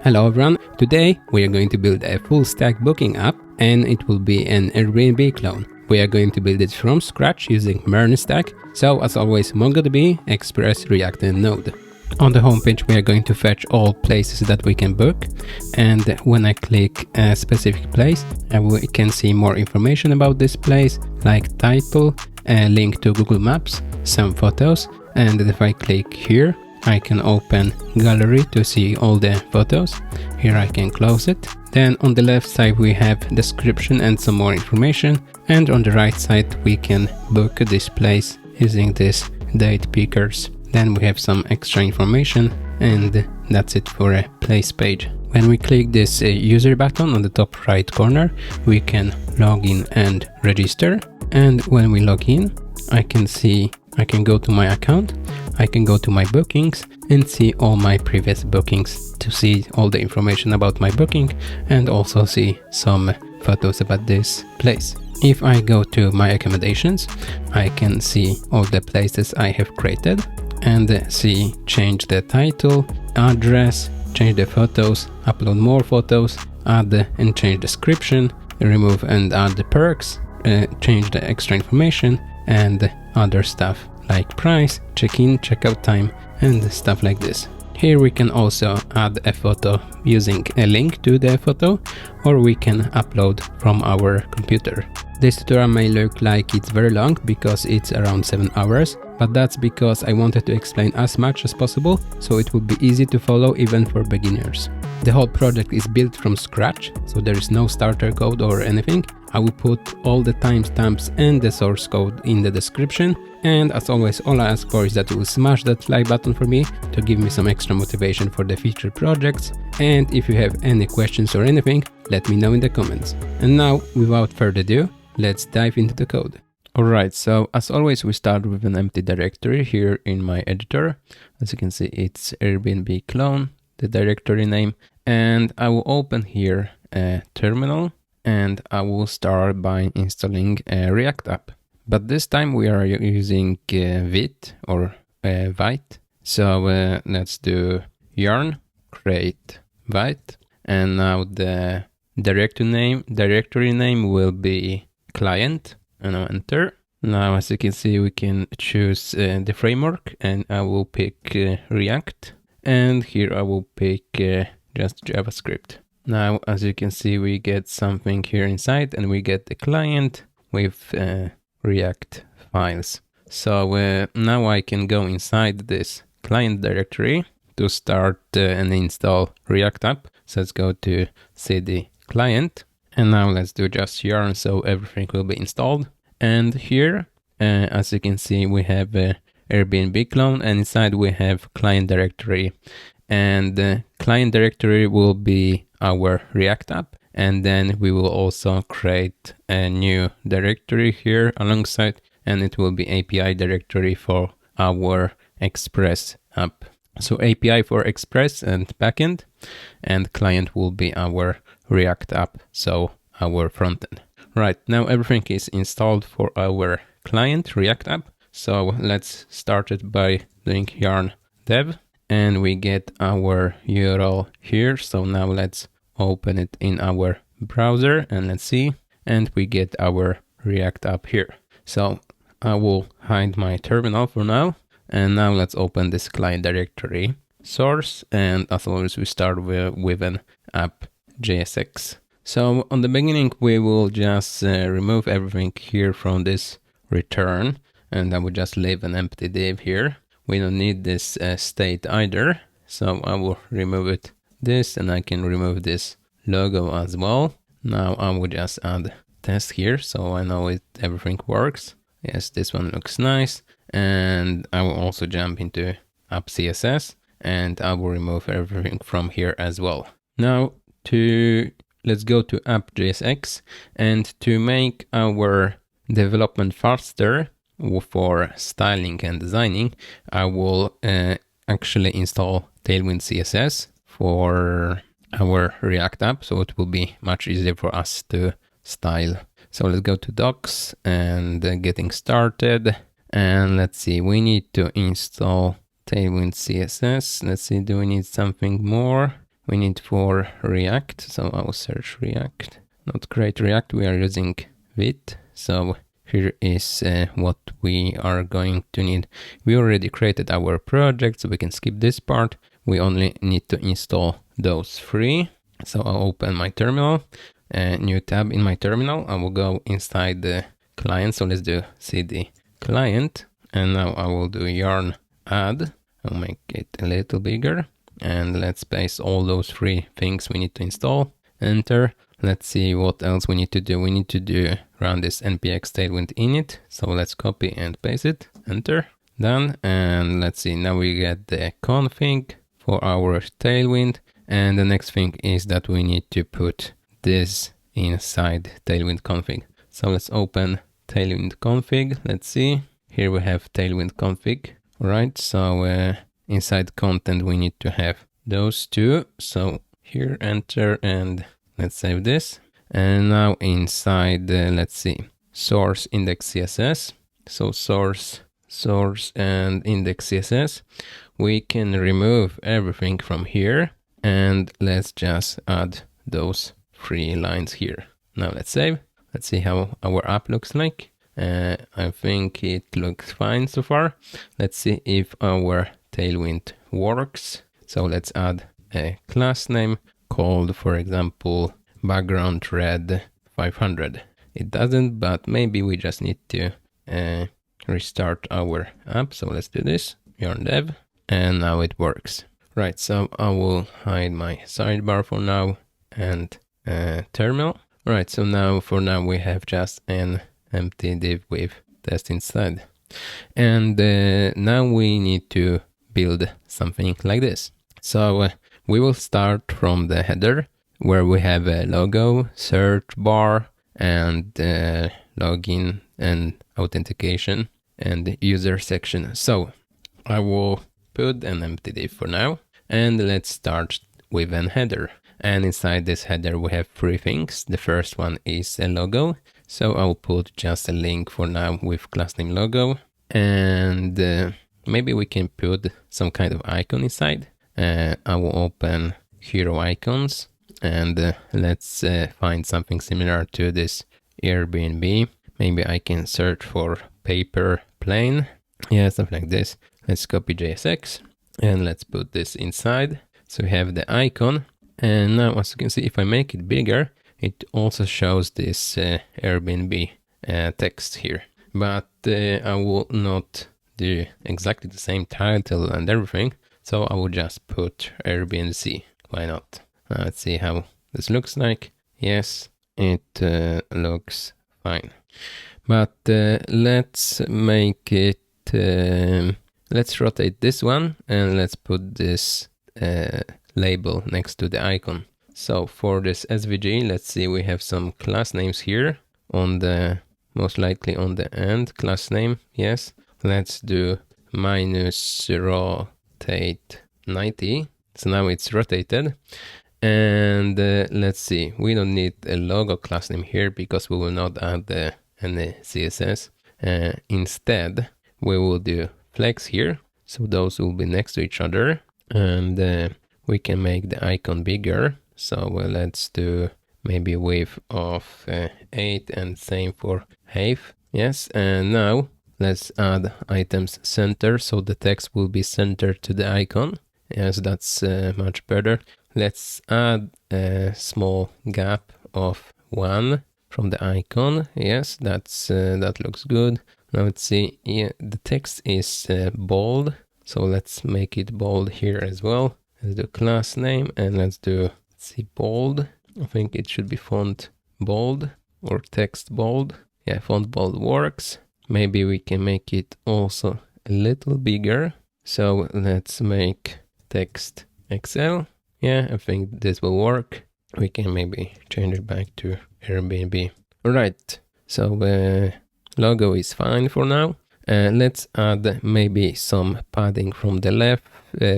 Hello everyone, today we are going to build a Fullstack Booking App and it will be an Airbnb clone. We are going to build it from scratch using MERN stack, so as always MongoDB, Express, React and Node. On the homepage we are going to fetch all places that we can book, and when I click a specific place we can see more information about this place, like title, a link to Google Maps, some photos, and if I click here I can open gallery to see all the photos. Here I can close it. Then on the left side we have description and some more information, and on the right side we can book this place using this date pickers. Then we have some extra information, and that's it for a place page. When we click this user button on the top right corner, we can log in and register. And when we log in, I can go to my account, I can go to my bookings and see all my previous bookings to see all the information about my booking and also see some photos about this place. If I go to my accommodations, I can see all the places I have created and see change the title, address, change the photos, upload more photos, add and change description, remove and add the perks, change the extra information and other stuff like price, check-in, check-out time and stuff like this. Here we can also add a photo using a link to the photo, or we can upload from our computer. This tutorial may look like it's very long because it's around 7 hours, but that's because I wanted to explain as much as possible so it would be easy to follow even for beginners. The whole project is built from scratch, so there is no starter code or anything. I will put all the timestamps and the source code in the description, and as always all I ask for is that you will smash that like button for me to give me some extra motivation for the future projects, and if you have any questions or anything, let me know in the comments. And now, without further ado, let's dive into the code. Alright, so as always we start with an empty directory here in my editor. As you can see it's Airbnb clone, the directory name, and I will open here a terminal and I will start by installing a React app. But this time we are using Vite or Vite. So let's do yarn create Vite, and now the directory name will be client, and I'll enter. Now as you can see we can choose the framework, and I will pick React, and here I will pick just JavaScript. Now as you can see we get something here inside, and we get the client with React files. So now I can go inside this client directory to start and install React app. So let's go to cd client, and now let's do just yarn so everything will be installed. And here as you can see we have Airbnb clone, and inside we have client directory, and the client directory will be our React app, and then we will also create a new directory here alongside, and it will be API directory for our Express app. So API for Express and backend, and client will be our React app, so our frontend. Right, now everything is installed for our client React app. So let's start it by doing yarn dev, and we get our URL here. So now let's open it in our browser and let's see, and we get our React app here. So I will hide my terminal for now, and now let's open this client directory source, and as always we start with an app.jsx. So on the beginning we will just remove everything here from this return, and I will just leave an empty div here. We don't need this state either, so I will remove this, and I can remove this logo as well. Now I will just add test here so I know everything works. Yes, this one looks nice, and I will also jump into app CSS, and I will remove everything from here as well. Now let's go to app.jsx, and to make our development faster for styling and designing, I will actually install Tailwind CSS for our React app, so it will be much easier for us to style. So let's go to docs and getting started, and let's see, we need to install Tailwind CSS. Let's see, do we need something more? we need for React. So I will search React, not create React. We are using Vite. So here is what we are going to need. We already created our project, so we can skip this part. We only need to install those three. So I'll open my terminal, a new tab in my terminal. I will go inside the client. So let's do cd client. And now I will do yarn add. I'll make it a little bigger. And let's paste all those three things we need to install. Enter. Let's see what else we need to do. We need to run this npx tailwind init. So let's copy and paste it. Enter. Done. And let's see. Now we get the config for our tailwind. And the next thing is that we need to put this inside tailwind config. So let's open tailwind config. Let's see. Here we have tailwind config. All right. So inside content, we need to have those two. So here, enter, and let's save this. And now inside, let's see, source index CSS. So source and index CSS. We can remove everything from here. And let's just add those three lines here. Now let's save. Let's see how our app looks like. I think it looks fine so far. Let's see if our tailwind works. So let's add a class name called, for example, background red 500. It doesn't, but maybe we just need to restart our app. So let's do this, yarn dev, and now it works. Right, so I will hide my sidebar for now and terminal. Right, so now for now we have just an empty div with test inside. And now we need to build something like this. So we will start from the header where we have a logo, search bar, and login and authentication and user section. So I will put an empty div for now, and let's start with an header. And inside this header we have three things. The first one is a logo, so I'll put just a link for now with class name logo, and maybe we can put some kind of icon inside. I will open hero icons, and let's find something similar to this Airbnb. Maybe I can search for paper plane, yeah, something like this. Let's copy JSX and let's put this inside. So we have the icon, and now as you can see, if I make it bigger, it also shows this Airbnb text here. But I will not do exactly the same title and everything, so I will just put Airbnb. Why not? Let's see how this looks like. Yes, it looks fine. But let's make it, let's rotate this one and let's put this label next to the icon. So for this SVG, let's see, we have some class names here on the, most likely on the end, class name, yes. Let's do minus rotate 90. So now it's rotated. And let's see, we don't need a logo class name here because we will not add any CSS. Instead, we will do flex here. So those will be next to each other, and we can make the icon bigger. So let's do maybe width of 8 and same for height. Yes, and now let's add items center, so the text will be centered to the icon. Yes, that's much better. Let's add a small gap of 1 from the icon. Yes, that looks good. Now let's see, yeah, the text is bold, so let's make it bold here as well. Let's do class name and let's do, let's see, bold. I think it should be font bold or text bold. Yeah, font bold works. Maybe we can make it also a little bigger. So let's make text XL. Yeah, I think this will work. We can maybe change it back to Airbnb. All right, so logo is fine for now. Let's add maybe some padding from the left,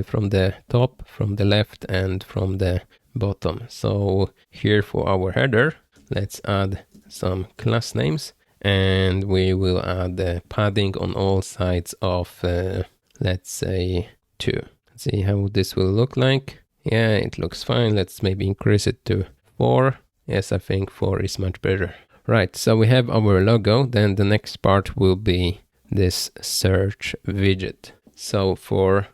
from the top, from the left, and from the bottom. So here for our header, let's add some class names, and we will add the padding on all sides of, let's say, 2. Let's see how this will look like. Yeah, it looks fine. Let's maybe increase it to 4. Yes, I think 4 is much better. Right, so we have our logo. Then the next part will be this search widget. So for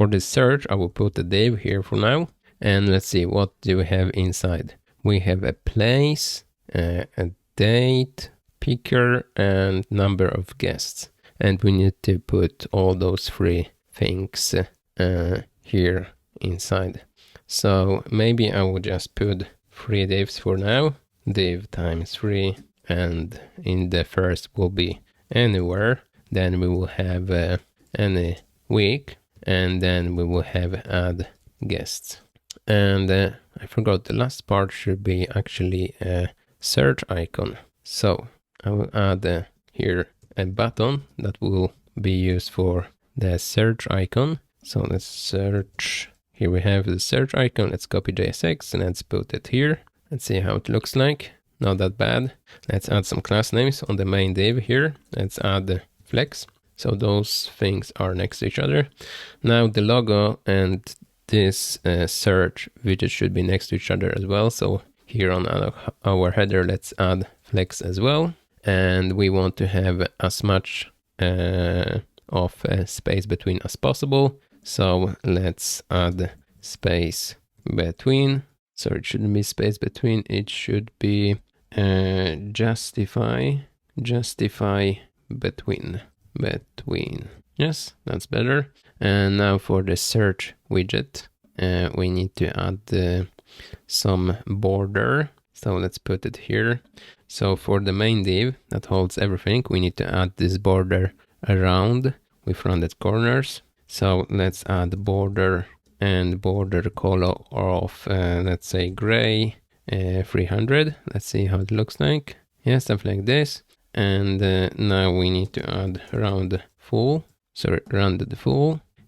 this search, I will put a div here for now. And let's see, what do we have inside? We have a place, a date, picker, and number of guests. And we need to put all those 3 things here inside. So maybe I will just put 3 divs for now. Div times 3, and in the first will be anywhere. Then we will have any week, and then we will have add guests. And I forgot, the last part should be actually a search icon. So I will add here a button that will be used for the search icon. So let's search. Here we have the search icon. Let's copy JSX and let's put it here. Let's see how it looks like. Not that bad. Let's add some class names on the main div here. Let's add flex. So those things are next to each other. Now the logo and this search widget should be next to each other as well. So here on our header, let's add flex as well. And we want to have as much of space between as possible. So let's add space between. So it shouldn't be space between, it should be justify between. Yes, that's better. And now for the search widget, we need to add some border. So let's put it here. So for the main div that holds everything, we need to add this border around with rounded corners. So let's add border and border color of, let's say gray 300. Let's see how it looks like. Yeah, stuff like this. And now we need to add rounded full.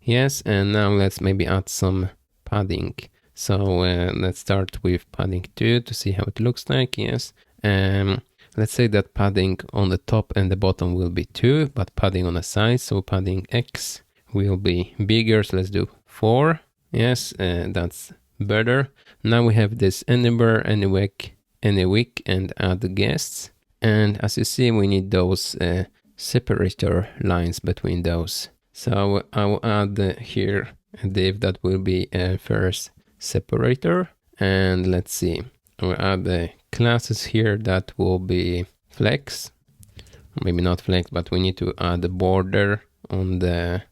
Yes, and now let's maybe add some padding. So let's start with padding 2 to see how it looks like. Yes. Let's say that padding on the top and the bottom will be 2, but padding on the side, so padding X will be bigger. So let's do 4. Yes, that's better. Now we have this anywhere, any week, and add guests. And as you see, we need those separator lines between those. So I will add here a div that will be a first separator. And let's see, I will add the classes here that will be flex. Maybe not flex, but we need to add a border on the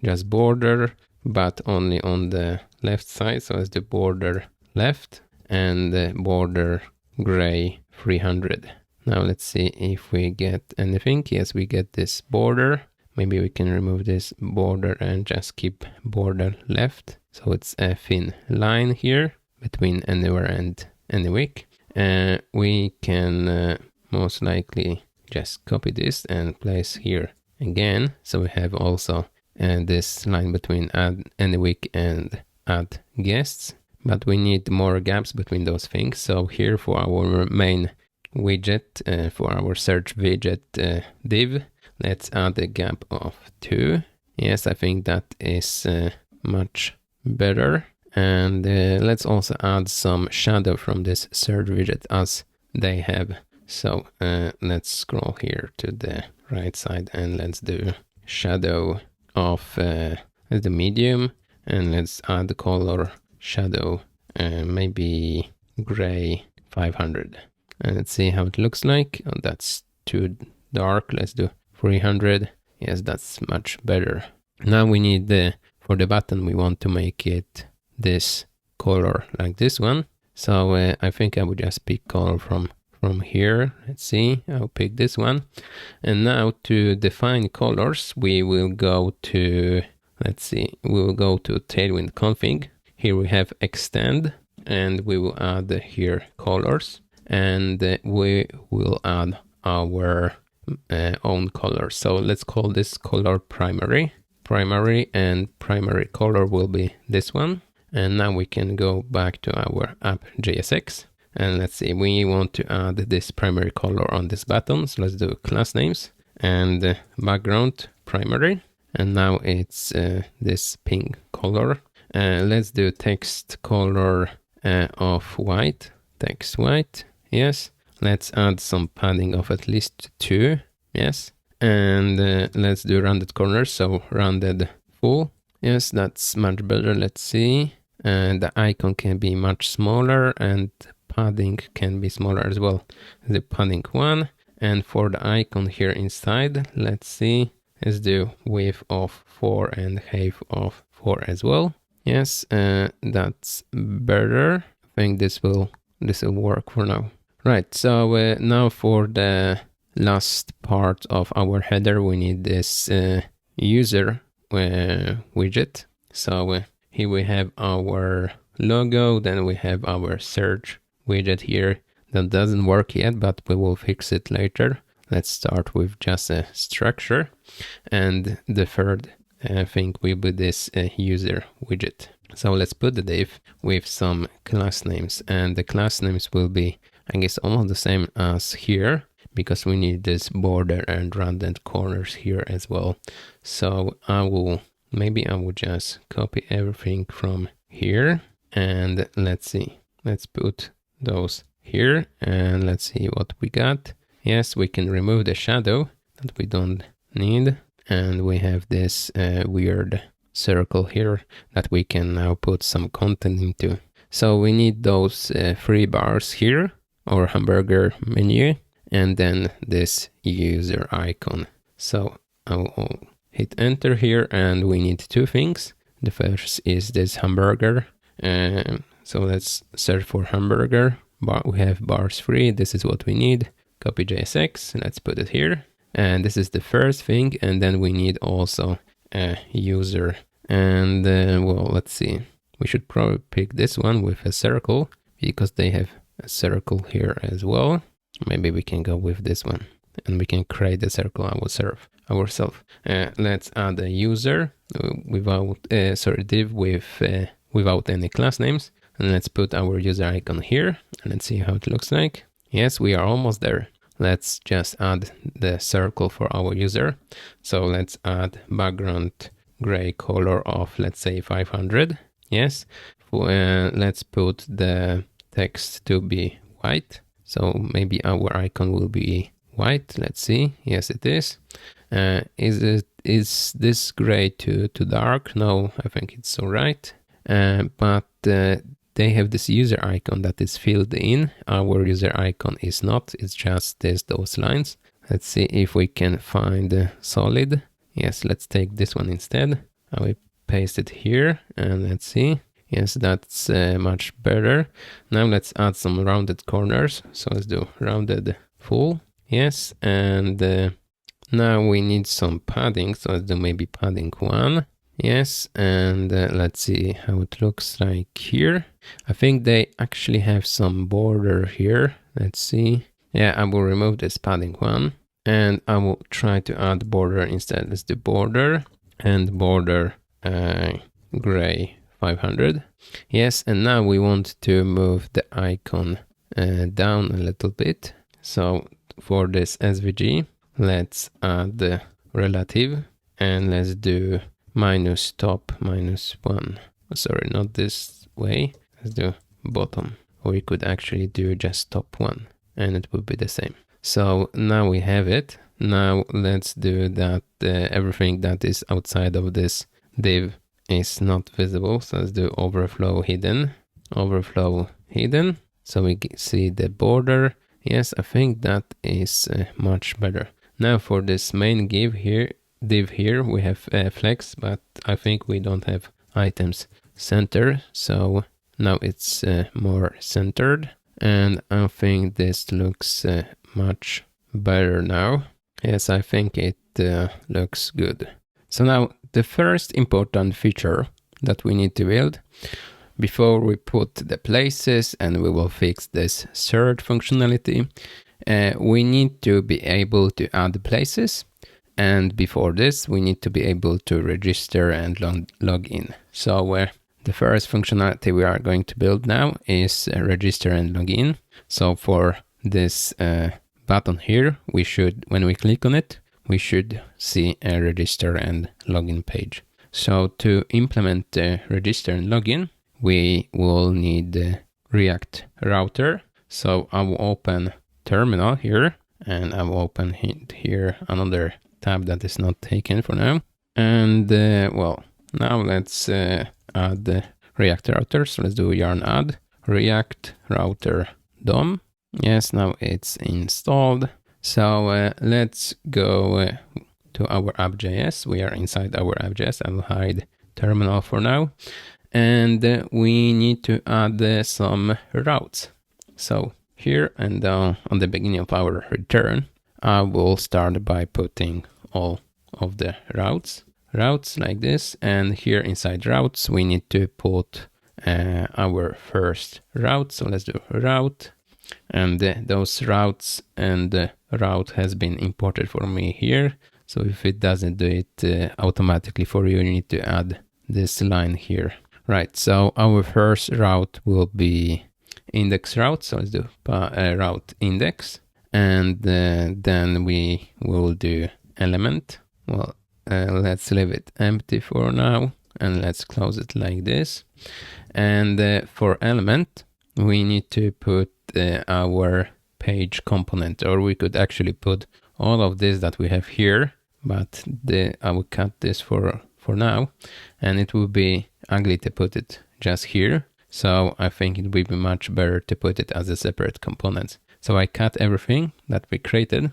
just border, but only on the left side. So as the border left and the border gray 300. Now let's see if we get anything. Yes, we get this border. Maybe we can remove this border and just keep border left. So it's a thin line here between anywhere and any week. We can most likely just copy this and place here again. So we have also this line between add any week and add guests. But we need more gaps between those things. So here for our main widget, for our search widget div, let's add a gap of 2. Yes, I think that is much better. And let's also add some shadow from this search widget as they have. So let's scroll here to the right side and let's do shadow of the medium, and let's add the color shadow, maybe gray 500. And let's see how it looks like. Oh, that's too dark. Let's do 300. Yes, that's much better. Now we need for the button, we want to make it this color like this one. So I think I would just pick color from here. Let's see, I'll pick this one. And now to define colors, we will go to, let's see, we will go to Tailwind config. Here we have extend, and we will add here colors, and we will add our own color. So let's call this color primary, and primary color will be this one. And now we can go back to our app JSX. And let's see, we want to add this primary color on this button. So let's do class names and background primary. And now it's this pink color. Let's do text color of white, text white, yes. Let's add some padding of at least 2, yes. And let's do rounded corners, so rounded full. Yes, that's much better. Let's see. The icon can be much smaller and padding can be smaller as well. The padding 1. And for the icon here inside, let's see. Let's do width of 4 and height of 4 as well. Yes, that's better. I think this will work for now. Right, so now for the last part of our header, we need this user widget. So here we have our logo, then we have our search widget here. That doesn't work yet, but we will fix it later. Let's start with just a structure. And the third thing will be this user widget. So let's put the div with some class names, and the class names will be, I guess, almost the same as here, because we need this border and rounded corners here as well. So maybe I will just copy everything from here, and let's see. Let's put those here, and let's see what we got. Yes, we can remove the shadow that we don't need, and we have this weird circle here that we can now put some content into. So we need those 3 bars here, or hamburger menu, and then this user icon. So I'll hit enter here, and we need 2 things. The first is this hamburger. So let's search for hamburger. We have bars 3. This is what we need. Copy JSX. Let's put it here. And this is the first thing. And then we need also a user. And well, let's see. We should probably pick this one with a circle, because they have a circle here as well. Maybe we can go with this one, and we can create a circle ourselves. Let's add a user div without any class names, and let's put our user icon here, and let's see how it looks like. Yes, we are almost there. Let's just add the circle for our user. So let's add background gray color of, let's say, 500. Yes, let's put the text to be white. So maybe our icon will be white. Let's see. Yes, it is. Is this gray too dark? No, I think it's all right. But they have this user icon that is filled in. Our user icon is not. It's just those lines. Let's see if we can find solid. Yes, let's take this one instead. I will paste it here, and let's see. Yes, that's much better. Now let's add some rounded corners. So let's do rounded full. Yes, and now we need some padding. So let's do maybe padding 1. Yes, and let's see how it looks like here. I think they actually have some border here. Let's see. Yeah, I will remove this padding 1, and I will try to add border instead. Let's do border and border gray 500. Yes, and now we want to move the icon down a little bit. So for this SVG, let's add the relative, and let's do minus top minus 1. Sorry, not this way. Let's do bottom. Or we could actually do just top 1, and it would be the same. So now we have it. Now let's do that everything that is outside of this div is not visible. So let's do overflow hidden. Overflow hidden. So we see the border. Yes, I think that is much better. Now for this main div here, we have flex, but I think we don't have items center. So now it's more centered, and I think this looks much better now. Yes, I think it looks good. So now the first important feature that we need to build before we put the places, and we will fix this search functionality, we need to be able to add places. And before this, we need to be able to register and log in. So the first functionality we are going to build now is register and log in. So for this button here, we should, when we click on it, we should see a register and login page. So to implement the register and login, we will need the React router. So I will open terminal here, and I will open here another tab that is not taken for now. And well, now let's add the React router. So let's do yarn add React router DOM. Yes, now it's installed. So let's go to our app.js. We are inside our app.js. I will hide terminal for now. And we need to add some routes. So here and on the beginning of our return, I will start by putting all of the routes like this. And here inside routes, we need to put our first route. So let's do route. And those routes and the route has been imported for me here. So if it doesn't do it automatically for you, you need to add this line here. Right, so our first route will be index route. So let's do route index. And then we will do element. Well, let's leave it empty for now. And let's close it like this. And for element, we need to put our page component, or we could actually put all of this that we have here, but I will cut this for now, and it will be ugly to put it just here. So I think it would be much better to put it as a separate component. So I cut everything that we created,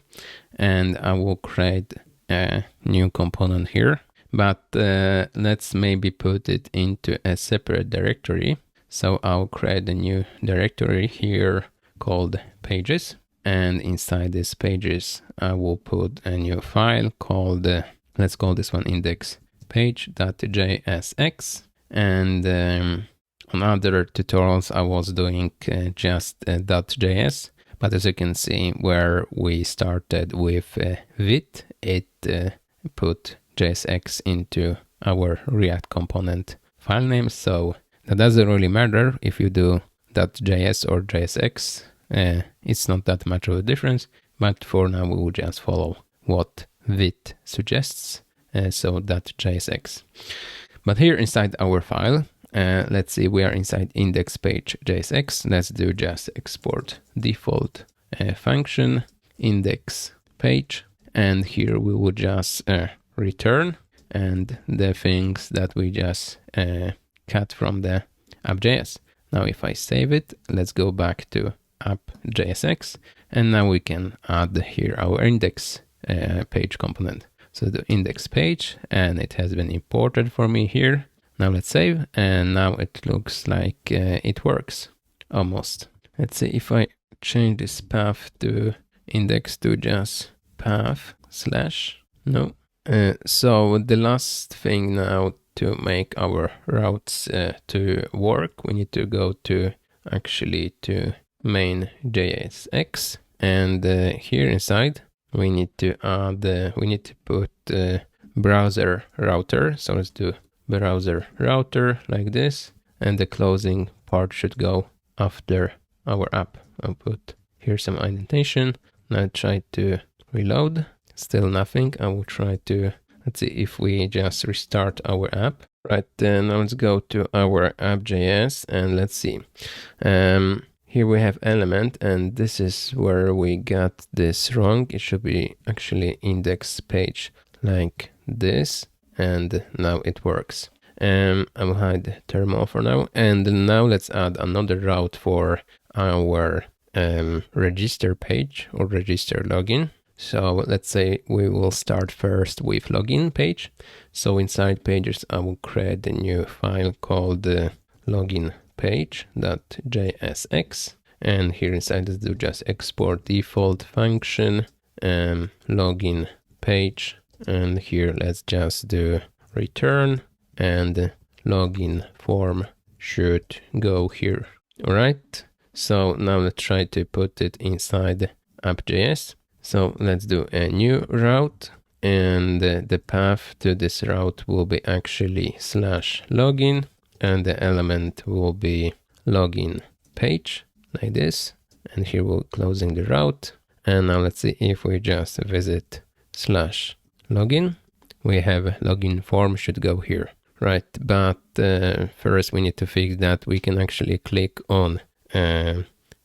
and I will create a new component here, but let's maybe put it into a separate directory. So I'll create a new directory here called pages. And inside this pages, I will put a new file called, let's call this one index page.jsx. And on other tutorials, I was doing just .js. But as you can see, where we started with Vite, it put JSX into our React component file name. So that doesn't really matter if you do .js or JSX. It's not that much of a difference, but for now we will just follow what Vite suggests, so .jsx. But here inside our file, let's see, we are inside index page JSX. Let's do just export default function index page, and here we will just return and the things that we just cut from the app.js. Now if I save it, let's go back to app.jsx, and now we can add here our index page component. So the index page, and it has been imported for me here. Now let's save, and now it looks like it works almost. Let's see if I change this path to index to just path / no. So the last thing now to make our routes to work, we need to go to main JSX, and here inside we need to add we need to put browser router. So let's do browser router like this, and the closing part should go after our app. I'll put here some indentation. Now try to reload, still nothing. I will try to, let's see if we just restart our app. Right, then now let's go to our app.js and let's see. Here we have element, and this is where we got this wrong. It should be actually index page like this, and now it works. I will hide terminal for now, and now let's add another route for our register page or register login. So let's say we will start first with login page. So inside pages, I will create a new file called login page.jsx, and here inside let's do just export default function login page, and here let's just do return, and login form should go here. All right, so now let's try to put it inside app.js. So let's do a new route, and the path to this route will be actually /login, and the element will be login page like this, and here we're closing the route. And now let's see if we just visit /login, we have login form should go here, right? But first we need to fix that. We can actually click on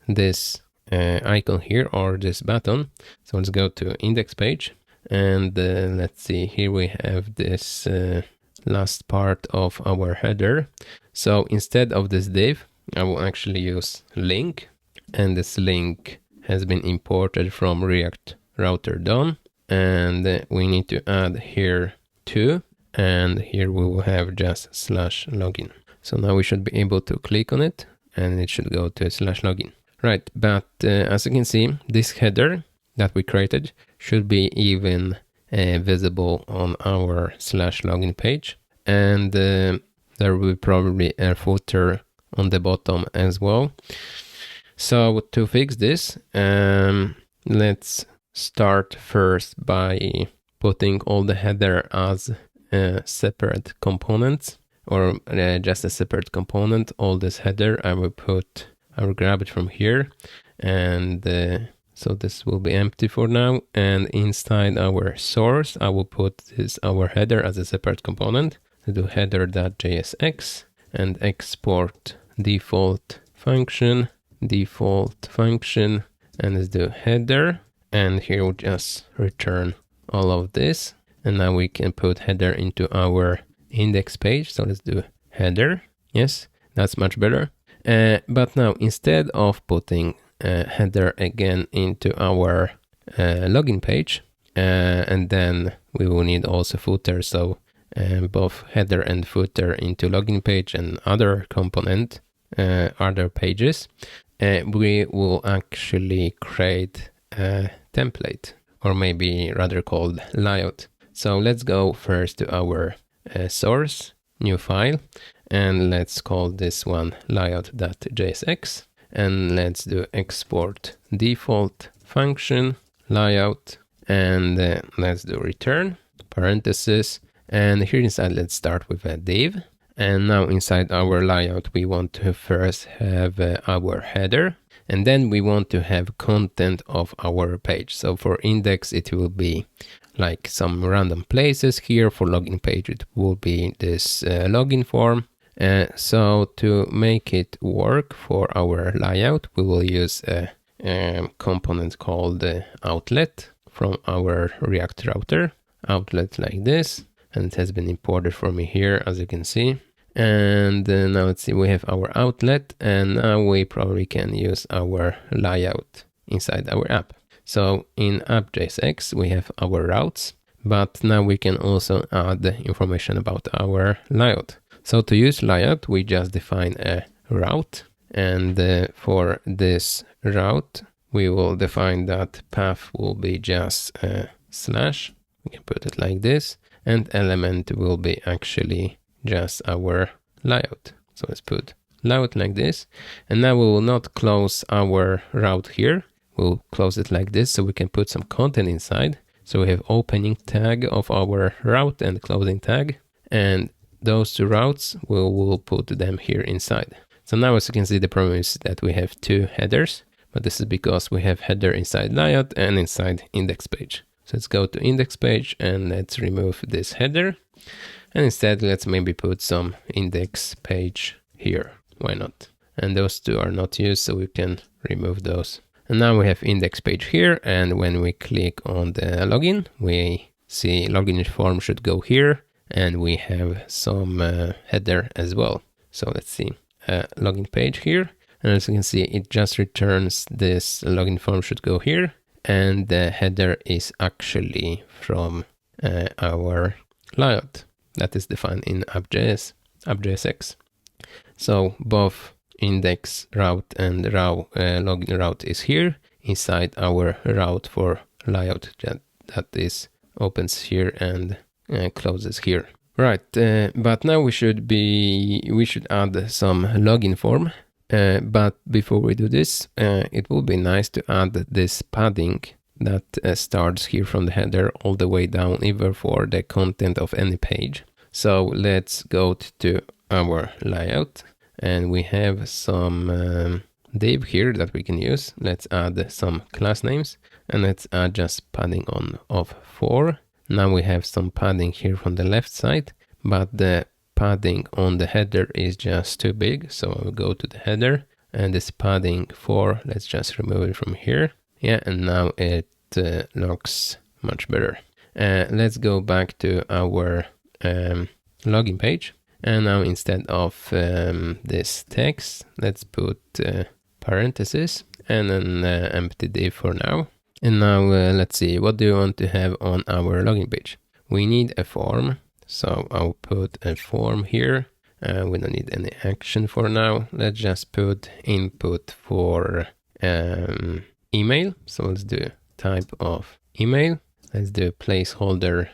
this icon here, or this button. So let's go to index page, and let's see, here we have this last part of our header. So instead of this div, I will actually use link, and this link has been imported from React Router DOM, and we need to add here too, and here we will have just /login. So now we should be able to click on it, and it should go to /login. Right, but as you can see, this header that we created should be even visible on our /login page, and there will be probably a footer on the bottom as well. So to fix this, let's start first by putting all the header as separate components, or just a separate component. All this header I will grab it from here, and so this will be empty for now. And inside our source, I will put our header as a separate component. To do header.jsx and export default function, and let's do header. And here we'll just return all of this. And now we can put header into our index page. So let's do header. Yes, that's much better. But now instead of putting header again into our login page, and then we will need also footer. So both header and footer into login page and other component, other pages, we will actually create a template, or maybe rather called layout. So let's go first to our source, new file, and let's call this one layout.jsx, and let's do export default function layout, and let's do return parenthesis. And here inside, let's start with a div. And now inside our layout, we want to first have our header, and then we want to have content of our page. So for index, it will be like some random places. Here for login page, it will be this login form. So to make it work for our layout, we will use a component called outlet from our React router, outlet like this. And it has been imported for me here, as you can see. And now let's see, we have our outlet, and now we probably can use our layout inside our app. So in app.jsx, we have our routes, but now we can also add the information about our layout. So to use layout, we just define a route, and for this route, we will define that path will be just slash. We can put it like this. And element will be actually just our layout. So let's put layout like this. And now we will not close our route here. We'll close it like this so we can put some content inside. So we have opening tag of our route and closing tag. And those two routes, we'll put them here inside. So now as you can see, the problem is that we have two headers, but this is because we have header inside layout and inside index page. So let's go to index page and let's remove this header. And instead, let's maybe put some index page here. Why not? And those two are not used, so we can remove those. And now we have index page here. And when we click on the login, we see login form should go here. And we have some header as well. So let's see login page here. And as you can see, it just returns this login form should go here. And the header is actually from our layout that is defined in app.jsx. So both index route and login route is here inside our route for layout that is opens here and closes here. Right, but now we should add some login form. But before we do this, it will be nice to add this padding that starts here from the header all the way down, either for the content of any page. So let's go to our layout, and we have some div here that we can use. Let's add some class names, and let's add just padding of 4. Now we have some padding here from the left side, but the padding on the header is just too big. So I will go to the header, and this padding 4, let's just remove it from here. Yeah, and now it looks much better. Let's go back to our login page. And now instead of this text, let's put parentheses and an empty div for now. And now let's see, what do you want to have on our login page? We need a form. So I'll put a form here. We don't need any action for now. Let's just put input for email. So let's do type of email. Let's do placeholder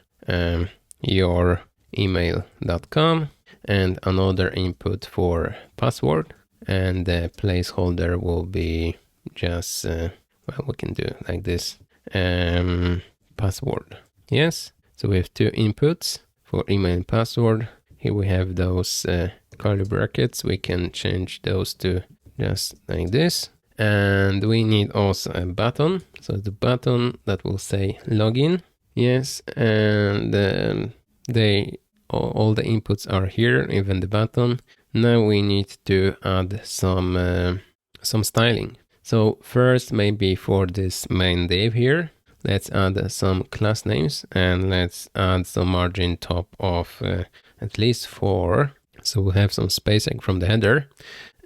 youremail.com and another input for password. And the placeholder will be just, well, we can do like this, password. Yes, so we have 2 inputs for email and password. Here we have those curly brackets. We can change those to just like this. And we need also a button. So the button that will say login. Yes, and all the inputs are here, even the button. Now we need to add some styling. So first, maybe for this main div here, let's add some class names, and let's add some margin top of at least 4. So we'll have some spacing from the header.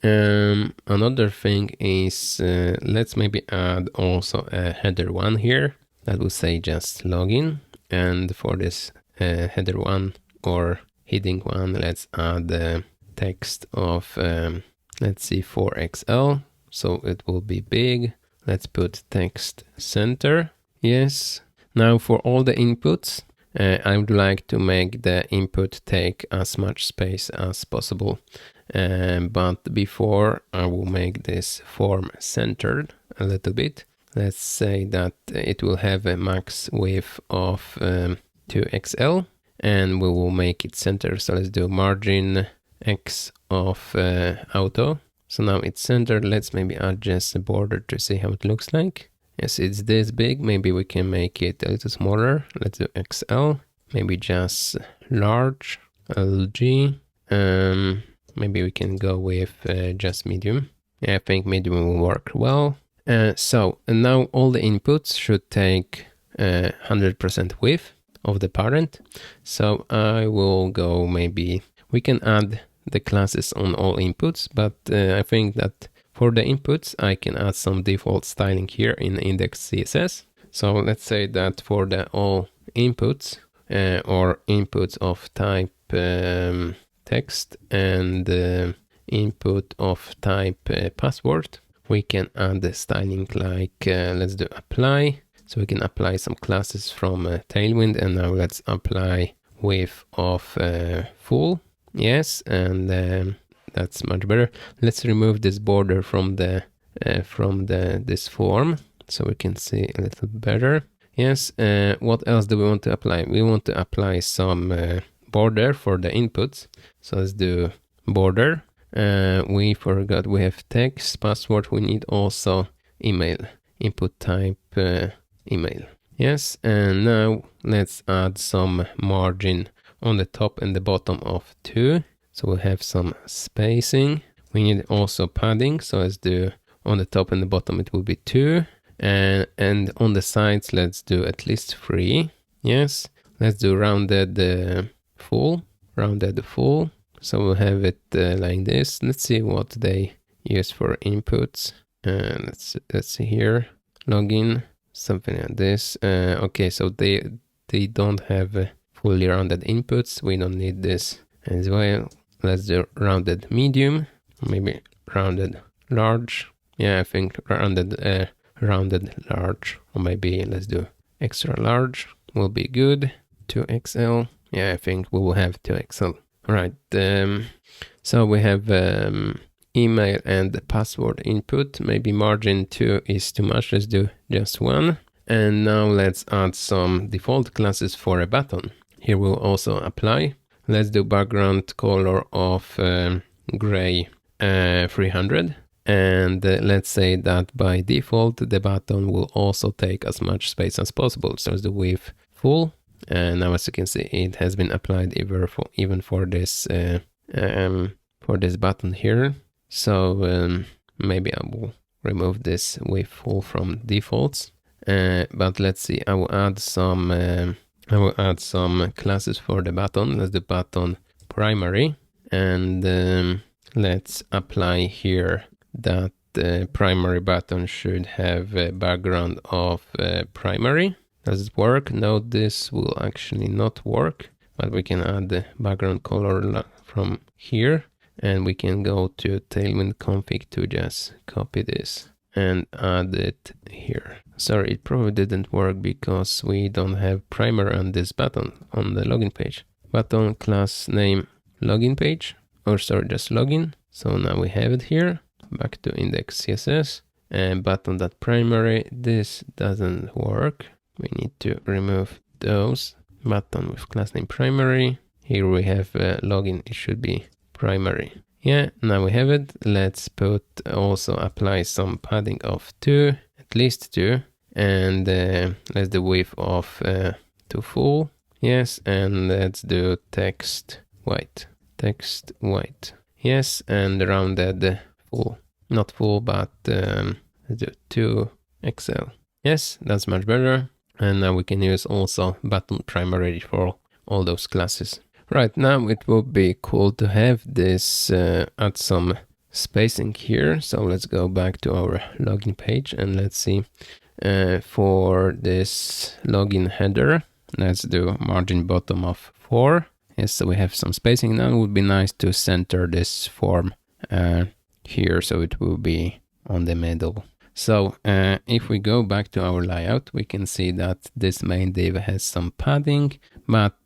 Another thing is, let's maybe add also a header 1 here that will say just login. And for this header 1 or heading 1, let's add the text of, let's see, 4XL. So it will be big. Let's put text center. Yes. Now for all the inputs, I would like to make the input take as much space as possible. But before I will make this form centered a little bit. Let's say that it will have a max width of 2XL, and we will make it center. So let's do margin X of auto. So now it's centered. Let's maybe adjust the border to see how it looks like. Yes, it's this big. Maybe we can make it a little smaller. Let's do XL. Maybe just large, LG. Maybe we can go with just medium. Yeah, I think medium will work well. So now all the inputs should take 100% width of the parent. So I will go, maybe we can add the classes on all inputs, but I think that for the inputs I can add some default styling here in index CSS. So let's say that for the all inputs or inputs of type text and input of type password, we can add the styling like let's do apply. So we can apply some classes from Tailwind, and now let's apply width of full. Yes, and that's much better. Let's remove this border from this form so we can see a little better. Yes, what else do we want to apply? We want to apply some border for the inputs. So let's do border. We forgot we have text, password. We need also email, input type email. Yes, and now let's add some margin on the top and the bottom of 2. So we have some spacing. We need also padding. So let's do on the top and the bottom, it will be 2. And on the sides, let's do at least 3. Yes, let's do rounded full. So we'll have it like this. Let's see what they use for inputs. Let's see here, login, something like this. Okay, so they don't have fully rounded inputs. We don't need this as well. Let's do rounded medium, maybe rounded large. Yeah, I think rounded large, or maybe let's do extra large will be good. 2XL. Yeah, I think we will have 2XL. All right. So we have email and the password input. Maybe margin 2 is too much. Let's do just 1. And now let's add some default classes for a button. Here we'll also apply. Let's do background color of gray 300. And let's say that by default, the button will also take as much space as possible. So let's do width full. And now as you can see, it has been applied even for this button here. So maybe I will remove this with full from defaults. But let's see, I will add some classes for the button. Let's do button primary, and let's apply here that the primary button should have a background of primary. Does it work? No, this will actually not work, but we can add the background color from here, and we can go to Tailwind config to just copy this and add it here. Sorry, it probably didn't work because we don't have primary on this button on the login page. Button class name login page, or sorry, just login. So now we have it here. Back to index CSS and button.primary. This doesn't work. We need to remove those. Button with class name primary. Here we have login. It should be primary. Yeah, now we have it. Let's also apply some padding of 2, at least 2, and let's do width of to full. Yes, and let's do text white. Text white. Yes, and rounded full. Not full, but let's do 2 XL. Yes, that's much better. And now we can use also button primary for all those classes. Right, now it would be cool to have this add some spacing here. So let's go back to our login page and let's see for this login header. Let's do margin bottom of 4. Yes, so we have some spacing now. It would be nice to center this form here so it will be on the middle. So if we go back to our layout, we can see that this main div has some padding, but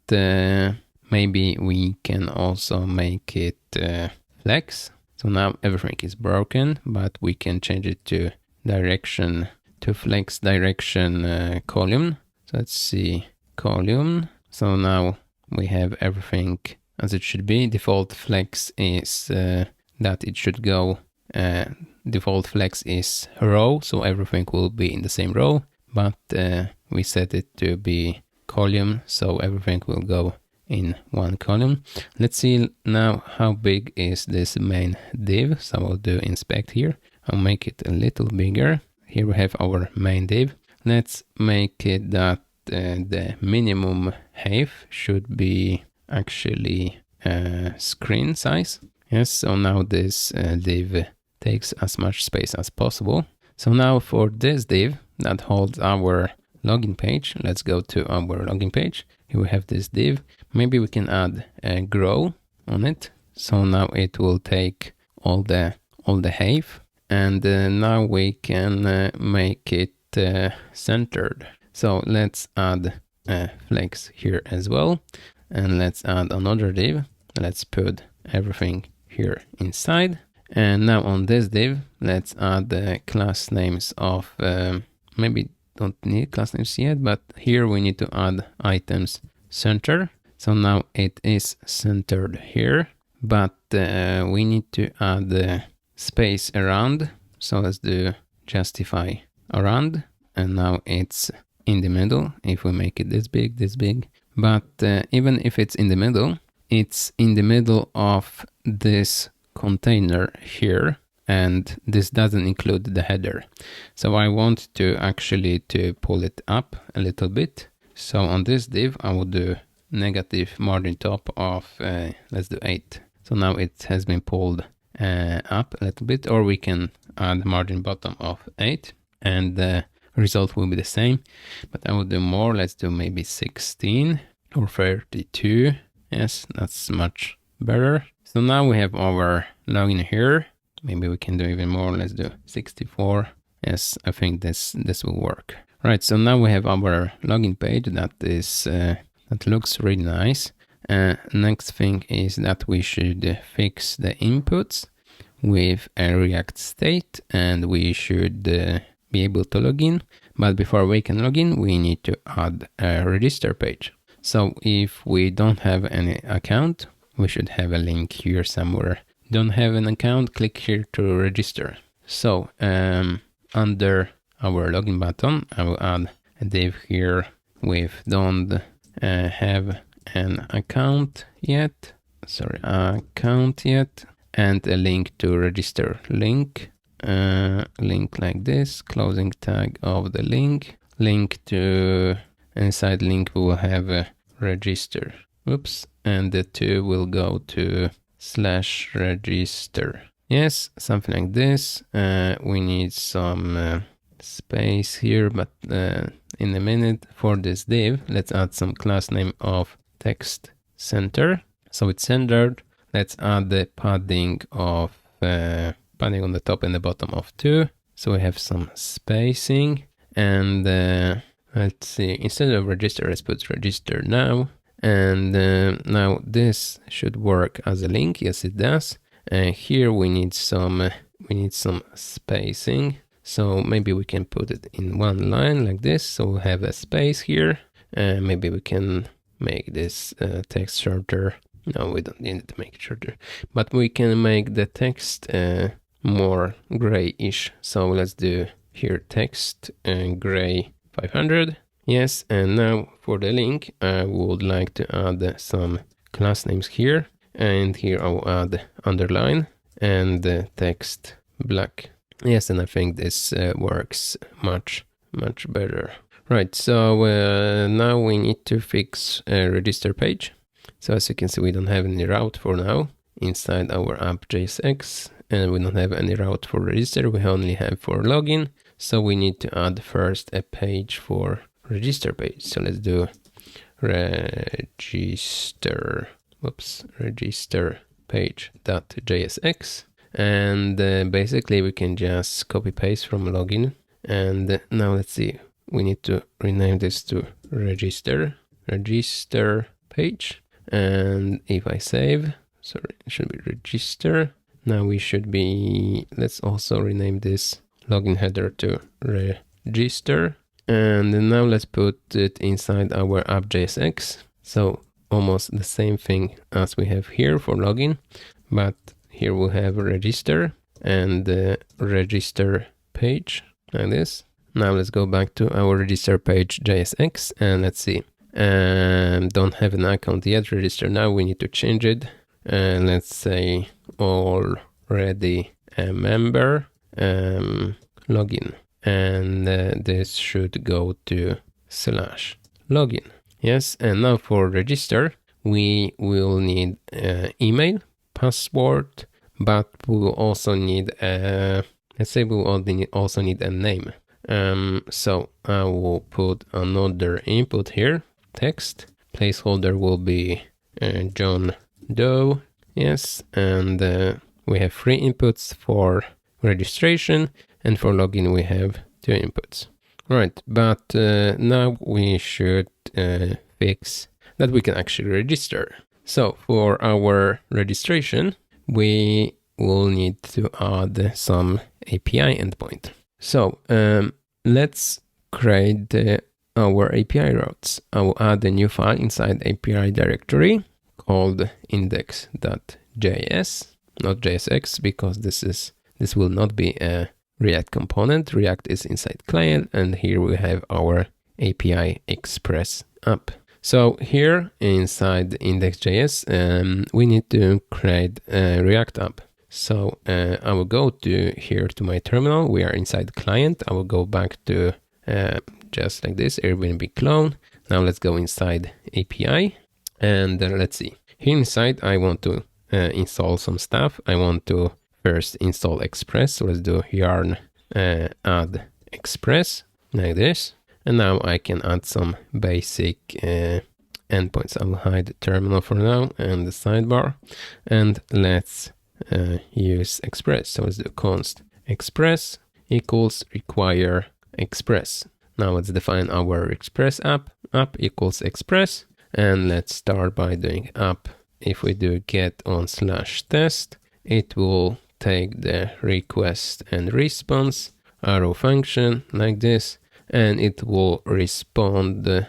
maybe we can also make it flex. So now everything is broken, but we can change it to direction, to flex direction column. So let's see, column. So now we have everything as it should be. Default flex is that it should go, default flex is row, so everything will be in the same row, but we set it to be column, so everything will go in one column. Let's see now how big is this main div. So I'll do inspect here. I'll make it a little bigger. Here we have our main div. Let's make it that the minimum height should be actually screen size. Yes, so now this div takes as much space as possible. So now for this div that holds our login page, let's go to our login page. Here we have this div. Maybe we can add a grow on it. So now it will take all the height, and now we can make it centered. So let's add a flex here as well, and let's add another div. Let's put everything here inside. And now on this div, let's add the class names of, maybe don't need class names yet, but here we need to add items center. So now it is centered here, but we need to add the space around. So let's do justify around, and now it's in the middle. If we make it this big, but even if it's in the middle, it's in the middle of this container here, and this doesn't include the header. So I want to actually pull it up a little bit. So on this div, I will do negative margin top of, let's do 8. So now it has been pulled up a little bit, or we can add margin bottom of 8 and the result will be the same, but I will do more. Let's do maybe 16 or 32. Yes, that's much better. So now we have our login here. Maybe we can do even more. Let's do 64. Yes, I think this will work. Right, so now we have our login page that looks really nice. Next thing is that we should fix the inputs with a React state, and we should be able to log in. But before we can log in, we need to add a register page. So if we don't have any account, we should have a link here somewhere. Don't have an account, click here to register. So under our login button, I will add a div here with don't have an account yet. And a link to register link. Link like this, closing tag of the link. Link to inside link we will have a register. Oops, and the 2 will go to /register. Yes, something like this. We need some space here, but in a minute. For this div, let's add some class name of text center. So it's centered. Let's add the padding of padding on the top and the bottom of 2. So we have some spacing, and let's see, instead of register, let's put register now. And now this should work as a link. Yes, it does. Here we need some spacing. So maybe we can put it in one line like this. So we'll have a space here. Maybe we can make this text shorter. No, we don't need to make it shorter, but we can make the text more grayish. So let's do here text gray 500. Yes, and now for the link, I would like to add some class names here, and here I'll add underline and the text black. Yes, and I think this works much better. Right, so now we need to fix a register page. So as you can see, we don't have any route for now inside our app.jsx, and we don't have any route for register. We only have for login. So we need to add first a page for register page. So let's do register page.jsx, and basically we can just copy paste from login. And now let's see, we need to rename this to register page. And if I save, sorry, it should be register. Now we should be, let's also rename this login header to register. And now let's put it inside our app.jsx. So almost the same thing as we have here for login, but here we'll have register and the register page like this. Now let's go back to our register page JSX, and let's see. Don't have an account yet, register now, we need to change it. Let's say already a member, login, and this should go to /login. Yes, and now for register, we will need email, password, but we will also need let's say we will also need a name. So I will put another input here, text, placeholder will be John Doe. Yes, and we have 3 inputs for registration, and for login we have 2 inputs. Right, but now we should fix that we can actually register. So for our registration, we will need to add some API endpoint. So let's create our API routes. I will add a new file inside API directory called index.js, not JSX, because this will not be a React component. React is inside client, and here we have our API Express app. So here inside index.js, we need to create a React app. So I will go to here to my terminal. We are inside client. I will go back to just like this, Airbnb clone. Now let's go inside API, and let's see. Here inside, I want to install some stuff. I want to first install Express. So let's do yarn add Express like this. And now I can add some basic endpoints. I'll hide the terminal for now and the sidebar. And let's use Express. So let's do const Express equals require Express. Now let's define our Express app. App equals Express. And let's start by doing app. If we do get on /test, it will take the request and response arrow function like this, and it will respond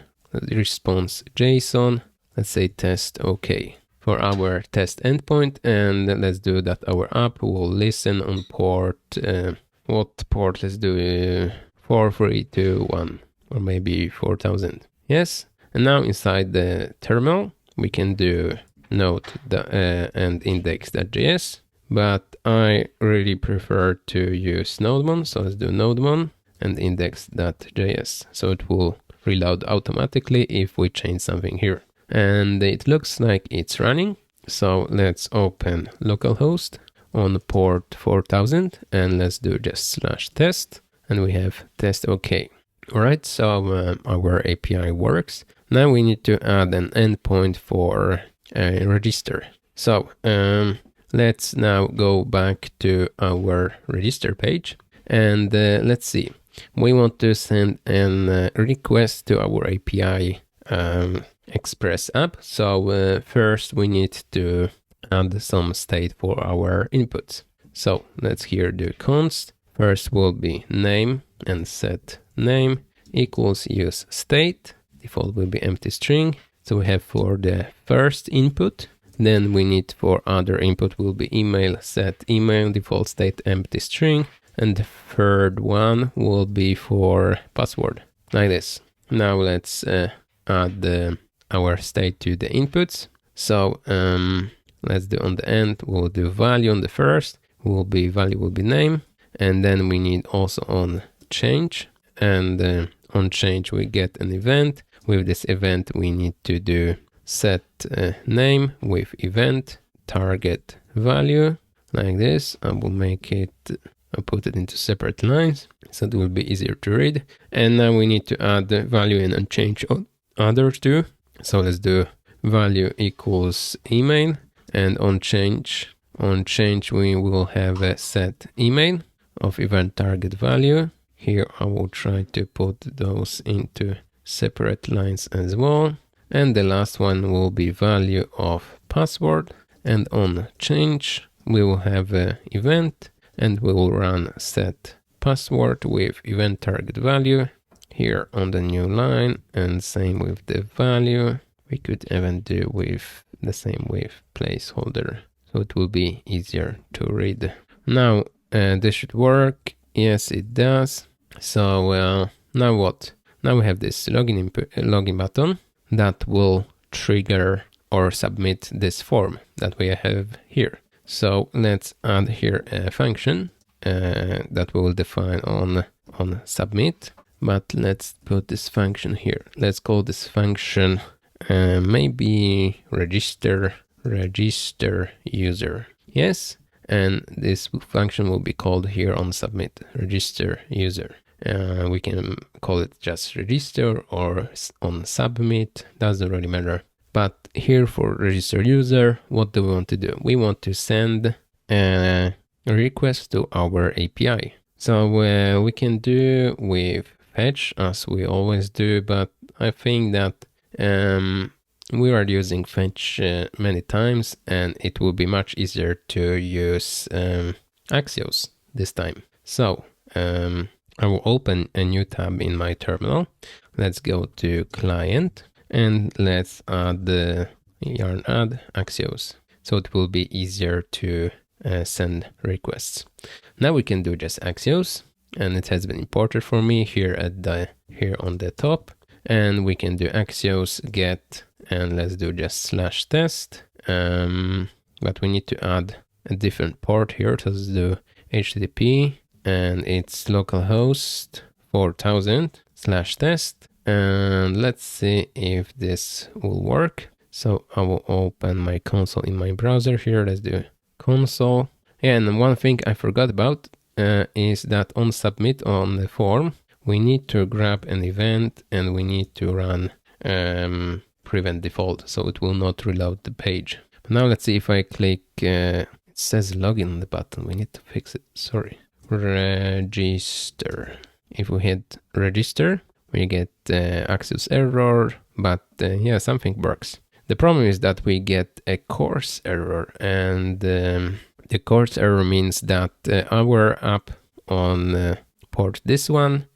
response JSON. Let's say test OK for our test endpoint, and let's do that. Our app will listen on port. What port? Let's do 4321 or maybe 4000. Yes, And now inside the terminal, we can do node and index.js, but I really prefer to use nodemon. So let's do nodemon and index.js. So it will reload automatically if we change something here. And it looks like it's running. So let's open localhost on port 4000 and let's do just /test and we have test OK. All right, so our API works. Now we need to add an endpoint for register. So let's now go back to our register page and let's see. We want to send a request to our API Express app. So first we need to add some state for our inputs. So let's here do const. First will be name and set name equals use state. Default will be empty string. So we have for the first input. Then we need for other input will be email, set email, default state empty string. And the third one will be for password, like this. Now let's add our state to the inputs. So let's do on the end, we'll do value on the first, value will be name. And then we need also on change. And on change, we get an event. With this event, we need to do set name with event target value, like this. I will make it, I'll put it into separate lines, so it will be easier to read. And now we need to add the value and unchange on other two. So let's do value equals email, and on change we will have a set email of event target value. Here I will try to put those into separate lines as well. And the last one will be value of password, and on change we will have a event and we will run set password with event target value here on the new line, and same with the value. We could even do with the same with placeholder, so it will be easier to read. Now this should work. Yes, it does. So now what? Now we have this login button that will trigger or submit this form that we have here. So let's add here a function that we will define on submit. But let's put this function here. Let's call this function maybe register user. Yes, and this function will be called here on submit register user. We can call it just register or on submit, doesn't really matter. But here for register user, what do we want to do? We want to send a request to our API. So we can do with fetch as we always do, but I think that we are using fetch many times and it will be much easier to use Axios this time. So I will open a new tab in my terminal. Let's go to client and let's add the yarn add Axios. So it will be easier to send requests. Now we can do just Axios, and it has been imported for me here on the top. And we can do Axios get, and let's do just /test. But we need to add a different port here. So let's do HTTP, and it's localhost 4000 /test. And let's see if this will work. So I will open my console in my browser here. Let's do console. And one thing I forgot about is that on submit on the form, we need to grab an event and we need to run prevent default, so it will not reload the page. But now let's see if I click, it says login on the button. We need to fix it, sorry. Register. If we hit register, we get Axios error, but yeah, something works. The problem is that we get a course error, and the course error means that our app on port this one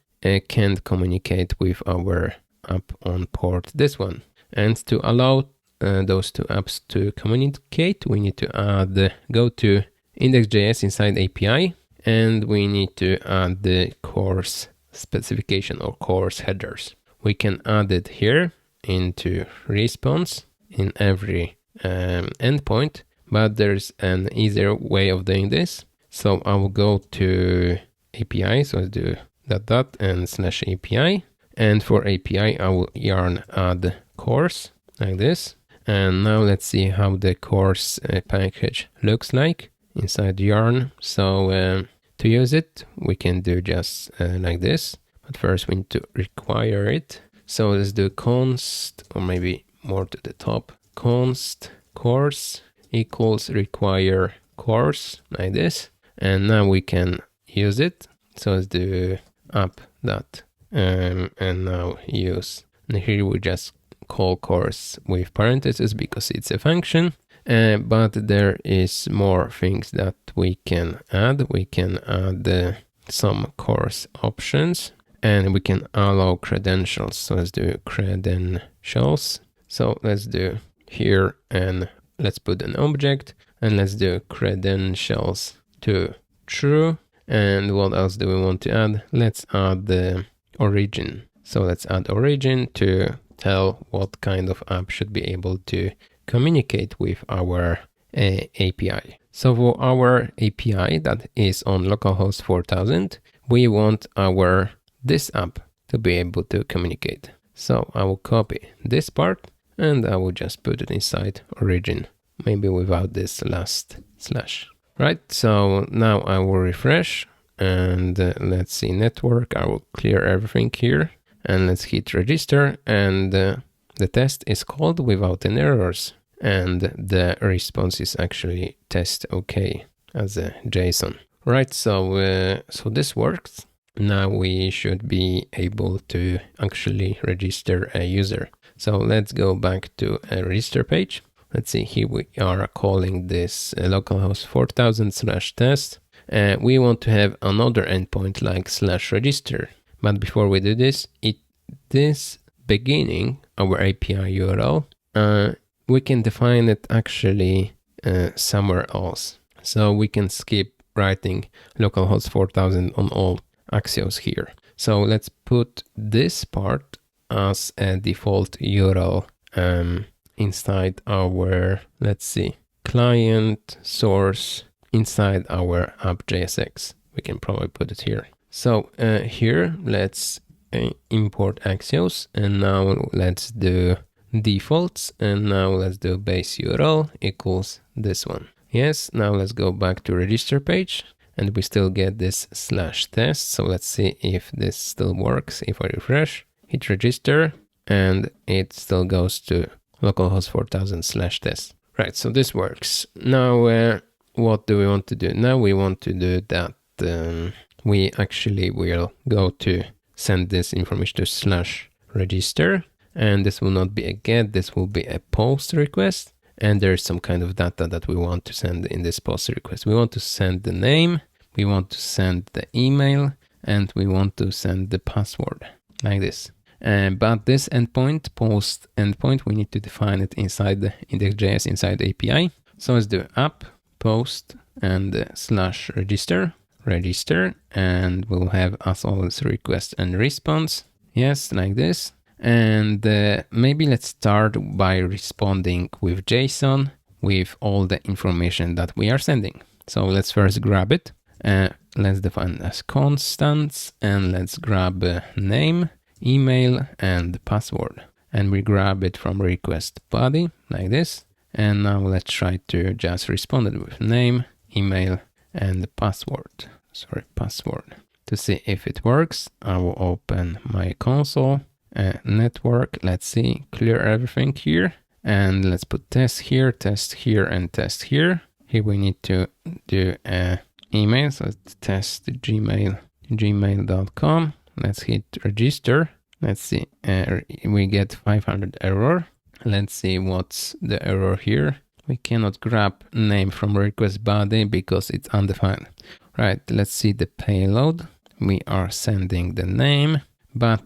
can't communicate with our app on port this one. And to allow those two apps to communicate, we need to add, go to index.js inside API, and we need to add the course specification or course headers. We can add it here into response in every endpoint, but there's an easier way of doing this. So I will go to API, so let's do dot and slash API. And for API, I will yarn add course like this. And now let's see how the course package looks like inside yarn. So to use it, we can do just like this. But first we need to require it. So let's do const, or maybe more to the top, const course equals require course like this. And now we can use it. So let's do app dot and now use. And here we just call course with parentheses because it's a function. But there is more things that we can add. We can add some course options, and we can allow credentials. So let's do credentials. So let's do here, and let's put an object, and let's do credentials to true. And what else do we want to add? Let's add the origin. So let's add origin to tell what kind of app should be able to communicate with our API. So for our API that is on localhost 4000, we want this app to be able to communicate. So I will copy this part and I will just put it inside origin, maybe without this last slash. Right, so now I will refresh and let's see network. I will clear everything here and let's hit register, and the test is called without any errors, and the response is actually test okay as a JSON. Right, so this works. Now we should be able to actually register a user. So let's go back to a register page. Let's see, here we are calling this localhost 4000/test. We want to have another endpoint like /register. But before we do this, this beginning, our API URL, we can define it actually somewhere else. So we can skip writing localhost 4000 on all Axios here. So let's put this part as a default URL inside our, let's see, client source inside our app.jsx. We can probably put it here. So here, let's import Axios, and now let's do defaults, and now let's do base URL equals this one. Yes, now let's go back to register page, and we still get this /test. So let's see if this still works. If I refresh, hit register, and it still goes to localhost 4000/test. Right, so this works. Now, what do we want to do? Now we want to do that we actually will go to send this information to /register, and this will not be a get, this will be a post request, and there's some kind of data that we want to send in this post request. We want to send the name, we want to send the email, and we want to send the password like this. But this endpoint, post endpoint, we need to define it inside the index.js inside the API. So let's do app post and /register, and we'll have as always request and response. Yes, like this. And maybe let's start by responding with JSON with all the information that we are sending. So let's first grab it. Let's define as constants, and let's grab name, email, and password. And we grab it from request body like this. And now let's try to just respond it with name, email, and the password. To see if it works, I will open my console, network. Let's see, clear everything here. And let's put test here, and test here. Here we need to do an email. So let's test gmail.com. Let's hit register. Let's see, we get 500 error. Let's see what's the error here. We cannot grab name from request body because it's undefined. Right, let's see the payload. We are sending the name, but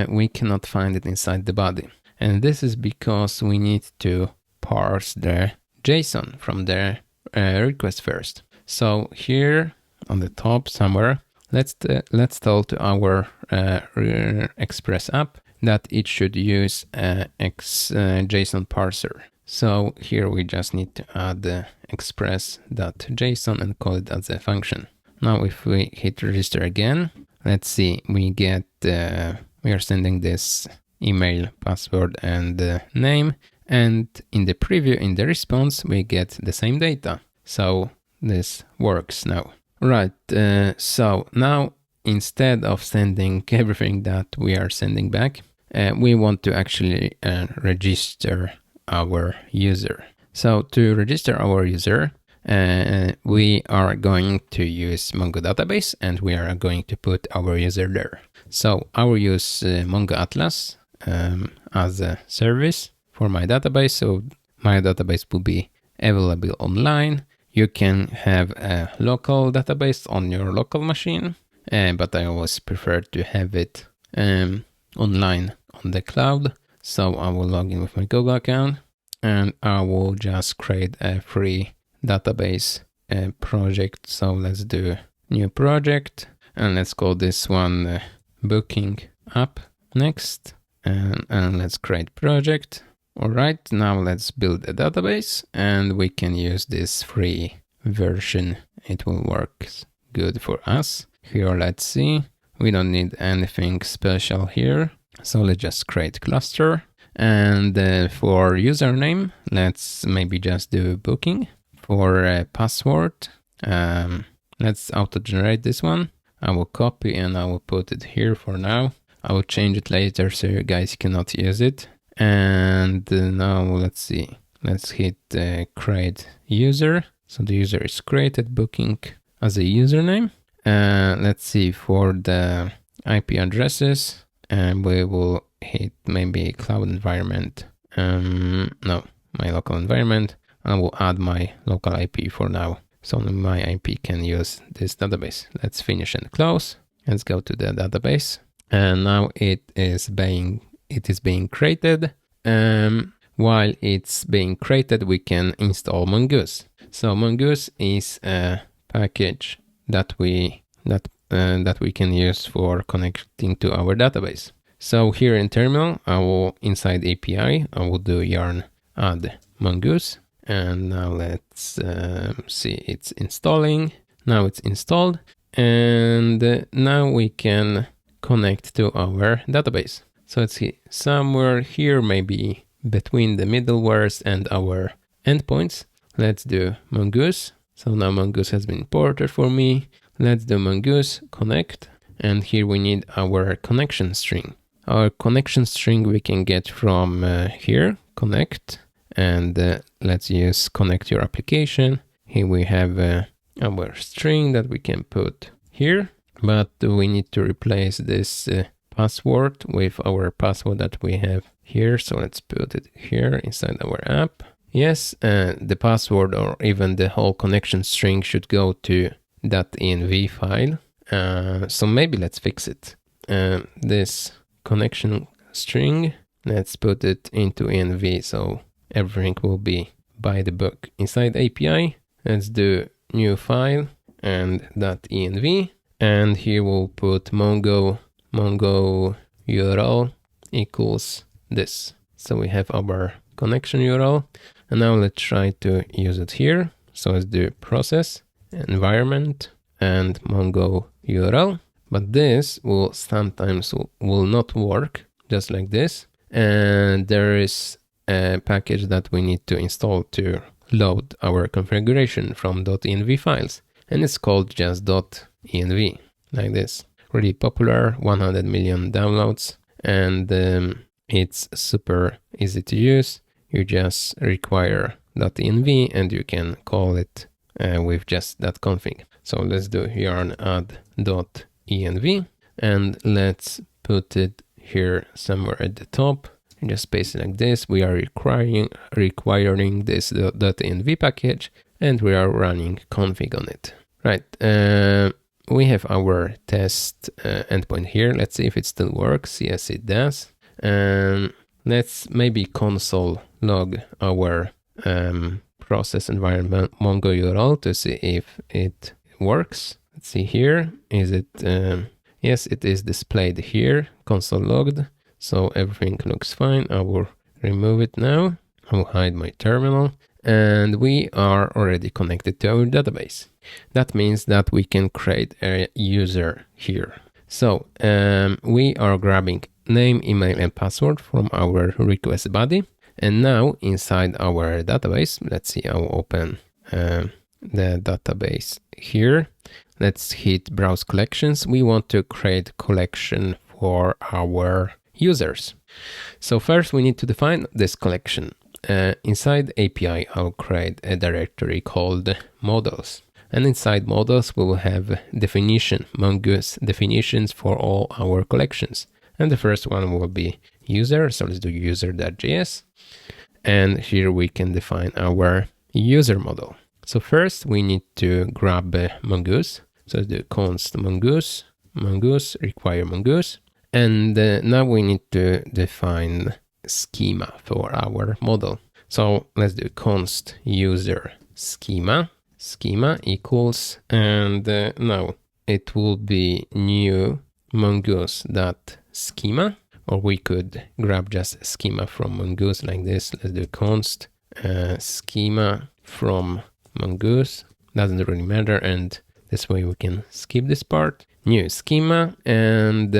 we cannot find it inside the body. And this is because we need to parse the JSON from the request first. So here on the top somewhere, let's tell to our Express app that it should use a JSON parser. So here we just need to add express.json and call it as a function. Now if we hit register again, let's see, we get, we are sending this email, password, and name. And in the preview, in the response, we get the same data. So this works now. Right, so now instead of sending everything that we are sending back, we want to actually register our user. So to register our user, we are going to use Mongo database and we are going to put our user there. So I will use Mongo Atlas as a service for my database. So my database will be available online. You can have a local database on your local machine, but I always prefer to have it online on the cloud. So I will log in with my Google account and I will just create a free database project. So let's do new project and let's call this one Booking App next, and let's create project. All right, now let's build a database and we can use this free version. It will work good for us. Here, let's see, we don't need anything special here. So let's just create cluster. And for username, let's maybe just do booking. For password, let's auto-generate this one. I will copy and I will put it here for now. I will change it later so you guys cannot use it. And now let's see, let's hit create user. So the user is created, booking as a username. Let's see, for the IP addresses, and we will hit maybe cloud environment. No, my local environment. I will add my local IP for now. So only my IP can use this database. Let's finish and close. Let's go to the database. And now it is being created. While it's being created, we can install Mongoose. So Mongoose is a package that we can use for connecting to our database. So here in terminal, I will inside API, I will do yarn add Mongoose. And now let's see, it's installing. Now it's installed. And now we can connect to our database. So let's see, somewhere here, maybe between the middlewares and our endpoints, let's do Mongoose. So now Mongoose has been imported for me. Let's do Mongoose connect. And here we need our connection string. Our connection string we can get from here, connect. And let's use connect your application. Here we have our string that we can put here, but we need to replace this password with our password that we have here. So let's put it here inside our app. Yes, the password or even the whole connection string should go to .env file. So maybe let's fix it. This connection string, let's put it into env so everything will be by the book. Inside API, let's do new file and .env, and here we'll put mongo URL equals this. So we have our connection URL, and now let's try to use it here. So let's do process, environment, and mongo URL. But this will sometimes will not work just like this, and there is a package that we need to install to load our configuration from .env files, and it's called just .env, like this. Really popular, 100 million downloads, and it's super easy to use. You just require .env and you can call it with just that config. So let's do yarn add .env and let's put it here somewhere at the top. Just paste it like this. We are requiring this .env package and we are running config on it. Right, we have our test endpoint here. Let's see if it still works. Yes, it does. Let's maybe console log our process environment mongo URL to see if it works. Let's see here. Is it? Yes, it is displayed here, console logged. So everything looks fine. I will remove it now. I will hide my terminal, and we are already connected to our database. That means that we can create a user here. So we are grabbing name, email, and password from our request body. And now inside our database, let's see, I'll open the database here. Let's hit browse collections. We want to create collection for our users. So first we need to define this collection. Inside API, I'll create a directory called models. And inside models, we will have definition, mongoose definitions for all our collections. And the first one will be user. So let's do user.js. And here we can define our user model. So first we need to grab mongoose. So let's do const mongoose, mongoose, require mongoose. And now we need to define schema for our model. So let's do const user schema equals, and now it will be new mongoose.schema, or we could grab just schema from mongoose like this. Let's do const schema from mongoose, doesn't really matter, and this way we can skip this part. New schema, and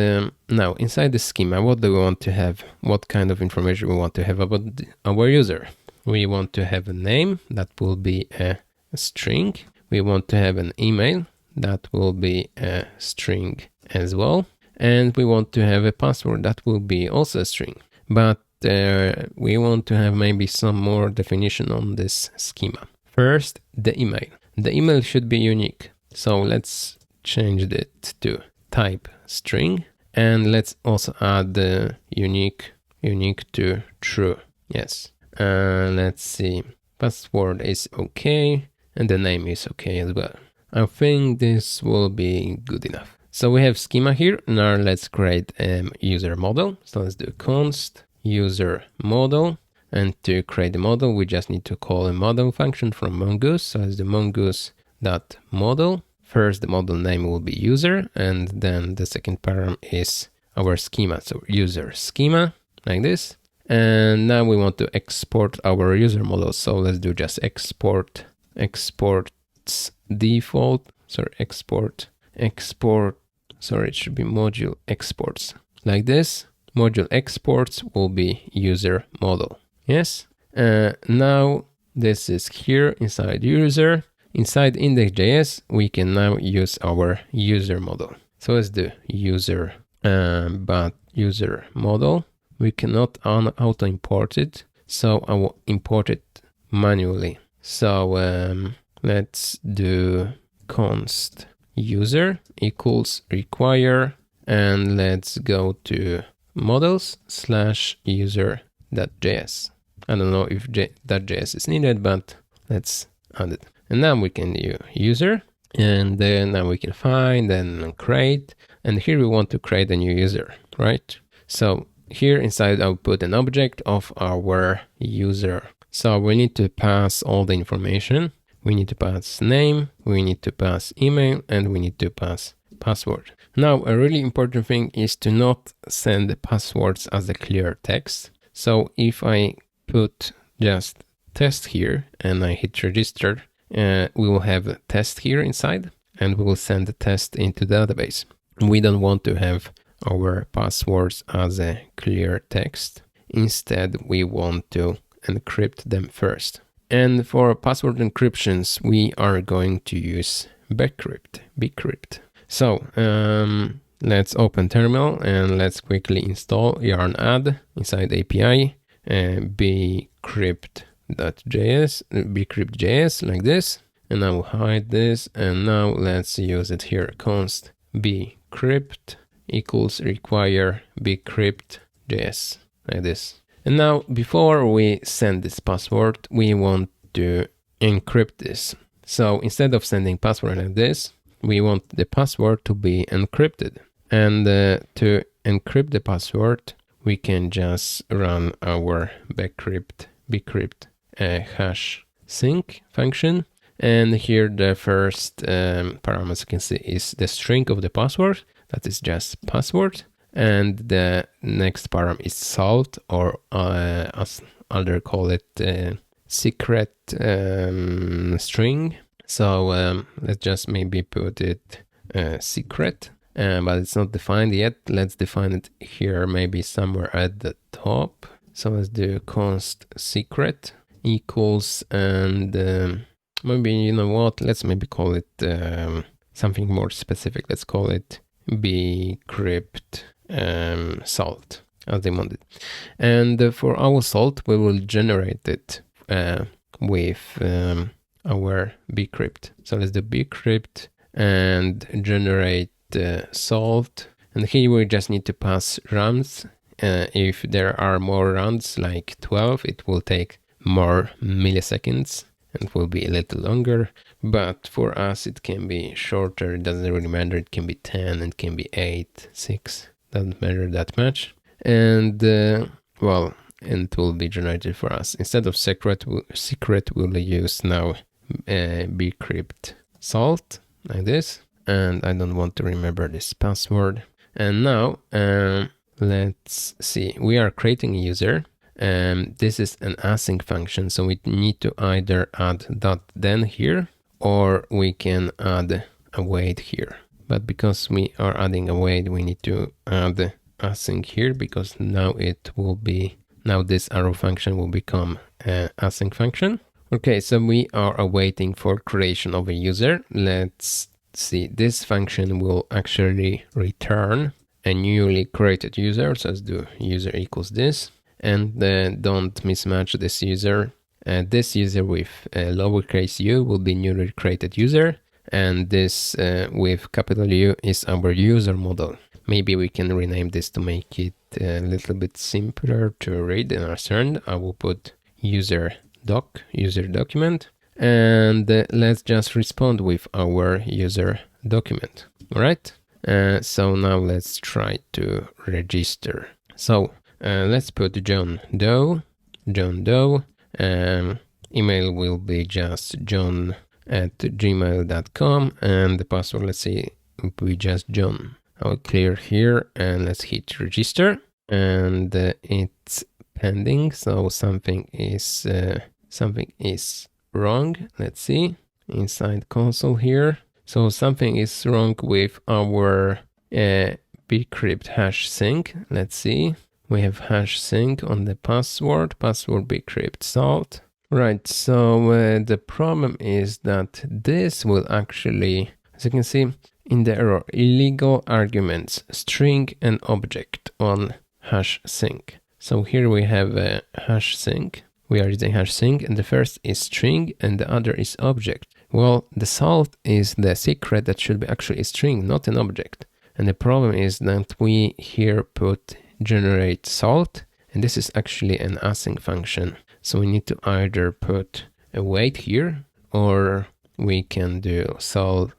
now inside the schema, what do we want to have? What kind of information we want to have about our user? We want to have a name that will be a string. We want to have an email that will be a string as well. And we want to have a password that will be also a string. But we want to have maybe some more definition on this schema. First, the email. The email should be unique. So let's change it to type string, and let's also add the unique to true. Yes. Let's see. Password is okay, and the name is okay as well. I think this will be good enough. So we have schema here. Now let's create a user model. So let's do const user model. And to create the model, we just need to call a model function from mongoose. So let's do mongoose.model. First, the model name will be user, and then the second param is our schema. So user schema, like this. And now we want to export our user model. So let's do just exports default. Sorry, it should be module exports. Like this, module exports will be user model. Yes. Now this is here inside user. Inside index.js, we can now use our user model. So let's do user, but user model. We cannot auto import it, so I will import it manually. So let's do const user equals require, and let's go to models/user.js. I don't know if .js is needed, but let's add it. And now we can do user, and then now we can find and create. And here we want to create a new user, right? So here inside, I'll put an object of our user. So we need to pass all the information. We need to pass name, we need to pass email, and we need to pass password. Now, a really important thing is to not send the passwords as a clear text. So if I put just test here and I hit register, we will have a test here inside, and we will send the test into the database. We don't want to have our passwords as a clear text. Instead, we want to encrypt them first. And for password encryptions, we are going to use bcrypt. So let's open terminal and let's quickly install yarn add inside API bcrypt.js like this, and I will hide this, and now let's use it here. Const bcrypt equals require bcrypt.js like this. And now before we send this password, we want to encrypt this. So instead of sending password like this, we want the password to be encrypted. And to encrypt the password, we can just run our bcrypt hash sync function. And here the first parameter you can see is the string of the password. That is just password. And the next param is salt, or as others call it, secret string. So let's just maybe put it secret, but it's not defined yet. Let's define it here, maybe somewhere at the top. So let's do const secret equals, and maybe, you know what, let's maybe call it something more specific. Let's call it bcrypt salt, as they wanted. And for our salt, we will generate it with our bcrypt. So let's do bcrypt and generate salt. And here we just need to pass rounds. If there are more rounds, like 12, it will take more milliseconds and will be a little longer. But for us, it can be shorter. It doesn't really matter. It can be 10, it can be 8, 6. Doesn't matter that much. And well, and it will be generated for us. Instead of secret, we'll use now bcrypt salt, like this. And I don't want to remember this password. And now let's see, we are creating a user. This is an async function, so we need to either add .then here, or we can add await here. But because we are adding await, we need to add async here, because now this arrow function will become an async function. Okay, so we are awaiting for creation of a user. Let's see, this function will actually return a newly created user. So let's do user equals this, and don't mismatch this user. This user with lowercase u will be newly created user, and this with capital U is our user model. Maybe we can rename this to make it a little bit simpler to read and understand. I will put user document, and let's just respond with our user document. All right. So now let's try to register. So let's put John Doe. Email will be just john@gmail.com, and the password, let's say, will be just John. I'll clear here and let's hit register, and it's pending. So something is wrong. Let's see inside console here. So something is wrong with our bcrypt hash sync. Let's see. We have hash sync on the password bcrypt salt. Right, so the problem is that this will actually, as you can see in the error, illegal arguments, string and object on hash sync. So here we have a hash sync. We are using hash sync, and the first is string and the other is object. Well, the salt is the secret that should be actually a string, not an object. And the problem is that we here put generate salt, and this is actually an async function. So we need to either put await here, or we can do salt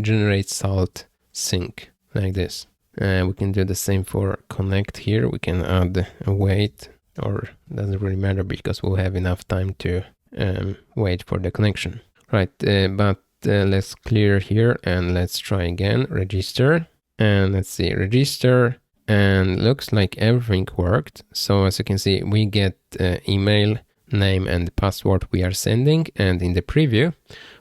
generate salt sync, like this. We can do the same for connect here. We can add await, or doesn't really matter because we'll have enough time to wait for the connection. Right, but let's clear here and let's try again, register, and let's see, register, and looks like everything worked. So as you can see, we get email, name and password we are sending, and in the preview,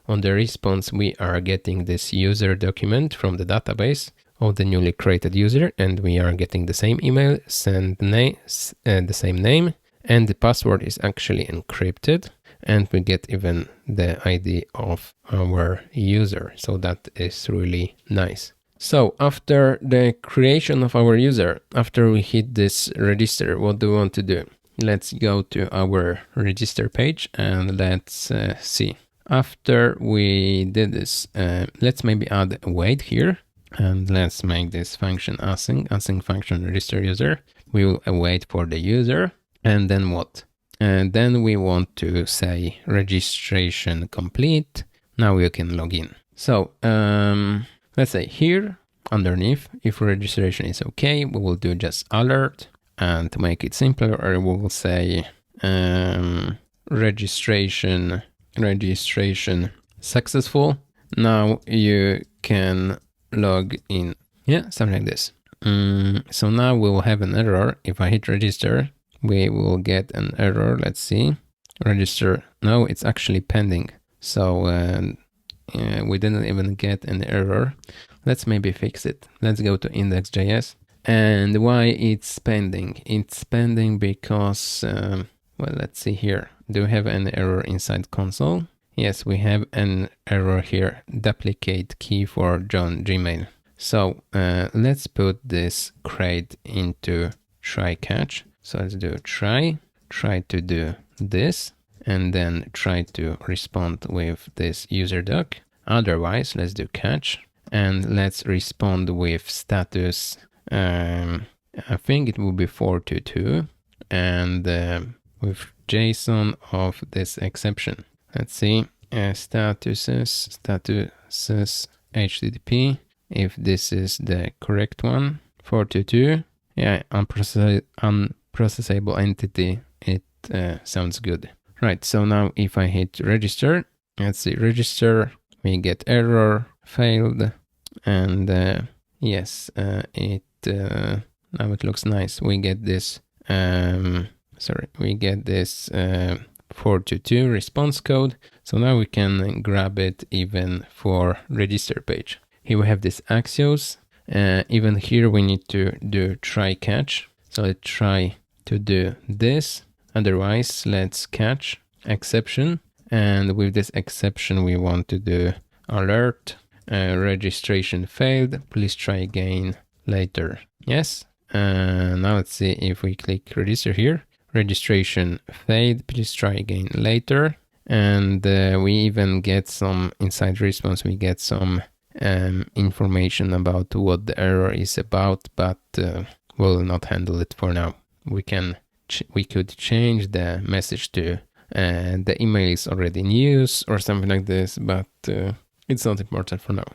on the response, we are getting this user document from the database of the newly created user, and we are getting the same email, send name, the same name, and the password is actually encrypted, and we get even the ID of our user. So that is really nice. So after the creation of our user, after we hit this register, what do we want to do? Let's go to our register page and let's see. After we did this, let's maybe add a wait here, and let's make this function async function register user. We will await for the user, and then what? And then we want to say registration complete. Now we can log in. So let's say here underneath, if registration is okay, we will do just alert, and to make it simpler, we will say registration successful. Now you can log in. Yeah, something like this. So now we will have an error. If I hit register, we will get an error. Let's see. Register. No, it's actually pending. So we didn't even get an error. Let's maybe fix it. Let's go to index.js. And why it's pending? It's pending because, well, let's see here. Do we have an error inside console? Yes, we have an error here. Duplicate key for John Gmail. So let's put this crate into try catch. So let's do try to do this, and then try to respond with this user doc. Otherwise, let's do catch, and let's respond with status. I think it will be 422, and with JSON of this exception. Let's see, statuses HTTP. If this is the correct one, 422, yeah, unprocessable entity, it sounds good. Right, so now if I hit register, let's see, register, we get error, failed, and yes, now it looks nice. We get this, we get this 422 response code. So now we can grab it even for register page. Here we have this Axios. Even here we need to do try catch. So let's try to do this. Otherwise, let's catch exception. And with this exception, we want to do alert, registration failed. Please try again later. Yes. Now let's see if we click register here. Registration failed. Please try again later. And we even get some inside response. We get some information about what the error is about, but we'll not handle it for now. We could change the message to the email is already in use or something like this, but it's not important for now.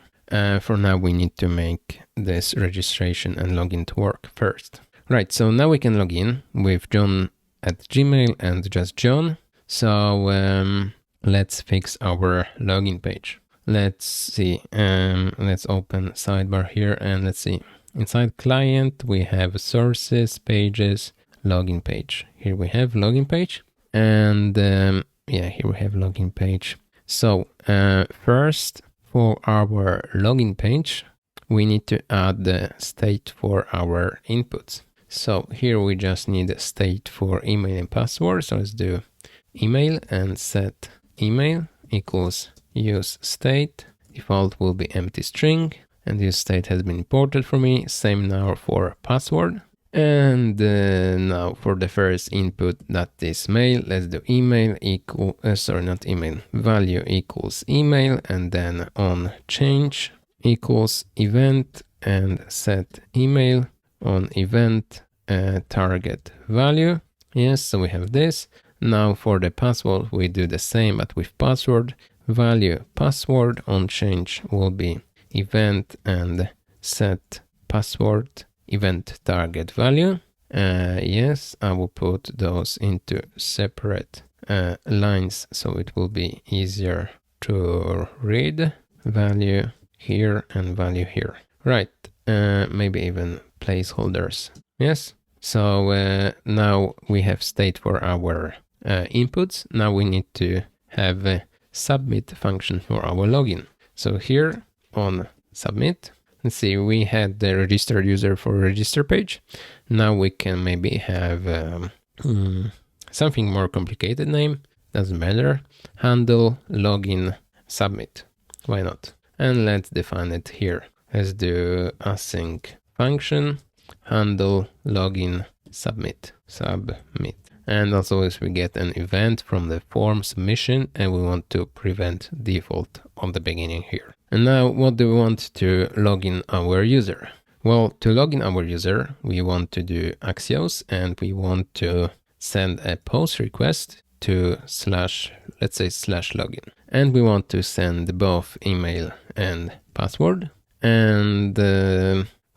For now, we need to make this registration and login to work first. Right, so now we can log in with John at Gmail and just John. So let's fix our login page. Let's see, let's open sidebar here and let's see. Inside client, we have sources, pages, login page. Here we have login page, and yeah, here we have login page. So first, for our login page, we need to add the state for our inputs. So here we just need a state for email and password. So let's do email and set email equals use state. Default will be empty string, and use state has been imported for me. Same now for password. And now for the first input, that is mail, let's do email equal, not email, value equals email, and then on change equals event and set email on event target value. Yes, so we have this. Now for the password, we do the same, but with password. Value password on change will be event and set password event target value. Yes, I will put those into separate lines so it will be easier to read. Value here and value here. Right, maybe even placeholders. Yes, so now we have state for our inputs. Now we need to have a submit function for our login. So here on submit, let's see, we had the registered user for register page. Now we can maybe have something more complicated name, doesn't matter. Handle, login, submit. Why not? And let's define it here. Let's do async function, handle, login, submit. And also if we get an event from the form submission and we want to prevent default on the beginning here. And now what do we want to log in our user? Well, to log in our user, we want to do Axios and we want to send a post request to let's say /login. And we want to send both email and password. And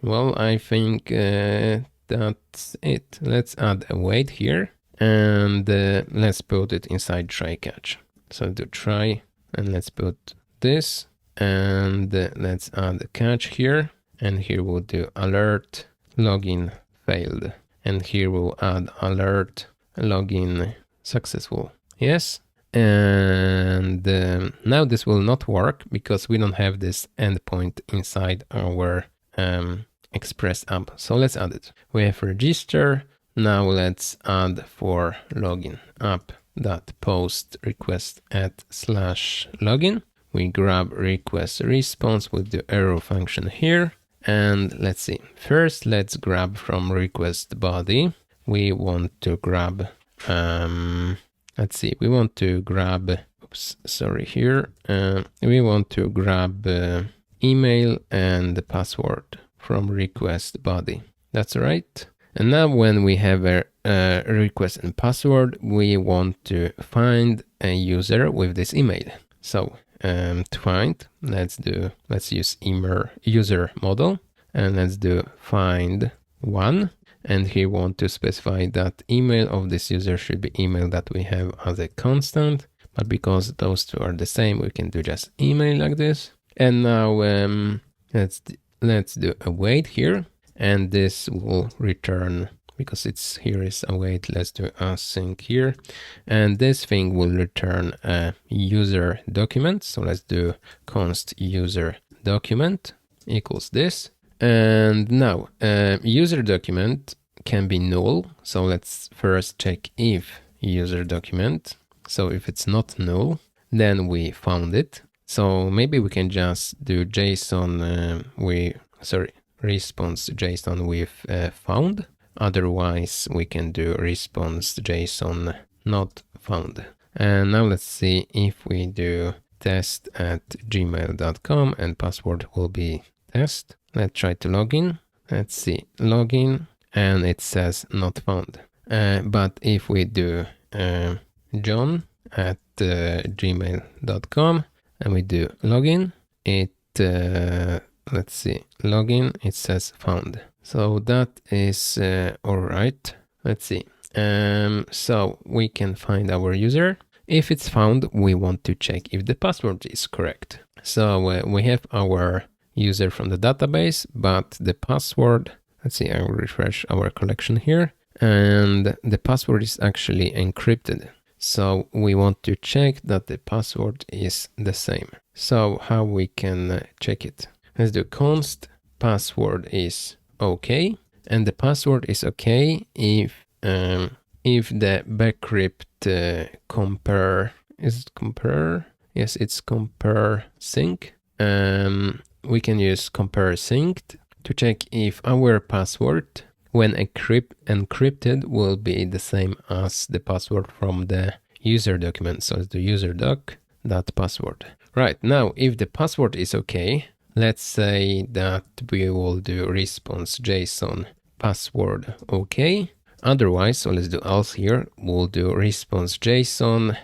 well, I think that's it. Let's add a wait here. And let's put it inside try catch. So do try and let's put this and let's add a catch here. And here we'll do alert login failed. And here we'll add alert login successful. Yes. And now this will not work because we don't have this endpoint inside our Express app. So let's add it. We have register. Now let's add for login app.post request at /login. We grab request response with the arrow function here. And let's see. First, let's grab from request body. We want to grab, let's see, we want to grab, we want to grab email and the password from request body. That's right. And now when we have a request and password, we want to find a user with this email. So to find, let's use user model, and let's do find one. And here we want to specify that email of this user should be email that we have as a constant. But because those two are the same, we can do just email like this. And now let's do await here, and this will return, because it's here is await. Let's do async here, and this thing will return a user document. So let's do const user document equals this. And now user document can be null. So let's first check if user document. So if it's not null, then we found it. So maybe we can just do JSON, response JSON with found. Otherwise, we can do response JSON not found. And now let's see if we do test@gmail.com and password will be test. Let's try to log in. Let's see, login, and it says not found. But if we do john@gmail.com and we do login, let's see, login, it says found. So that is all right. Let's see. So we can find our user. If it's found, we want to check if the password is correct. So we have our user from the database, but the password, let's see, I will refresh our collection here, and the password is actually encrypted. So we want to check that the password is the same. So how we can check it? Let's do const password is okay, and the password is okay if the bcrypt compare, is it compare? Yes, it's compare sync. We can use compare synced to check if our password, when encrypted, will be the same as the password from the user document. So it's the user doc.password. Right, now if the password is okay, let's say that we will do response JSON password okay. Otherwise, so let's do else here, we'll do response JSON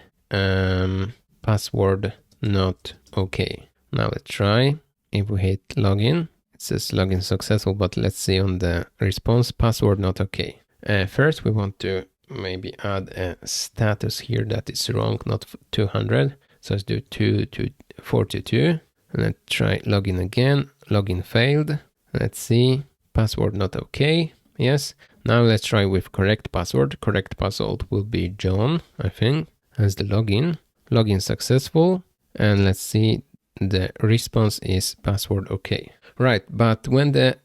password not okay. Now let's try. If we hit login, it says login successful, but let's see on the response password not okay. First, we want to maybe add a status here that is wrong, not 200. So let's do 242. And let's try login again. Login failed. Let's see. Password not okay. Yes. Now let's try with correct password. Correct password will be John, I think, as the login. Login successful. And let's see. The response is password okay. Right, but when the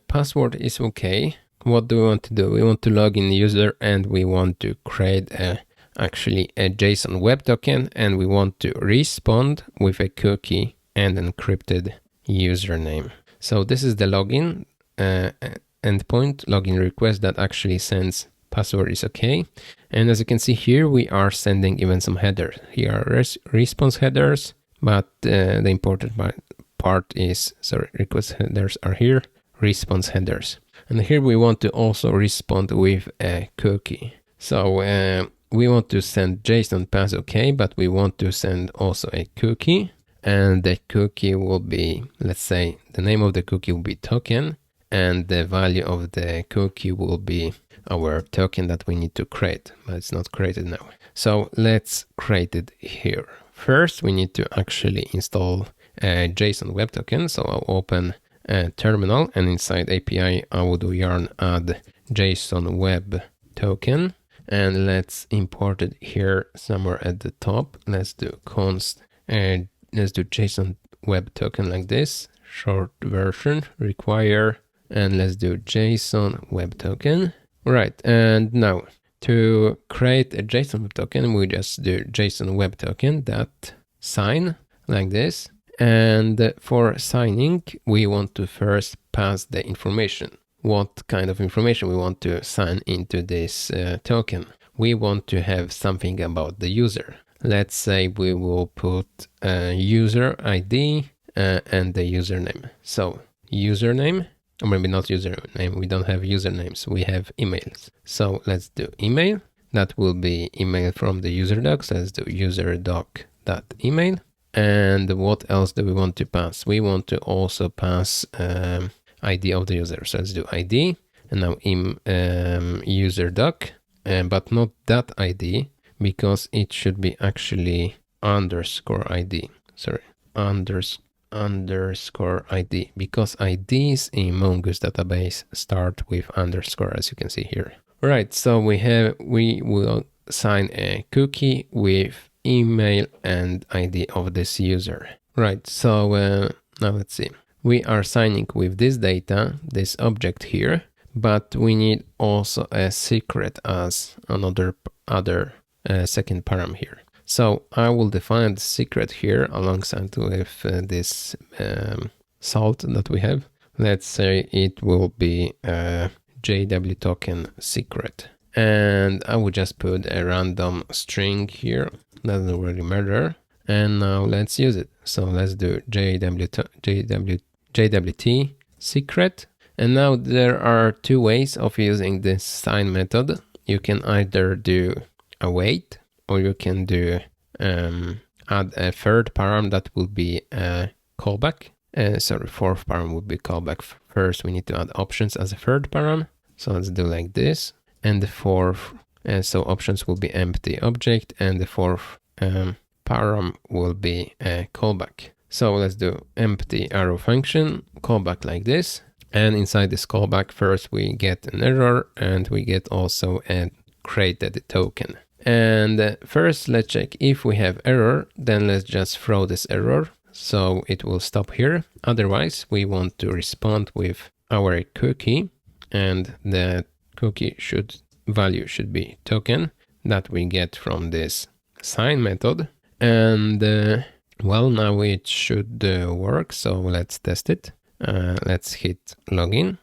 password is okay, what do we want to do? We want to log in the user, and we want to create actually a JSON web token, and we want to respond with a cookie and encrypted username. So this is the login endpoint, login request that actually sends password is okay. And as you can see here, we are sending even some headers. Here are response headers. But the important part is, request headers are here, response headers. And here we want to also respond with a cookie. So we want to send JSON pass okay, but we want to send also a cookie. And the cookie will be, let's say, the name of the cookie will be token, and the value of the cookie will be our token that we need to create, but it's not created now. So let's create it here. First, we need to actually install a JSON web token. So I'll open terminal, and inside API I will do yarn add JSON web token, and let's import it here somewhere at the top. Let's do const and let's do JSON web token like this, short version require, and let's do JSON web token. Right, and now to create a JSON web token, we just do JSON web token dot sign like this. And for signing, we want to first pass the information. What kind of information we want to sign into this token? We want to have something about the user. Let's say we will put a user ID and the username. So username, or maybe not username, we don't have usernames, we have emails. So let's do email. That will be email from the user doc. So let's do userdoc.email. And what else do we want to pass? We want to also pass ID of the user. So let's do ID, and now user doc, but not that ID, because it should be actually underscore ID. Sorry, underscore ID, because IDs in Mongoose database start with underscore, as you can see here. Right, so we will sign a cookie with email and ID of this user. Right, so now let's see. We are signing with this data, this object here, but we need also a secret as another second param here. So I will define the secret here alongside with this salt that we have. Let's say it will be JW token secret. And I will just put a random string here. Doesn't really matter. And now let's use it. So let's do JWT secret. And now there are two ways of using this sign method. You can either do await, or you can do add a third param that will be a callback. Fourth param would be callback. First, we need to add options as a third param. So let's do like this. And the fourth, so options will be empty object, and the fourth param will be a callback. So let's do empty arrow function, callback like this. And inside this callback, first we get an error, and we get also a created token. And first, let's check if we have error, then let's just throw this error. So it will stop here. Otherwise, we want to respond with our cookie, and the cookie value should be token that we get from this sign method. And well, now it should work. So let's test it. Let's hit login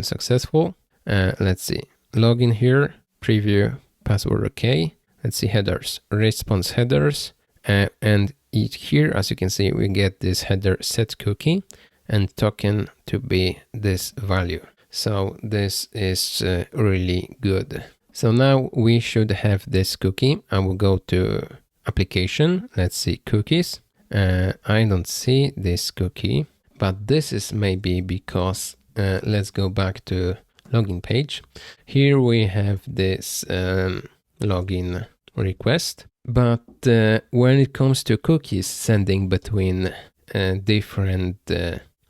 successful. Let's see, login here, preview, password okay. Let's see headers, response headers, and here, as you can see, we get this header set cookie and token to be this value. So this is really good. So now we should have this cookie. I will go to application. Let's see cookies. I don't see this cookie, but this is maybe because let's go back to login page. Here we have this login request, but when it comes to cookies sending between different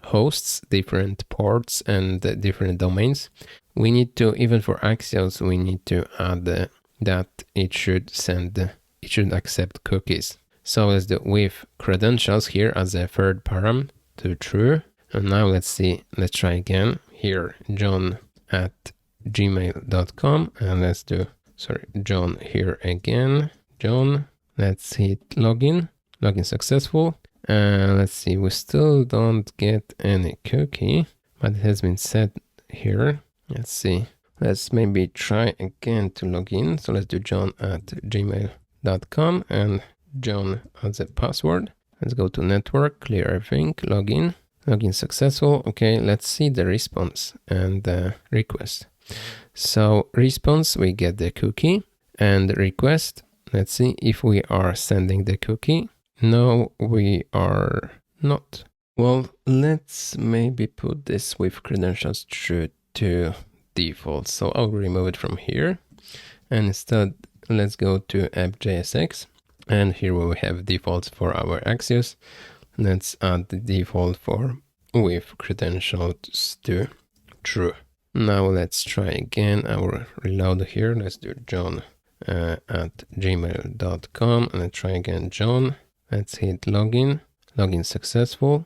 hosts, different ports, and different domains, we need to, even for Axios, we need to add that it should accept cookies. So let's do with credentials here as a third param to true. And now let's see, let's try again here, john@gmail.com, and let's do, John here again, John. Let's hit login successful. Let's see, we still don't get any cookie, but it has been set here. Let's see, let's maybe try again to log in. So let's do john@gmail.com and John as a password. Let's go to network, clear everything, login successful. Okay, let's see the response and the request. So response, we get the cookie, and request, let's see if we are sending the cookie. No, we are not. Well, let's maybe put this with credentials true to default. So I'll remove it from here. And instead, let's go to app.jsx. And here we have defaults for our Axios. Let's add the default for with credentials to true. Now let's try again our reload here. Let's do John at gmail.com and let's try again John. Let's hit login. Login successful.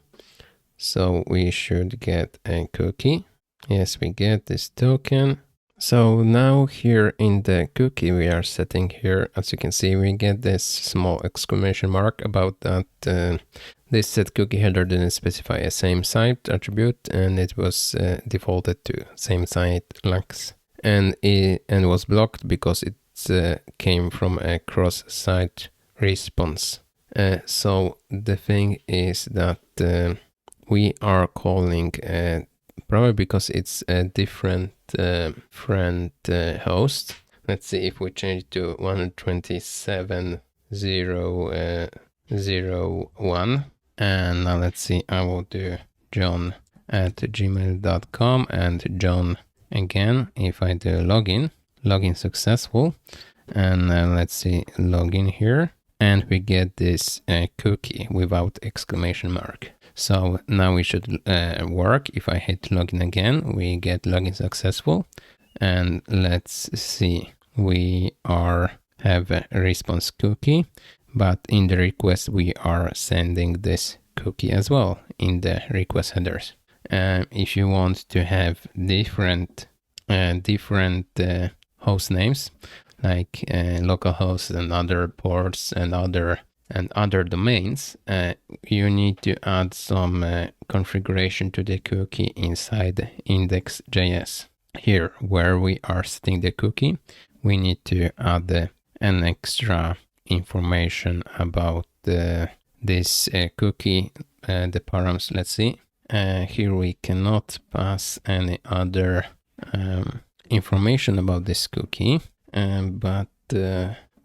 So we should get a cookie. Yes, we get this token. So now here in the cookie we are setting here, as you can see, we get this small exclamation mark about that this set cookie header didn't specify a same site attribute, and it was defaulted to same site lux, and was blocked because it came from a cross-site response. So the thing is that we are calling probably because it's a different host. Let's see if we change to 127.0.0.1, and now let's see, I will do John at gmail.com and John again. If I do login successful, and let's see, login here, and we get this cookie without exclamation mark. So now we should work. If I hit login again, we get login successful. And let's see, we have a response cookie, but in the request we are sending this cookie as well in the request headers. If you want to have different host names, like localhost and other ports and other domains, you need to add some configuration to the cookie inside index.js. Here, where we are setting the cookie, we need to add an extra information about this cookie, the params. Let's see. Here we cannot pass any other information about this cookie, but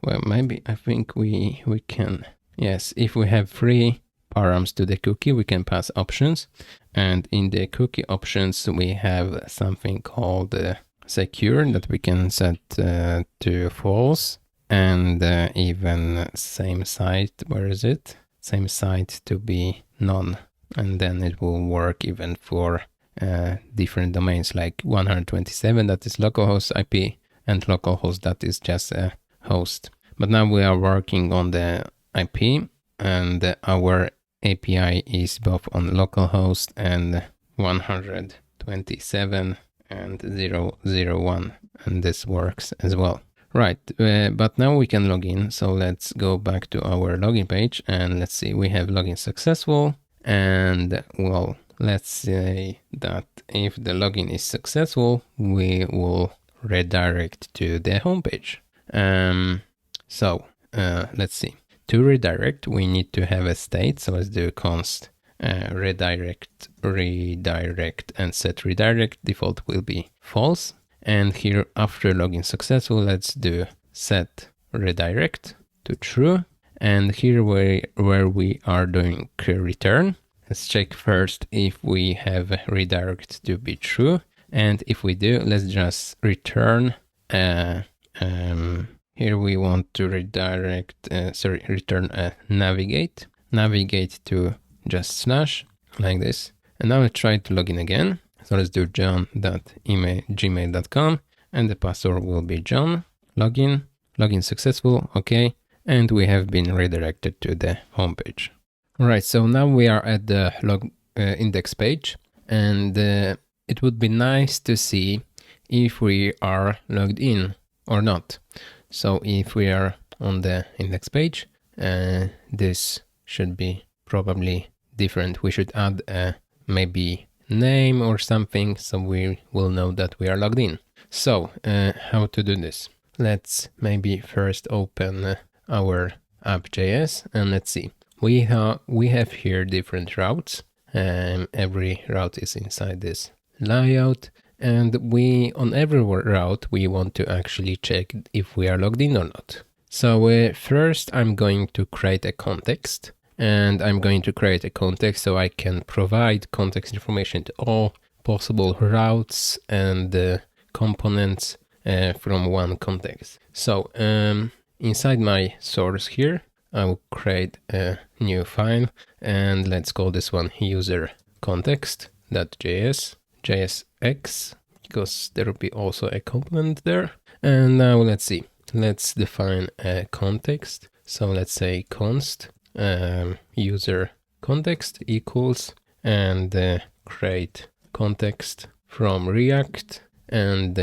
well, maybe I think we can. Yes, if we have 3 params to the cookie, we can pass options. And in the cookie options, we have something called secure that we can set to false. And even same site, where is it? Same site to be none. And then it will work even for different domains, like 127, that is localhost IP, and localhost, that is just a host. But now we are working on the IP, and our API is both on localhost and 127 and 001, and this works as well. Right, but now we can log in. So let's go back to our login page, and let's see, we have login successful. And well, let's say that if the login is successful, we will redirect to the homepage. So let's see. To redirect, we need to have a state. So let's do const redirect, and set redirect. Default will be false. And here, after login successful, let's do set redirect to true. And here where we are doing return, let's check first if we have redirect to be true. And if we do, let's just return. Here we want to return navigate to just slash, like this. And now let's try to log in again. So let's do john.gmail.com, and the password will be John. Login successful, okay. And we have been redirected to the homepage. All right, so now we are at the index page, and it would be nice to see if we are logged in or not. So if we are on the index page, this should be probably different. We should add a maybe name or something, so we will know that we are logged in. So how to do this? Let's maybe first open our app.js, and let's see. We have here different routes. Every route is inside this layout, and on every route we want to actually check if we are logged in or not. So first I'm going to create a context, and I'm going to create a context so I can provide context information to all possible routes and components from one context. So inside my source here, I will create a new file, and let's call this one user context.js, JSX, because there will be also a component there. And now let's see, let's define a context. So let's say const user context equals, and create context from React, and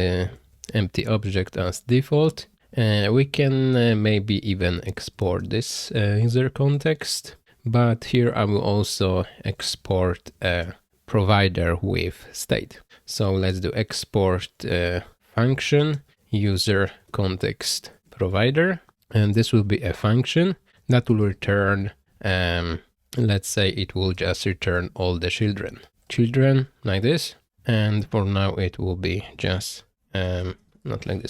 empty object as default. We can maybe even export this user context, but here I will also export a provider with state. So let's do export function user context provider, and this will be a function that will return, let's say it will just return all the children like this, and for now it will be just not like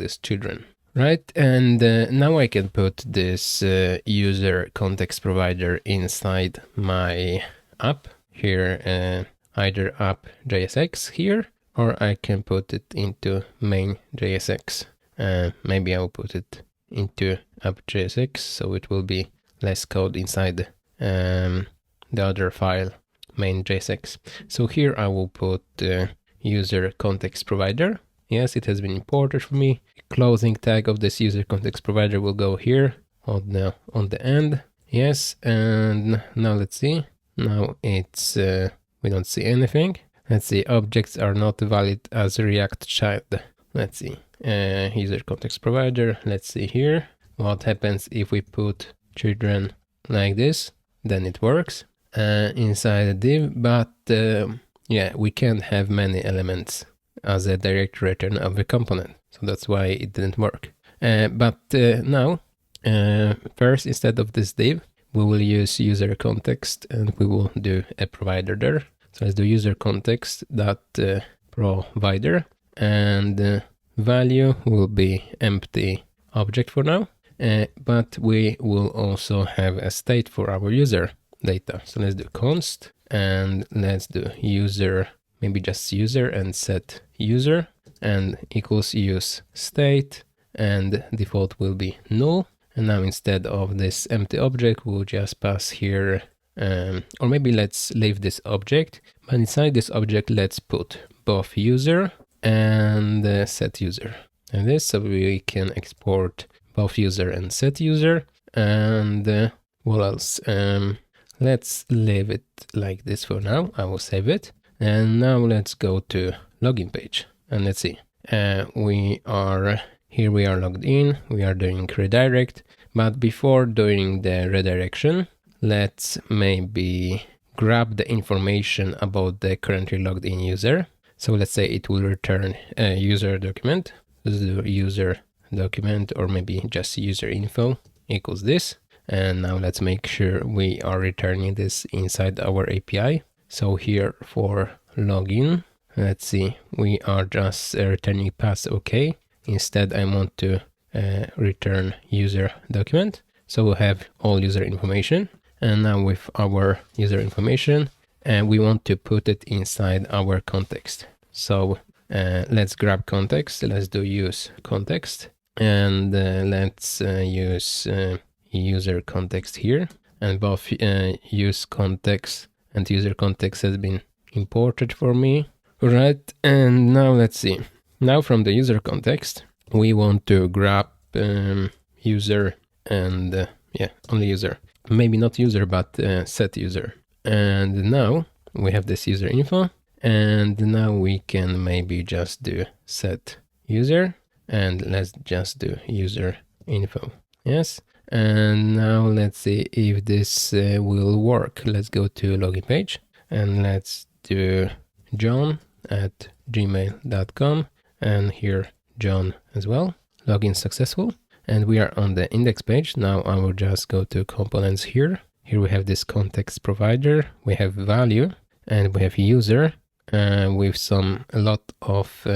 this children, right? And now I can put this user context provider inside my app here, either app.jsx here, or I can put it into main.jsx. Maybe I'll put it into app.jsx, so it will be less code inside the other file, main.jsx. So here I will put user context provider. Yes, it has been imported for me. Closing tag of this user context provider will go here on the end. Yes, and now let's see. Now it's we don't see anything. Let's see, objects are not valid as React child. Let's see, user context provider. Let's see here what happens if we put children like this. Then it works inside a div, but yeah, we can't have many elements as a direct return of a component, so that's why it didn't work. But now, first, instead of this div, we will use user context, and we will do a provider there. So let's do user context dot provider, and value will be empty object for now. But we will also have a state for our user data. So let's do const, and let's do user, maybe just user, and set user, and equals use state, and default will be null. And now instead of this empty object, we'll just pass here, or maybe let's leave this object, but inside this object, let's put both user and set user. And this, so we can export both user and set user. And what else? Let's leave it like this for now. I will save it. And now let's go to login page, and let's see. We are logged in. We are doing redirect, but before doing the redirection, let's maybe grab the information about the currently logged in user. So let's say it will return a user document. This is the user document, or maybe just user info equals this. And now let's make sure we are returning this inside our API. So here for login, let's see, we are just returning pass OK. Instead, I want to return user document. So we'll have all user information. And now with our user information, we want to put it inside our context. So let's grab context. Let's do use context. And let's use user context here. And both use context and user context has been imported for me. Right, and now let's see. Now from the user context, we want to grab user and yeah, only user. Maybe not user, but set user. And now we have this user info, and now we can maybe just do set user, and let's just do user info. Yes. And now let's see if this will work. Let's go to login page, and let's do john@gmail.com, and here John as well. Login successful, and we are on the index page. Now I will just go to components here. Here we have this context provider, we have value, and we have user with a lot of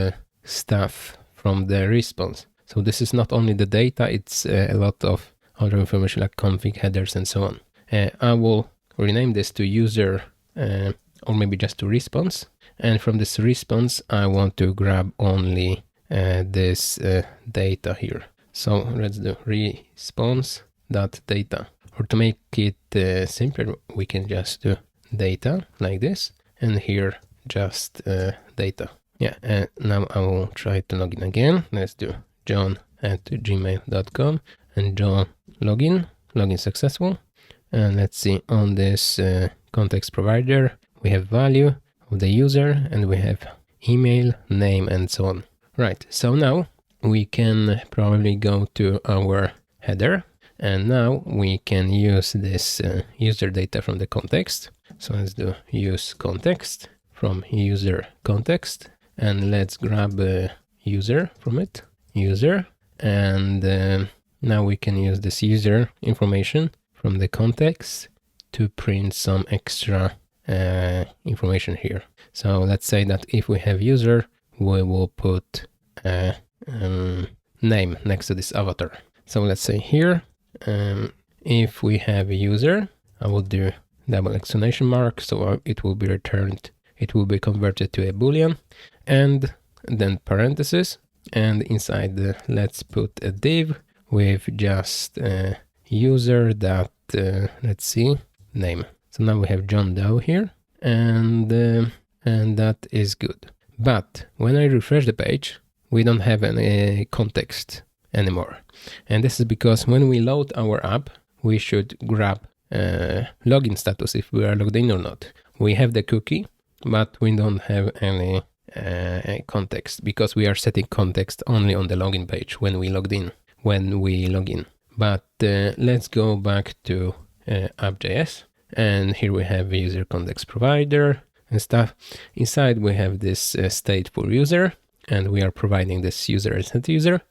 stuff from the response. So this is not only the data, it's a lot of other information like config headers and so on. I will rename this to user, or maybe just to response. And from this response, I want to grab only this data here. So let's do response.data. Or to make it simpler, we can just do data like this, and here just data. Yeah, and now I will try to log in again. Let's do john@gmail.com and John login successful. And let's see, on this context provider, we have value of the user and we have email, name, and so on. Right, so now we can probably go to our header, and now we can use this user data from the context. So let's do use context from user context, and let's grab a user from it, user, and now we can use this user information from the context to print some extra information here. So let's say that if we have user, we will put a name next to this avatar. So let's say here, if we have a user, I will do double exclamation mark, so it will be returned, it will be converted to a boolean, and then parentheses, and inside let's put a div with just user that let's see, name. So now we have John Doe here, and that is good. But when I refresh the page, we don't have any context anymore. And this is because when we load our app, we should grab login status if we are logged in or not. We have the cookie, but we don't have any context because we are setting context only on the login page when we log in. But let's go back to app.js, and here we have user context provider and stuff. Inside we have this stateful user, and we are providing this user as set user.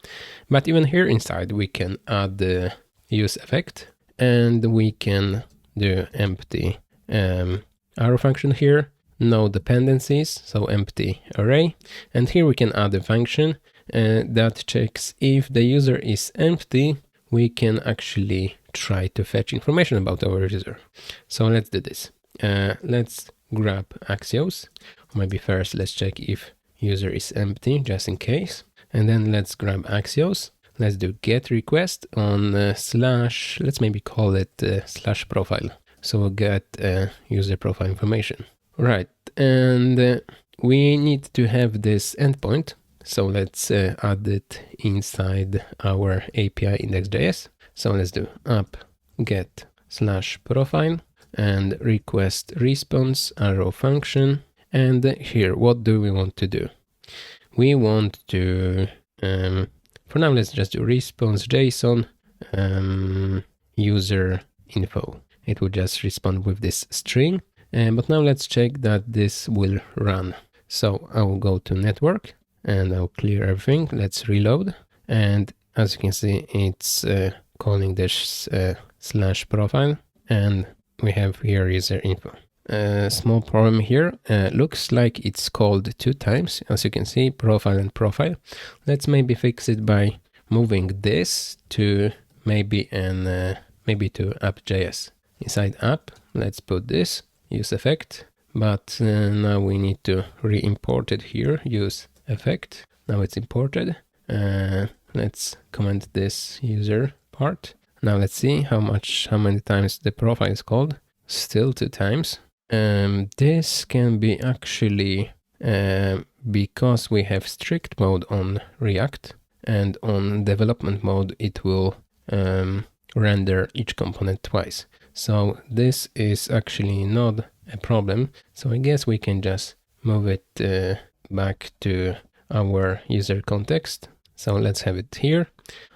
But even here inside we can add the use effect, and we can do empty arrow function here, no dependencies, so empty array. And here we can add a function that checks if the user is empty, we can actually try to fetch information about our user. So let's do this. Let's grab Axios. Maybe first let's check if user is empty, just in case. And then let's grab Axios. Let's do get request on slash, let's maybe call it slash profile. So we'll get user profile information. Right, and we need to have this endpoint. So let's add it inside our API index.js. So let's do app get slash profile and request response arrow function. And here, what do we want to do? We want to, for now, let's just do response JSON user info. It will just respond with this string. But now let's check that this will run. So I will go to network and I'll clear everything. Let's reload. And as you can see, it's calling this slash profile, and we have here user info. Small problem here. Looks like it's called 2 times. As you can see, profile and profile. Let's maybe fix it by moving this to maybe to app.js. Inside app, let's put this use effect. But now we need to re-import it here. Use effect. Now it's imported. Let's comment this user part. Now let's see how many times the profile is called. Still 2 times. This can be actually because we have strict mode on React, and on development mode it will render each component twice. So this is actually not a problem. So I guess we can just move it back to our user context. So let's have it here,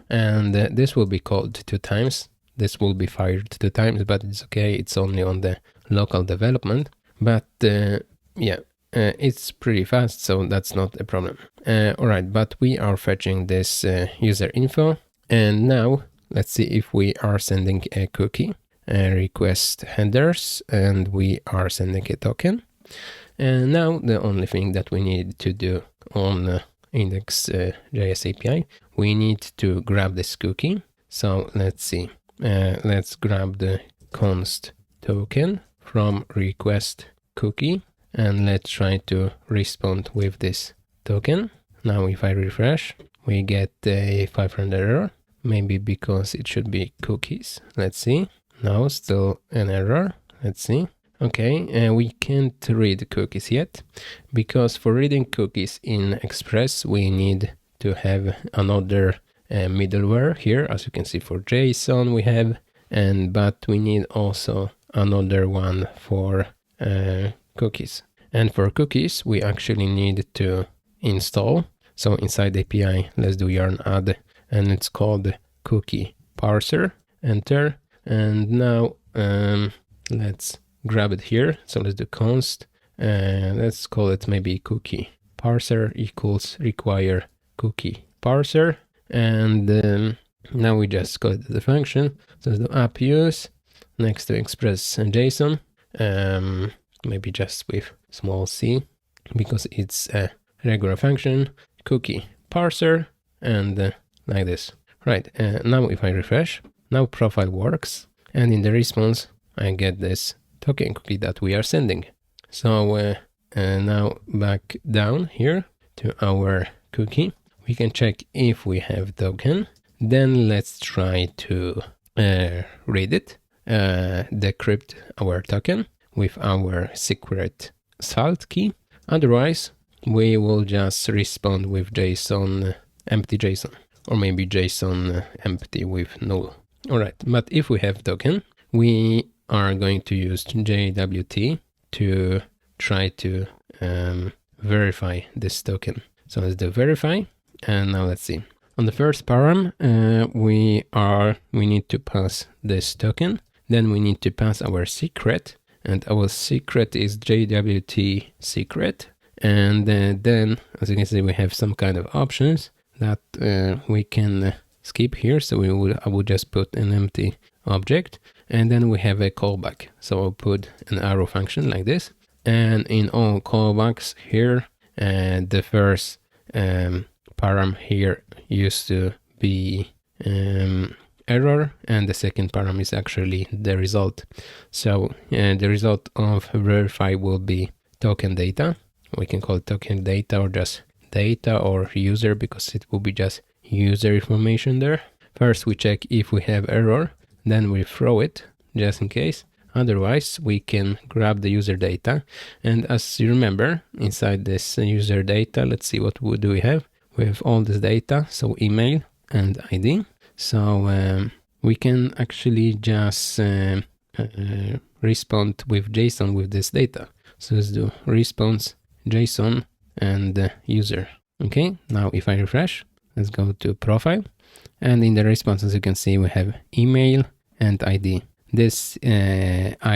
and this will be called 2 times. This will be fired 2 times, but it's okay. It's only on the local development, but it's pretty fast, so that's not a problem. All right, but we are fetching this user info, and now let's see if we are sending a cookie, request headers, and we are sending a token. And now the only thing that we need to do on index.js API, we need to grab this cookie. So let's see, let's grab the const token from request cookie, and let's try to respond with this token. Now if I refresh, we get a 500 error, maybe because it should be cookies. Let's see. No, still an error. Let's see. Okay, we can't read cookies yet, because for reading cookies in Express, we need to have another middleware here. As you can see, for JSON we have, but we need also another one for cookies. And for cookies, we actually need to install. So inside API, let's do yarn add, and it's called cookie parser. Enter. And now let's grab it here. So let's do const. Let's call it maybe cookie parser equals require cookie parser. And now we just call it the function. So let's do app use next to express JSON. Maybe just with small c, because it's a regular function, cookie parser, and like this. Right, now if I refresh, now profile works, and in the response, I get this token cookie that we are sending. So now back down here to our cookie, we can check if we have token. Then let's try to read it, decrypt our token with our secret salt key. Otherwise, we will just respond with JSON, empty JSON, or maybe JSON empty with null. All right, but if we have token, we are going to use JWT to try to verify this token. So let's do verify, and now let's see. On the first param, we need to pass this token. Then we need to pass our secret, and our secret is JWT secret. And then, as you can see, we have some kind of options that we can skip here. So I would just put an empty object, and then we have a callback. So I'll put an arrow function like this. And in all callbacks here, the first param here used to be error, and the second param is actually the result. So the result of verify will be token data. We can call it token data, or just data, or user, because it will be just user information there. First we check if we have error, then we throw it just in case. Otherwise we can grab the user data, and as you remember, inside this user data, let's see what do we have. We have all this data, so email and ID. So we can actually just respond with JSON with this data. So let's do response JSON and user. Okay, now if I refresh, let's go to profile, and in the response, as you can see, we have email and ID. This IAT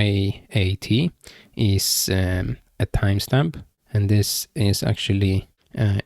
is a timestamp, and this is actually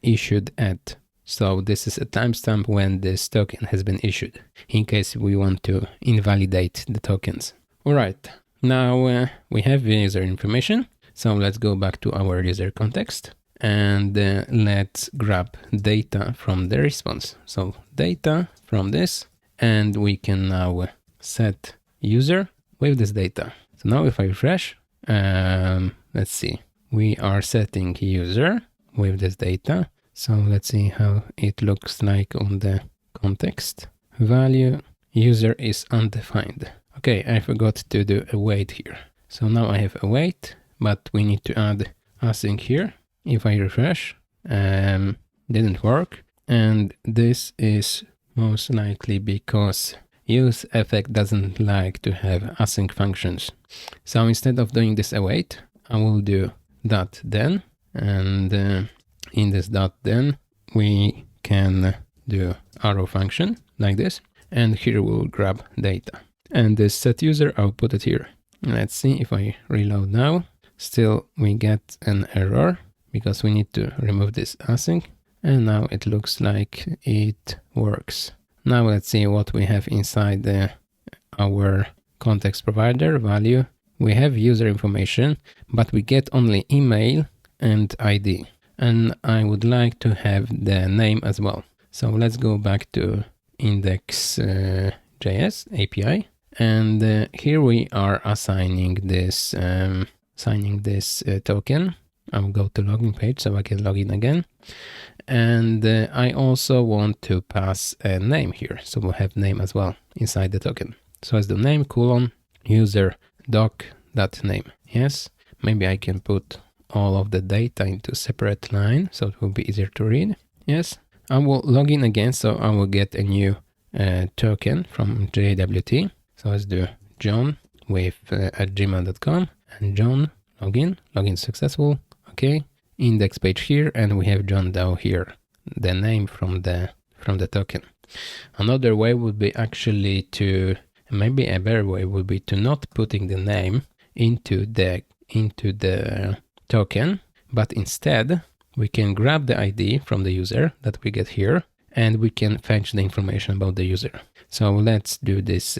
issued at. So this is a timestamp when this token has been issued, in case we want to invalidate the tokens. All right, now we have user information. So let's go back to our user context, and let's grab data from the response. So data from this, and we can now set user with this data. So now if I refresh, let's see, we are setting user with this data. So let's see how it looks like on the context. Value user is undefined. Okay, I forgot to do await here. So now I have await, but we need to add async here. If I refresh, didn't work. And this is most likely because use effect doesn't like to have async functions. So instead of doing this await, I will do dot then, and in this dot then we can do arrow function like this, and here we'll grab data. And this set user, I'll put it here. Let's see if I reload now. Still we get an error because we need to remove this async, and now it looks like it works. Now let's see what we have inside our context provider value. We have user information, but we get only email and ID. And I would like to have the name as well. So let's go back to index.js API. And here we are assigning this token. I'll go to login page so I can log in again. And I also want to pass a name here. So we'll have name as well inside the token. So let's do name : user doc.name. Yes, maybe I can put all of the data into separate line so it will be easier to read. Yes, I will log in again, so I will get a new token from JWT. So let's do John with at gmail.com and John login successful. Okay, index page here, and we have John Doe here, the name from the token. Another way would be actually to, maybe a better way would be to not putting the name into the token, but instead we can grab the ID from the user that we get here, and we can fetch the information about the user. So let's do this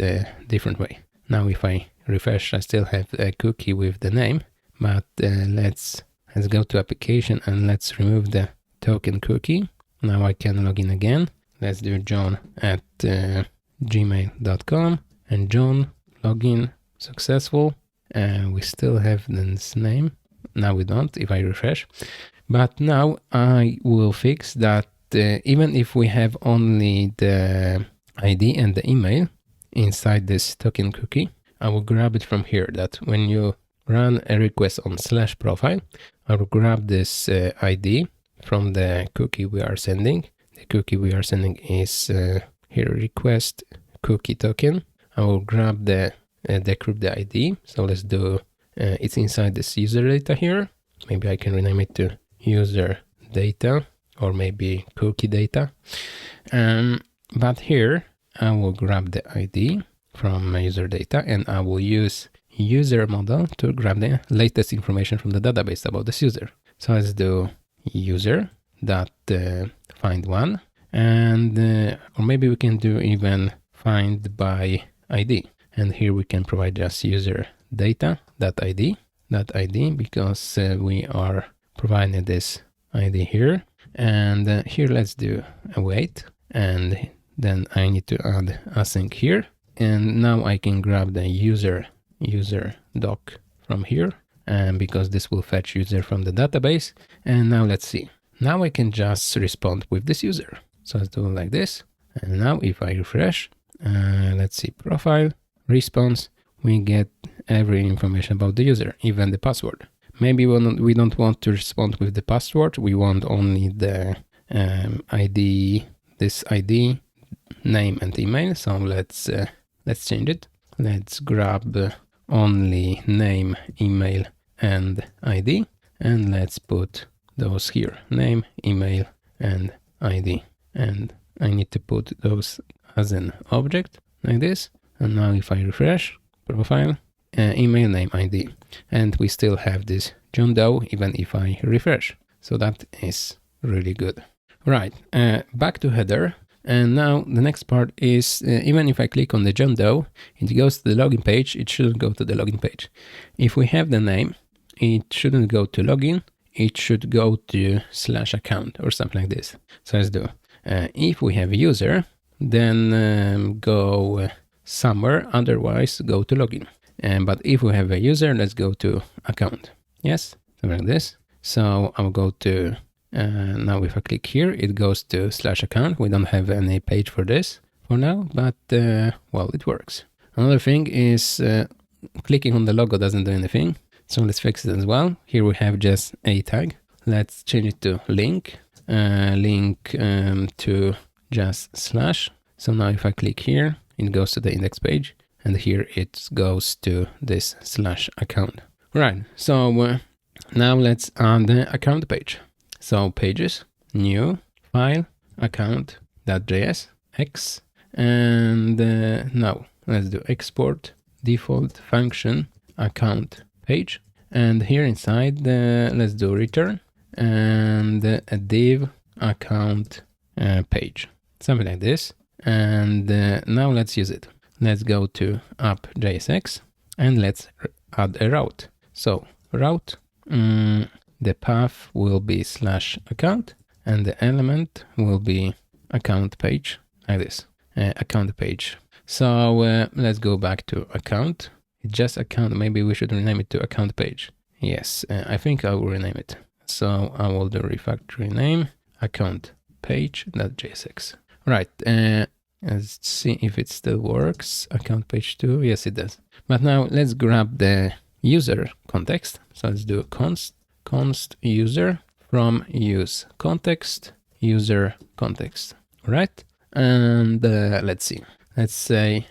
different way. Now if I refresh, I still have a cookie with the name, but let's go to application and let's remove the token cookie. Now I can log in again. Let's do John at gmail.com and John login successful. We still have this name. Now we don't if I refresh. But now I will fix that even if we have only the ID and the email inside this token cookie, I will grab it from here, that when you run a request on /profile, I will grab this ID from the cookie we are sending. The cookie we are sending is here, request cookie token. I will grab the decrypt the ID. So let's do, it's inside this user data here. Maybe I can rename it to user data or maybe cookie data. But here I will grab the ID from user data and I will use user model to grab the latest information from the database about this user. So let's do user dot find one, and or maybe we can do even find by ID, and here we can provide just user data dot ID because we are providing this ID here. And here let's do await, and then I need to add async here, and now I can grab the user doc from here, and because this will fetch user from the database. And now let's see, now I can just respond with this user. So let's do it like this, and now if I refresh, let's see, profile response, we get every information about the user, even the password. Maybe we don't want to respond with the password, we want only the ID, this ID, name and email. So let's change it. Let's grab only name, email and ID, and let's put those here, name, email and ID, and I need to put those as an object like this. And now if I refresh, profile, email, name, ID, and we still have this John Doe even if I refresh. So that is really good. Right, back to header. And now the next part is, even if I click on the John Doe, it goes to the login page. It shouldn't go to the login page. If we have the name, it shouldn't go to login. It should go to /account or something like this. So let's do, if we have a user, then go somewhere, otherwise go to login. But if we have a user, let's go to account. Yes, something like this. So I'll go to, now if I click here, it goes to /account. We don't have any page for this for now, but well, it works. Another thing is clicking on the logo doesn't do anything. So let's fix it as well. Here we have just a tag. Let's change it to link to just /. So now if I click here, it goes to the index page, and here it goes to this /account. Right, so now let's add the account page. So pages, new, file, account.js, x, and now let's do export, default function, account page, and here inside let's do return, and a div account page, something like this. And now let's use it. Let's go to app.jsx and let's add a route. So route, the path will be /account and the element will be account page, like this, account page. So let's go back to account. It's just account. Maybe we should rename it to account page. Yes, I think I will rename it. So I will do refactoring name, account page.jsx. Right, let's see if it still works. Account page 2, yes it does. But now let's grab the user context. So let's do const user from use context, user context, right? And let's see, let's say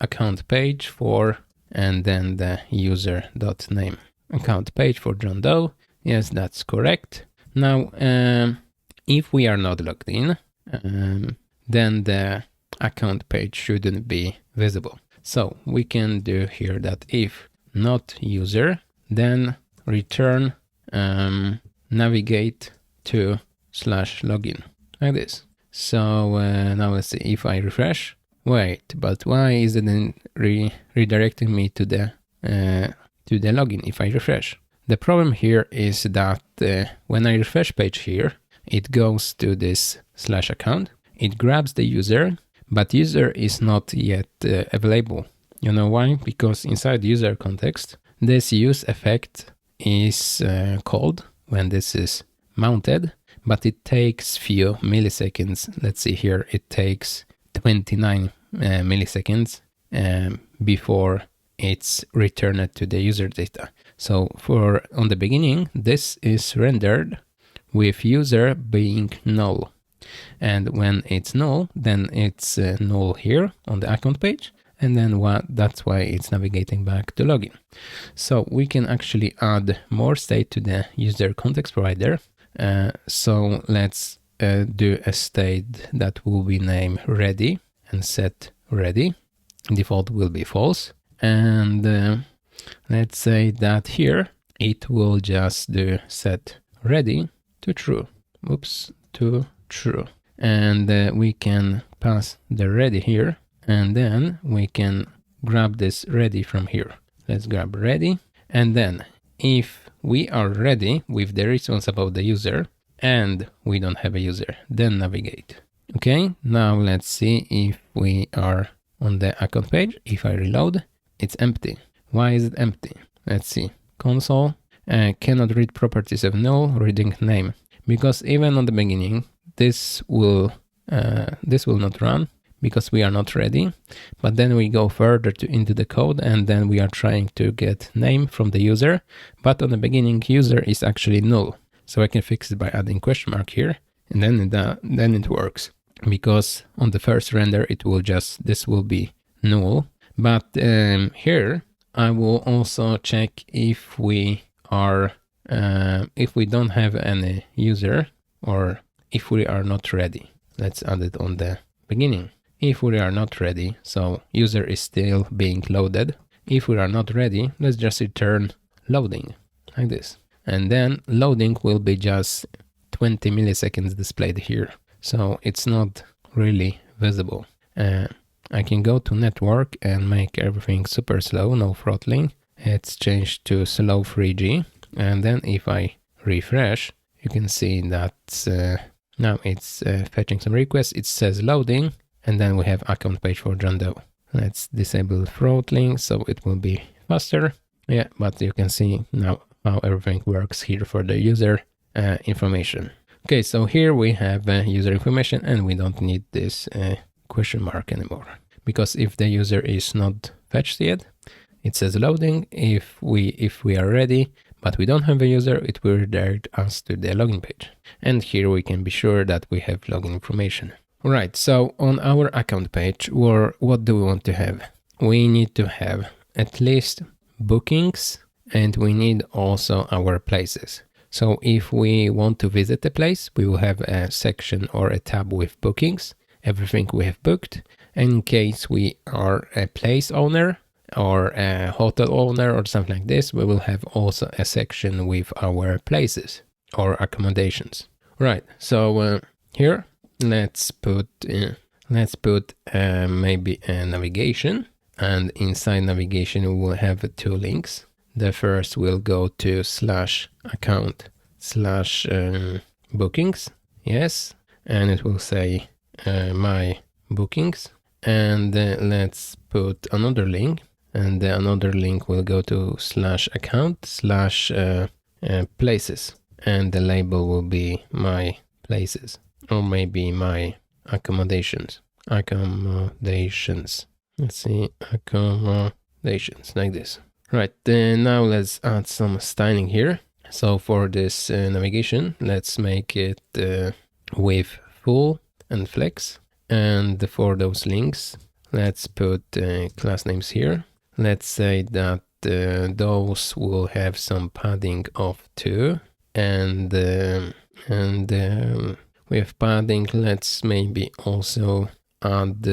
account page for, and then the user dot name, account page for John Doe. Yes, that's correct. Now, if we are not logged in, then the account page shouldn't be visible. So we can do here that if not user, then return navigate to /login, like this. So now let's see if I refresh. Wait, but why is it then redirecting me to the login if I refresh? The problem here is that when I refresh page here, it goes to this /account, it grabs the user, but user is not yet available. You know why? Because inside user context, this use effect is called when this is mounted, but it takes few milliseconds. Let's see here, it takes 29 milliseconds before it's returned to the user data. So for on the beginning, this is rendered with user being null. And when it's null, then it's null here on the account page. And then that's why it's navigating back to login. So we can actually add more state to the user context provider. So let's do a state that will be named ready and set ready. Default will be false. And let's say that here it will just do set ready to true. Oops, to true. And we can pass the ready here, and then we can grab this ready from here. Let's grab ready. And then if we are ready with the response about the user and we don't have a user, then navigate. Okay, now let's see if we are on the account page. If I reload, it's empty. Why is it empty? Let's see. Console cannot read properties of null, reading name. Because even on the beginning, this will not run because we are not ready. But then we go further into the code, and then we are trying to get name from the user. But on the beginning, user is actually null. So I can fix it by adding question mark here, and then it works. Because on the first render, this will be null. But here I will also check if we don't have any user, or if we are not ready. Let's add it on the beginning. If we are not ready, so user is still being loaded. If we are not ready, let's just return loading, like this. And then loading will be just 20 milliseconds displayed here. So it's not really visible. I can go to network and make everything super slow, no throttling. It's changed to slow 3G. And then if I refresh, you can see that now it's fetching some requests. It says loading, and then we have account page for John Doe. Let's disable throttling so it will be faster. Yeah, but you can see now how everything works here for the user information. Okay, so here we have user information, and we don't need this question mark anymore. Because if the user is not fetched yet, it says loading. If we are ready, but we don't have a user, it will redirect us to the login page. And here we can be sure that we have login information. All right, so on our account page, what do we want to have? We need to have at least bookings, and we need also our places. So if we want to visit a place, we will have a section or a tab with bookings, everything we have booked. And in case we are a place owner or a hotel owner or something like this, we will have also a section with our places or accommodations. Right, so here let's put maybe a navigation, and inside navigation we will have two links. The first will go to /account/bookings, yes, and it will say my bookings. And let's put another link, and another link will go to /account/places, and the label will be my places, or maybe my accommodations. Let's see, accommodations, like this. Right, then now let's add some styling here. So for this navigation, let's make it with full and flex. And for those links, let's put class names here. Let's say that those will have some padding of 2. And with padding, let's maybe also add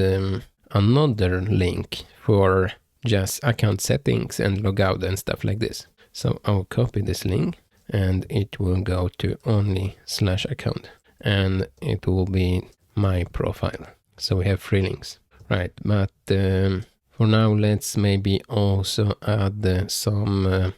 another link for just account settings and logout and stuff like this. So I'll copy this link and it will go to only /account and it will be my profile. So we have 3 links, right? But for now, let's maybe also add some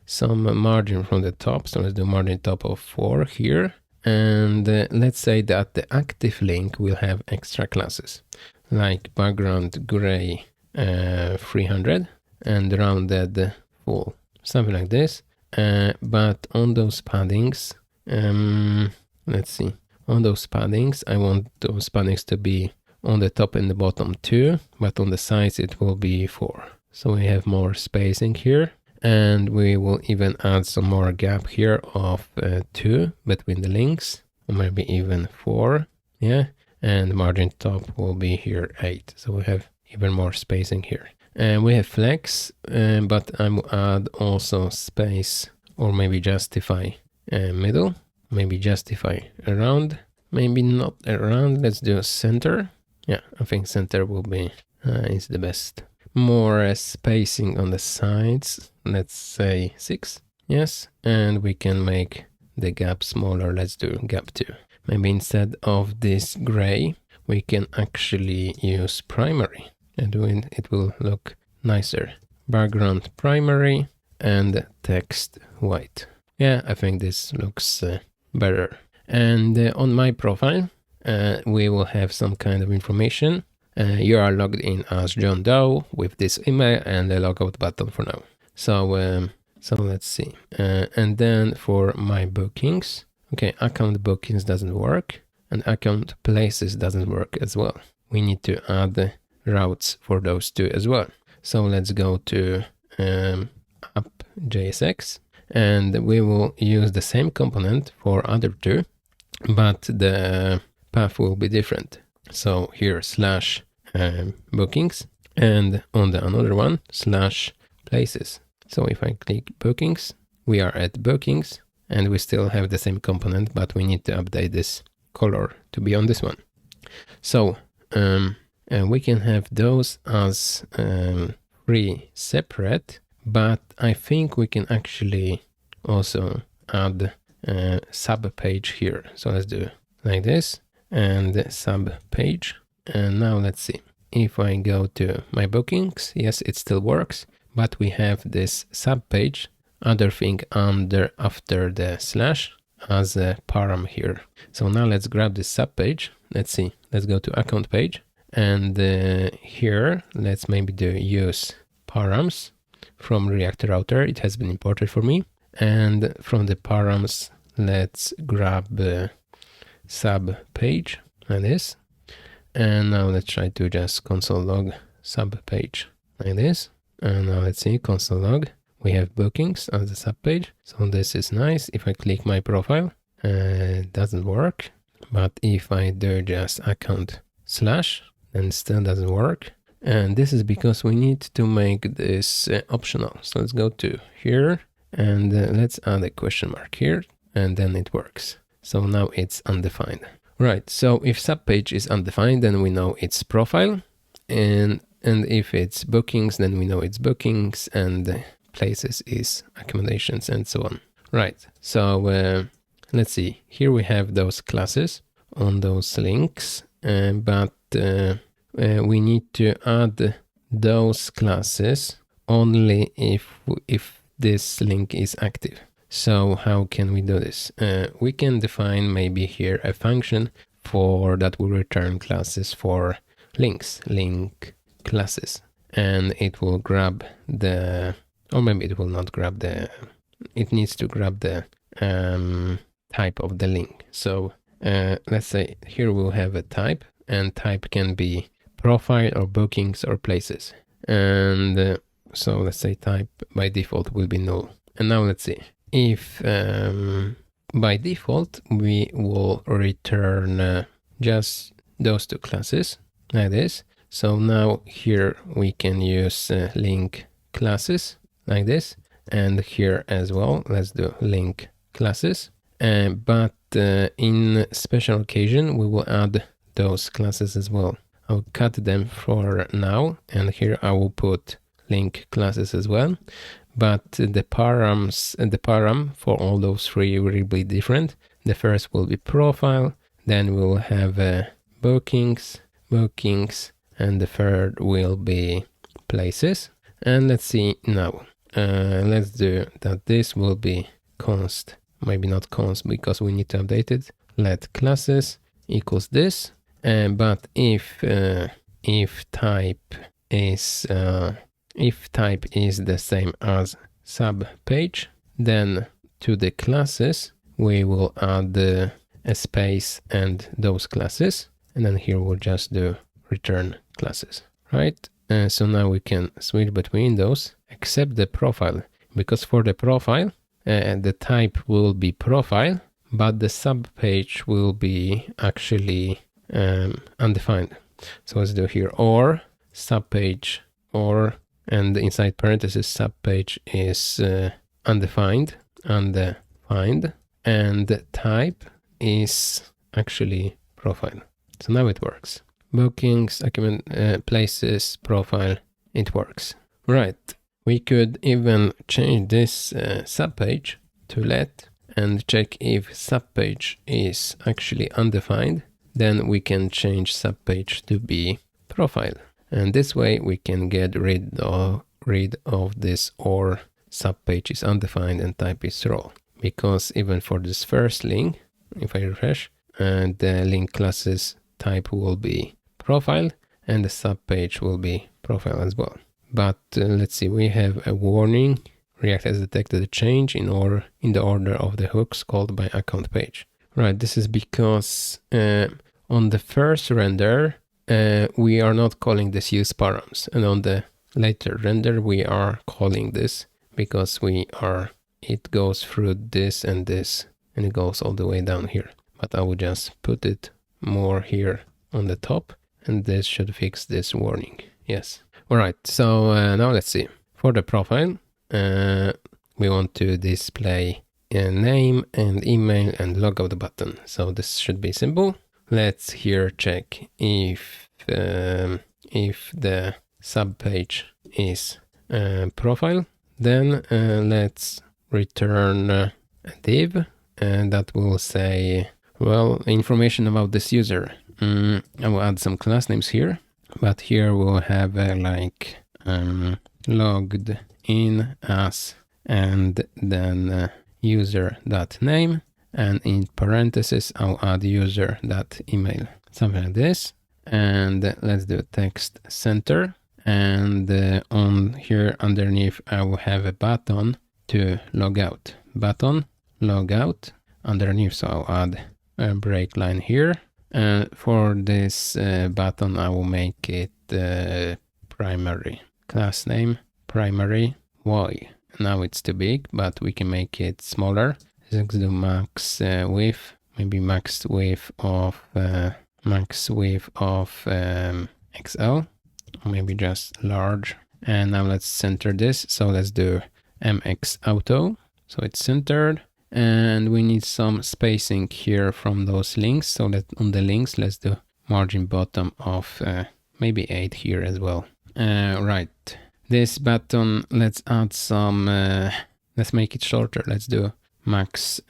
margin from the top. So let's do margin top of 4 here. And let's say that the active link will have extra classes like background gray 300 and rounded full, something like this. But on those paddings, let's see, on those paddings, I want those paddings to be on the top and the bottom 2, but on the sides it will be 4. So we have more spacing here, and we will even add some more gap here of 2 between the links, or maybe even 4, yeah. And margin top will be here 8. So we have even more spacing here. And we have flex, but I will add also space or maybe justify middle, maybe justify around, maybe not around. Let's do center. Yeah, I think center will be is the best. More spacing on the sides. Let's say 6. Yes, and we can make the gap smaller. Let's do gap 2. Maybe instead of this gray, we can actually use primary and it will look nicer. Background primary and text white. Yeah, I think this looks better. And on my profile, we will have some kind of information. You are logged in as John Doe with this email and the logout button for now. So let's see. And then for my bookings, okay, account bookings doesn't work and account places doesn't work as well. We need to add routes for those 2 as well. So let's go to app.jsx and we will use the same component for other 2, but the path will be different. So here /bookings and on the another one /places. So if I click bookings, we are at bookings and we still have the same component, but we need to update this color to be on this one. So we can have those as 3 separate, but I think we can actually also add a sub page here. So let's do like this and sub page. And now let's see. If I go to my bookings, yes, it still works, but we have this sub page, other thing after the slash as a param here. So now let's grab this sub page. Let's see. Let's go to account page. And here, let's maybe do use params from React Router. It has been imported for me. And from the params, let's grab sub page like this. And now let's try to just console log sub page like this. And now let's see console log. We have bookings as the sub page. So this is nice. If I click my profile, it doesn't work. But if I do just account slash, then still doesn't work. And this is because we need to make this optional. So let's go to here and let's add a question mark here and then it works. So now it's undefined. Right, so if subpage is undefined, then we know it's profile. And if it's bookings, then we know it's bookings, and places is accommodations and so on. Right, so let's see. Here we have those classes on those links, but we need to add those classes only if this link is active. So how can we do this? We can define maybe here a function for that will return classes for links, link classes, and it will grab the, or maybe it will not grab the, it needs to grab the type of the link. So let's say here we'll have a type, and type can be profile or bookings or places. And So let's say type by default will be null. And now let's see if by default we will return just those two classes like this. So now here we can use link classes like this, and here as well let's do link classes, but in special occasion we will add those classes as well. I'll cut them for now, and here I will put link classes as well, but the param for all those three will be different. The first will be profile, then we'll have bookings, and the third will be places. And let's see now, let's do that. This will be const, maybe not const because we need to update it. Let classes equals this, but if type is the same as sub page, then to the classes we will add a space and those classes, and then here we'll just do return classes, right? So now we can switch between those, except the profile, because for the profile the type will be profile, but the sub page will be actually undefined. So let's do here or sub page or, and inside parentheses sub page is undefined, and the type is actually profile. So now it works. Bookings, places, profile, it works. Right, we could even change this subpage to let and check if subpage is actually undefined. Then we can change subpage to be profile. And this way we can get rid of this or subpage is undefined and type is role. Because even for this first link, if I refresh, the link classes type will be profile and the subpage will be profile as well. But let's see, we have a warning. React has detected a change in the order of the hooks called by account page. Right, this is because on the first render we are not calling this use params, and on the later render we are calling this because it goes through this and this, and it goes all the way down here. But I will just put it more here on the top, and this should fix this warning. Yes. All right. So now let's see. For the profile, we want to display a name and email and logout button. So this should be simple. Let's here check if the subpage is profile. Then let's return a div, and that will say, well, information about this user. I will add some class names here, but here we'll have like logged in as, and then user.name, and in parentheses I'll add user.email, something like this. And let's do text center, and on here underneath I will have a button to log out, button log out underneath. So I'll add a break line here. For this button I will make it primary, class name primary y. Now it's too big, but we can make it smaller. Let's do max width, maybe max width of XL, or maybe just large. And now let's center this. So let's do MX auto, so it's centered. And we need some spacing here from those links. So that on the links, let's do margin bottom of maybe 8 here as well. Right, this button, let's add some, let's make it shorter. Let's do max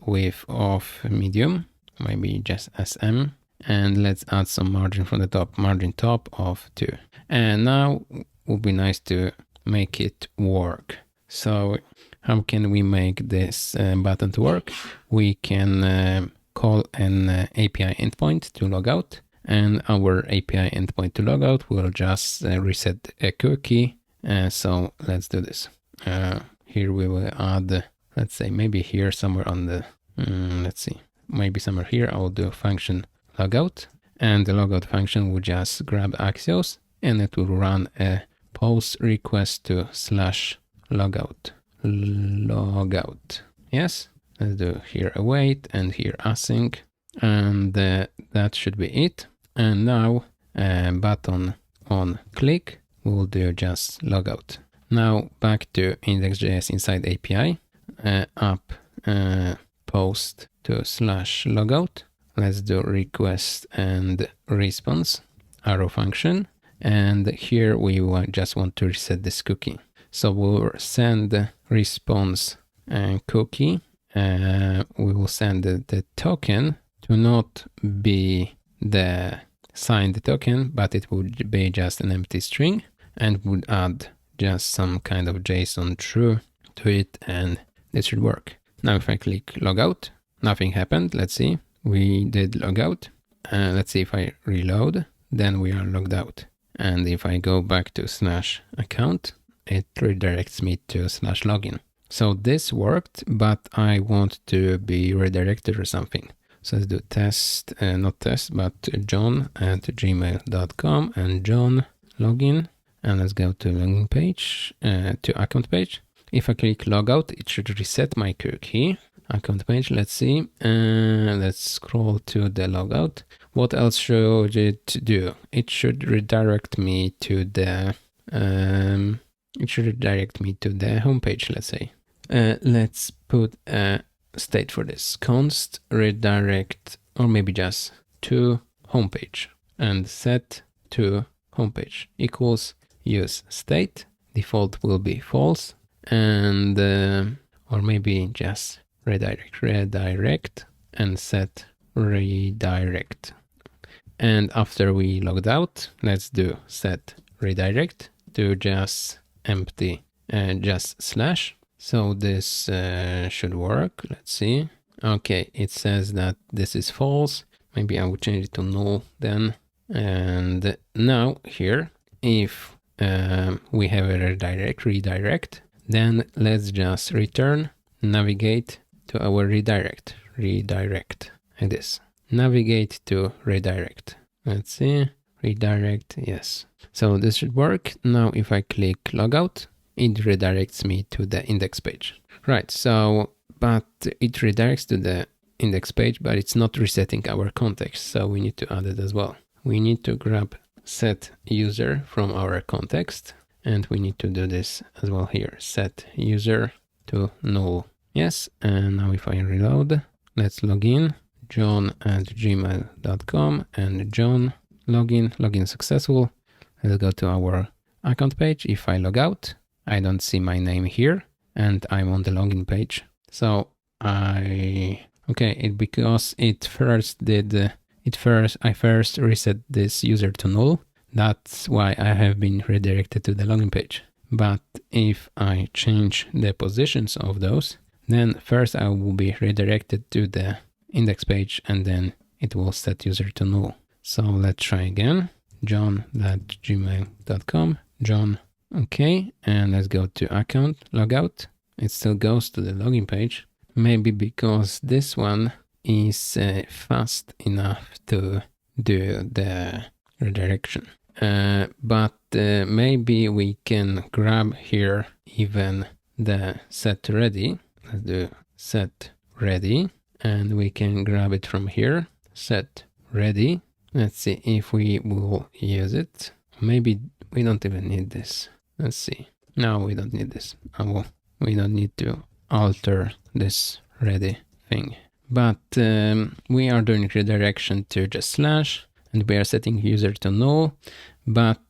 width of medium, maybe just SM. And let's add some margin from the top, margin top of 2. And now it would be nice to make it work. So how can we make this button to work? We can call an API endpoint to log out, and our API endpoint to log out will just reset a cookie. So let's do this. Here we will add, let's say maybe here somewhere on the, let's see, maybe somewhere here I will do function logout, and the logout function will just grab Axios, and it will run a post request to /logout. Logout. Yes, let's do here await and here async, and that should be it. And now button on click, we'll do just logout. Now back to index.js inside API, app post to /logout. Let's do request and response arrow function. And here we just want to reset this cookie. So we'll send response and cookie. We will send the token to not be the signed token, but it would be just an empty string, and would add just some kind of JSON true to it, and this should work. Now if I click logout, nothing happened. Let's see. We did logout. Let's see if I reload, then we are logged out. And if I go back to /account, it redirects me to /login. So this worked, but I want to be redirected or something. So let's do test, not test, but john@gmail.com and John login. And let's go to login page, to account page. If I click logout, it should reset my cookie. Account page, let's see. Let's scroll to the logout. What else should it do? It should redirect me to the homepage, let's say. Let's put a state for this. Const redirect, or maybe just to homepage, and set to homepage equals use state. Default will be false, and or maybe just redirect and set redirect. And after we logged out, let's do set redirect to just empty just /. So this should work. Let's see. Okay, it says that this is false. Maybe I will change it to null then. And now here, if we have a redirect, then let's just return, navigate to our redirect, like this. Navigate to redirect. Let's see, redirect, yes. So this should work. Now if I click logout, it redirects me to the index page. Right, so, but it redirects to the index page, but it's not resetting our context. So we need to add it as well. We need to grab set user from our context, and we need to do this as well here. Set user to null. Yes, and now if I reload, let's log in. john@gmail.com and John login successful. Let's go to our account page. If I log out, I don't see my name here, and I'm on the login page. So because I first reset this user to null. That's why I have been redirected to the login page. But if I change the positions of those, then first I will be redirected to the index page, and then it will set user to null. So let's try again. john@gmail.com, John. Okay, and let's go to account, logout. It still goes to the login page. Maybe because this one is fast enough to do the redirection. But maybe we can grab here even the set ready. Let's do set ready, and we can grab it from here. Set ready. Let's see if we will use it. Maybe we don't even need this. Let's see. No, we don't need this. We don't need to alter this ready thing. But we are doing redirection to just / and we are setting user to null. But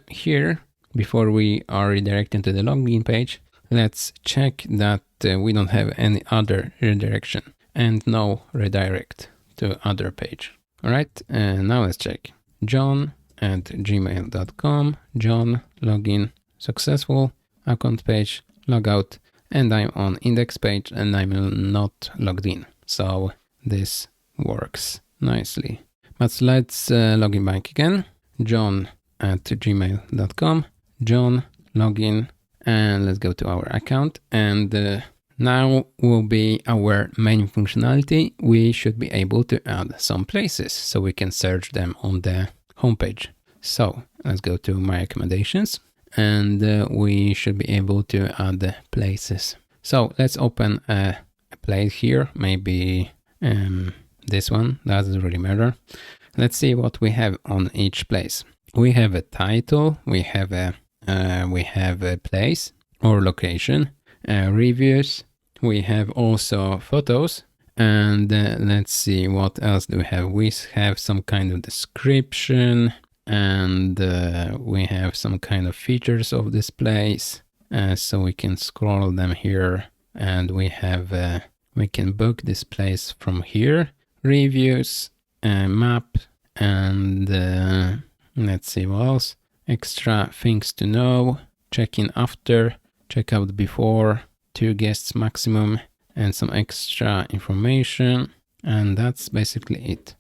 here, before we are redirecting to the login page, let's check that we don't have any other redirection and no redirect to other page. All right, and now let's check. john@gmail.com, John login successful, account page, logout, and I'm on index page and I'm not logged in. So this works nicely. But let's log in back again. john@gmail.com, John login, and let's go to our account. And now will be our main functionality. We should be able to add some places so we can search them on the homepage. So let's go to my accommodations, and we should be able to add places. So let's open a place here, maybe this one, doesn't really matter. Let's see what we have on each place. We have a title, we have a place or location, reviews, we have also photos, and let's see what else do we have. We have some kind of description, and we have some kind of features of this place, so we can scroll them here, and we have we can book this place from here, reviews, map, and let's see what else. Extra things to know, check-in after, check-out before, 2 guests maximum, and some extra information, and that's basically it.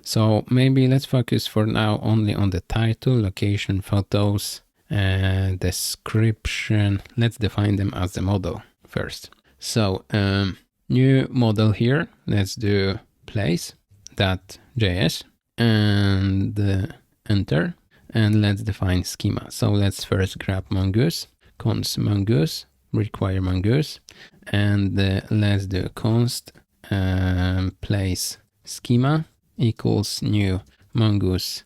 So maybe let's focus for now only on the title, location, photos, description. Let's define them as a model first. So new model here, let's do place.js and enter, and let's define schema. So let's first grab mongoose, const mongoose, require mongoose, and let's do const place schema equals new mongoose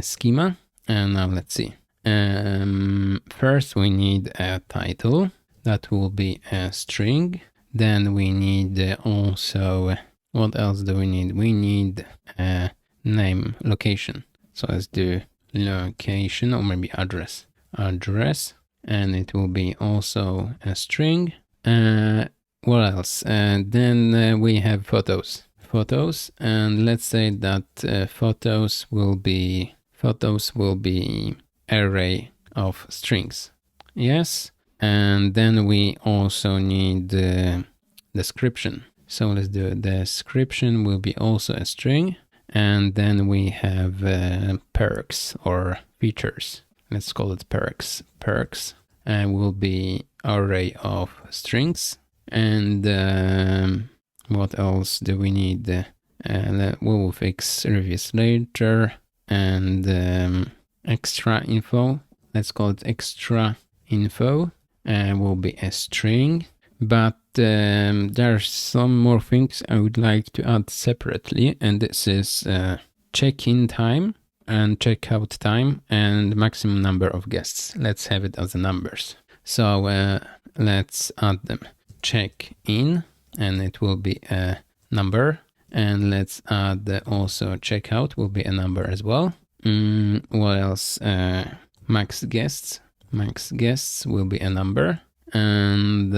schema. And now let's see. First we need a title that will be a string. Then we need also, what else do we need? We need a name, location. So let's do location, or maybe address, and it will be also a string. What else? Then we have photos, and let's say that photos will be array of strings. Yes. And then we also need description. So let's do description will be also a string. And then we have perks or features. Let's call it perks. Perks will be array of strings. And what else do we need? We will fix reviews later. And extra info. Let's call it extra info. Will be a string, but there's some more things I would like to add separately, and this is check-in time and check-out time and maximum number of guests. Let's have it as the numbers. So let's add them. Check-in, and it will be a number, and let's add also check-out will be a number as well. What else? Max guests will be a number, and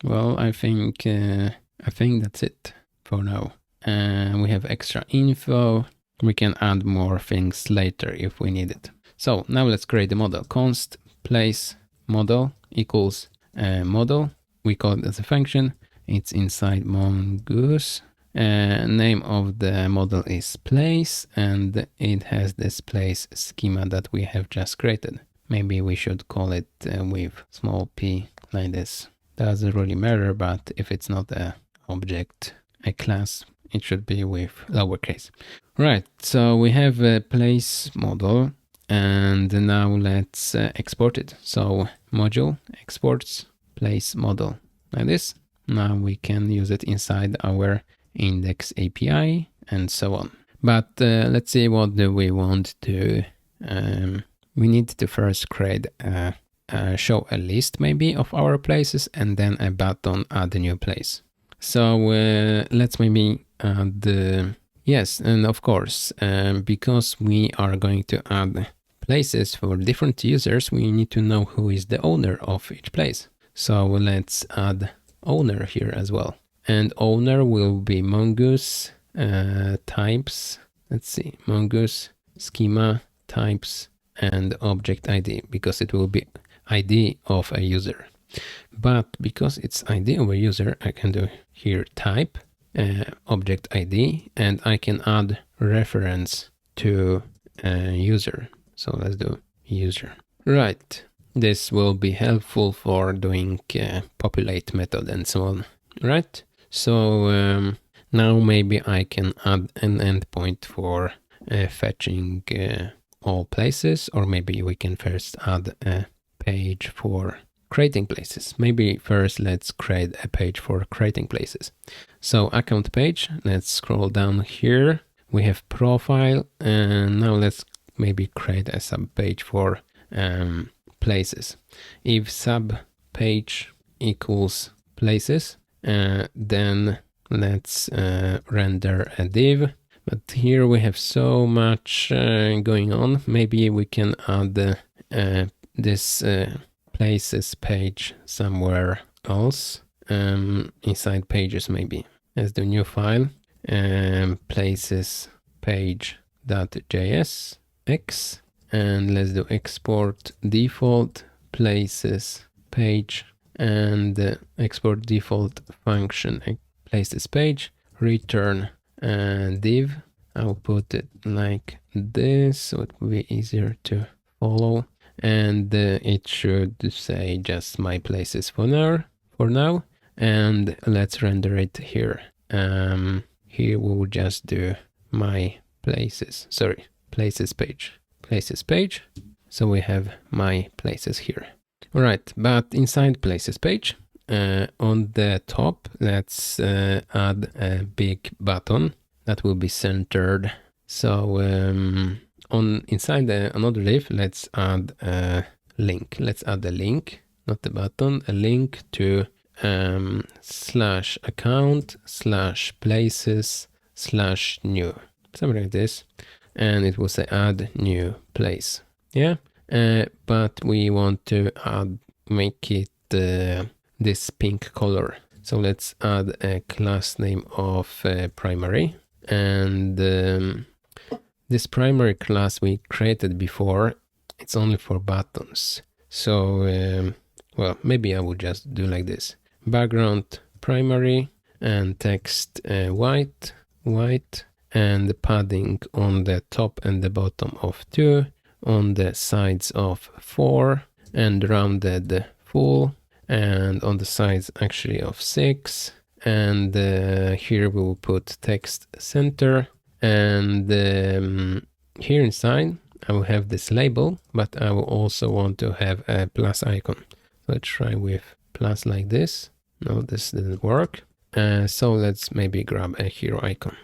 well, I think that's it for now. We have extra info. We can add more things later if we need it. So now let's create the model. Const place model equals model. We call it as a function. It's inside mongoose. Name of the model is place, and it has this place schema that we have just created. Maybe we should call it with small p like this. Doesn't really matter, but if it's not a object, a class, it should be with lowercase. Right, so we have a place model, and now let's export it. So module exports place model like this. Now we can use it inside our index API and so on. But let's see, what do we want to we need to first create show a list maybe of our places, and then a button add a new place. So let's maybe add yes, and of course because we are going to add places for different users, we need to know who is the owner of each place. So let's add owner here as well, and owner will be mongoose types. Let's see, mongoose schema types and object ID, because it will be ID of a user. But because it's ID of a user, I can do here type object ID, and I can add reference to user. So let's do user. Right, this will be helpful for doing populate method and so on. Right, so now maybe I can add an endpoint for fetching all places, or maybe we can first add a page for creating places. Maybe first let's create a page for creating places. So account page, let's scroll down here. We have profile, and now let's maybe create a sub page for places. If sub page equals places, then let's render a div. But here we have so much going on. Maybe we can add this places page somewhere else, inside pages maybe. Let's do new file, places page.js x, and let's do export default places page, and export default function places page, return div. I'll put it like this so it will be easier to follow, and it should say just my places for now, and let's render it here. Here we will just do my places page. So we have my places here. All right, but inside places page, on the top, let's add a big button that will be centered. So on inside another div, let's add a link. Let's add a link, not a button, a link to /account/places/new, something like this, and it will say add new place. Yeah, but we want to make it this pink color. So let's add a class name of primary, and this primary class we created before, it's only for buttons. So well, maybe I would just do like this: background primary, and text white, and the padding on the top and the bottom of 2, on the sides of 4, and rounded full, and on the sides actually of 6. And here we will put text center, and here inside I will have this label, but I will also want to have a plus icon. Let's try with plus like this. No, this didn't work. So let's maybe grab a hero icon.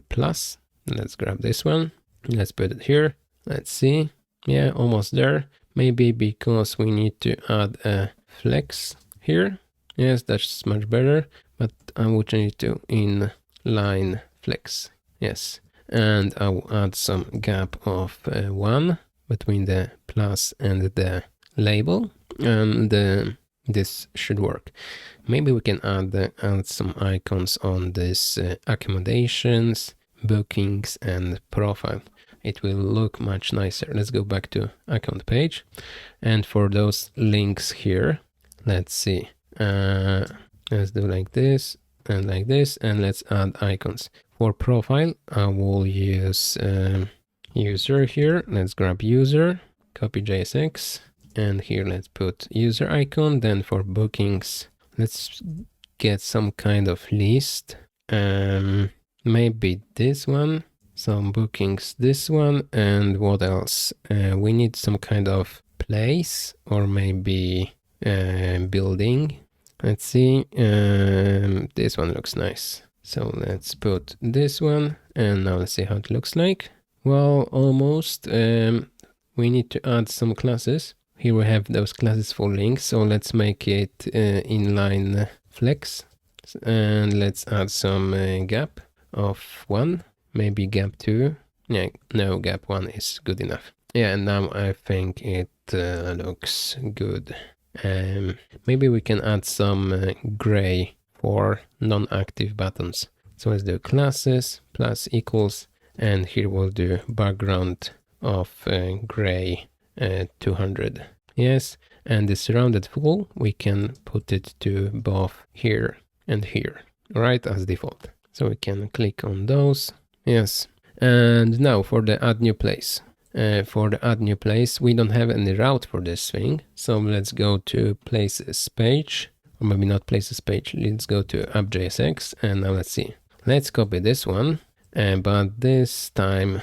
Plus, let's grab this one. Let's put it here. Let's see. Yeah, almost there. Maybe because we need to add a flex here. Yes, that's much better. But I will change it to inline flex. Yes. And I will add some gap of 1 between the plus and the label. And this should work. Maybe we can add some icons on this accommodations, bookings, and profile. It will look much nicer. Let's go back to account page, and for those links here, let's see. Let's do like this, and let's add icons. For profile, I will use user here. Let's grab user, copy JSX, and here let's put user icon. Then for bookings, let's get some kind of list. Maybe this one, some bookings, this one, and what else? We need some kind of place, or maybe building. Let's see. This one looks nice. So let's put this one, and now let's see how it looks like. Well, almost. We need to add some classes. Here we have those classes for links, so let's make it inline flex, and let's add some gap of 1, maybe gap 2. Yeah, no, gap 1 is good enough. Yeah, and now I think it looks good. Maybe we can add some gray for non-active buttons. So let's do classes plus equals, and here we'll do background of gray 200. Yes, and this rounded full, we can put it to both here and here, right, as default. So we can click on those. Yes, and now for the add new place. For the add new place, we don't have any route for this thing. So let's go to places page, or maybe not places page. Let's go to app.jsx, and now let's see. Let's copy this one, but this time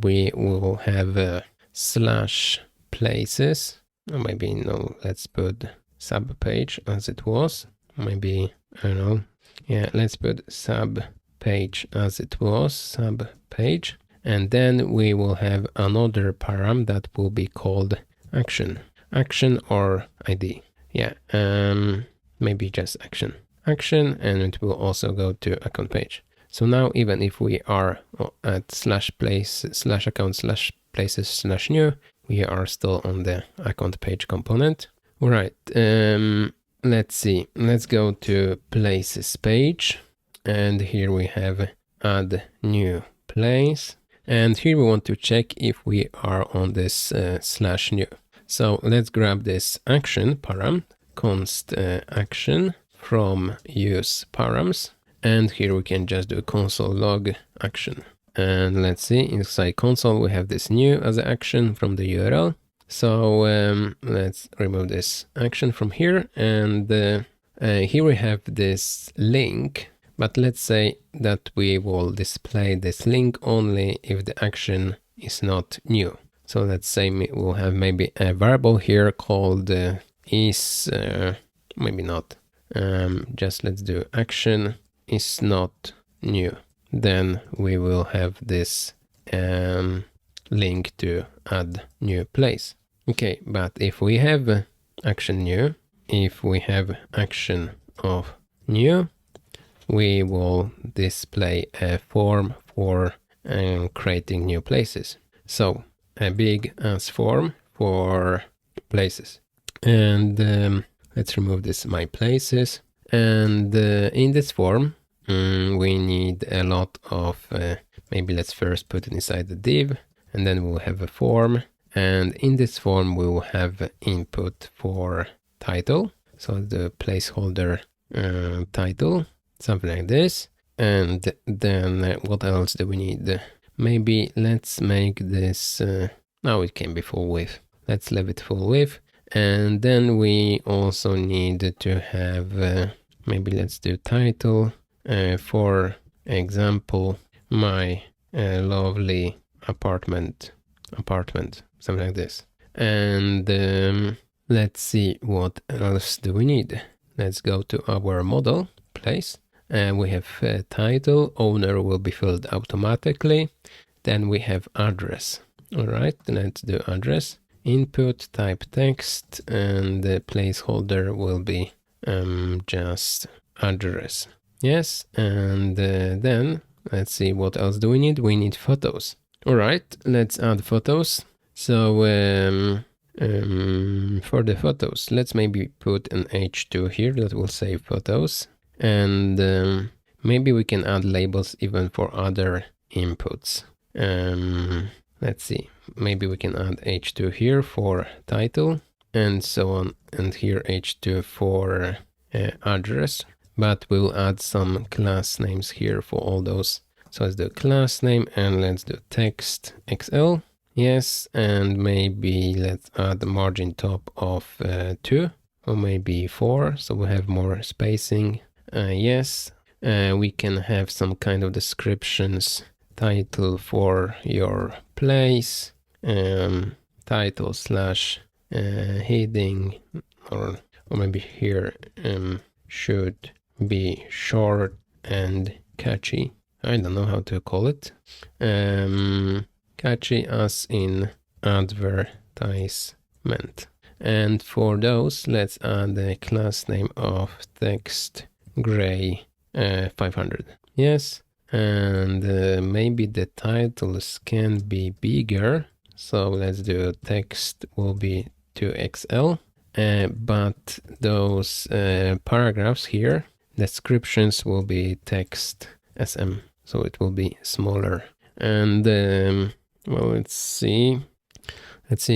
we will have slash places, or maybe no, let's put sub page as it was, maybe, I don't know, yeah, let's put sub page as it was, sub page, and then we will have another param that will be called action or ID. Yeah, maybe just action, and it will also go to account page. So now even if we are at slash place slash account slash places slash new, we are still on the account page component. All right, let's see, let's go to places page, and here we have add new place, and here we want to check if we are on this slash new. So let's grab this action param, const action from use params, and here we can just do console log action. And let's see, inside console we have this new as an action from the URL. So let's remove this action from here, and here we have this link, but let's say that we will display this link only if the action is not new. So let's say we'll have maybe a variable here called is, maybe not, just let's do action is not new. Then we will have this link to add new place. Okay, but if we have action new, if we have action of new, we will display a form for creating new places. So a big ass form for places. And let's remove this my places. And in this form, we need a lot of, maybe let's first put it inside the div, and then we'll have a form. And in this form, we will have input for title. So the placeholder title, something like this. And then what else do we need? Maybe let's make this, now it can be full width. Let's leave it full width. And then we also need to have, maybe let's do title, for example, my lovely apartment, something like this. And let's see what else do we need. Let's go to our model place. We have title, owner will be filled automatically. Then we have address. All right, let's do address. Input, type text, and the placeholder will be just address. Yes, and then let's see what else do we need. We need photos. All right, let's add photos. So for the photos, let's maybe put an H2 here that will say photos. And maybe we can add labels even for other inputs. Let's see, maybe we can add H2 here for title and so on, and here H2 for address, but we'll add some class names here for all those. So let's do class name, and let's do text XL. Yes, and maybe let's add the margin top of 2 or maybe 4, so we have more spacing. Yes, we can have some kind of descriptions, title for your place, title slash heading, or maybe here should be short and catchy. I don't know how to call it. Catchy as in advertisement. And for those, let's add the class name of text gray 500. Yes, and maybe the titles can be bigger. So let's do text will be 2XL, but those paragraphs here, descriptions will be text SM, so it will be smaller. And well, let's see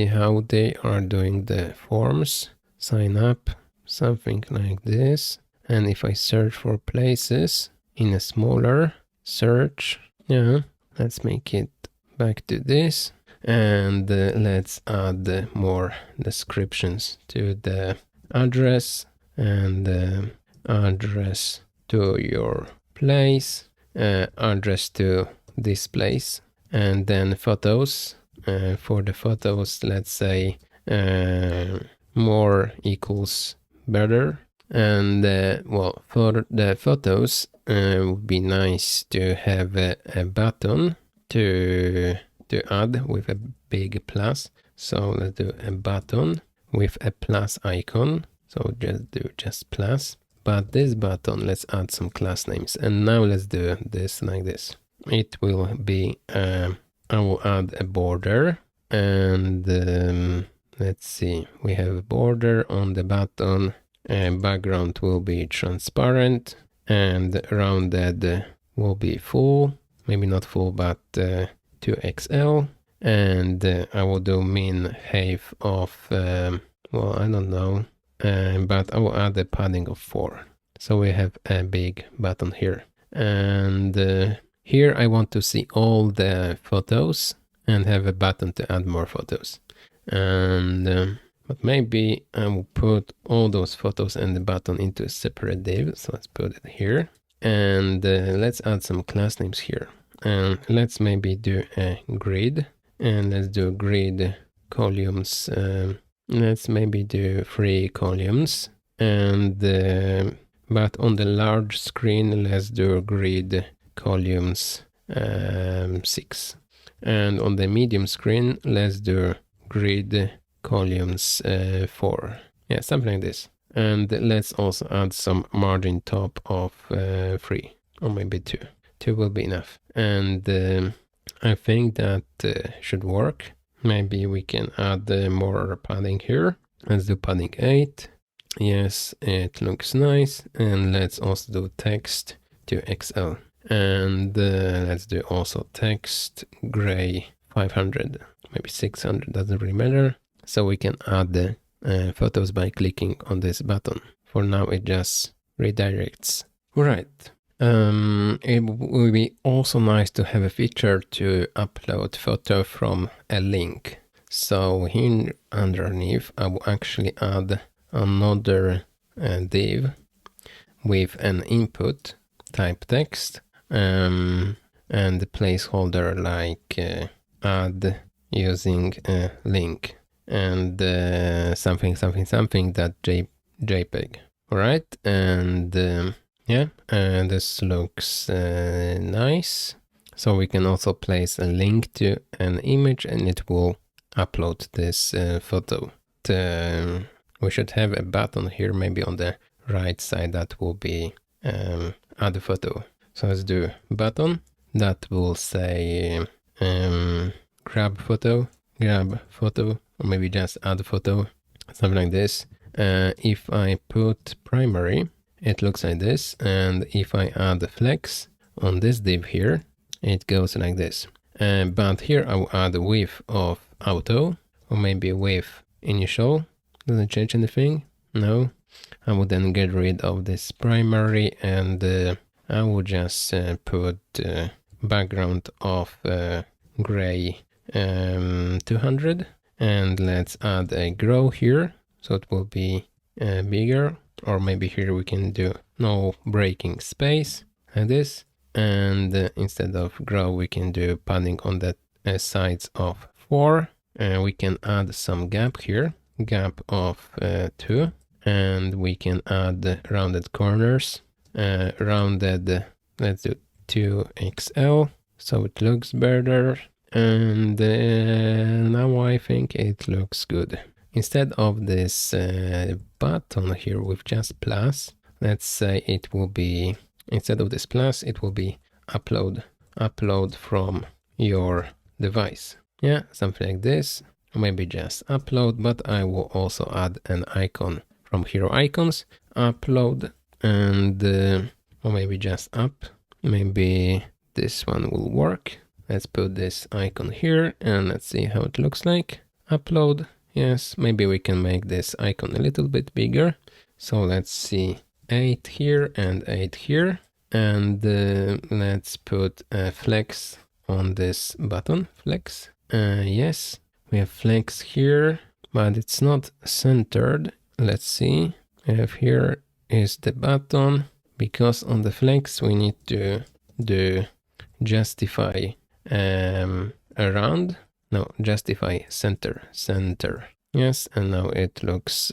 how they are doing the forms. Sign up, something like this. And if I search for places in a smaller search, yeah, let's make it back to this. And let's add more descriptions to the address, and address to your place, address to this place, and then photos, for the photos, let's say more equals better. And well, for the photos, would be nice to have a button to add with a big plus. So let's do a button with a plus icon. So just do just plus. But this button, let's add some class names. And now let's do this like this. It will be, I will add a border. And let's see, we have a border on the button. Background will be transparent. And rounded will be full. Maybe not full, but 2XL. And I will do min height of, well, I don't know. But I will add a padding of 4. So we have a big button here. And here I want to see all the photos and have a button to add more photos. And but maybe I will put all those photos and the button into a separate div. So let's put it here. And let's add some class names here. And let's maybe do a grid. And let's do grid columns. Let's maybe do 3 columns. And but on the large screen, let's do grid columns 6. And on the medium screen, let's do grid columns 4. Yeah, something like this. And let's also add some margin top of 3 or maybe 2. 2 will be enough. And I think that should work. Maybe we can add more padding here. Let's do padding 8. Yes, it looks nice. And let's also do text to XL. And let's do also text gray 500, maybe 600, doesn't really matter. So we can add the photos by clicking on this button. For now, it just redirects. Right. It will be also nice to have a feature to upload photo from a link. So here underneath, I will actually add another div with an input type text and the placeholder like add using a link and something that JPEG. All right, and yeah, this looks nice. So we can also place a link to an image and it will upload this photo. We should have a button here, maybe on the right side, that will be add a photo. So let's do button that will say grab photo, or maybe just add a photo, something like this. If I put primary, it looks like this. And if I add a flex on this div here, it goes like this. But here I will add a width of auto, or maybe a width initial. Doesn't change anything. No. I will then get rid of this primary and I will just put background of gray 200. And let's add a grow here. So it will be bigger. Or maybe here we can do no breaking space like this. And instead of grow, we can do padding on the sides of 4. And we can add some gap here, gap of 2. And we can add rounded corners, rounded, let's do 2XL. So it looks better. And now I think it looks good. Instead of this button here with just plus, let's say it will be, instead of this plus, it will be upload from your device. Yeah, something like this. Maybe just upload, but I will also add an icon from hero icons, upload, and or maybe just up. Maybe this one will work. Let's put this icon here and let's see how it looks like. Upload. Yes, maybe we can make this icon a little bit bigger. So let's see, 8 here and 8 here. And let's put a flex on this button, flex. Yes, we have flex here, but it's not centered. Let's see, we have here is the button, because on the flex we need to do justify around. no, justify center. Yes, and now it looks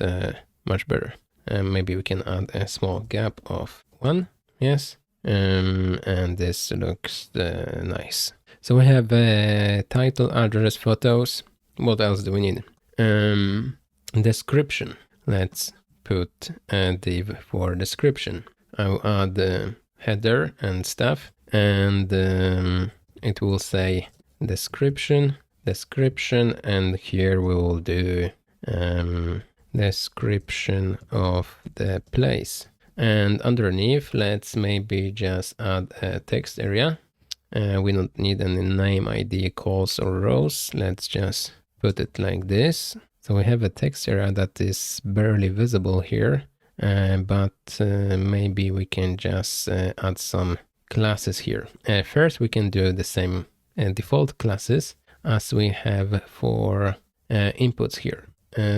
much better. Maybe we can add a small gap of 1. Yes, and this looks nice. So we have title, address, photos. What else do we need? Description. Let's put a div for description. I'll add the header and stuff, and it will say description, and here we will do description of the place. And underneath, let's maybe just add a text area. We don't need any name, ID, calls, or rows. Let's just put it like this. So we have a text area that is barely visible here, but maybe we can just add some classes here. First, we can do the same default classes as we have for inputs here.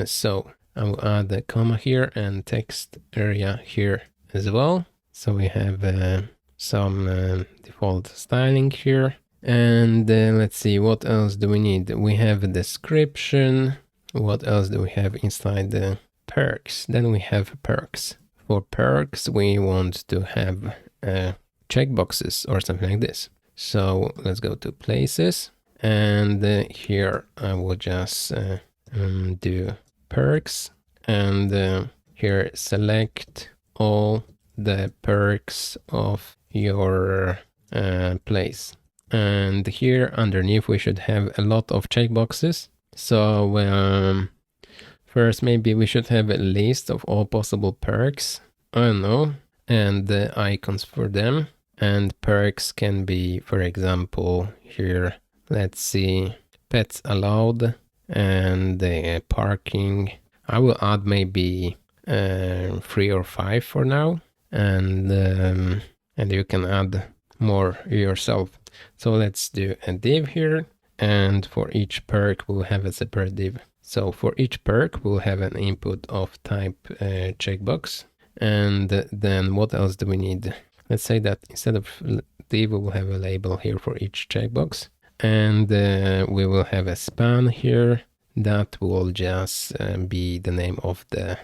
So I'll add a comma here and text area here as well. So we have some default styling here. And let's see, what else do we need? We have a description. What else do we have inside the perks? Then we have perks. For perks, we want to have checkboxes or something like this. So let's go to places. And here I will just do perks. And here select all the perks of your place. And here underneath we should have a lot of checkboxes. So first maybe we should have a list of all possible perks. I don't know. And the icons for them. And perks can be, for example, here, let's see, pets allowed and parking. I will add maybe 3 or 5 for now. And you can add more yourself. So let's do a div here, and for each perk we'll have a separate div. So for each perk we'll have an input of type checkbox, and then what else do we need? Let's say that instead of div we will have a label here for each checkbox, and we will have a span here that will just be the name of the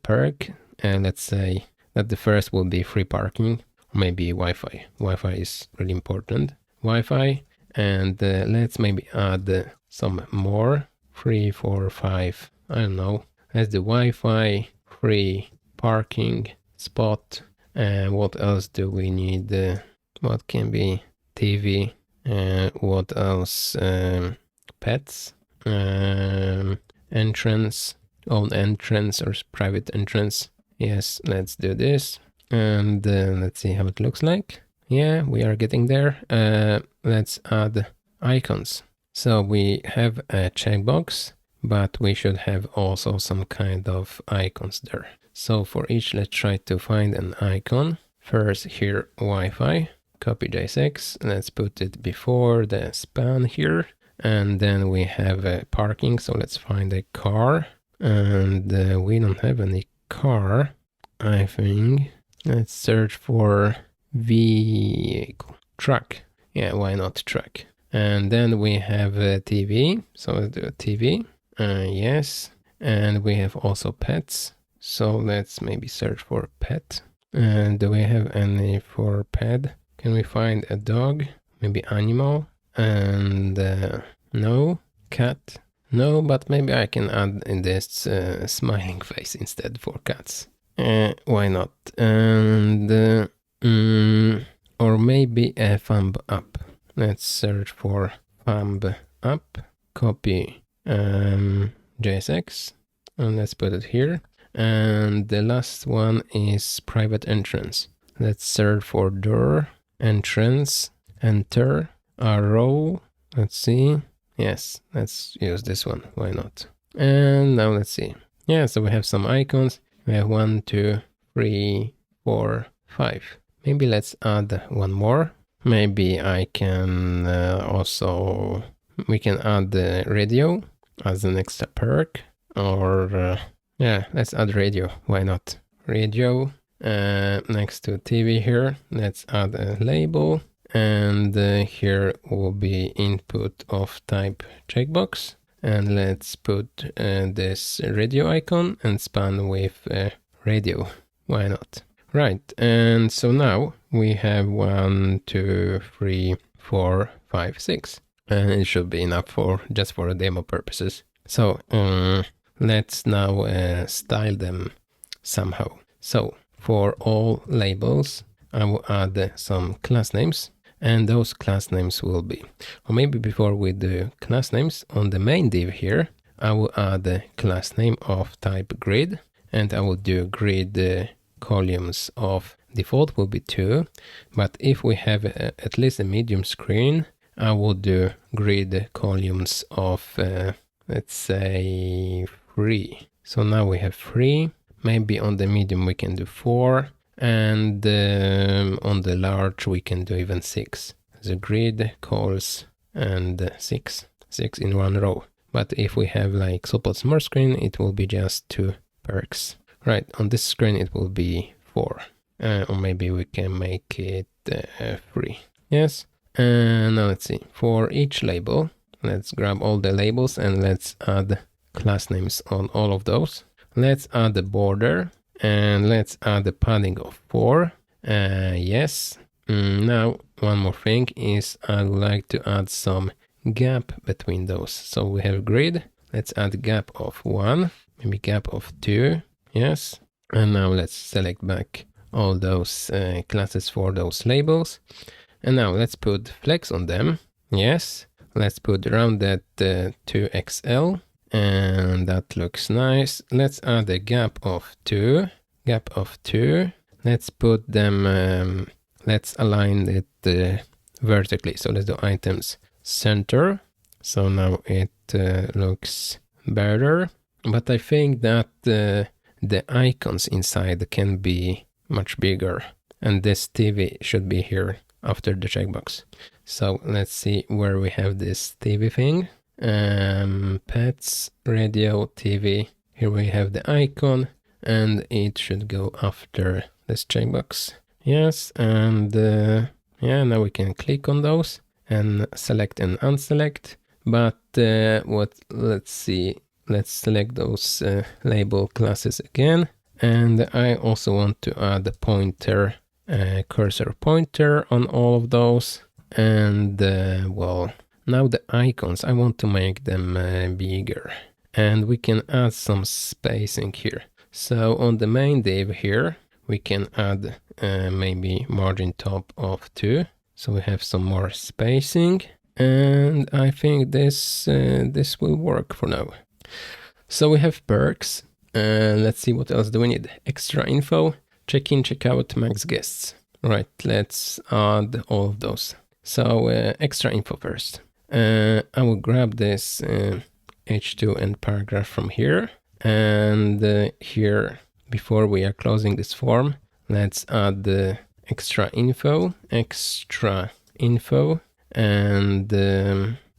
perk, and let's say that the first will be free parking, or maybe Wi-Fi. Wi-Fi is really important. Wi-Fi, and let's maybe add some more, 3, 4, 5, I don't know. Let's do Wi-Fi, free parking, spot, and what else do we need? What can be TV? What else? Pets, entrance, own entrance or private entrance. Yes, let's do this, and let's see how it looks like. Yeah, we are getting there. Let's add icons. So we have a checkbox, but we should have also some kind of icons there. So for each, let's try to find an icon. First here, Wi-Fi, copy JSX. Let's put it before the span here. And then we have a parking. So let's find a car. And we don't have any car, I think. Let's search for vehicle, truck. Yeah, why not truck? And then we have a TV. So let's do a TV. Yes. And we have also pets. So let's maybe search for pet. And do we have any for pet? Can we find a dog? Maybe animal? And no. Cat? No, but maybe I can add in this smiling face instead for cats. Why not? And or maybe a thumb up. Let's search for thumb up. Copy JSX, and let's put it here. And the last one is private entrance. Let's search for door, entrance, enter, arrow. Let's see. Yes, let's use this one. Why not? And now let's see. Yeah, so we have some icons. We have 1, 2, 3, 4, 5. Maybe let's add one more. Maybe I can we can add the radio as an extra perk. Or yeah, let's add radio. Why not? Radio next to TV here. Let's add a label. and here will be input of type checkbox, and let's put this radio icon and span with radio. Why not? Right, and so now we have 1, 2, 3, 4, 5, 6, and it should be enough for just for demo purposes. So let's now style them somehow. So for all labels, I will add some class names, and those class names will be, or maybe before we do class names, on the main div here, I will add a class name of type grid, and I will do grid columns of default will be 2, but if we have at least a medium screen, I will do grid columns of let's say 3. So now we have 3. Maybe on the medium we can do 4, and on the large we can do even 6. The grid calls and 6 in one row. But if we have like support smart screen, it will be just 2 perks. Right, on this screen it will be 4, or maybe we can make it 3. Yes, and now let's see, for each label, let's grab all the labels and let's add class names on all of those. Let's add the border, and let's add the padding of 4. Yes. Now one more thing is I would like to add some gap between those. So we have grid, let's add gap of 1, maybe gap of 2. Yes, and now let's select back all those classes for those labels, and now let's put flex on them. Yes, let's put rounded to XL, and that looks nice. Let's add a gap of 2. Let's put them, let's align it vertically. So let's do items center. So now it looks better, but I think that the icons inside can be much bigger, and this TV should be here after the checkbox. So let's see where we have this TV thing. Pets, radio, TV. Here we have the icon, and it should go after this checkbox. Yes, and yeah, now we can click on those and select and unselect. But let's see. Let's select those label classes again, and I also want to add a pointer, cursor pointer on all of those. And well, now the icons, I want to make them bigger, and we can add some spacing here. So on the main div here, we can add maybe margin top of 2, so we have some more spacing, and I think this will work for now. So we have perks. Let's see, what else do we need? Extra info, check-in, check-out, max guests. Right, let's add all of those. So extra info first. I will grab this H2 and paragraph from here. And here, before we are closing this form, let's add the extra info. And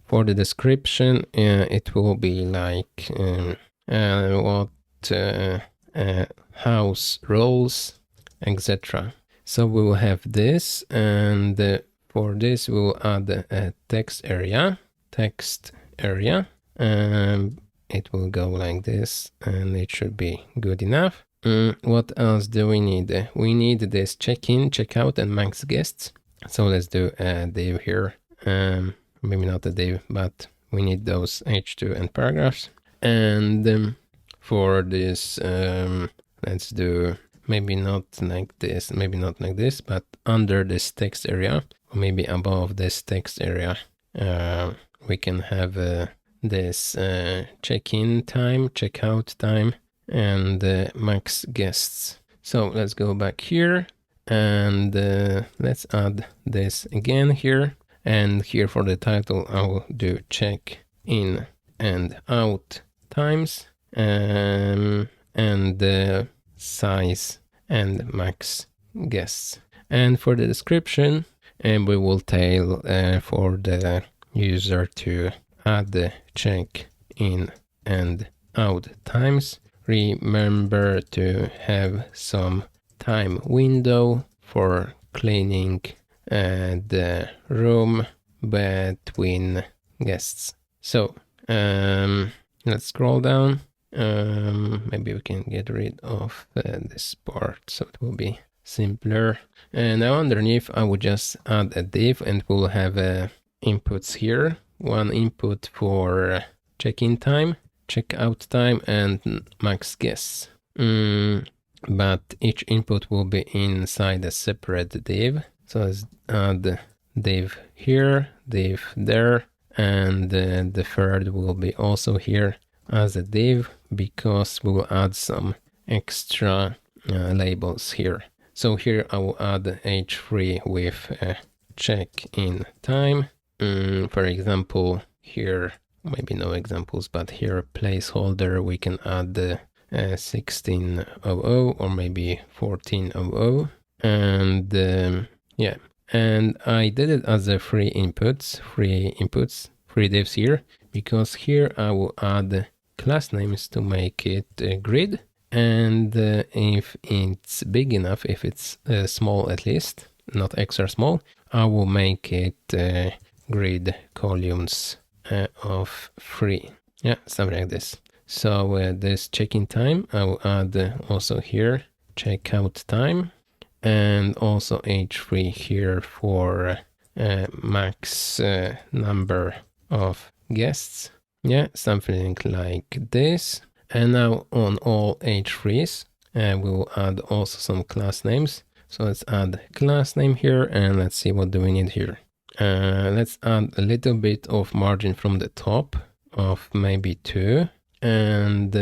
for the description, it will be like what house roles, etc. So we will have this, and for this we will add a text area. It will go like this, and it should be good enough. What else do we need? We need this check-in, check-out, and max guests. So let's do a div here. Maybe not a div, but we need those H2 and paragraphs. And for this, let's do maybe not like this, but under this text area, or maybe above this text area, we can have this check-in time, check-out time, and max guests. So let's go back here, and let's add this again here. And here for the title, I will do check-in and out times, and size and max guests. And for the description, we will tell for the user to add the check-in and out times. Remember to have some time window for cleaning the room between guests. So let's scroll down. Maybe we can get rid of this part so it will be simpler. And now underneath I would just add a div and we'll have inputs here. One input for check-in time, check-out time, and max guests. But each input will be inside a separate div. So let's add div here, div there, and the third will be also here as a div because we will add some extra labels here. So here I will add h3 with check-in time. For example, here, maybe no examples, but here placeholder, we can add the 1600 or maybe 1400. And yeah, and I did it as a three divs here, because here I will add class names to make it a grid. And if it's big enough, if it's small at least, not extra small, I will make it grid columns of 3. Yeah, something like this. So this check-in time, I will add also here checkout time, and also h3 here for max number of guests. Yeah, something like this. And now on all h3s, we will add also some class names. So let's add class name here, and let's see what do we need here. Let's add a little bit of margin from the top of maybe 2. And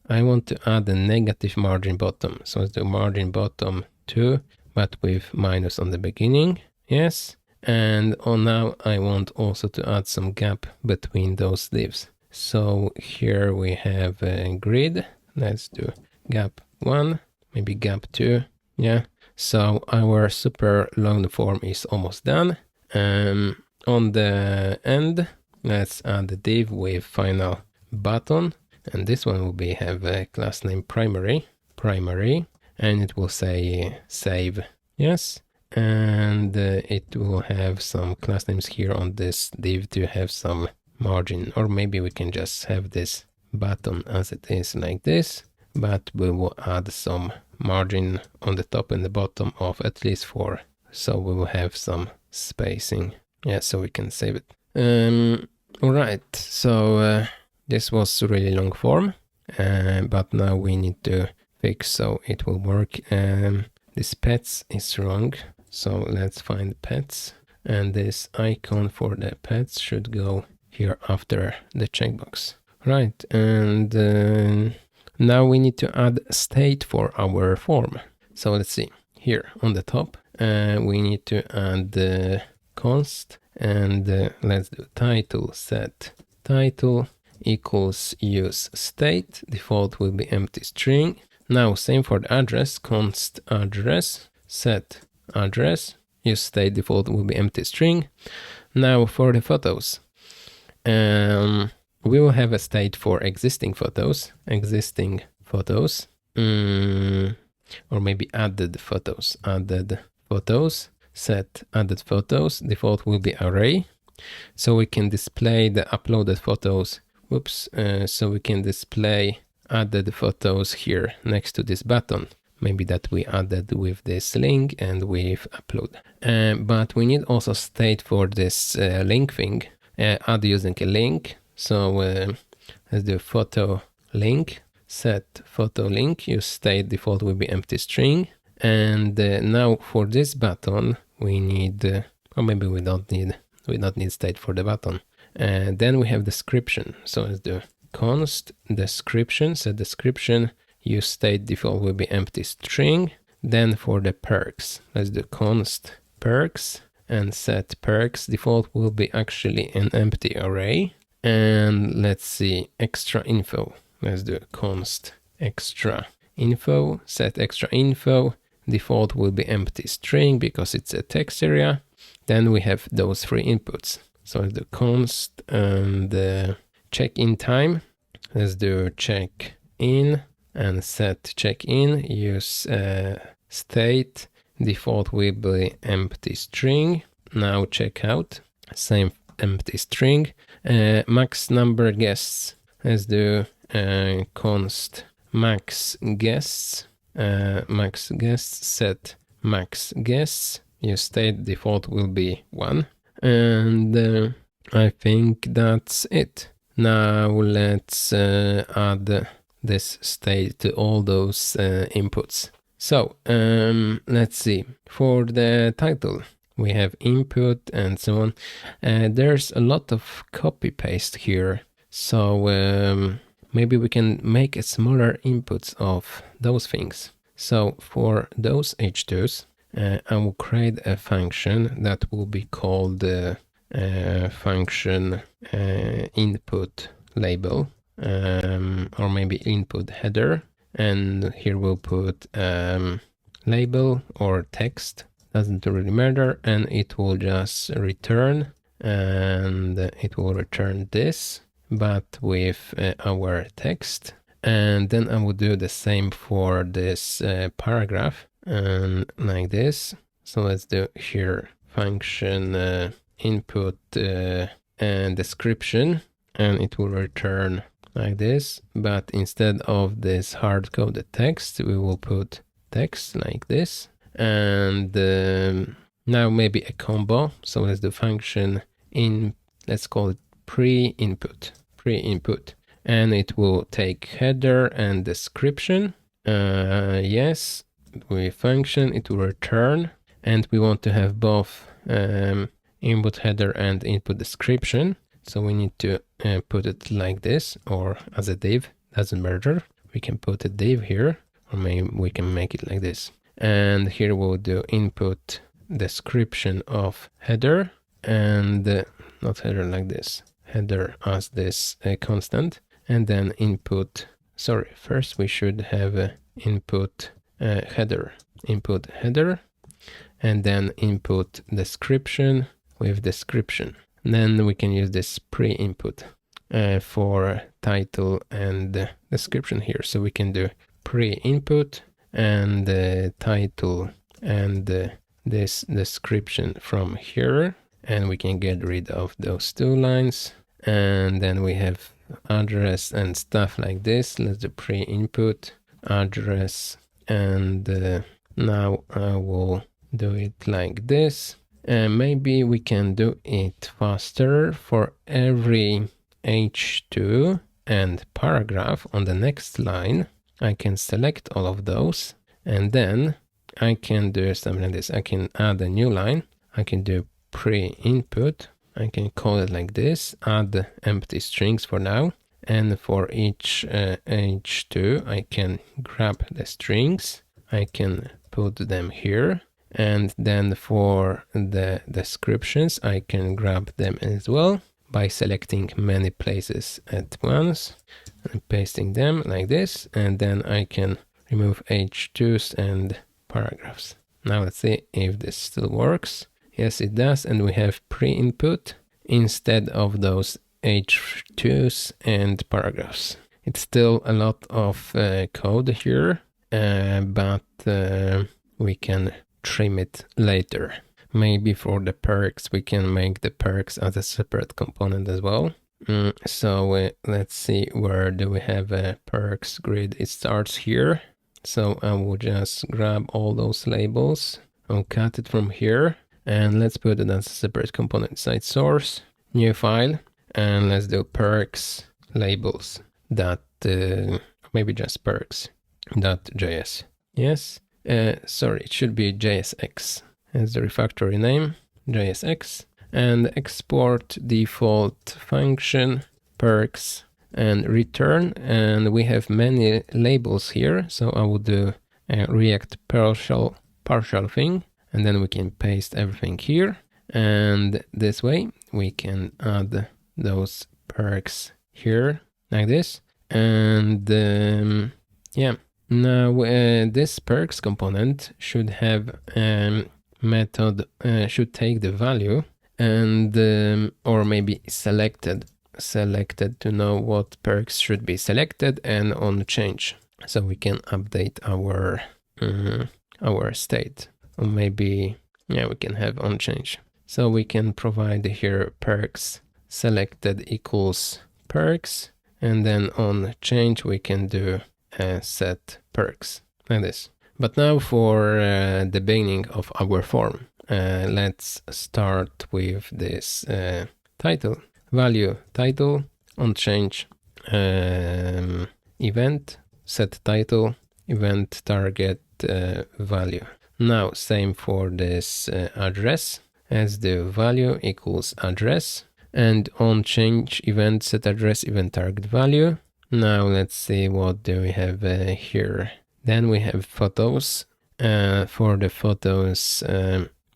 I want to add a negative margin bottom. So let's do margin bottom 2, but with minus on the beginning. Yes. And now I want also to add some gap between those divs. So here we have a grid. Let's do gap 1, maybe gap 2. Yeah. So our super long form is almost done. On the end, let's add the div with final button. And this one will have a class name primary, and it will say save. Yes. And it will have some class names here on this div to have some margin, or maybe we can just have this button as it is like this, but we will add some margin on the top and the bottom of at least 4, so we will have some spacing. Yeah, so we can save it. All right, so this was really long form, but now we need to fix so it will work. This pets is wrong, so let's find pets, and this icon for the pets should go here after the checkbox. Right, and now we need to add state for our form. So let's see, here on the top, we need to add the const, and let's do title set title equals use state, default will be empty string. Now same for the address, const address set address, use state, default will be empty string. Now for the photos, we will have a state for existing photos, or maybe added photos, set added photos, default will be array. So we can display the uploaded photos, so we can display added photos here next to this button, maybe that we added with this link and with upload. But we need also state for this link thing, add using a link. So let's do photo link, set photo link, use state, default will be empty string. And now for this button we need, or maybe we don't need state for the button. Then we have description. So let's do const description, set description, use state, default will be empty string. Then for the perks, let's do const perks and set perks, default will be actually an empty array. And let's see, extra info, let's do const extra info, set extra info, default will be empty string because it's a text area. Then we have those 3 inputs. So let's do const and check-in time. Let's do check-in and set check-in, use state, default will be empty string. Now checkout, same empty string. Max number guests. Let's do const max guests. Max guests set max guests. You state default will be 1. And I think that's it. Now let's add this state to all those inputs. So let's see. For the title, we have input and so on. There's a lot of copy paste here. So maybe we can make a smaller inputs of those things. So for those H2s, I will create a function that will be called function input label, or maybe input header. And here we'll put label or text, doesn't really matter, and it will just return, and it will return this, but with our text. And then I will do the same for this paragraph, and like this. So let's do here function input and description, and it will return like this, but instead of this hard-coded text, we will put text like this. And now maybe a combo. So let's do function in, let's call it pre-input, and it will take header and description. Yes, with function it will return, and we want to have both input header and input description. So we need to put it like this, or as a div, doesn't matter. We can put a div here, or maybe we can make it like this. And here we'll do input description of header, and not header like this, header as this constant, and then input, sorry, first we should have input header, and then input description with description. Then we can use this pre-input for title and description here. So we can do pre-input and title and this description from here, and we can get rid of those 2 lines. And then we have address and stuff like this. Let's do pre-input address, and now I will do it like this. Maybe we can do it faster. For every H2 and paragraph on the next line, I can select all of those, and then I can do something like this. I can add a new line. I can do pre-input. I can call it like this, add empty strings for now. And for each H2, I can grab the strings. I can put them here. And then for the descriptions, I can grab them as well by selecting many places at once and pasting them like this. And then I can remove H2s and paragraphs. Now let's see if this still works. Yes, it does. And we have pre-input instead of those H2s and paragraphs. It's still a lot of code here, but we can trim it later. Maybe for the perks, we can make the perks as a separate component as well. So let's see, where do we have a perks grid? It starts here. So I will just grab all those labels. I'll cut it from here, and let's put it as a separate component. Site source, new file, and let's do perks labels that maybe just perks.js. Yes. Sorry, it should be JSX as the refactory name, JSX, and export default function perks and return. And we have many labels here, so I will do a React partial thing, and then we can paste everything here. And this way we can add those perks here like this. And yeah. Now this perks component should have method should take the value and or maybe selected to know what perks should be selected and on change, so we can update our state or maybe, yeah, we can have on change. So we can provide here perks selected equals perks, and then on change we can do set perks like this. But now for the beginning of our form, let's start with this title, value title, on change, event, set title, event target value. Now same for this address, as the value equals address, and on change event set address event target value. Now let's see what do we have here. Then we have photos. For the photos,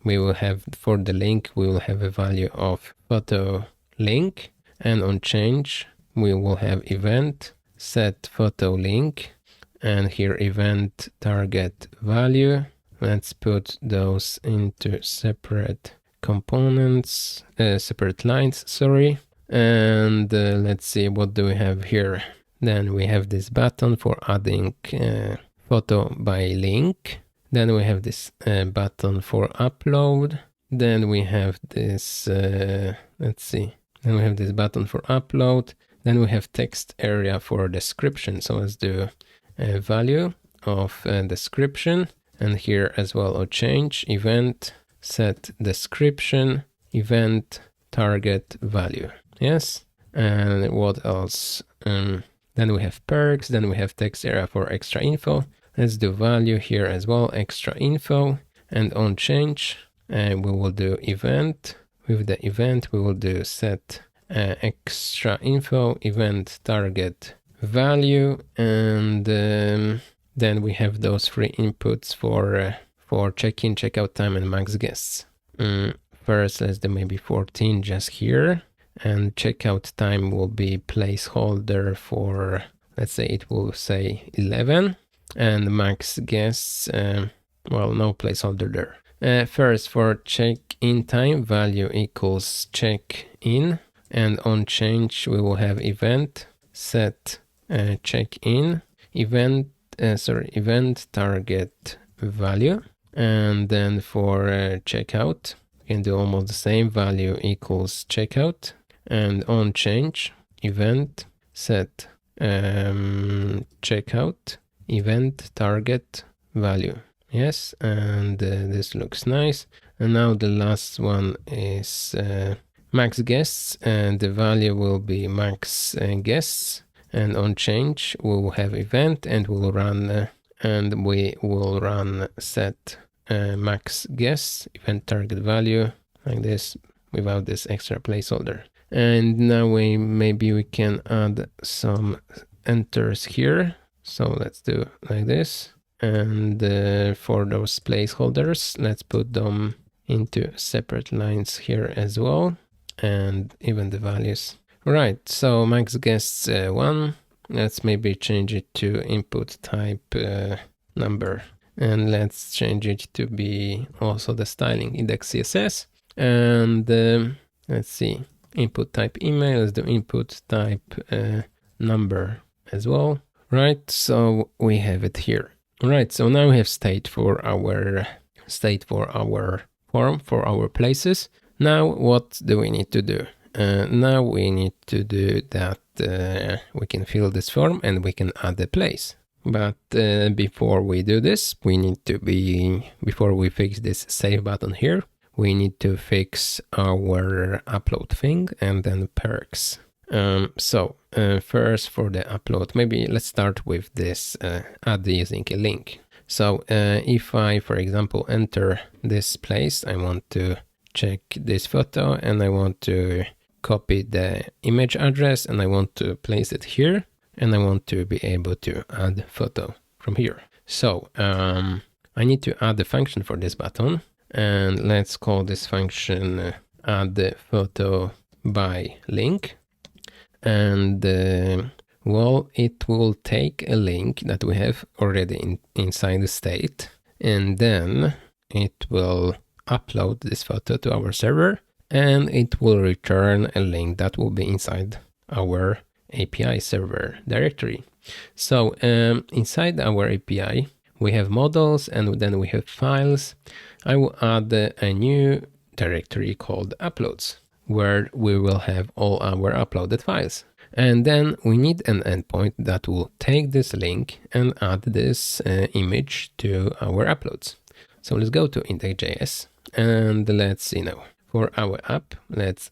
we will have, for the link, we will have a value of photo link, and on change we will have event set photo link, and here event target value. Let's put those into separate components, separate lines, sorry. And let's see, what do we have here? Then we have this button for adding photo by link. Then we have this button for upload. Then we have this, let's see. Then we have this button for upload. Then we have text area for description. So let's do a value of description. And here as well, a change event set description event target value. Yes. And what else? Then we have perks. Then we have text area for extra info. Let's do value here as well, extra info, and on change, we will do event. With the event, we will do set extra info event target value, and then we have those three inputs for check-in, check-out time, and max guests. First, let's do maybe 14 just here, and checkout time will be placeholder for, let's say it will say 11. And max guests, well, no placeholder there. First, for check-in time, value equals check-in, and on change we will have event set check-in event target value, and then for checkout we can do almost the same, value equals checkout, and on change event set checkout event target value. Yes, and this looks nice. And now the last one is max guests, and the value will be max guests, and on change we will have event, and we will run set max guests event target value like this without this extra placeholder. And now maybe we can add some enters here. So let's do like this, and for those placeholders, let's put them into separate lines here as well, and even the values. Right, so max guests 1, let's maybe change it to input type number, and let's change it to be also the styling index CSS, and let's see, input type email, let's do input type number as well. Right, so we have it here. Right, so now we have state for our form, for our places. Now what do we need to do? Now we need to do that we can fill this form and we can add a place. But before we do this, before we fix this save button here, we need to fix our upload thing and then perks. First for the upload, maybe let's start with this add using a link. So if I, for example, enter this place, I want to check this photo and I want to copy the image address and I want to place it here, and I want to be able to add photo from here. So I need to add the function for this button, and let's call this function add the photo by link. And well, it will take a link that we have already inside the state, and then it will upload this photo to our server, and it will return a link that will be inside our API server directory. So inside our API, we have models, and then we have files. I will add a new directory called uploads, where we will have all our uploaded files. And then we need an endpoint that will take this link and add this image to our uploads. So let's go to index.js and let's see now. For our app, let's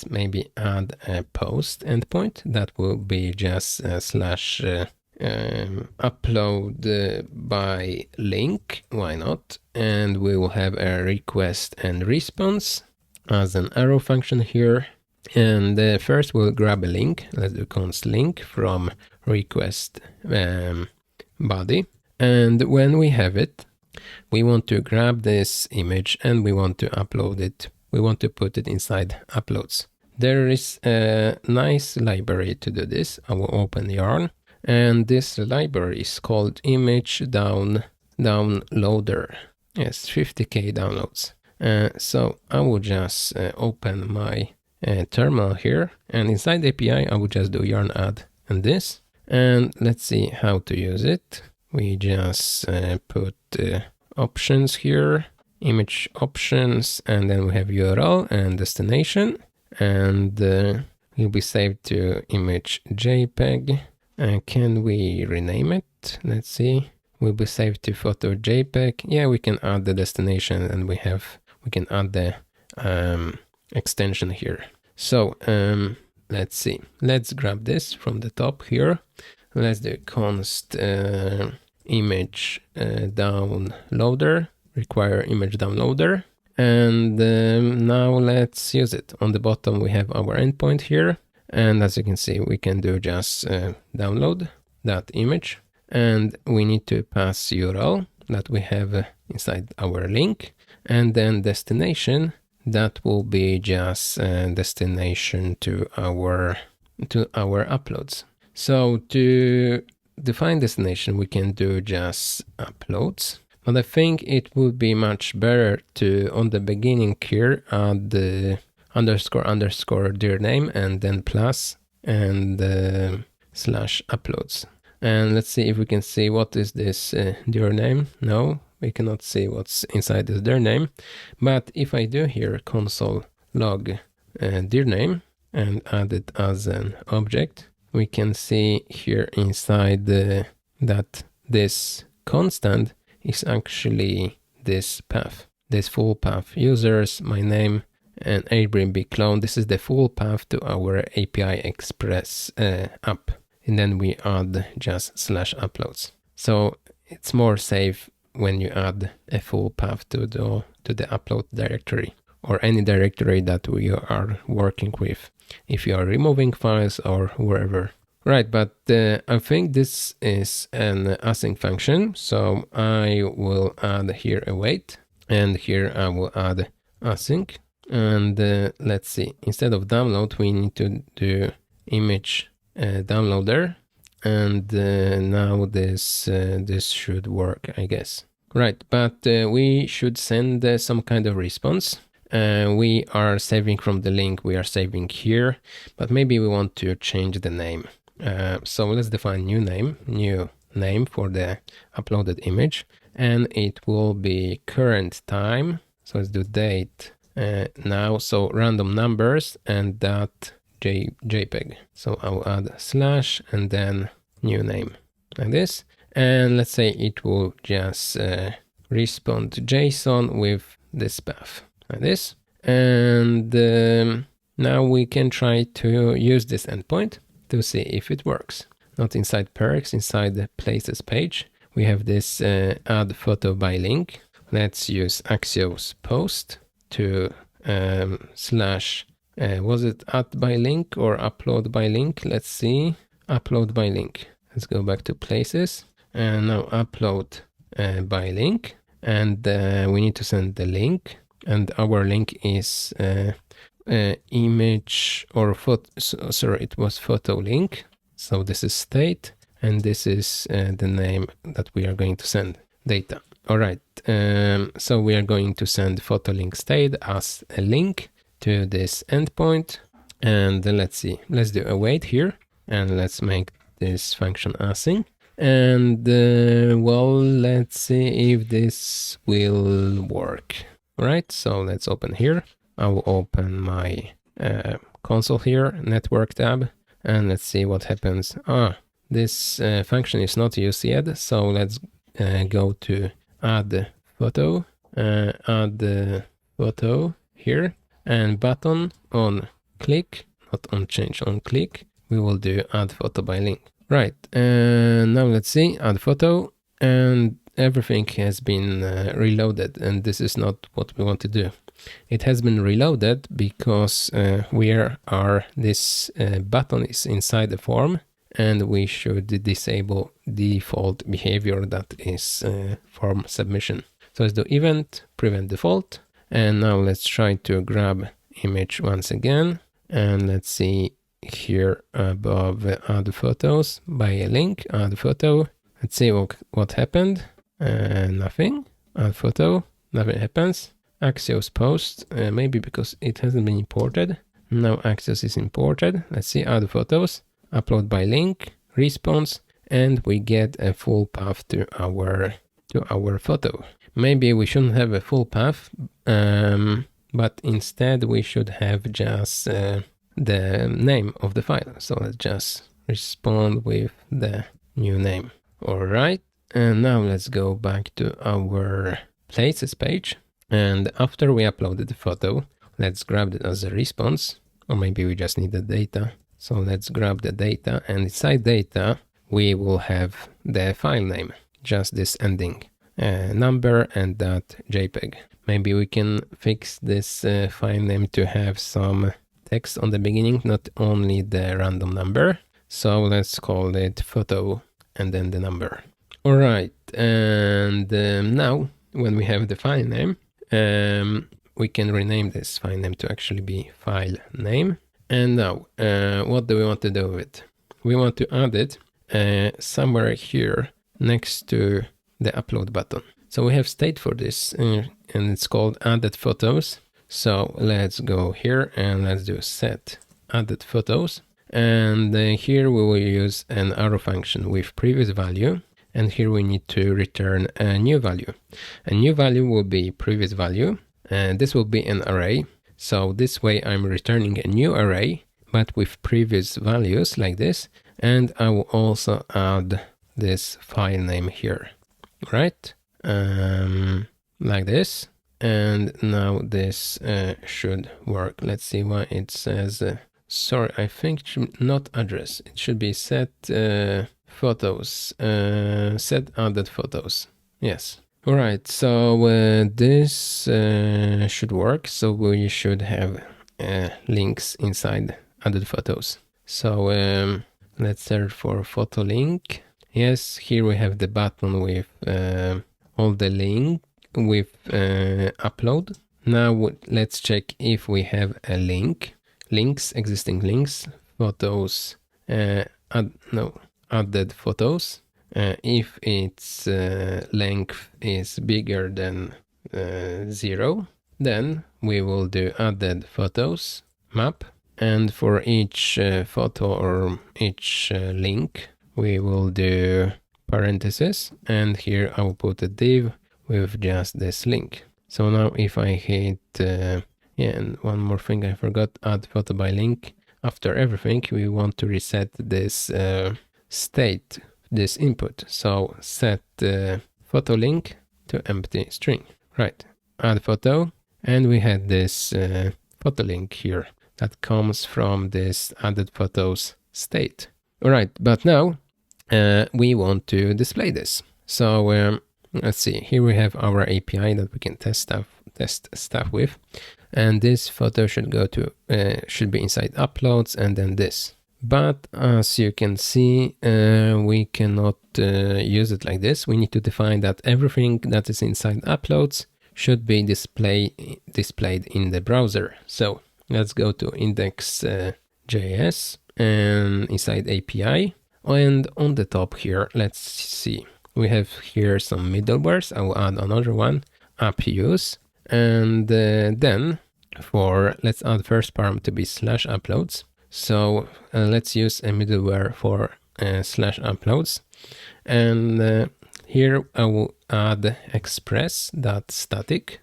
maybe add a post endpoint that will be just slash upload by link. Why not? And we will have a request and response as an arrow function here. And first we'll grab a link. Let's do const link from request body. And when we have it, we want to grab this image and we want to upload it. We want to put it inside uploads. There is a nice library to do this. I will open yarn, and this library is called image downloader. Yes, 50k downloads. So I will just open my terminal here, and inside the API I will just do yarn add and this, and let's see how to use it. We just put options here, image options, and then we have URL and destination, and will be saved to image JPEG. Can we rename it? Let's see. Will be saved to photo JPEG. Yeah, we can add the destination, and we can add the extension here. So let's see. Let's grab this from the top here. Let's do const image downloader, require image downloader, and now let's use it. On the bottom we have our endpoint here, and as you can see we can do just download that image, and we need to pass URL that we have inside our link, and then destination that will be just destination to our uploads. So to define destination, we can do just uploads, but I think it would be much better to, on the beginning here, add the underscore dir name and then plus and slash uploads. And let's see if we can see what is this dir name. No, we cannot see what's inside this dir name. But if I do here console log dir name and add it as an object, we can see here inside that this constant is actually this path, this full path, users, my name, and Airbnb clone. This is the full path to our API Express app. And then we add just slash uploads. So it's more safe when you add a full path to the upload directory or any directory that we are working with, if you are removing files or wherever. Right, but I think this is an async function, so I will add here await, and here I will add async. And let's see, instead of download, we need to do image downloader, and now this should work, I guess. Right, but we should send some kind of response. We are saving from the link we are saving here, but maybe we want to change the name. So let's define new name for the uploaded image, and it will be current time. So let's do date now. So random numbers and that JPEG. So I'll add slash and then new name like this. And let's say it will just respond to JSON with this path like this. And now we can try to use this endpoint to see if it works. Not inside perks, inside the places page. We have this add photo by link. Let's use Axios post to slash, was it add by link or upload by link? Let's see, upload by link. Let's go back to places and now upload by link. And we need to send the link, and our link is image or photo, sorry, it was photo link. So this is state, and this is the name that we are going to send data. All right, so we are going to send photo link state as a link to this endpoint. And let's see, let's do await here, and let's make this function async. And well, let's see if this will work. All right, so let's open here. I will open my console here, network tab, and let's see what happens. This function is not used yet, so let's go to add photo, add photo here, and button on click, not on change, on click. We will do add photo by link. Right, now let's see, add photo, and everything has been reloaded, and this is not what we want to do. It has been reloaded because this button is inside the form, and we should disable default behavior that is form submission. So let's do event, prevent default, and now let's try to grab image once again, and let's see here above add photos by a link, add photo. Let's see what happened. Nothing. Add photo, nothing happens. Axios post, maybe because it hasn't been imported. Now Axios is imported. Let's see, add photos, upload by link, response, and we get a full path to our photo. Maybe we shouldn't have a full path, but instead we should have just the name of the file. So let's just respond with the new name. All right, and now let's go back to our places page. And after we uploaded the photo, let's grab it as a response, or maybe we just need the data. So let's grab the data, and inside data, we will have the file name, just this ending, number and that JPEG. Maybe we can fix this file name to have some text on the beginning, not only the random number. So let's call it photo and then the number. All right, and now when we have the file name, we can rename this file name to actually be file name. And now, what do we want to do with it? We want to add it somewhere here next to the upload button. So we have state for this, and it's called added photos. So let's go here and let's do set added photos. And here we will use an arrow function with previous value. And here we need to return a new value. A new value will be previous value, and this will be an array. So this way I'm returning a new array, but with previous values like this. And I will also add this file name here, right? Like this. And now this should work. Let's see why it says, sorry, I think it should not address. It should be set photos, set added photos. Yes. All right, so this should work. So we should have links inside added photos. So let's search for photo link. Yes, here we have the button with all the link with upload. Now let's check if we have a link, existing links, photos, added photos. If its length is bigger than 0, then we will do added photos map, and for each photo or each link we will do parentheses, and here I will put a div with just this link. So now if I hit and one more thing I forgot, add photo by link. After everything we want to reset this state, this input. So set photo link to empty string. Right, add photo, and we had this photo link here that comes from this added photos state. All right, but now we want to display this. So let's see, here we have our API that we can test stuff with, and this photo should go to should be inside uploads, and then this. But as you can see, we cannot use it like this. We need to define that everything that is inside uploads should be displayed in the browser. So let's go to index.js and inside API. And on the top here, let's see, we have here some middlewares. I will add another one, app use. And then let's add first param to be /uploads. So let's use a middleware for /uploads. And here I will add express.static,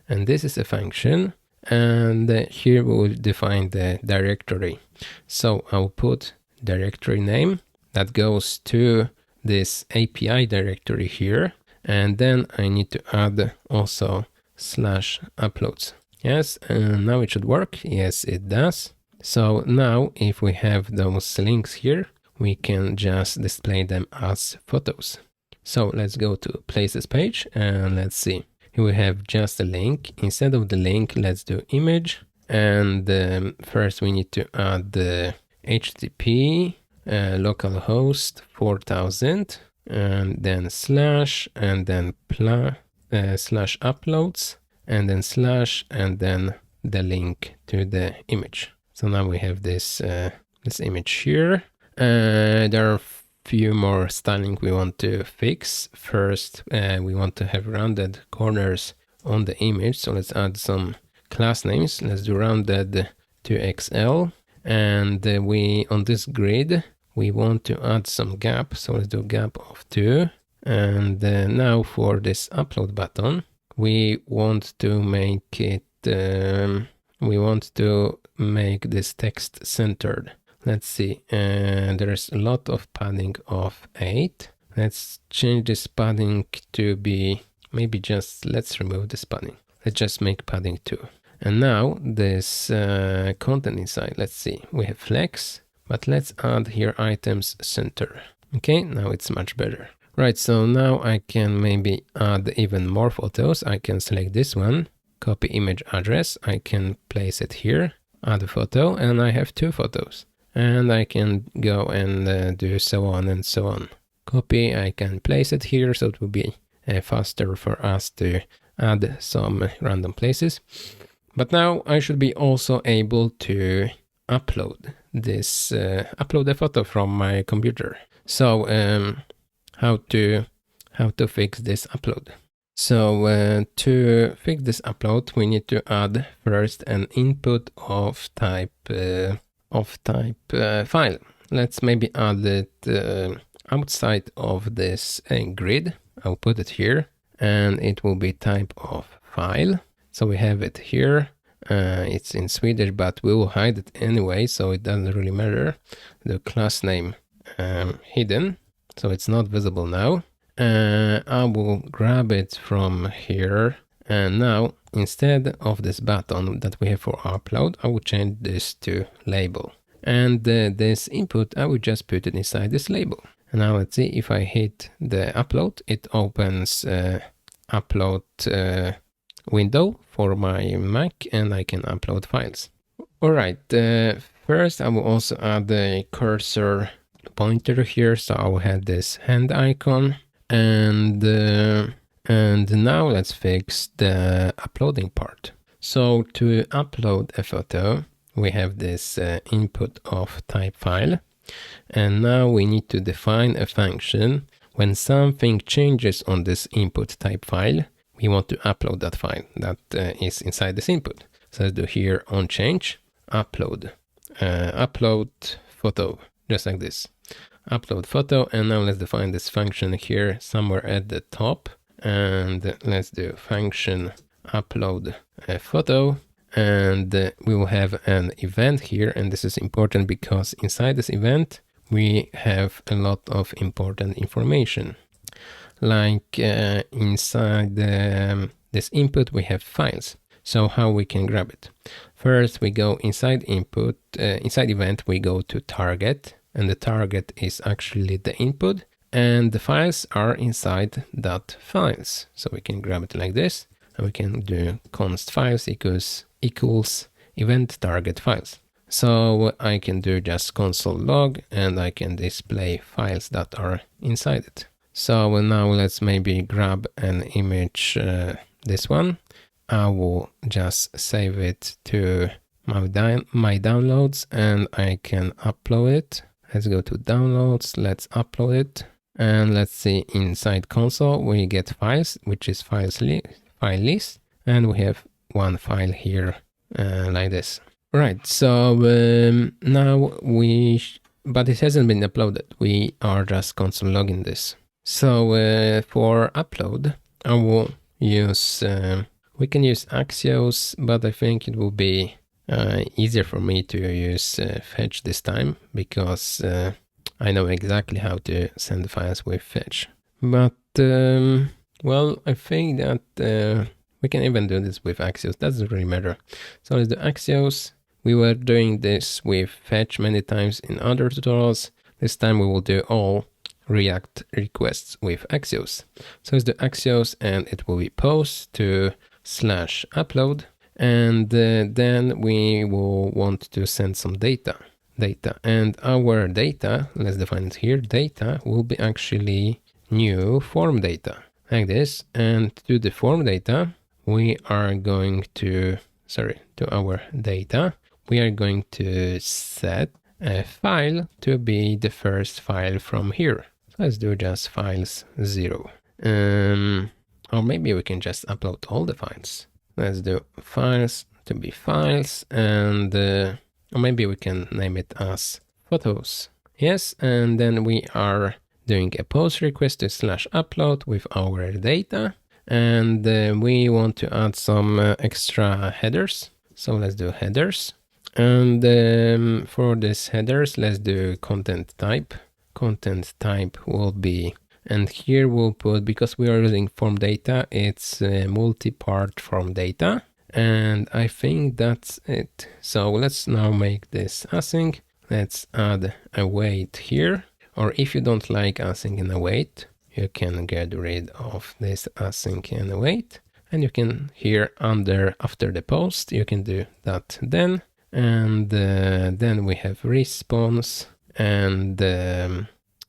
and this is a function. And here we will define the directory. So I'll put directory name that goes to this API directory here. And then I need to add also /uploads. Yes, and now it should work. Yes, it does. So now if we have those links here, we can just display them as photos. So let's go to places page and let's see. Here we have just a link. Instead of the link, let's do image. And first we need to add the HTTP localhost 4000 and then slash and then slash uploads and then slash and then the link to the image. So now we have this this image here. There are few more styling we want to fix. First, we want to have rounded corners on the image. So let's add some class names. Let's do rounded to XL. And we on this grid, we want to add some gap. So let's do gap of 2. And now for this upload button, we want to make it, we want to make this text centered. Let's see, there's a lot of padding of 8. Let's change this padding to be, maybe just, let's remove this padding. Let's just make padding 2. And now this content inside, let's see, we have flex, but let's add here items center. Okay, now it's much better. Right, so now I can maybe add even more photos. I can select this one, copy image address. I can place it here, add a photo, and I have 2 photos. And I can go and do so on and so on. Copy, I can place it here, so it will be faster for us to add some random places. But now I should be also able to upload this, upload a photo from my computer. So how to fix this upload? So to fix this upload, we need to add first an input of type file. Let's maybe add it outside of this grid. I'll put it here and it will be type of file. So we have it here. It's in Swedish, but we will hide it anyway, so it doesn't really matter. The class name hidden, so it's not visible now. I will grab it from here. And now, instead of this button that we have for upload, I will change this to label. And this input, I will just put it inside this label. And now let's see, if I hit the upload, it opens upload window for my Mac, and I can upload files. All right, first I will also add the cursor pointer here. So I will have this hand icon. And now let's fix the uploading part. So to upload a photo, we have this input of type file. And now we need to define a function. When something changes on this input type file, we want to upload that file that is inside this input. So let's do here on change, upload, upload photo, just like this. Upload photo, and now let's define this function here somewhere at the top, and let's do function upload a photo, and we will have an event here, and this is important because inside this event we have a lot of important information. Like inside this input we have files. So how we can grab it? First we go inside input, inside event we go to target, and the target is actually the input, and the files are inside that files. So we can grab it like this, and we can do const files equals event target files. So I can do just console log, and I can display files that are inside it. So now let's maybe grab an image, this one. I will just save it to my downloads, and I can upload it. Let's go to downloads, let's upload it, and let's see, inside console we get files, which is file list, and we have one file here like this. Right, so now we but it hasn't been uploaded. We are just console logging this. So for upload, I will use, we can use Axios, but I think it will be easier for me to use fetch this time, because I know exactly how to send files with fetch. But well, I think that we can even do this with Axios. Doesn't really matter. So let's do Axios. We were doing this with fetch many times in other tutorials. This time we will do all React requests with Axios. So it's the Axios, and it will be post to /upload, and then we will want to send some data, and our data, let's define it here, data will be actually new form data like this. And to the form data, we are going to, to our data, we are going to set a file to be the first file from here. So let's do just files 0. Or maybe we can just upload all the files. Let's do files to be files, and or maybe we can name it as photos. Yes, and then we are doing a post request to /upload with our data, and we want to add some extra headers. So let's do headers, and for this headers, let's do content type. Content type will be, and here we'll put, because we are using form data, it's multi-part form data, and I think that's it. So let's now make this async. Let's add a wait here, or if you don't like async and await, you can get rid of this async and await, and you can here after the post, you can do that then, and then we have response, and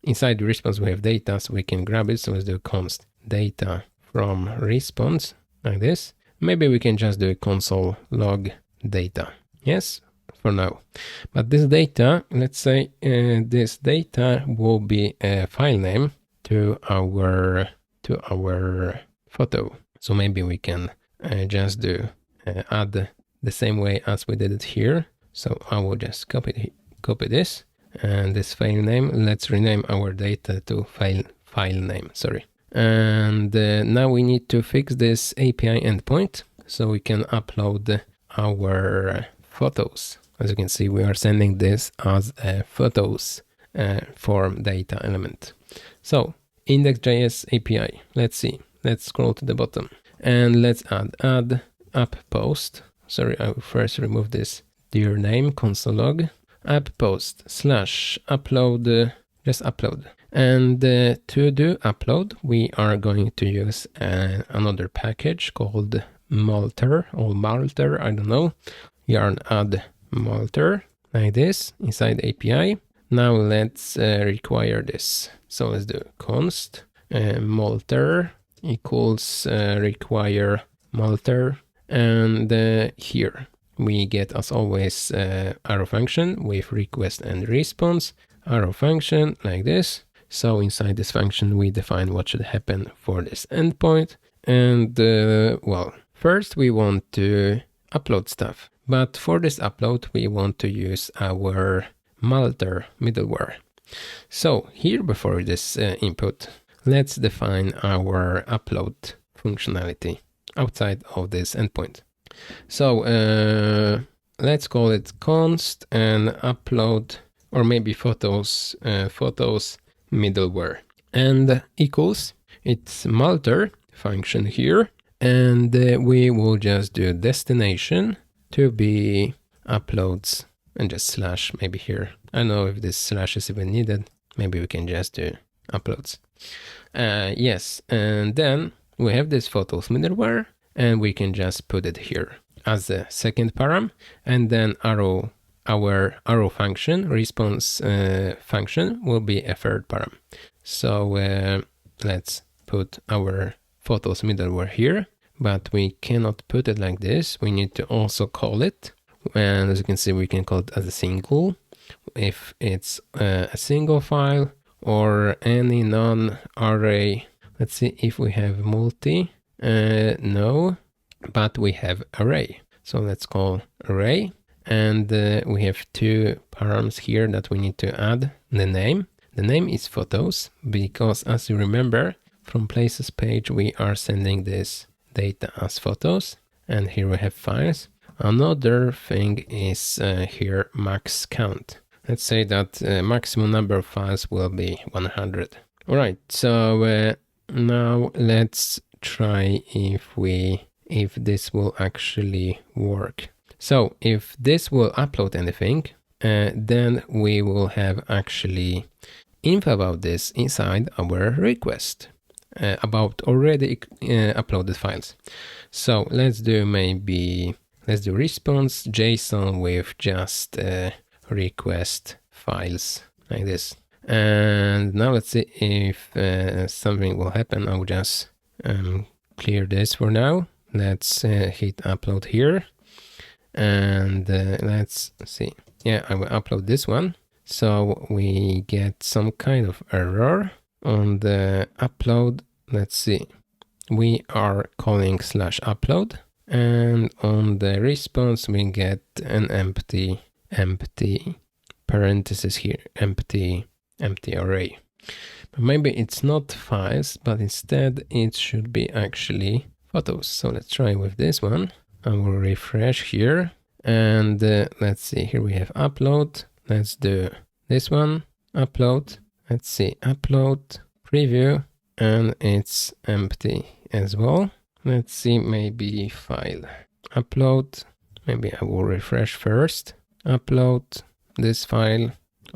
inside the response we have data, so we can grab it. So let's do const data from response like this. Maybe we can just do a console log data. Yes, for now. But this data, let's say this data will be a file name to our photo. So maybe we can just do add the same way as we did it here. So I will just copy this, and this file name, let's rename our data to file name, And now we need to fix this API endpoint so we can upload our photos. As you can see, we are sending this as a photos form data element. So index.js API, let's see, let's scroll to the bottom, and let's add app post. I will first remove this dir name console log, app post /upload, just upload. And to do upload, we are going to use another package called Malter, or Malter, I don't know, yarn add Malter, like this, inside API. Now let's require this. So let's do const Malter equals require Malter, and here we get, as always, arrow function with request and response, arrow function like this. So inside this function, we define what should happen for this endpoint. And well, first we want to upload stuff. But for this upload, we want to use our Malter middleware. So here, before this input, let's define our upload functionality outside of this endpoint. So let's call it const and upload, or maybe photos middleware, and equals, it's Malter function here, and we will just do destination to be uploads, and just slash maybe here. I don't know if this slash is even needed. Maybe we can just do uploads. Yes, and then we have this photos middleware, and we can just put it here as the second param, and then our arrow function, response function, will be a third param. So let's put our photos middleware here, but we cannot put it like this. We need to also call it, and as you can see, we can call it as a single if it's a single file, or any non-array. Let's see if we have multi. No, but we have array. So let's call array, And we have two params here that we need to add. The name is photos, because as you remember from places page, we are sending this data as photos, and here we have files. Another thing is here max count. Let's say that maximum number of files will be 100. All right, so now let's try if this will actually work. So if this will upload anything, then we will have actually info about this inside our request about already uploaded files. So let's do response JSON with just request files like this. And now let's see if something will happen. I'll just clear this for now. Let's hit upload here. And let's see. Yeah, I will upload this one. So we get some kind of error on the upload. Let's see. We are calling /upload. And on the response, we get an empty parenthesis here, empty array. But maybe it's not files, but instead it should be actually photos. So let's try with this one. I will refresh here, and let's see, here we have upload. Let's do this one, upload. Let's see, upload, preview, and it's empty as well. Let's see, maybe file, upload. Maybe I will refresh first, upload this file,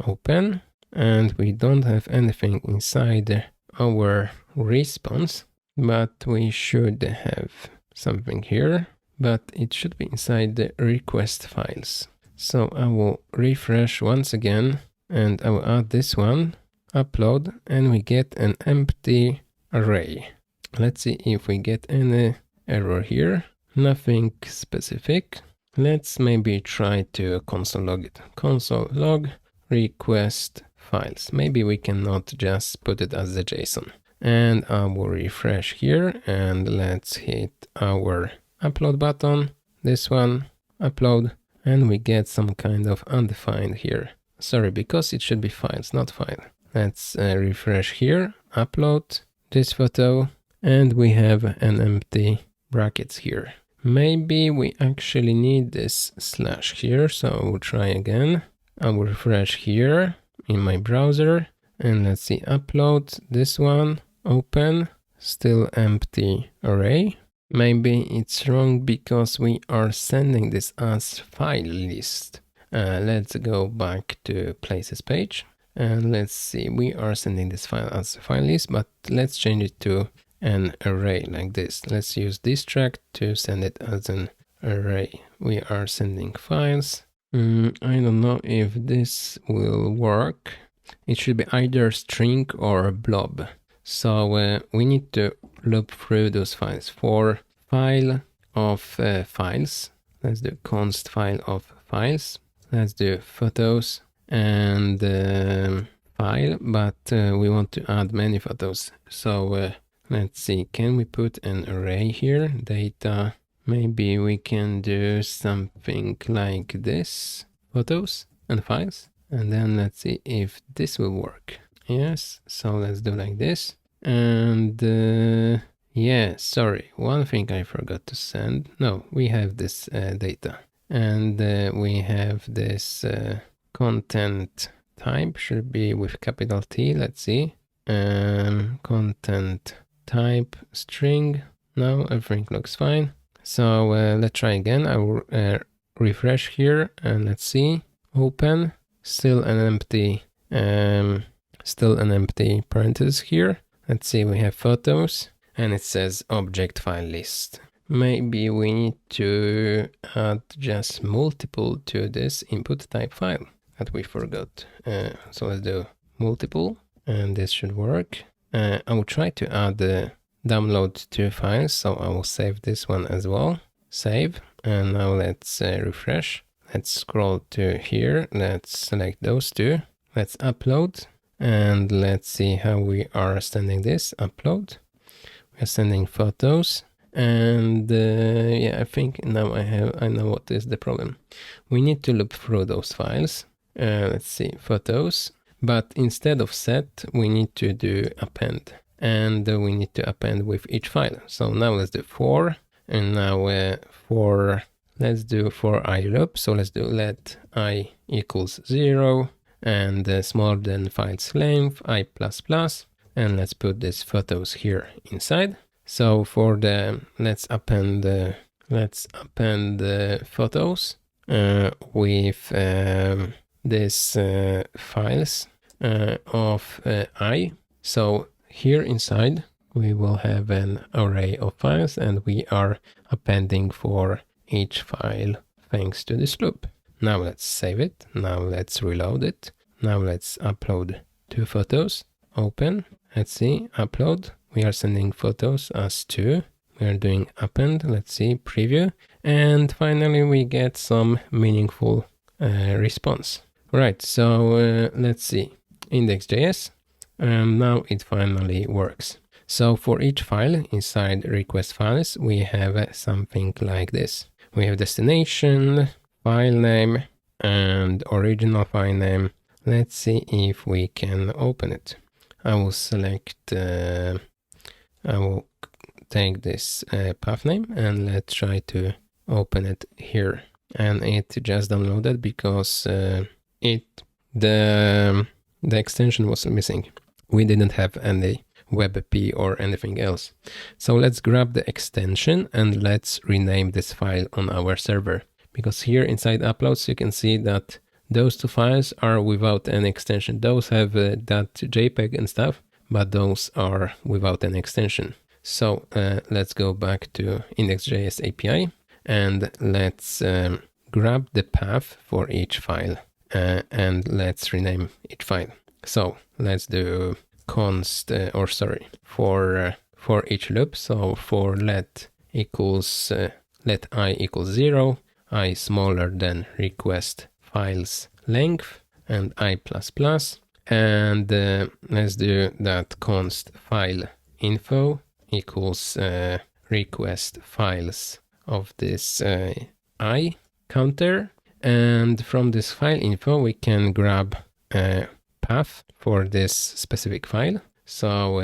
open, and we don't have anything inside our response, but we should have something here. But it should be inside the request files. So I will refresh once again, and I will add this one, upload, and we get an empty array. Let's see if we get any error here. Nothing specific. Let's maybe try to console log it. Console log request files. Maybe we cannot just put it as the JSON. And I will refresh here, and let's hit our upload button, this one, upload, and we get some kind of undefined here. Sorry, because it should be files, not file. Let's refresh here, upload this photo, and we have an empty brackets here. Maybe we actually need this slash here, so I will try again. I will refresh here in my browser, and let's see, upload this one, open, still empty array. Maybe it's wrong because we are sending this as file list. Let's go back to places page, and let's see, we are sending this file as a file list, but let's change it to an array like this. Let's use this track to send it as an array. We are sending files. I don't know if this will work. It should be either string or blob. So we need to loop through those files. For file of files, let's do const file of files. Let's do photos and file, but we want to add many photos. So let's see, can we put an array here? Data, maybe we can do something like this, photos and files. And then let's see if this will work. Yes, so let's do like this. And yeah, sorry, one thing I forgot to send. No, we have this data, and we have this content type, should be with capital T. Let's see, content type string. Now everything looks fine. So let's try again. I will refresh here, and let's see, open, still an empty parenthesis here. Let's see, we have photos, and it says object file list. Maybe we need to add just multiple to this input type file that we forgot. So let's do multiple, and this should work. I will try to add the download two files, so I will save this one as well. Save, and now let's refresh. Let's scroll to here. Let's select those two. Let's upload. And let's see how we are sending this. Upload. We are sending photos, And yeah, I think now I know what is the problem. We need to loop through those files. Let's see, photos. But instead of set, we need to do append. And we need to append with each file. So now let's do for. And now let's do for I loop. So let's do let I equals 0 and smaller than file's length, I++. And let's put this photos here inside. So for the, let's append the photos with this files of I. So here inside we will have an array of files and we are appending for each file thanks to this loop. Now let's save it. Now let's reload it. Now let's upload 2 photos. Open. Let's see, upload. We are sending photos as 2. We are doing append. Let's see, preview. And finally we get some meaningful response. Right, so let's see, index.js. Now it finally works. So for each file inside request files, we have something like this. We have destination, file name, and original file name. Let's see if we can open it. I will select, I will take this path name and let's try to open it here. And it just downloaded because the extension was missing. We didn't have any WebP or anything else. So let's grab the extension and let's rename this file on our server. Because here inside uploads, you can see that those 2 files are without an extension. Those have that JPEG and stuff, but those are without an extension. So let's go back to index.js API and let's grab the path for each file and let's rename each file. So let's do const for each loop. So for let I equals 0, I smaller than request files length and I++, and let's do that const file info equals request files of this I counter, and from this file info we can grab a path for this specific file. So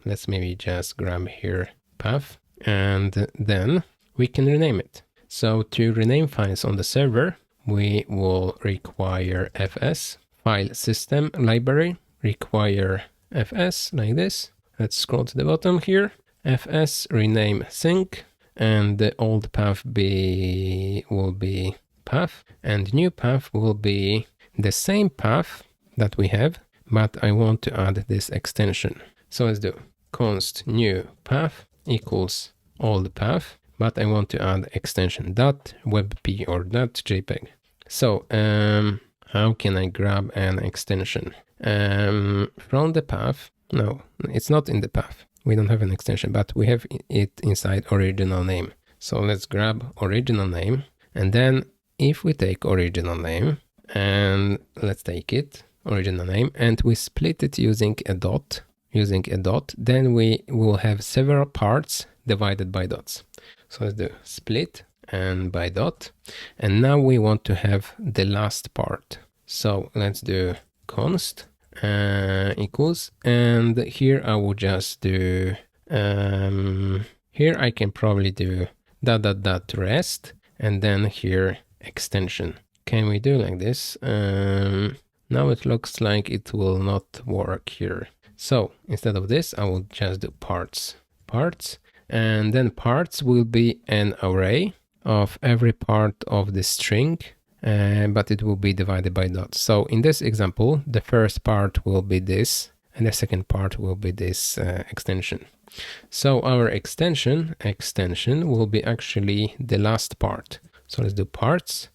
let's maybe just grab here path and then we can rename it. So to rename files on the server, we will require fs file system library, require fs like this. Let's scroll to the bottom here. Fs rename sync, and the old path will be path, and new path will be the same path that we have, but I want to add this extension. So let's do const new path equals old path, but I want to add extension .webp or .jpeg. So how can I grab an extension? From the path, no, it's not in the path. We don't have an extension, but we have it inside original name. So let's grab original name. And then if we take original name and let's take it, original name, and we split it using a dot, then we will have several parts divided by dots. So let's do split and by dot. And now we want to have the last part. So let's do const equals, and here I will just do, here I can probably do .rest, and then here extension. Can we do like this? Now it looks like it will not work here. So instead of this, I will just do parts, and then parts will be an array of every part of the string, but it will be divided by dots. So in this example, the first part will be this, and the second part will be this extension. So our extension will be actually the last part. So let's do parts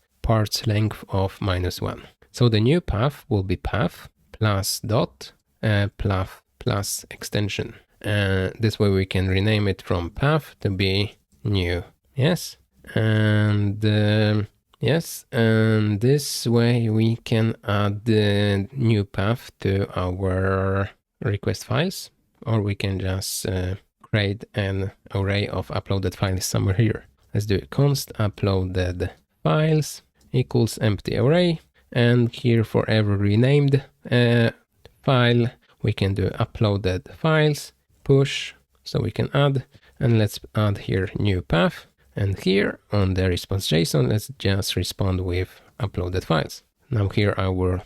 length of -1. So the new path will be path plus dot plus extension. This way we can rename it from path to be new. Yes. And yes, and this way we can add the new path to our request files, or we can just create an array of uploaded files somewhere here. Let's do const uploaded files equals empty array. And here for every renamed file, we can do uploaded files, push, so we can add, and let's add here new path. And here on the response.json, let's just respond with uploaded files. Now here I will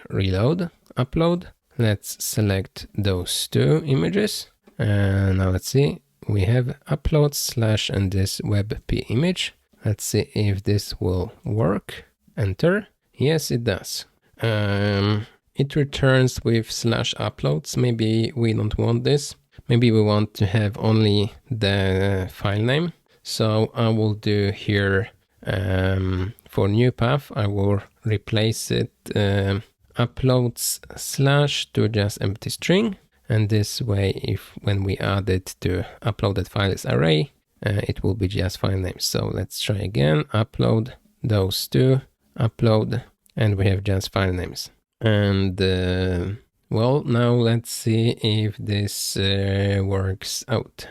reload, upload. Let's select those two images. And now let's see, we have upload slash and this webp image. Let's see if this will work. Enter. Yes, it does. It returns with slash uploads. Maybe we don't want this. Maybe we want to have only the file name. So I will do here for new path, I will replace it uploads slash to just empty string. And this way, if when we add it to uploaded files array, it will be just file names. So let's try again, upload those two, upload, and we have just file names. And well, now let's see if this works out.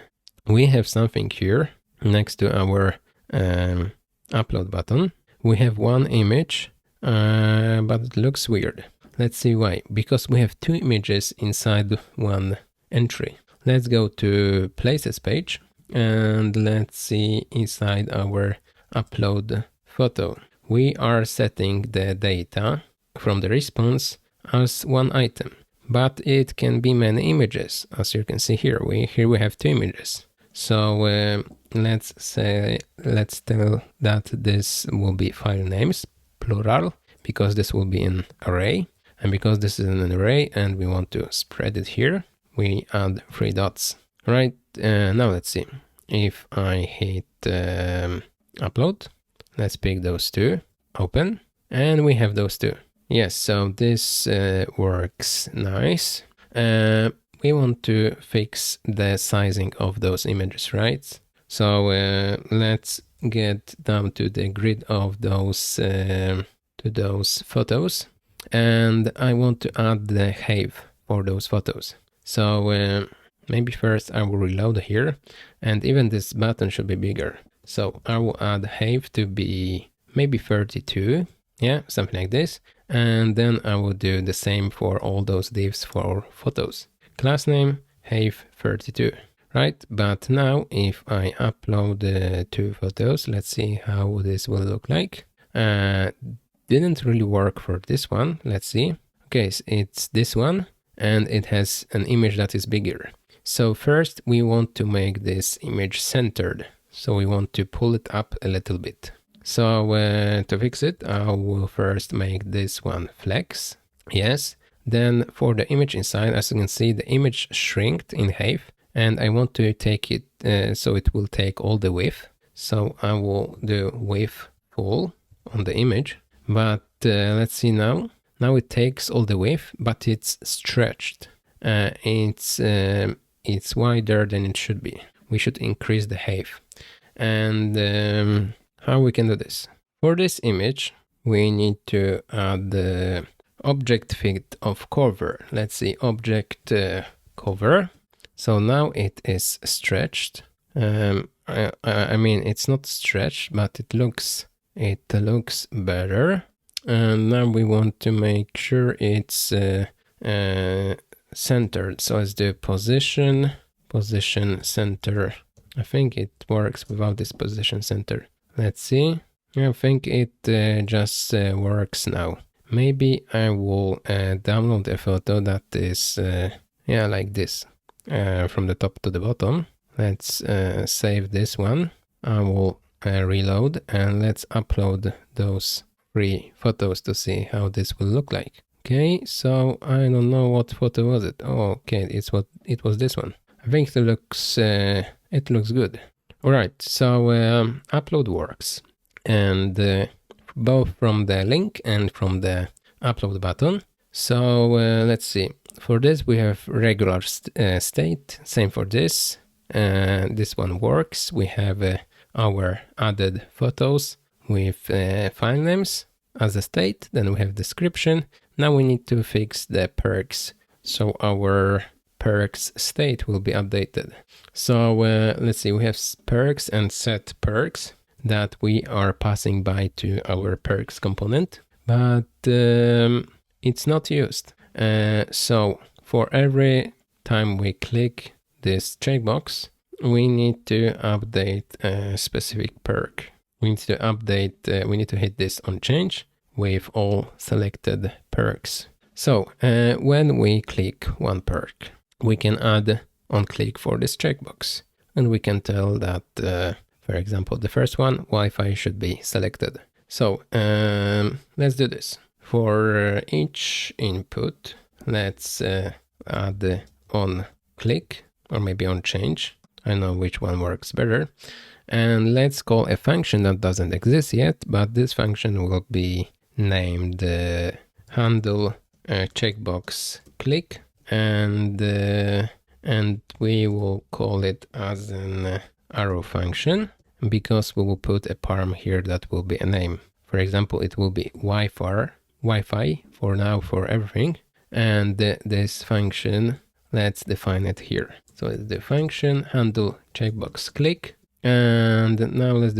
We have something here next to our upload button. We have one image, but it looks weird. Let's see why. Because we have two images inside one entry. Let's go to places page and let's see inside our upload photo. We are setting the data from the response as one item, but it can be many images. As you can see here, here we have two images. So let's tell that this will be file names, plural, because this will be an array. And because this is an array and we want to spread it here, we add 3 dots. Right, now let's see. If I hit upload, let's pick those two, open, and we have those two. Yes, so this works nice. We want to fix the sizing of those images, right? So let's get down to the grid of those photos, and I want to add the height for those photos. So maybe first I will reload here, and even this button should be bigger. So I will add height to be maybe 32, yeah, something like this. And then I will do the same for all those divs for photos. Class name, height 32, right? But now if I upload 2 photos, let's see how this will look like. Didn't really work for this one. Let's see. Okay, so it's this one, and it has an image that is bigger. So first we want to make this image centered. So we want to pull it up a little bit. So to fix it, I will first make this one flex. Yes. Then for the image inside, as you can see, the image shrinked in height, and I want to take it so it will take all the width. So I will do width full on the image. But let's see now. Now it takes all the width, but it's stretched. It's wider than it should be. We should increase the height. And how we can do this? For this image, we need to add the object fit of cover. Let's see, object cover. So now it is stretched. I mean, it's not stretched, but it looks better. And now we want to make sure it's centered. So let's do position center. I think it works without this position center. Let's see. I think it just works now. Maybe I will download a photo that is yeah, like this, from the top to the bottom. Let's save this one. I will reload, and let's upload those 3 photos to see how this will look like. Okay, so I don't know what photo was it. Oh, okay, it was this one. I think it looks good. All right, so upload works, and both from the link and from the upload button. So let's see. For this we have regular state. Same for this. This one works. We have our added photos with file names as a state. Then we have description. Now we need to fix the perks. So our perks state will be updated. So let's see, we have perks and set perks that we are passing by to our perks component, but it's not used. So for every time we click this checkbox, we need to update a specific perk. We need to update, we need to hit this on change with all selected perks. So when we click one perk, we can add on click for this checkbox, and we can tell that, for example, the first one, Wi-Fi should be selected. So let's do this. For each input, let's add on click or maybe on change. I know which one works better. And let's call a function that doesn't exist yet, but this function will be named handle checkbox click, and we will call it as an arrow function, because we will put a param here that will be a name. For example, it will be Wi-Fi for now for everything, and this function, let's define it here. So it's the function handle checkbox click, and now let's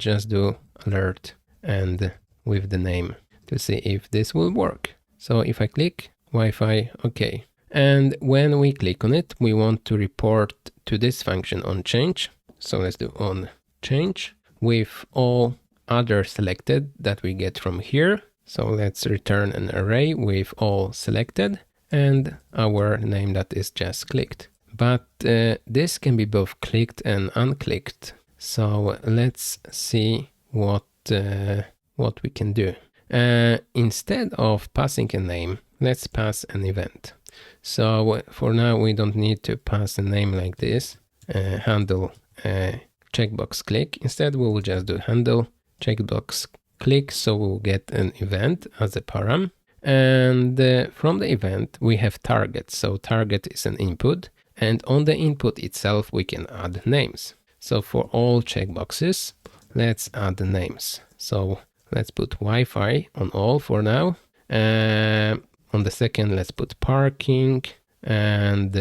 just do alert and with the name to see if this will work. So if I click Wi-Fi, okay. And when we click on it, we want to report to this function on change. So let's do on change with all other selected that we get from here. So let's return an array with all selected and our name that is just clicked. But this can be both clicked and unclicked. So let's see what we can do. Instead of passing a name, let's pass an event. So for now, we don't need to pass a name like this, handle checkbox click. Instead, we will just do handle checkbox click. So we'll get an event as a param. And from the event, we have target. So target is an input. And on the input itself, we can add names. So for all checkboxes, let's add the names. So let's put Wi-Fi on all for now. On the second, let's put parking. And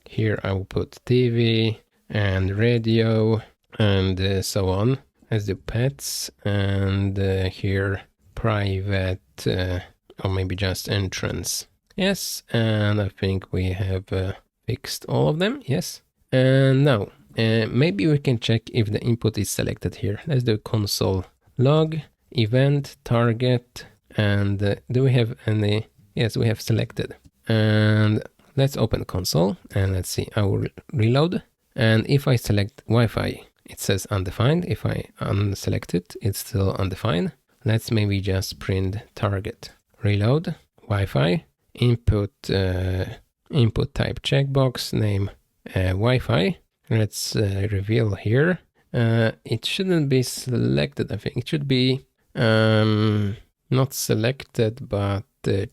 here I will put TV and radio and so on. Let's do pets. And here private or maybe just entrance. Yes, and I think we have fixed all of them. Yes. And now maybe we can check if the input is selected here. Let's do console log event target, and do we have any? Yes, we have selected. And let's open console and let's see. I will reload, and if I select Wi-Fi, it says undefined. If I unselect it, it's still undefined. Let's maybe just print target. Reload Wi-Fi input type checkbox name Wi-Fi. Let's reveal here. It shouldn't be selected. I think it should be not selected but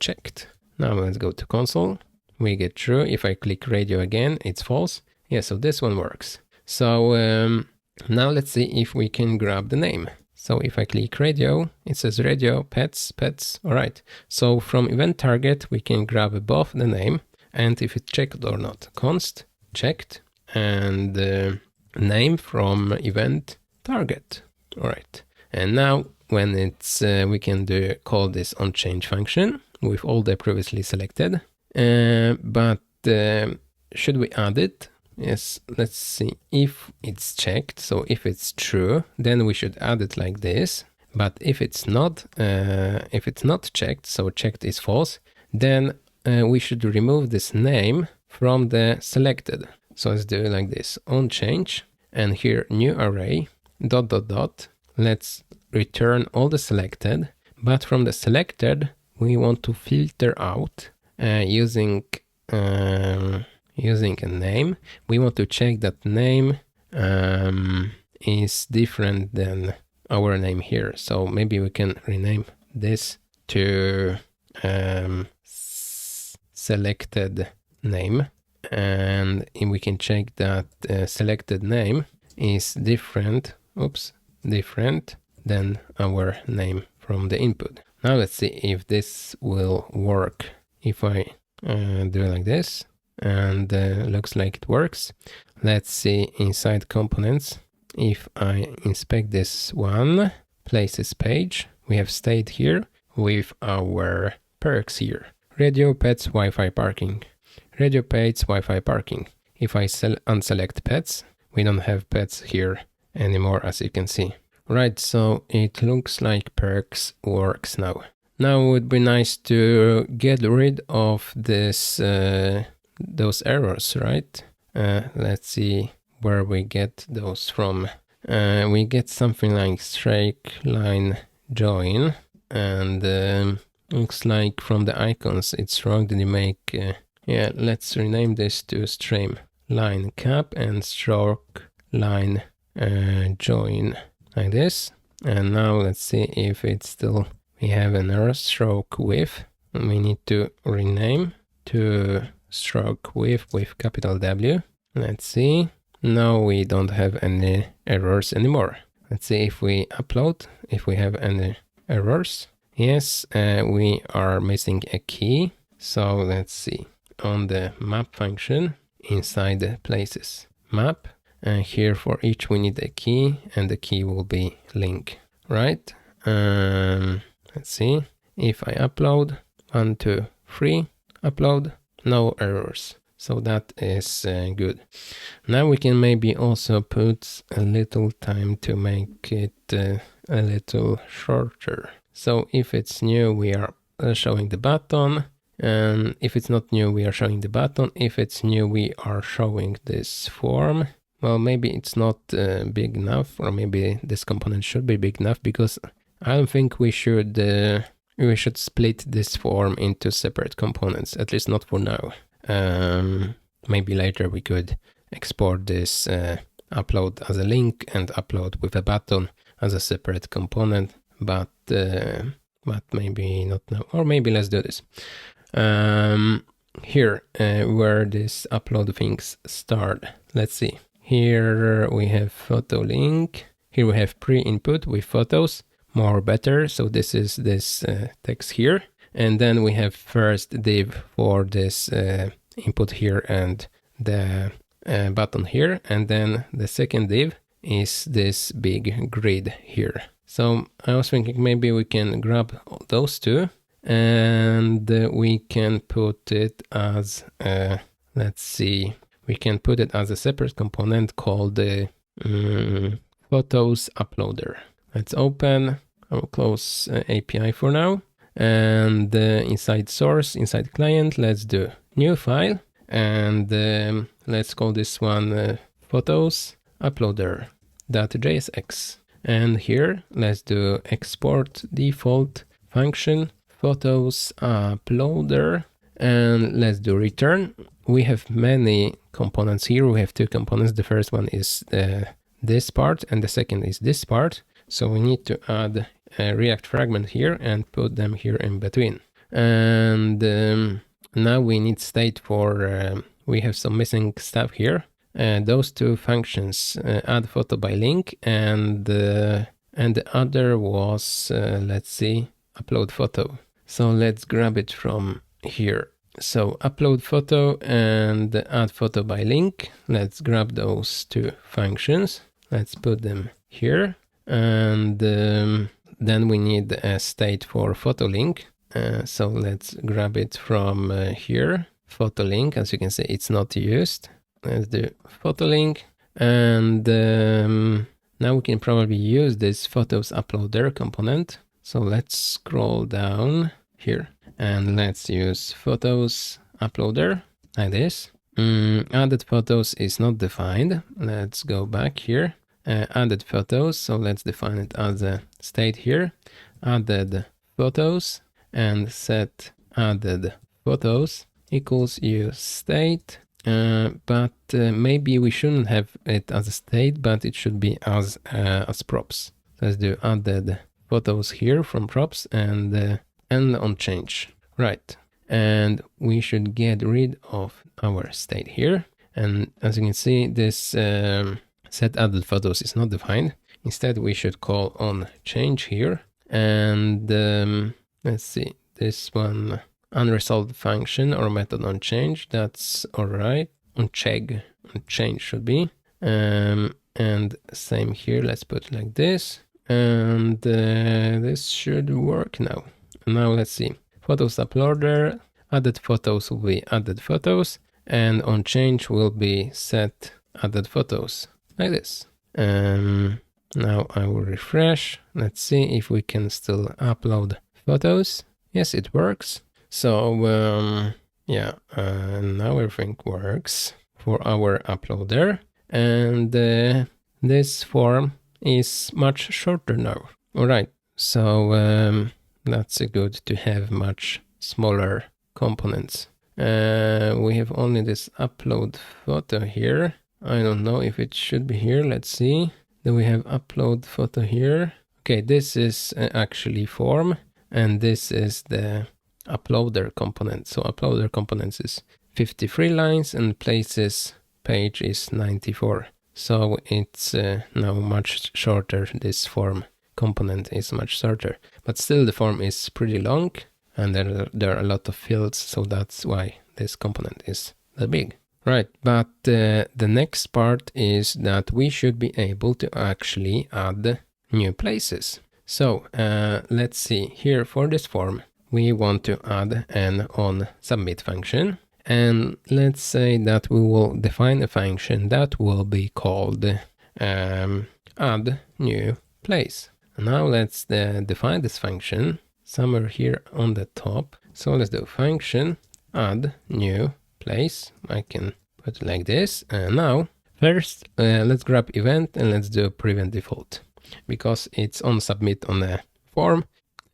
checked. Now let's go to console. We get true. If I click radio again, it's false. Yeah, so this one works. So now let's see if we can grab the name. So if I click radio, it says radio, pets. All right. So from event target, we can grab both the name and if it's checked or not. Const checked and name from event target. All right. And now when it's, we can call this on change function with all the previously selected. But should we add it? Yes, let's see if it's checked. So if it's true, then we should add it like this. But if it's not checked, so checked is false, then we should remove this name from the selected. So let's do it like this, on change, and here new array, ... Let's return all the selected, but from the selected, we want to filter out using a name. We want to check that name is different than our name here. So maybe we can rename this to selected name, and we can check that selected name is different than our name from the input. Now let's see if this will work. If I do it like this, and looks like it works. Let's see inside components. If I inspect this one, places page, we have stayed here with our perks here. Radio, pets, Wi-Fi, parking. Radio, pets, Wi-Fi, parking. If I unselect pets, we don't have pets here anymore, as you can see. Right, so it looks like perks works now. Now it would be nice to get rid of this those errors, right? Let's see where we get those from. We get something like straight line join, and looks like from the icons it's wrong. Did you make yeah, let's rename this to stream line cap and stroke line join, like this. And now let's see if it's still, we have an error, stroke width. We need to rename to stroke width with capital W. Let's see. Now we don't have any errors anymore. Let's see if we upload, if we have any errors. Yes, we are missing a key. So let's see. On the map function, inside the places map, and here for each we need a key, and the key will be link, right? Let's see. If I upload, 1, 2, 3, upload, no errors. So that is good. Now we can maybe also put a little time to make it a little shorter. So if it's new, we are showing the button. And if it's not new, we are showing the button. If it's new, we are showing this form. Well, maybe it's not big enough, or maybe this component should be big enough, because I don't think we should split this form into separate components, at least not for now. Maybe later we could export this upload as a link and upload with a button as a separate component, but maybe not now, or maybe let's do this. Here, where this upload things start, let's see. Here we have photo link. Here we have pre-input with photos, more better. So this is this text here. And then we have first div for this input here and the button here. And then the second div is this big grid here. So I was thinking maybe we can grab those two and we can put it as, let's see, we can put it as a separate component called the photos uploader. Let's open, I will close API for now. And inside source, inside client, let's do new file. And let's call this one photos uploader.jsx. And here, let's do export default function photos uploader. And let's do return. We have many components here. We have two components. The first one is this part and the second is this part. So we need to add a React fragment here and put them here in between. And now we need state for, we have some missing stuff here. Those two functions, add photo by link, and the other was, let's see, upload photo. So let's grab it from here. So upload photo and add photo by link. Let's grab those two functions. Let's put them here. And then we need a state for photo link. So let's grab it from here. Photo link, as you can see, it's not used. Let's do photo link. And now we can probably use this photos uploader component. So let's scroll down here and let's use photos uploader like this. Added photos is not defined. Let's go back here. Added photos. So let's define it as a state here. Added photos and set added photos equals use state. But maybe we shouldn't have it as a state, but it should be as props. Let's do added photos here from props and on change. Right. And we should get rid of our state here. And as you can see, this set added photos is not defined. Instead, we should call on change here. And let's see, this one, unresolved function or method on change. That's all right. On change should be. And same here. Let's put it like this. And this should work now. Now let's see. Photos uploader. Added photos will be added photos. And on change will be set added photos. Like this. Now I will refresh. Let's see if we can still upload photos. Yes, it works. So yeah, now everything works for our uploader. And this form is much shorter now. All right, so that's good to have much smaller components. We have only this upload photo here. I don't know if it should be here. Let's see. Then we have upload photo here. Okay, this is actually form, and this is the uploader component. So uploader components is 53 lines and places page is 94. So it's now much shorter. This form component is much shorter, but still the form is pretty long, and there are a lot of fields. So that's why this component is that big. Right, but the next part is that we should be able to actually add new places. So let's see here for this form, we want to add an onSubmit function. And let's say that we will define a function that will be called add new place. Now let's define this function somewhere here on the top. So let's do function add new place. I can put it like this. And now first let's grab event and let's do prevent default, because it's on submit on the form,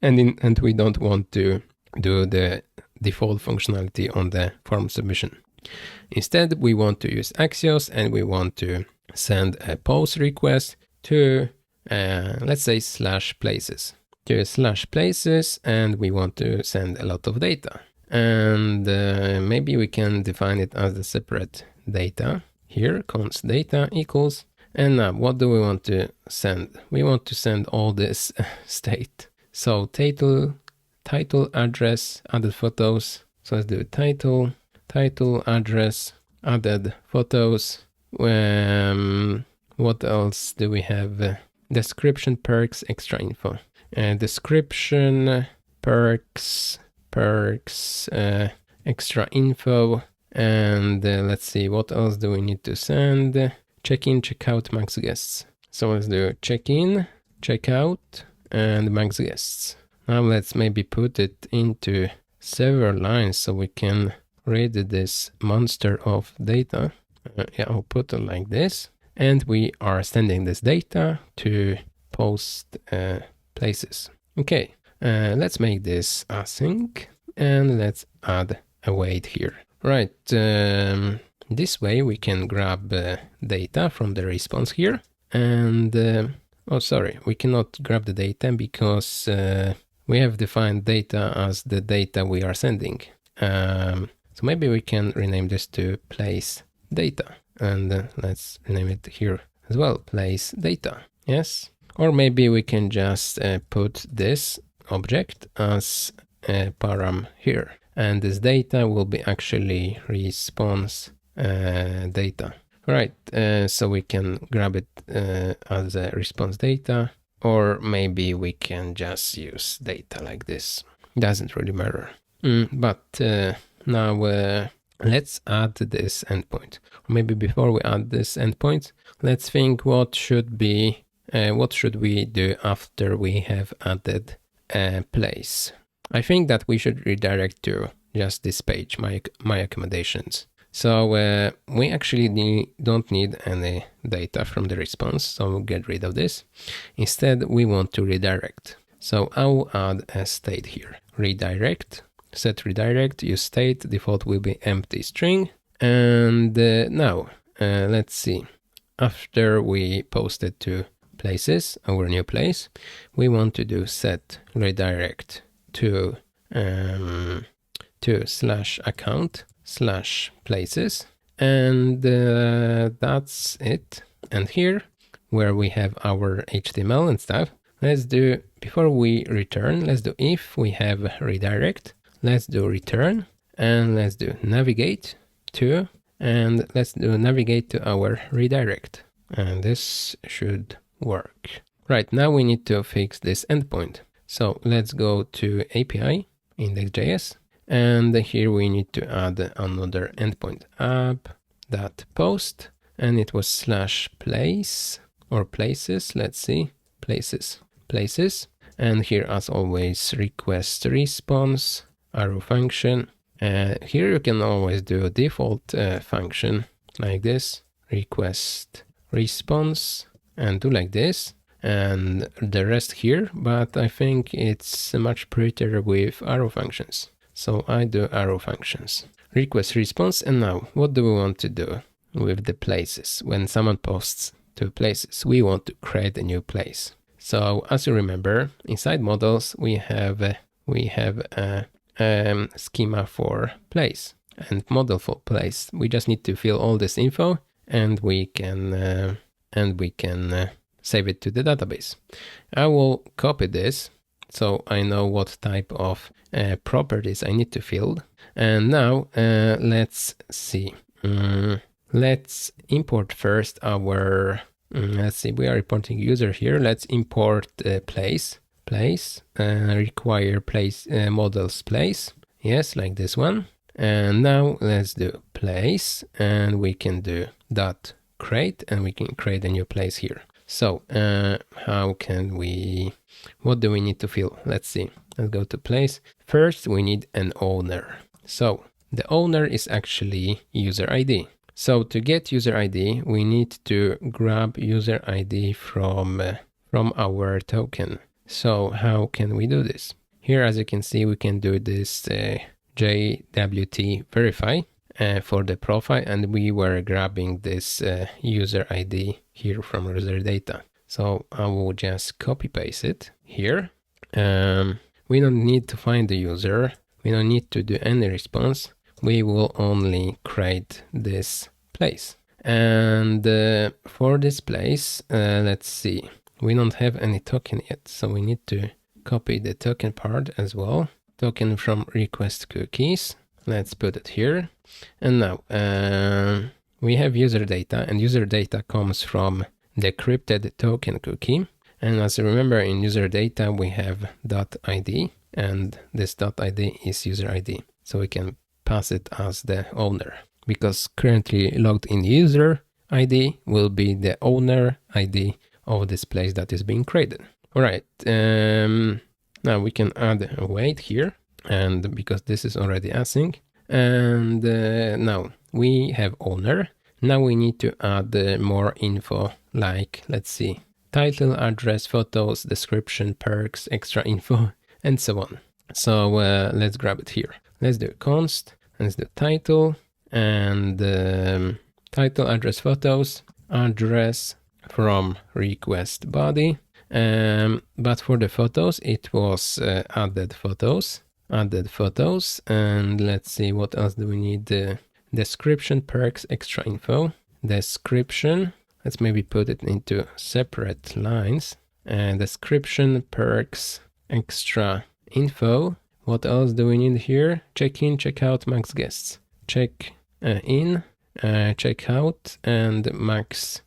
and we don't want to do the default functionality on the form submission. Instead, we want to use Axios, and we want to send a post request to let's say /places, to /places, and we want to send a lot of data. And maybe we can define it as a separate data here, const data equals. And now what do we want to send? We want to send all this state. So title, address, added photos. So let's do title, address, added photos. What else do we have? Description, perks, extra info. Description, perks, extra info. And let's see, what else do we need to send? Check-in, check-out, max guests. So let's do check-in, check-out, and max guests. Now let's maybe put it into several lines so we can read this monster of data. Yeah, I'll put it like this. And we are sending this data to post places. Okay, let's make this async, and let's add a wait here. Right, this way we can grab data from the response here. And, oh, sorry, we cannot grab the data because we have defined data as the data we are sending. So maybe we can rename this to place data. And let's rename it here as well, place data. Yes. Or maybe we can just put this object as a param here. And this data will be actually response data. Right, so we can grab it as a response data, or maybe we can just use data like this. Doesn't really matter. But now let's add this endpoint. Or maybe before we add this endpoint, let's think what should we do after we have added a place. I think that we should redirect to just this page, my accommodations. So we actually don't need any data from the response, so we'll get rid of this. Instead, we want to redirect. So I'll add a state here. Redirect, set redirect, use state, default will be empty string. And now, let's see. After we posted to places, our new place, we want to do set redirect to /account /places, and that's it. And here where we have our HTML and stuff, let's do, before we return, let's do if we have redirect, let's do return, and let's do navigate to, and let's do navigate to our redirect. And this should work. Right, now we need to fix this endpoint. So let's go to API, index.js, and here we need to add another endpoint, app.post, and it was /place or places, let's see, places. And here, as always, request response, arrow function. Here you can always do a default function like this, request response, and do like this, and the rest here, but I think it's much prettier with arrow functions. So I do arrow functions, request response, and now what do we want to do with the places? When someone posts to places, we want to create a new place. So as you remember, inside models, we have a schema for place and model for place. We just need to fill all this info, and we can save it to the database. I will copy this so I know what type of properties I need to fill. And now let's see. Let's import first our, let's see, we are importing user here. Let's import place, require place models place. Yes, like this one. And now let's do place, and we can do dot create, and we can create a new place here. So how can we, what do we need to fill? Let's see. Let's go to place. First, we need an owner. So the owner is actually user ID. So to get user ID, we need to grab user ID from our token. So how can we do this? Here, as you can see, we can do this JWT verify for the profile, and we were grabbing this user ID here from user data. So I will just copy paste it here. We don't need to find the user. We don't need to do any response. We will only create this place. And for this place, let's see. We don't have any token yet, so we need to copy the token part as well. Token from request cookies. Let's put it here. And now we have user data, and user data comes from the encrypted token cookie. And as you remember, in user data, we have .id, and this .id is user ID. So we can pass it as the owner, because currently logged in user ID will be the owner ID of this place that is being created. All right, now we can add a wait here, and because this is already async, and now we have owner. Now we need to add more info, like, let's see, title, address, photos, description, perks, extra info, and so on. So let's grab it here. Let's do const, let's do title, and title, address, photos, address from request body. But for the photos, it was added photos, and let's see, what else do we need? Description, perks, extra info, description. Let's maybe put it into separate lines. Description, perks, extra info. What else do we need here? Check in, check out, max guests. Check in, check out, and max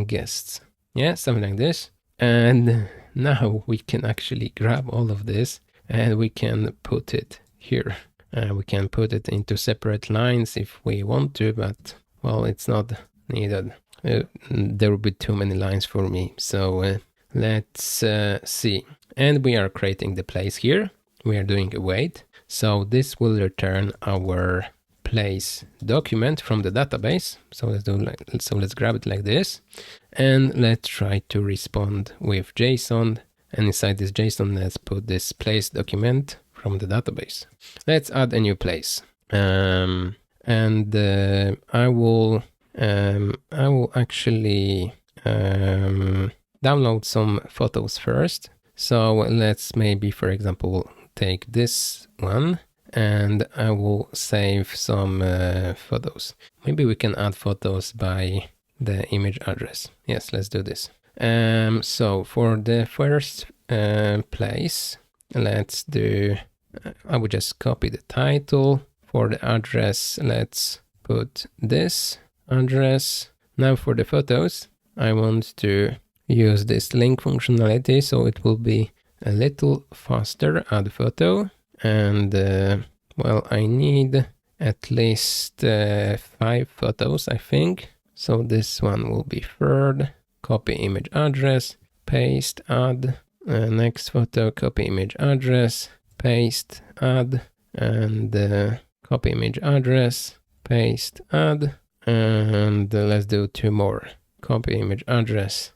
guests. Yeah, something like this. And now we can actually grab all of this, and we can put it here. We can put it into separate lines if we want to, but well, it's not needed. There will be too many lines for me. So let's see. And we are creating the place here. We are doing a wait. So this will return our place document from the database. So let's grab it like this, and let's try to respond with JSON. And inside this JSON, let's put this place document from the database. Let's add a new place, and I will actually download some photos first. So let's maybe, for example, take this one, and I will save some photos. Maybe we can add photos by the image address. Yes, let's do this. So for the first place, let's do I would just copy the title. For the address, let's put this address. Now for the photos, I want to use this link functionality, so it will be a little faster. Add photo, and well, I need at least 5 photos, I think. So this one will be third. Copy image address, paste, add. Next photo, copy image address, paste, add, and copy image address, paste, add, and let's do 2 more. Copy image address,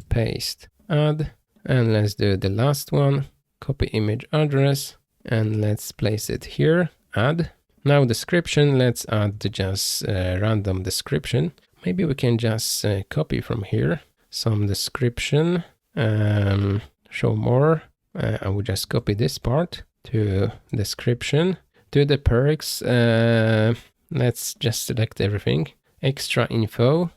paste, add, and let's do the last one. Copy image address, and let's place it here, add. Now description, let's add just random description. Maybe we can just copy from here some description, show more. I will just copy this part to description. To the perks, let's just select everything. Extra info,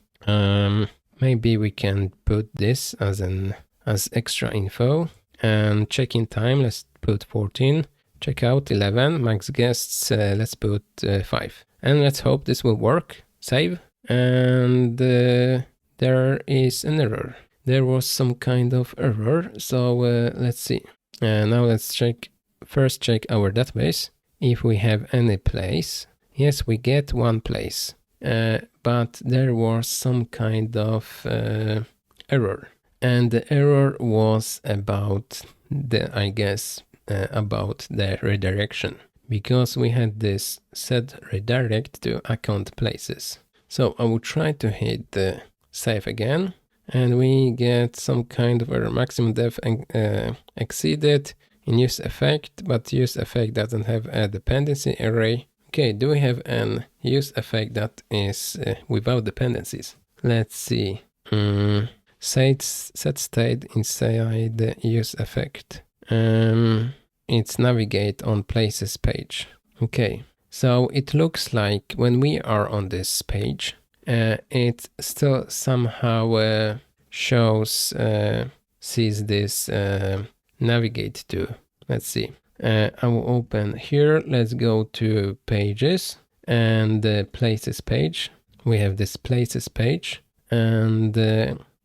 maybe we can put this as extra info. And check-in time, let's put 14. Checkout 11, max guests, let's put 5. And let's hope this will work. Save. And there is an error. There was some kind of error, so let's see. Now let's first check our database. If we have any place, yes, we get one place, but there was some kind of error, and the error was about about the redirection, because we had this set redirect to account places. So I will try to hit the save again, and we get some kind of error. Maximum depth exceeded in use effect, but use effect doesn't have a dependency array. Okay, do we have an use effect that is without dependencies? Let's see. Set state inside the use effect. It's navigate on places page. Okay, so it looks like when we are on this page, it still somehow sees this navigate to. Let's see. I will open here. Let's go to pages and the places page. We have this places page, and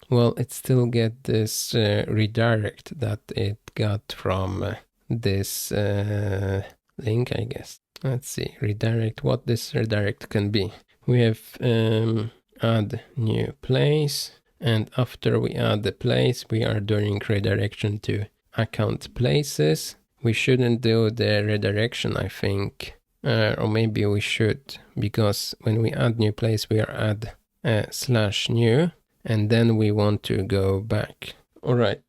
well, it still get this redirect that it got from this link, I guess. Let's see, redirect, what this redirect can be. We have add new place, and after we add the place, we are doing redirection to account places. We shouldn't do the redirection, I think, or maybe we should, because when we add new place, we are add /new, and then we want to go back. All right,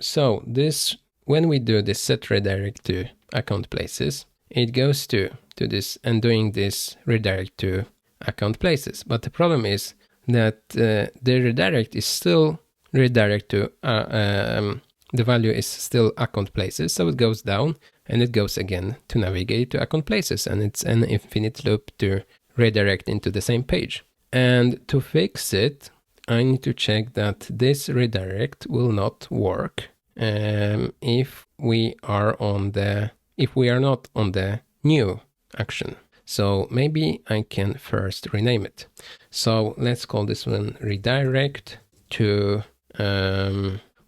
so this, when we do this set redirect to account places, it goes to this and doing this redirect to account places. But the problem is that the redirect is still redirect to the value is still account places, so it goes down and it goes again to navigate to account places, and it's an infinite loop to redirect into the same page. And to fix it, I need to check that this redirect will not work if we are not on the new action. So maybe I can first rename it. So let's call this one redirect to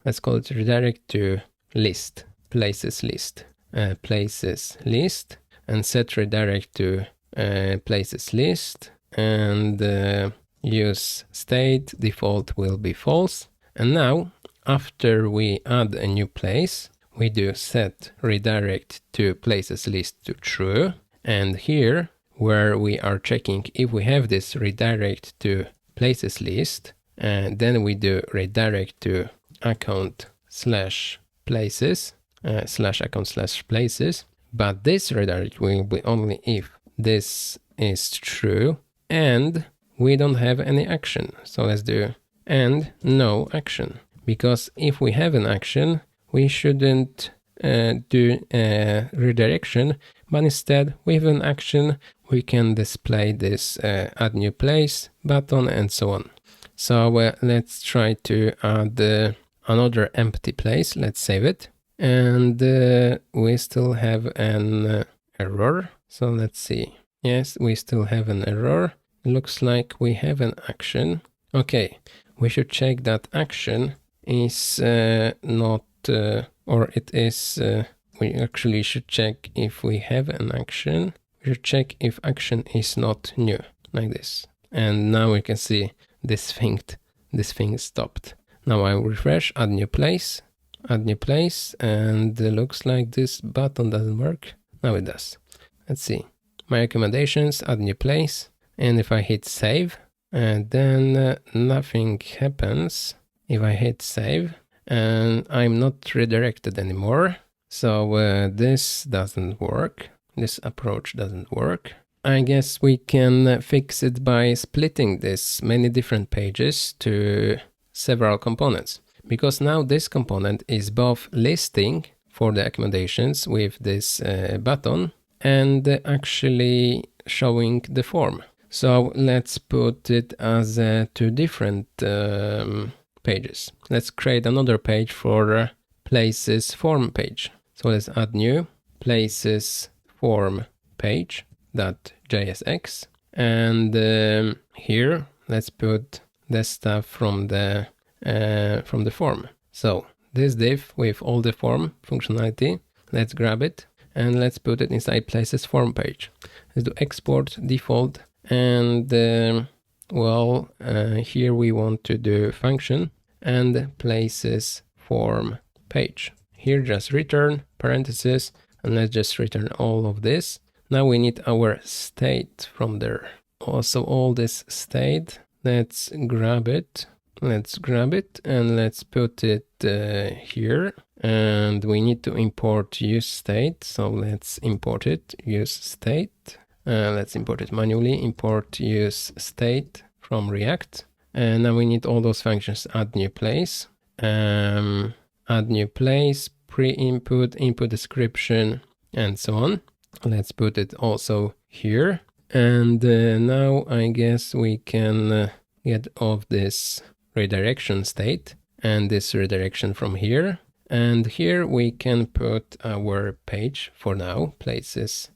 let's call it redirect to list, places list, and set redirect to places list, and use state default will be false. And now after we add a new place, we do set redirect to places list to true, and here where we are checking if we have this redirect to places list, and then we do redirect to account /places /account/places, but this redirect will be only if this is true and we don't have any action. So let's do and no action, because if we have an action, we shouldn't do redirection, but instead we have an action, we can display this add new place button and so on. So let's try to add another empty place. Let's save it. and we still have an error. So let's see. Yes, we still have an error. Looks like we have an action. Okay, we should check that action is not, or it is, we actually should check if we have an action. We should check if action is not new, like this. And now we can see this thing stopped. Now I will refresh, add new place, and it looks like this button doesn't work. Now it does. Let's see. My accommodations, add new place, and if I hit save, and then nothing happens. If I hit save, and I'm not redirected anymore, so this doesn't work. This approach doesn't work. I guess we can fix it by splitting this many different pages to several components, because now this component is both listing for the accommodations with this button and actually showing the form. So let's put it as two different pages. Let's create another page for places form page. So let's add new places form page .jsx, and here let's put the stuff from the form. So this div with all the form functionality, let's grab it and let's put it inside places form page. Let's do export default, and here we want to do function and places form page. Here just return parentheses, and let's just return all of this. Now we need our state from there. Also all this state, let's grab it and let's put it here. And we need to import use state. So let's import it, use state. Let's import it manually, import use state from React. And now we need all those functions, add new place, pre-input, input description, and so on. Let's put it also here. And now I guess we can get off this redirection state and this redirection from here. And here we can put our page for now, places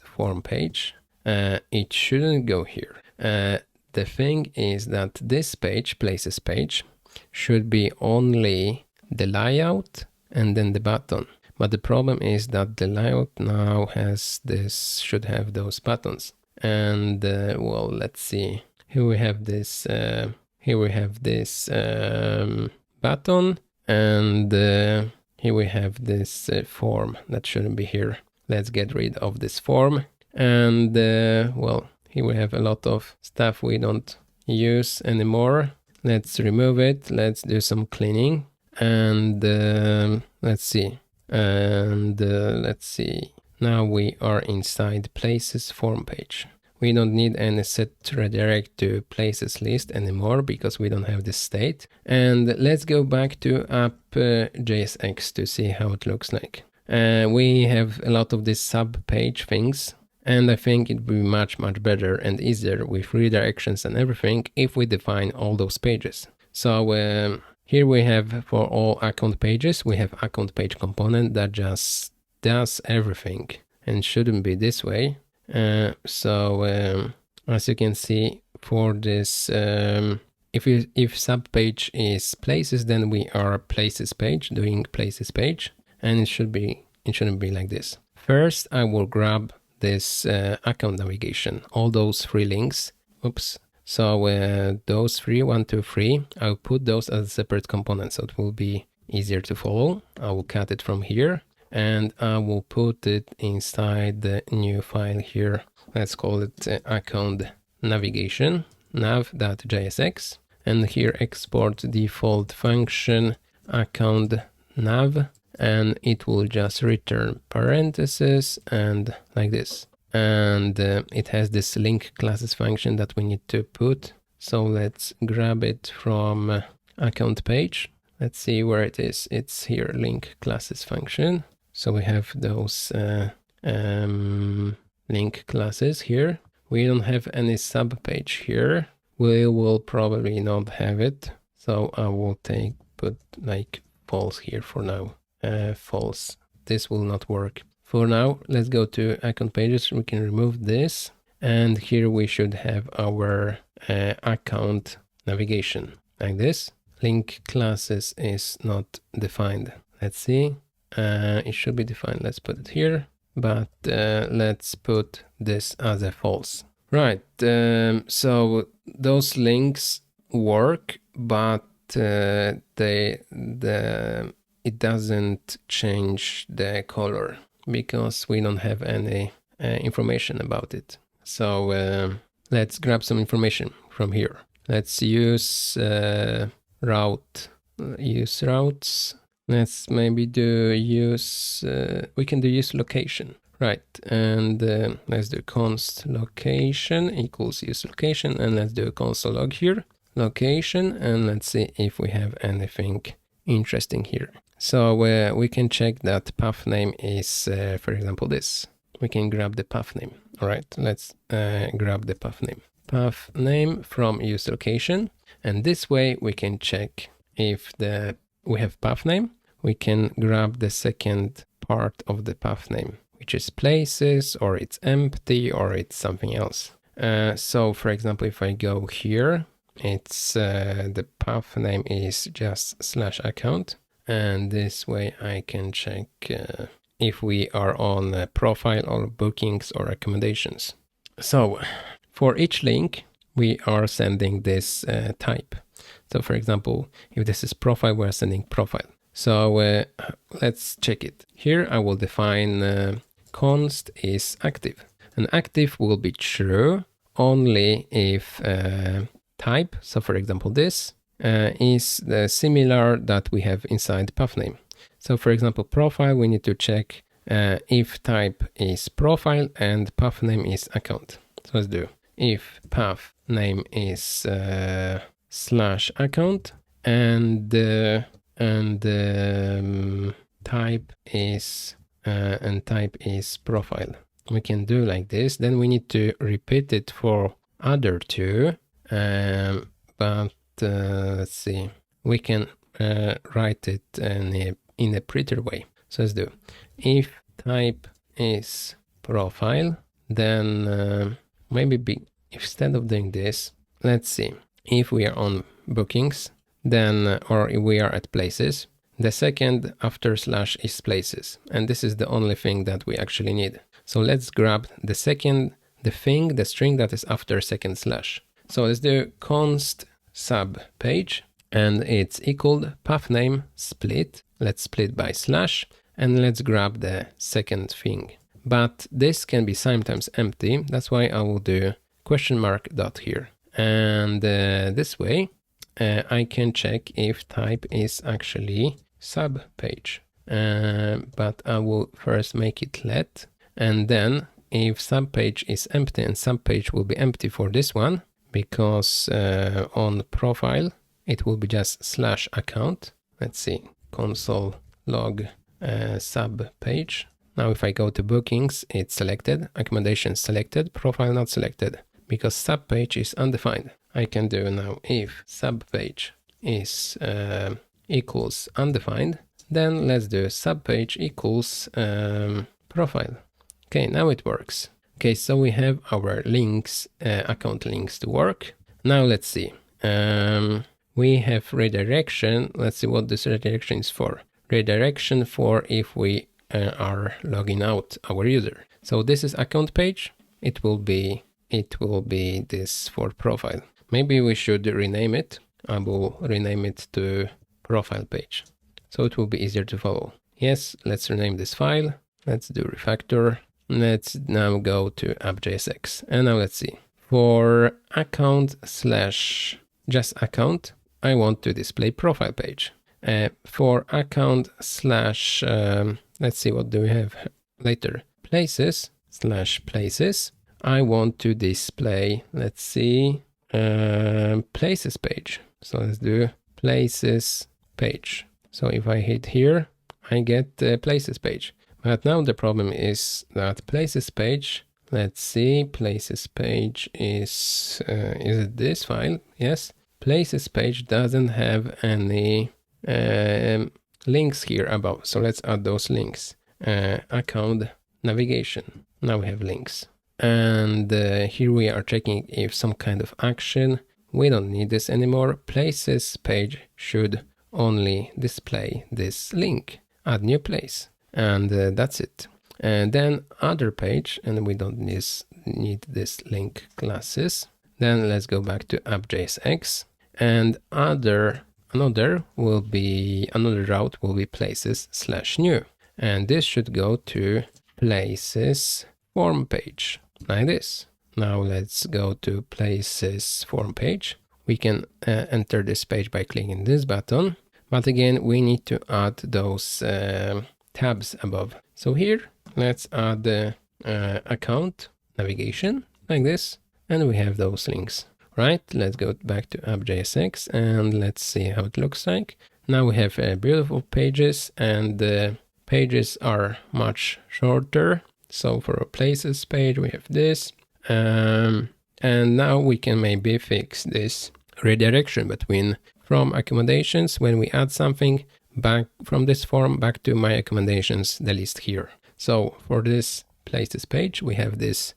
form page. It shouldn't go here. The thing is that this page, places page, should be only the layout and then the button. But the problem is that the layout now should have those buttons. And let's see. Here we have this button, and here we have this form that shouldn't be here. Let's get rid of this form. And here we have a lot of stuff we don't use anymore. Let's remove it. Let's do some cleaning. And let's see. Now we are inside places form page. We don't need any set redirect to places list anymore because we don't have this state. And let's go back to app.jsx to see how it looks like. We have a lot of these sub page things, and I think it would be much better and easier with redirections and everything if we define all those pages. So here we have for all account pages, we have account page component that just does everything and shouldn't be this way. As you can see for this, if sub page is places, then we are places page doing places page, and it shouldn't be like this. First, I will grab this account navigation, all those three links. Oops. So those three, 1, 2, 3, I'll put those as a separate component, so it will be easier to follow. I will cut it from here, and I will put it inside the new file here. Let's call it account navigation, nav.jsx, and here export default function account nav, and it will just return parentheses and like this. And it has this link classes function that we need to put. So let's grab it from account page. Let's see where it is. It's here, link classes function. So we have those link classes here. We don't have any sub page here. We will probably not have it. So I will put like false here for now. false. This will not work. For now, let's go to account pages. We can remove this. And here we should have our account navigation like this. Link classes is not defined. Let's see. It should be defined. Let's put it here. But let's put this as a false. Right. So those links work, but it doesn't change the color because we don't have any information about it. So let's grab some information from here. Let's use route. Use routes. Let's maybe we can do use location. Right, and let's do const location equals use location, and let's do a console log here, location, and let's see if we have anything interesting here. So we can check that path name is, for example, this. We can grab the path name. All right, let's grab the path name. Path name from use location, and this way we can check if we have path name. We can grab the second part of the path name, which is places, or it's empty, or it's something else. So for example, if I go here, it's the path name is just /account, and this way I can check if we are on a profile or bookings or accommodations. So for each link, we are sending this type. So for example, if this is profile, we're sending profile. So let's check it. Here I will define const is active. And active will be true only if type, so for example this, is the similar that we have inside path name. So for example profile, we need to check if type is profile and path name is account. So let's do if path name is /account and type is profile. We can do like this. Then we need to repeat it for other two, but let's see. We can write it in a prettier way. So let's do if type is profile, then maybe instead of doing this, let's see. If we are on bookings, then or if we are at places, the second after slash is places, and this is the only thing that we actually need. So let's grab the string that is after second slash. So let's do const sub page, and it's equal path name split. Let's split by slash, and let's grab the second thing. But this can be sometimes empty. That's why I will do question mark dot here, and this way I can check if type is actually sub page, but I will first make it let, and then if sub page is empty, and sub page will be empty for this one because on profile it will be just /account. Let's see, console log sub page. Now if I go to bookings, it's selected, accommodations selected, profile not selected because sub page is undefined. I can do now if sub page is equals undefined, then let's do sub page equals profile. Okay, now it works. Okay, so we have our links, account links to work. Now let's see. We have redirection. Let's see what this redirection is for. Redirection for if we are logging out our user. So this is account page. It will be this for profile. Maybe we should rename it. I will rename it to profile page, so it will be easier to follow. Yes, let's rename this file. Let's do refactor. Let's now go to app.jsx, and now let's see. For account / just account, I want to display profile page. For account / let's see, what do we have later? Places / places. I want to display, let's see, places page. So let's do places page. So if I hit here, I get the places page. But now the problem is that places page, let's see, places page is it this file? Yes. Places page doesn't have any links here above. So let's add those links. Account navigation. Now we have links. And here we are checking if some kind of action. We don't need this anymore. Places page should only display this link. Add new place. And that's it. And then other page, and we don't need this link classes. Then let's go back to app.jsx, and another route will be places/new, and this should go to places form page like this. Now let's go to places form page. We can enter this page by clicking this button, but again we need to add those tabs above. So here let's add the account navigation like this, and we have those links. Right, let's go back to app.jsx and let's see how it looks like. Now we have beautiful pages, and the pages are much shorter. So for a places page we have this, and now we can maybe fix this redirection between from accommodations when we add something back from this form back to my accommodations, the list here. So for this places page we have this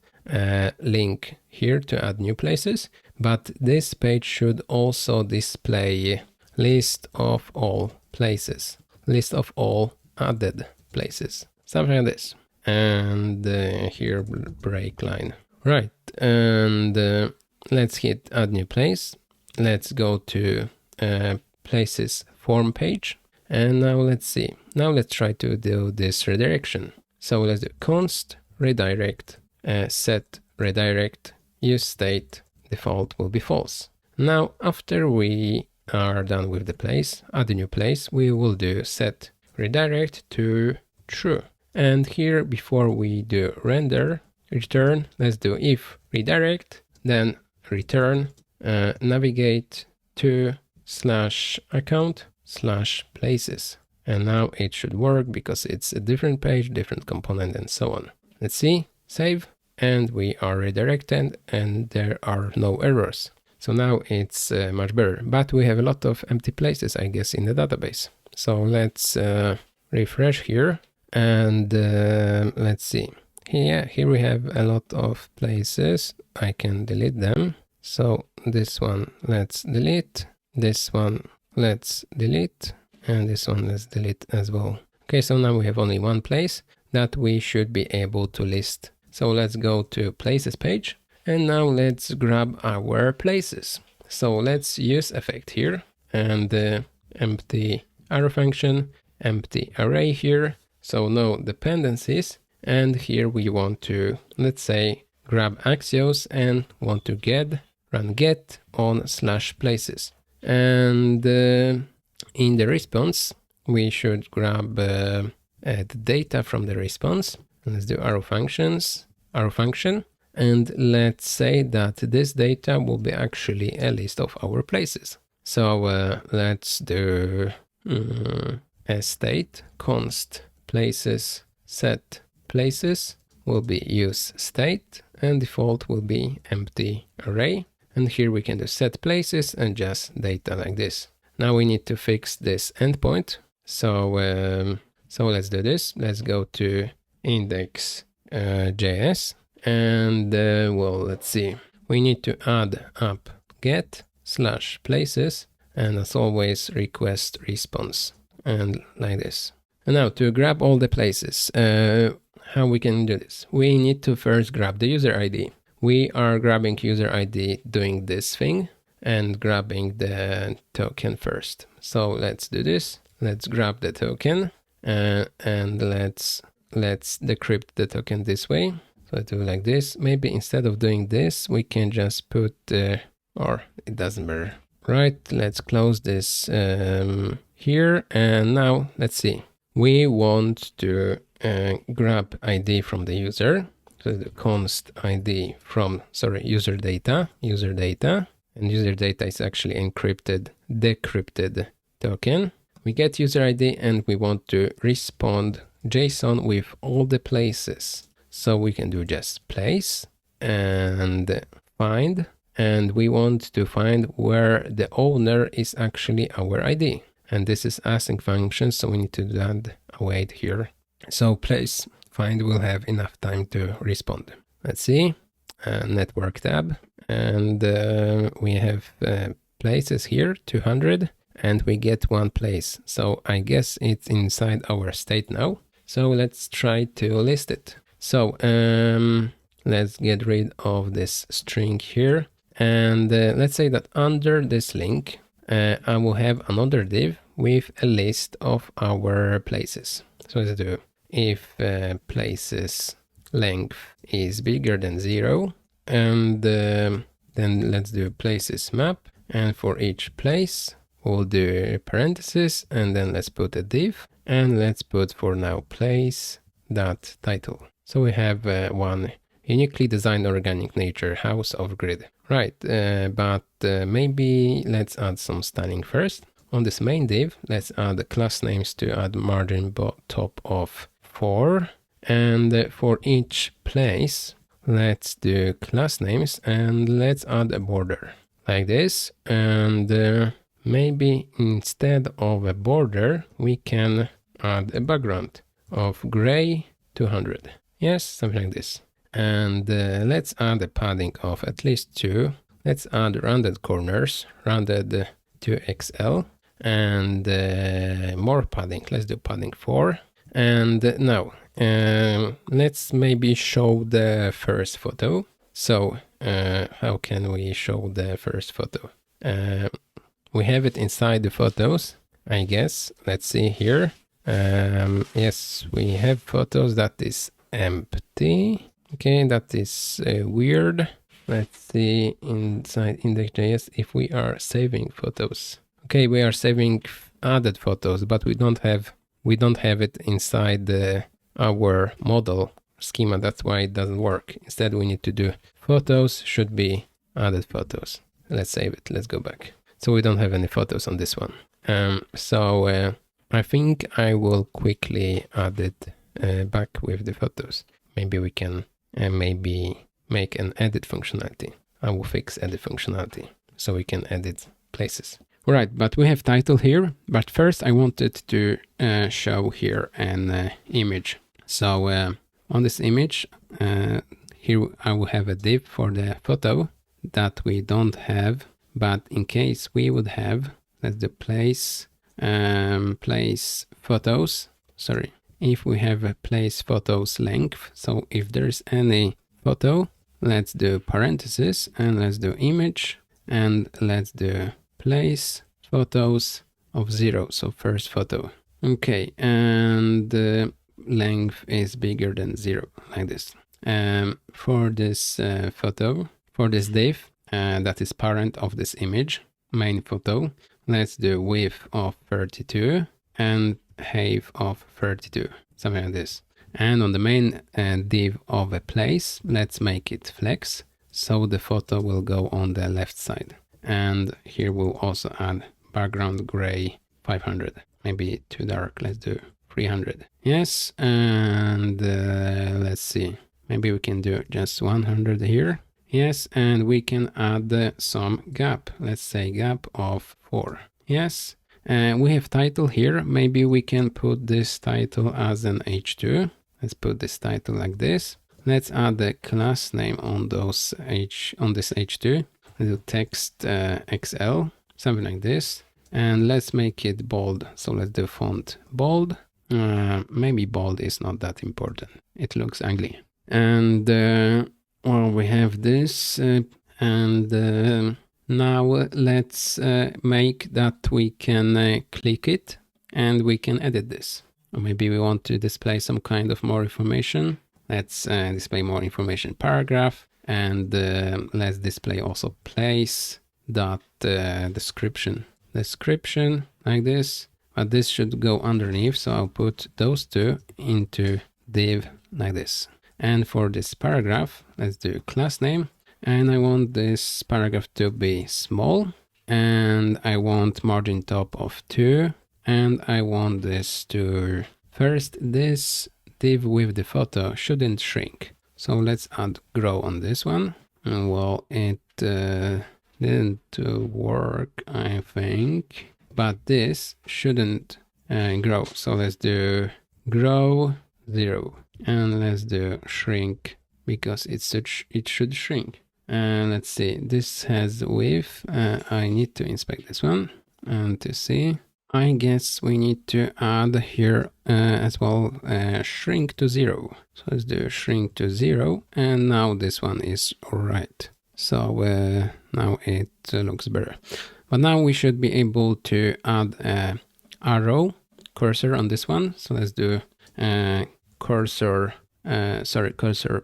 link here to add new places, but this page should also display list of all places, list of all added places, something like this. And here break line. Right, and let's hit add new place. Let's go to places form page, and now let's see. Now let's try to do this redirection. So let's do const redirect, set redirect, use state, default will be false. Now after we are done with the place, add a new place, we will do set redirect to true. And here before we do render return, let's do if redirect, then return navigate to /account/places. And now it should work because it's a different page, different component, and so on. Let's see, save, and we are redirected and there are no errors. So now it's much better, but we have a lot of empty places, I guess, in the database. So let's refresh here and let's see. Here we have a lot of places. I can delete them. So this one, let's delete. This one, let's delete. And this one, let's delete as well. Okay, so now we have only one place that we should be able to list. So let's go to places page. And now let's grab our places. So let's use effect here and empty arrow function, empty array here. So no dependencies. And here we want to, let's say, grab Axios and want to run get on /places. And in the response, we should grab the data from the response. Let's do arrow function. And let's say that this data will be actually a list of our places. So let's do a state const places set places will be use state, and default will be empty array. And here we can do set places and just data like this. Now we need to fix this endpoint. So let's do this. Let's go to index.js and well, let's see. We need to add up get /places, and as always request response, and like this. And now to grab all the places, how we can do this? We need to first grab the user ID. We are grabbing user ID doing this thing and grabbing the token first. So let's do this. Let's grab the token and let's decrypt the token this way. So do like this. Maybe instead of doing this, we can just put or it doesn't matter. Right, let's close this here. And now let's see. We want to grab ID from the user. So the const ID from, user data, and user data is actually decrypted token. We get user ID and we want to respond JSON with all the places. So we can do just place and find, and we want to find where the owner is actually our ID. and this is async function, so we need to add a wait here. So place find will have enough time to respond. Let's see, network tab, and we have places here, 200, and we get one place. So I guess it's inside our state now. So let's try to list it. So let's get rid of this string here. And let's say that under this link, I will have another div with a list of our places. So let's do if places length is bigger than 0, and then let's do places map, and for each place we'll do parentheses, and then let's put a div, and let's put for now place dot title. So we have one uniquely designed organic nature house of grid. Right, but maybe let's add some styling first. On this main div, let's add the class names to add margin top of 4. And for each place, let's do class names and let's add a border like this. And maybe instead of a border, we can add a background of gray 200. Yes, something like this. And let's add a padding of at least 2. Let's add rounded corners, rounded to XL, and more padding. Let's do padding 4. And now let's maybe show the first photo. So how can we show the first photo? We have it inside the photos, I guess. Let's see here. Yes, we have photos that is empty. Okay, that is weird. Let's see inside index.js if we are saving photos. Okay, we are saving added photos, but we don't have it inside our model schema. That's why it doesn't work. Instead, we need to do photos should be added photos. Let's save it. Let's go back. So we don't have any photos on this one. So I think I will quickly add it back with the photos. Maybe we can maybe make an edit functionality. I will fix edit functionality so we can edit places. Right, but we have title here. But first I wanted to show here an image. So on this image, here I will have a div for the photo that we don't have. But in case we would have, let's do place photos. Sorry. If we have a place photos length, so if there's any photo, let's do parentheses and let's do image and let's do place photos of 0, so first photo. Okay, and the length is bigger than 0, like this. For this photo, for this div that is parent of this image, main photo, let's do width of 32 and height of 32, something like this. And on the main div of a place, let's make it flex, so the photo will go on the left side. And here we'll also add background gray 500, maybe too dark, let's do 300. Yes, and let's see, maybe we can do just 100 here. Yes, and we can add some gap, let's say gap of 4. Yes. We have title here. Maybe we can put this title as an h2. Let's put this title like this. Let's add the class name on this h2. Let's do text XL, something like this. And let's make it bold. So let's do font bold. Maybe bold is not that important. It looks ugly. And well, we have this and now let's make that we can click it and we can edit this. Or maybe we want to display some kind of more information. Let's display more information paragraph, and let's display also place dot description like this. But this should go underneath, so I'll put those two into div like this. And for this paragraph, let's do class name. And I want this paragraph to be small, and I want margin top of 2, and I want this to, first this div with the photo shouldn't shrink. So let's add grow on this one. Well, it didn't work, I think. but this shouldn't grow. So let's do grow 0, and let's do shrink because it should shrink. And let's see, this has width. I need to inspect this one and to see. I guess we need to add here as well shrink to 0. So let's do shrink to 0, and now this one is all right. So now it looks better. But now we should be able to add a arrow cursor on this one. So let's do cursor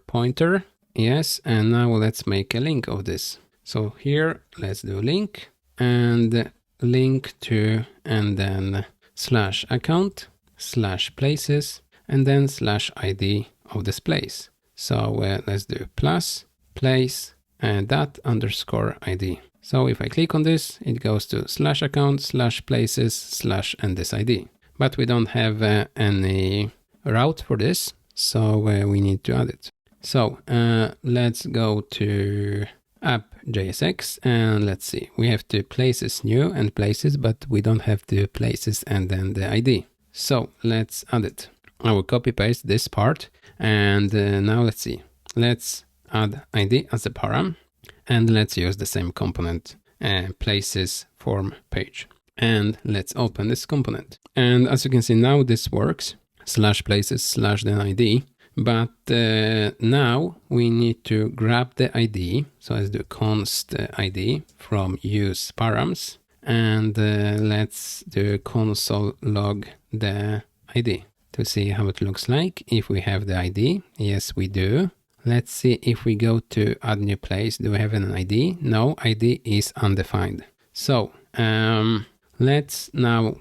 pointer. Yes, and now let's make a link of this. So here, let's do link and link to, and then /account /places, and then /id of this place. So let's do plus place and that underscore id. So if I click on this, it goes to /account /places and this id. But we don't have any route for this, so we need to add it. So let's go to app.jsx and let's see. We have the places new and places, but we don't have the places and then the ID. So let's add it. I will copy paste this part, and now let's see. Let's add ID as a param, and let's use the same component, places form page. And let's open this component. And as you can see now, this works, /places then ID. But now we need to grab the ID. So let's do const ID from use params, and let's do console log the ID to see how it looks like. If we have the ID, yes, we do. Let's see if we go to add new place. Do we have an ID? No, ID is undefined. So let's now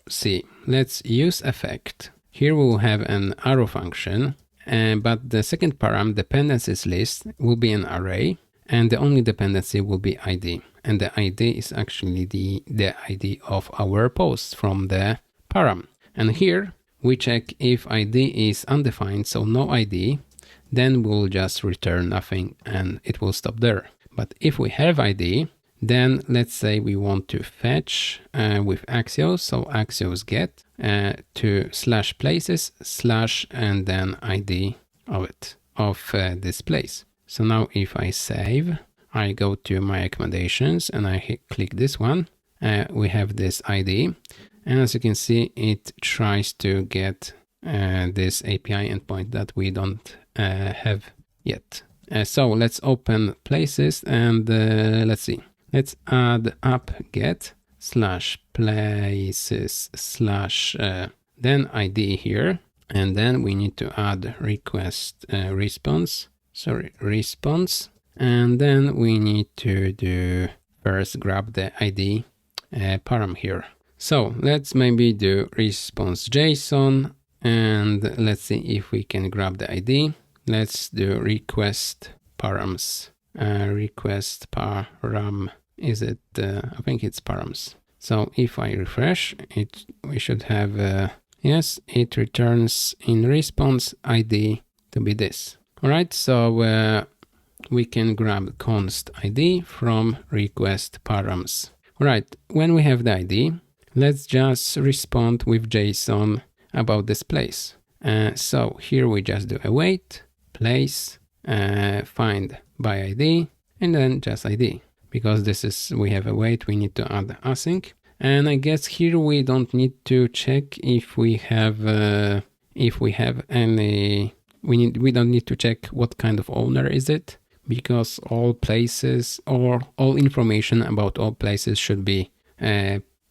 see. Let's use effect. Here we will have an arrow function, but the second param, dependencies list, will be an array, and the only dependency will be ID. And the ID is actually the ID of our post from the param. And here we check if ID is undefined, so no ID, then we'll just return nothing and it will stop there. But if we have ID, then let's say we want to fetch with Axios, so Axios get to /places / and then ID of it, of this place. So now if I save, I go to my accommodations and I click this one, we have this ID. And as you can see, it tries to get this API endpoint that we don't have yet. So let's open places and let's see. Let's add app-get /places / then ID here. And then we need to add request response. And then we need to do first grab the ID param here. So let's maybe do response JSON, and let's see if we can grab the ID. Let's do request params. Request param. Is it? I think it's params. So if I refresh it, we should have yes, it returns in response ID to be this. All right, so we can grab const ID from request params. All right, when we have the ID, let's just respond with JSON about this place. So here we just do await, place, find by ID, and then just ID. Because this is, we have await, we need to add async. And I guess here we don't need to check if we have any, we don't need to check what kind of owner is it, because all places or all information about all places should be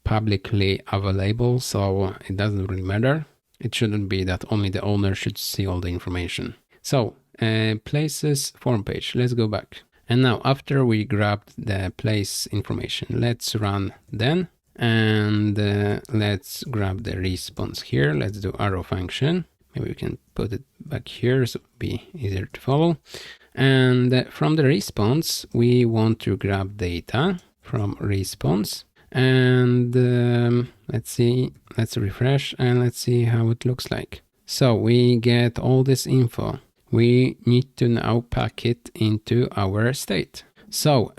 publicly available, so it doesn't really matter. It shouldn't be that only the owner should see all the information. So places form page, let's go back. And now after we grabbed the place information, let's run then, and let's grab the response here. Let's do arrow function. Maybe we can put it back here so it will be easier to follow. And from the response, we want to grab data from response. And let's see, let's refresh and let's see how it looks like. So we get all this info. We need to now pack it into our state. So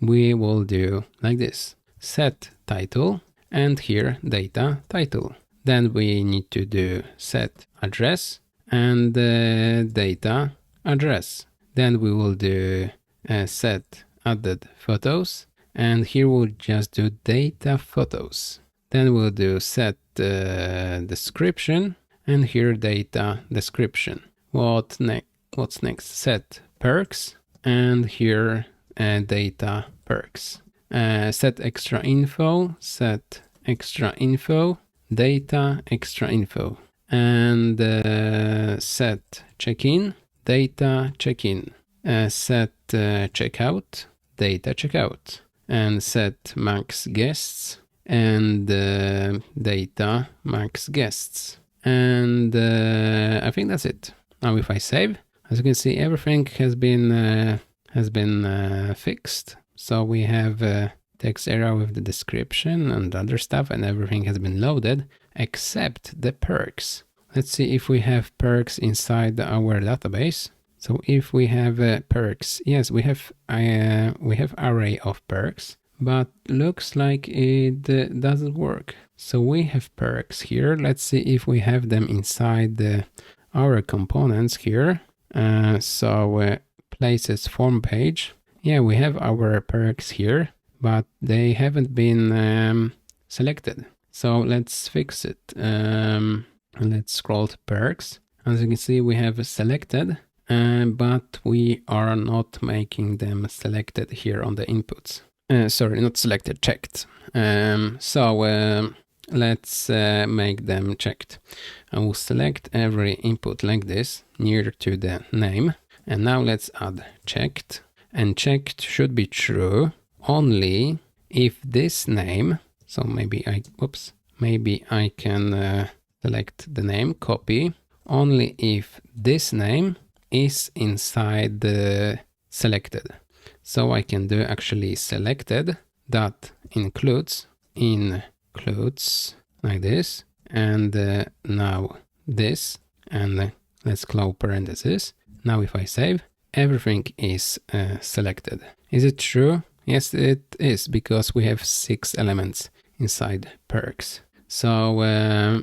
we will do like this. set title, and here data title. Then we need to do set address and data address. Then we will do set added photos, and here we'll just do data photos. Then we'll do set description, and here data description. What's next? Set perks, and here data perks. Set extra info, set extra info, data extra info, and set check-in, data check-in, set checkout, data checkout, and set max guests, and data max guests. And I think that's it. Now if I save, as you can see, everything has been fixed. So we have a text area with the description and other stuff, and everything has been loaded except the perks. Let's see if we have perks inside our database. So if we have perks, yes, we have array of perks, but looks like it doesn't work. So we have perks here. Let's see if we have them inside our components here. So places form page. Yeah, we have our perks here, but they haven't been selected. So let's fix it. Let's scroll to perks. As you can see, we have selected, but we are not making them selected here on the inputs. Sorry, not selected, checked. So let's make them checked. I will select every input like this, near to the name. And now let's add checked. And checked should be true only if this name, so maybe I can select the name, copy, only if this name is inside the selected. So I can do actually selected that includes like this, and now this, and let's close parentheses. Now if I save, everything is selected. Is it true? Yes, it is, because we have 6 elements inside perks. So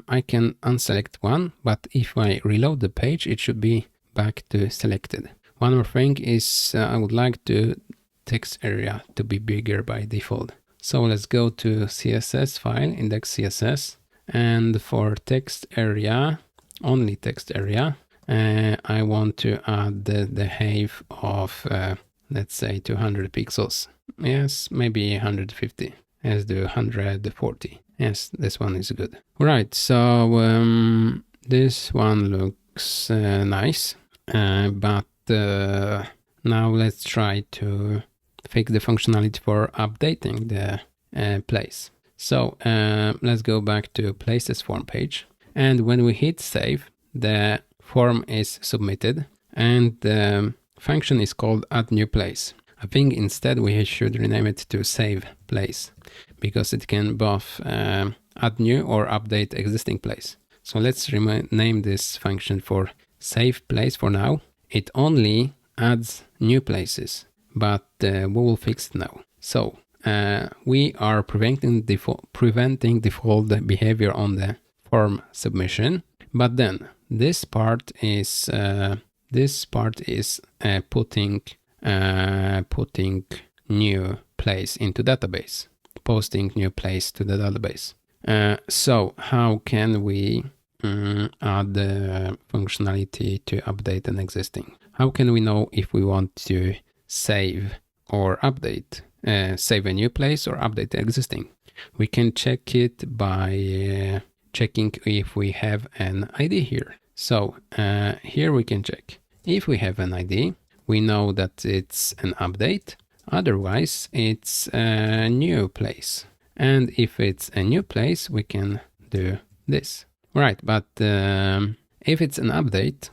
I can unselect one, but if I reload the page, it should be back to selected. One more thing is I would like the text area to be bigger by default. So let's go to CSS file, index.css, and for text area, only text area, I want to add the height of, let's say 200 pixels. Yes, maybe 150. Let's do 140. Yes, this one is good. Right, so this one looks nice, but now let's try to fix the functionality for updating the place. So let's go back to places form page, and when we hit save, the form is submitted, and the function is called add new place. I think instead we should rename it to save place, because it can both add new or update existing place. So let's name this function for save place for now. It only adds new places, but we will fix it now. So we are preventing default behavior on the form submission, but then this part is putting new place into database, posting new place to the database. So how can we add the functionality to update an existing? How can we know if we want to save or update, save a new place or update the existing? We can check it by checking if we have an ID here. So here we can check. If we have an ID, we know that it's an update. Otherwise, it's a new place. And if it's a new place, we can do this. Right, but if it's an update,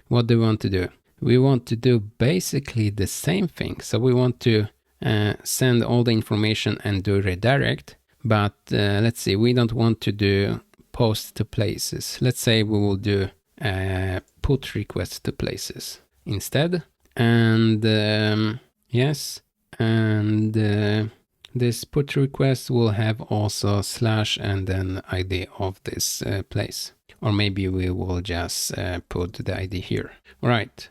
what do we want to do? We want to do basically the same thing. So we want to send all the information and do redirect. But let's see, we don't want to do post to places. Let's say we will do put request to places instead. And yes, and this put request will have also slash and then ID of this place. Or maybe we will just put the ID here. Right.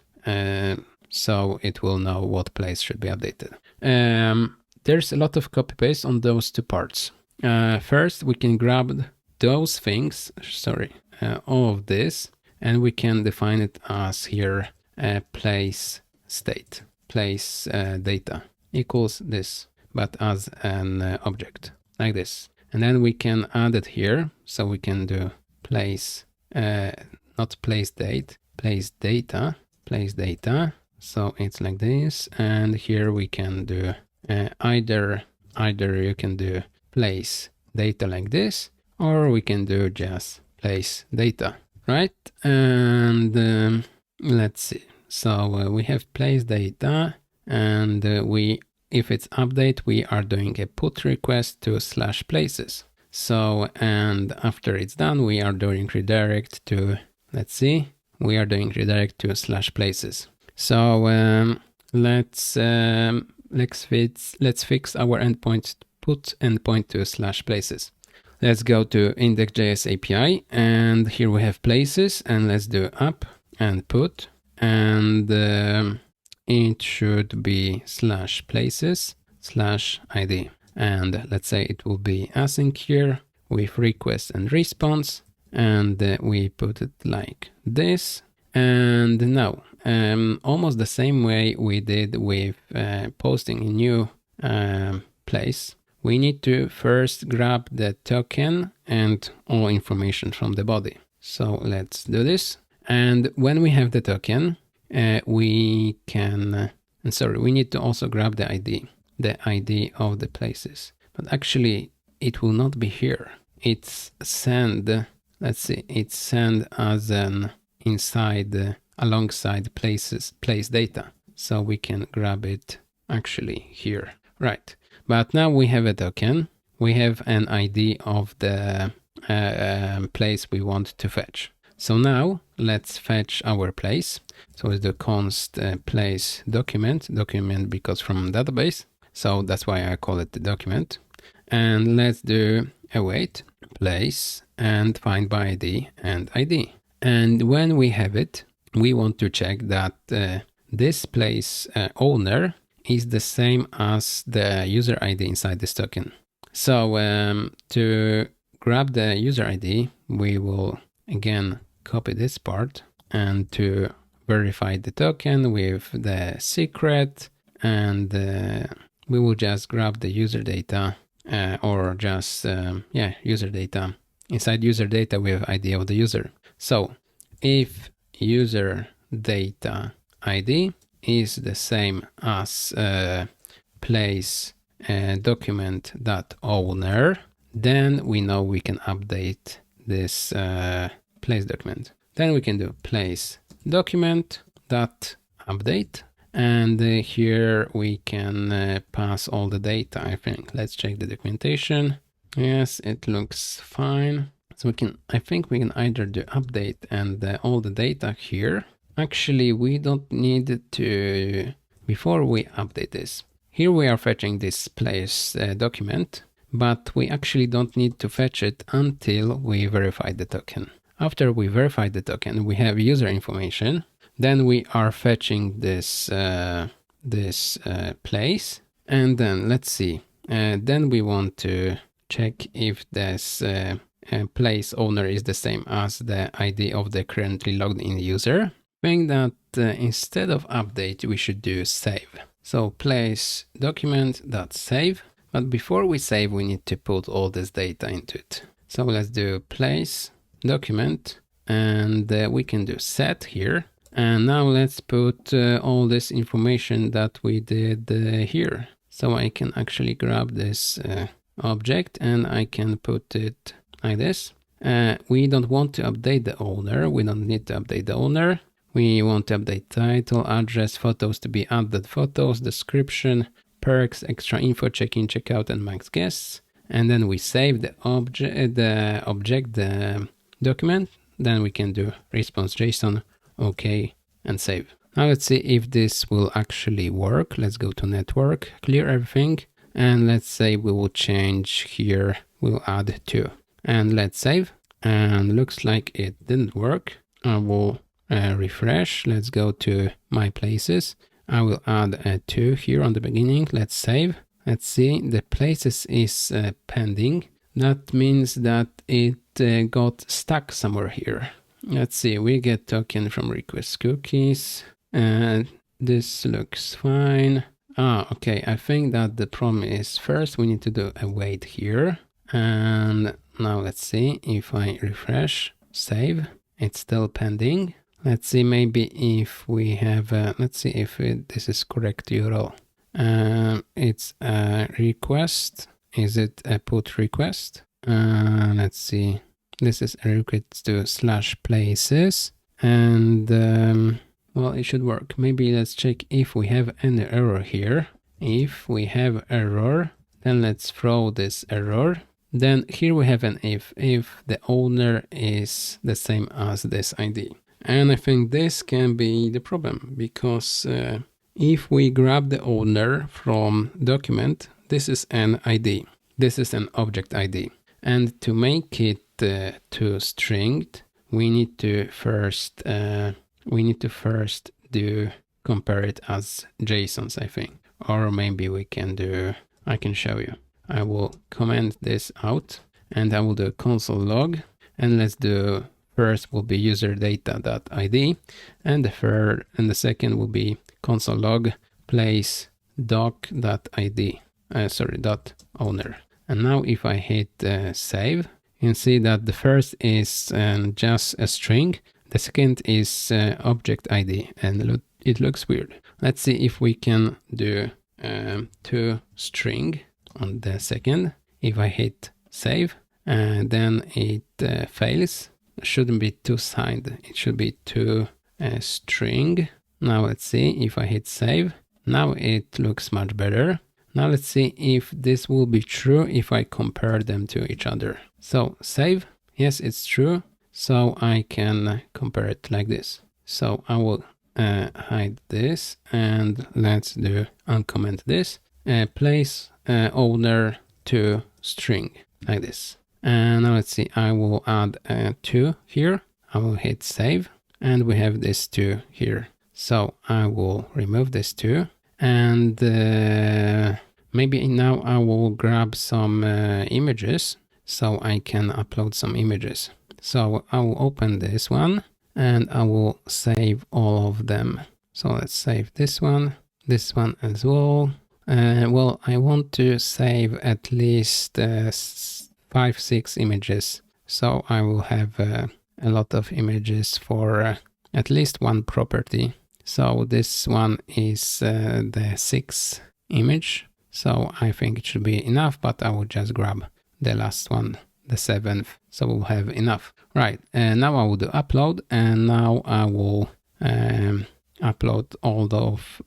So it will know what place should be updated. There's a lot of copy paste on those two parts. First, we can grab those things, all of this, and we can define it as here place state, place data equals this, but as an object like this. And then we can add it here. So we can do place, not place date, place data. So it's like this. And here we can do either you can do place data like this, or we can do just place data, right? And let's see. So we have place data, and if it's update, we are doing a put request to slash places. So, and after it's done, we are doing redirect to, let's see, we are doing redirect to slash places. So let's fix our endpoint, put endpoint to slash places. Let's go to index.js API, and here we have places, and let's do up and put, and it should be slash places slash ID. And let's say it will be async here with request and response, and we put it like this. And now, almost the same way we did with posting a new place, we need to first grab the token and all information from the body. So let's do this. And when we have the token, we can, we need to also grab the ID of the places. But actually, it will not be here. It's send, let's see, it's send as an inside, alongside places, place data. So we can grab it actually here, right? But now we have a token. We have an ID of the place we want to fetch. So now let's fetch our place. So it's the const place document because from database. So that's why I call it the document. And let's do await place and find by ID and ID. And when we have it, we want to check that this place owner is the same as the user ID inside this token. So to grab the user ID, we will again copy this part, and to verify the token with the secret, and we will just grab the user data or just user data. Inside user data we have ID of the user. So if user data ID is the same as place document.owner, then we know we can update this place document. Then we can do place document.update, and here we can pass all the data, I think. Let's check the documentation. Yes, it looks fine. So I think we can either do update and all the data here. Actually, we don't need to, before we update this, here we are fetching this place document, but we actually don't need to fetch it until we verify the token. After we verify the token, we have user information. Then we are fetching this place, and then let's see. Then we want to check if this place owner is the same as the ID of the currently logged in user. I think that instead of update, we should do save. So place document.save. But before we save, we need to put all this data into it. So let's do place document, and we can do set here. And now let's put all this information that we did here. So I can actually grab this object and I can put it like this. We don't want to update the owner. We don't need to update the owner. We want to update title, address, photos to be added photos, description, perks, extra info, check-in, check-out, and max guests. And then we save the document. Then we can do response JSON, OK, and save. Now let's see if this will actually work. Let's go to network, clear everything, And let's say we will change here, we'll add 2. And let's save. And looks like it didn't work. I will refresh. Let's go to my places. I will add a 2 here on the beginning. Let's save. Let's see, the places is pending. That means that it got stuck somewhere here. Let's see, we get token from request cookies. And this looks fine. Okay, I think that the problem is first we need to do a wait here. And now let's see if I refresh, save, it's still pending. Let's see, maybe if we have, let's see if this is correct URL. It's a request. Is it a put request? Let's see. This is a request to /places. And well, it should work. Maybe let's check if we have any error here. If we have error, then let's throw this error. Then here we have an if the owner is the same as this ID. And I think this can be the problem because if we grab the owner from document, this is an ID. This is an object ID. And to make it to stringed, we need to first do compare it as JSONs, I think. Or maybe we can do, I can show you. I will comment this out and I will do console log, and let's do first will be user data.id, and the second will be console log place doc.id, .owner. And now if I hit save, you can see that the first is just a string, the second is object ID, and it looks weird. Let's see if we can do to string on the second. If I hit save, then it fails. It shouldn't be two-sided, it should be to string. Now let's see if I hit save. Now it looks much better. Now let's see if this will be true if I compare them to each other. So save, yes, it's true. So I can compare it like this. So I will hide this and let's do uncomment this. Place owner to string like this. And now let's see, I will add 2 here. I will hit save and we have this 2 here. So I will remove this 2 and maybe now I will grab some images so I can upload some images. So I will open this one and I will save all of them. So let's save this one as well. Well, I want to save at least 5-6 images. So I will have a lot of images for at least one property. So this one is the 6th image. So I think it should be enough, but I will just grab the last one, the 7th. So we'll have enough. Right, and now I will do upload, and now I will upload all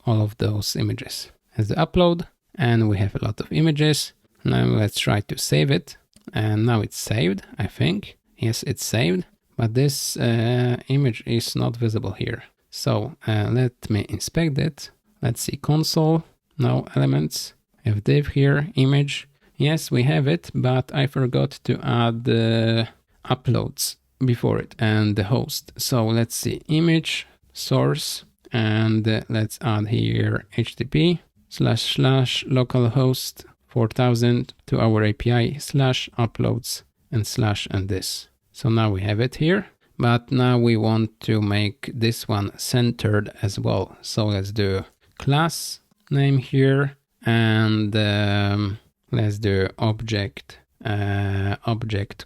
of those images. As the upload, and we have a lot of images. Now let's try to save it. And now it's saved, I think. Yes, it's saved, but this image is not visible here. So let me inspect it. Let's see console, no elements. I have div here, image. Yes, we have it, but I forgot to add the uploads before it and the host. So let's see image, source, and let's add here HTTP / localhost 4000 to our API /uploads and this. So now we have it here, but now we want to make this one centered as well. So let's do class name here and let's do object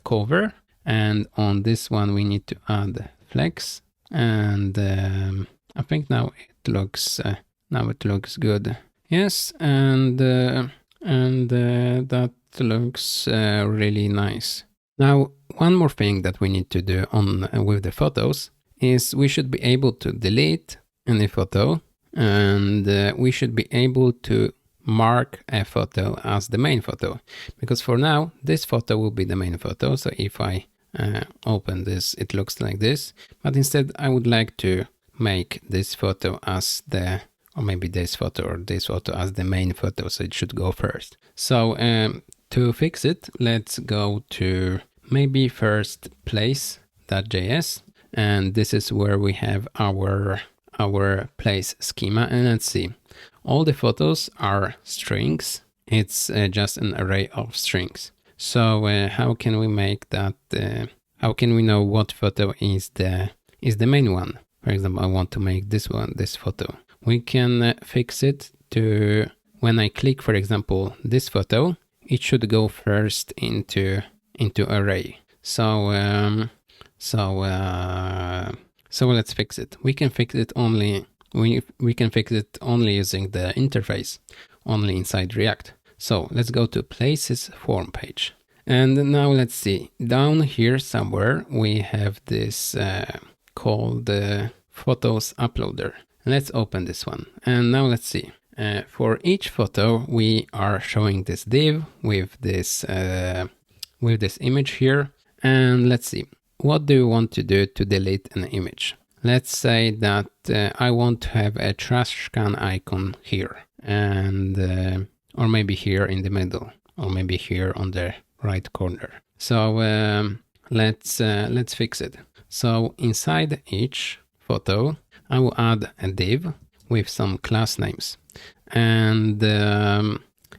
cover, and on this one we need to add flex, and I think now it looks good. Yes, and that looks really nice. Now, one more thing that we need to do with the photos is we should be able to delete any photo, and we should be able to mark a photo as the main photo, because for now this photo will be the main photo. So if I open this, it looks like this, but instead I would like to make this photo as the or maybe this photo or this photo as the main photo, so it should go first. So to fix it, let's go to maybe first place.js, and this is where we have our place schema. And let's see, all the photos are strings. It's just an array of strings. So how can we make that? How can we know what photo is the main one? For example, I want to make this one, this photo. We can fix it to, when I click, for example, this photo, it should go first into array. So let's fix it. We can fix it only using the interface, only inside React. So let's go to places form page. And now let's see, down here somewhere we have this called photos uploader. Let's open this one. And now let's see, for each photo we are showing this div with this image here. And let's see, what do you want to do to delete an image? Let's say that I want to have a trash can icon here, and or maybe here in the middle, or maybe here on the right corner. So let's fix it. So inside each photo, I will add a div with some class names, and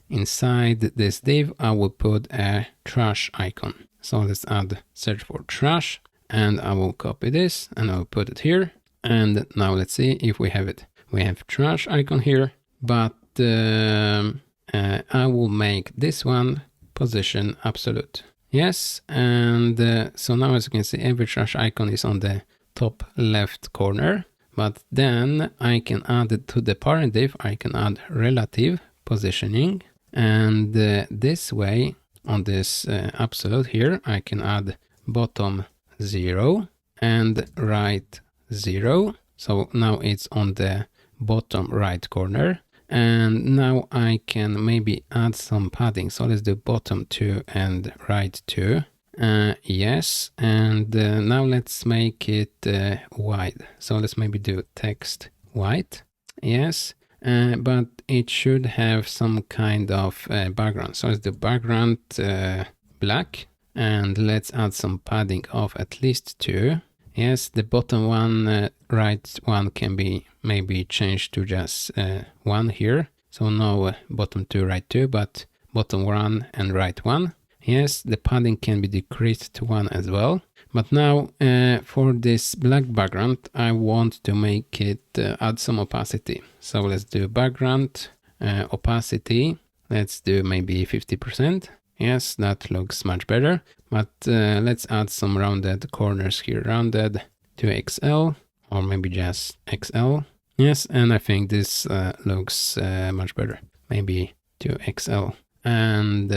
inside this div, I will put a trash icon. So let's add search for trash, and I will copy this and I will put it here. And now let's see if we have it. We have trash icon here, but I will make this one position absolute. Yes, and so now as you can see, every trash icon is on the top left corner, but then I can add it to the parent div. I can add relative positioning, and this way on this absolute here, I can add bottom 0 and right 0. So now it's on the bottom right corner. And now I can maybe add some padding. So let's do bottom 2 and right 2. Yes, and now let's make it wide. So let's maybe do text white. Yes, but it should have some kind of background. So let's do background black, and let's add some padding of at least 2. Yes, the bottom one, right one can be maybe changed to just 1 here. So no bottom 2, right 2, but bottom 1 and right 1. Yes, the padding can be decreased to 1 as well. But now for this black background, I want to make it add some opacity. So let's do background opacity. Let's do maybe 50%. Yes, that looks much better. But let's add some rounded corners here, rounded to XL, or maybe just XL. Yes, and I think this looks much better. Maybe to XL. And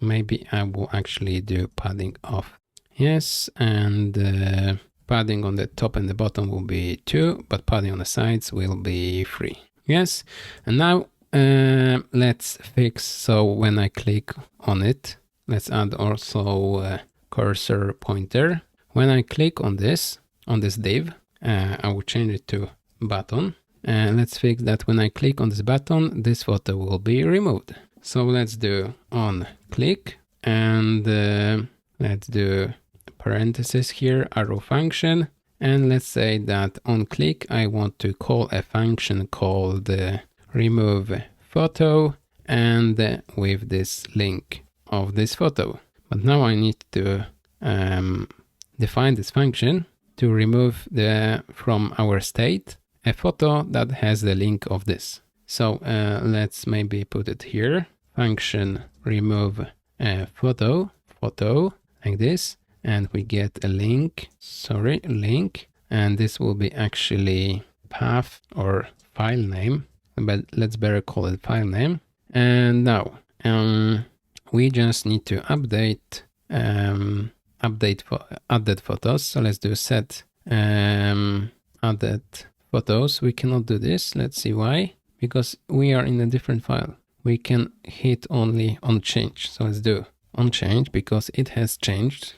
maybe I will actually do padding off. Yes, and padding on the top and the bottom will be 2, but padding on the sides will be 3. Yes, and now let's fix, so when I click on it, let's add also cursor pointer. When I click on this div, I will change it to button. Let's fix that when I click on this button, this photo will be removed. So let's do on click, and let's do parenthesis here, arrow function. And let's say that on click, I want to call a function called remove photo, and with this link of this photo. But now I need to define this function to remove from our state a photo that has the link of this. So let's maybe put it here, function remove photo like this, and we get a link, and this will be actually path or file name, but let's better call it file name. And now we just need to update added photos. So let's do set added photos. We cannot do this. Let's see why. Because we are in a different file. We can hit only on change. So let's do on change because it has changed.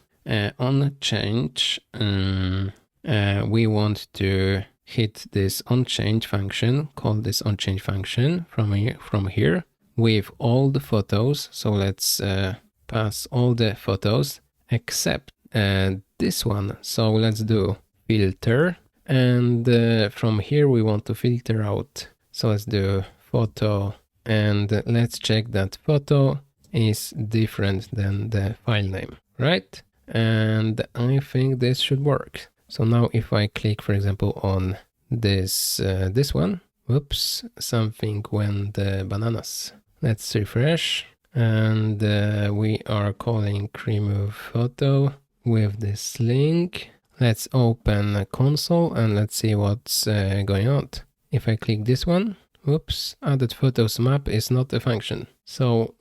On change, we want to hit this onChange function, call this onChange function from here with all the photos. So let's pass all the photos except this one. So let's do filter, and from here we want to filter out. So let's do photo, and let's check that photo is different than the file name, right? And I think this should work. So now if I click, for example, on this one, whoops, something went bananas. Let's refresh, and we are calling remove photo with this link. Let's open a console and let's see what's going on. If I click this one, whoops, added photos map is not a function. So,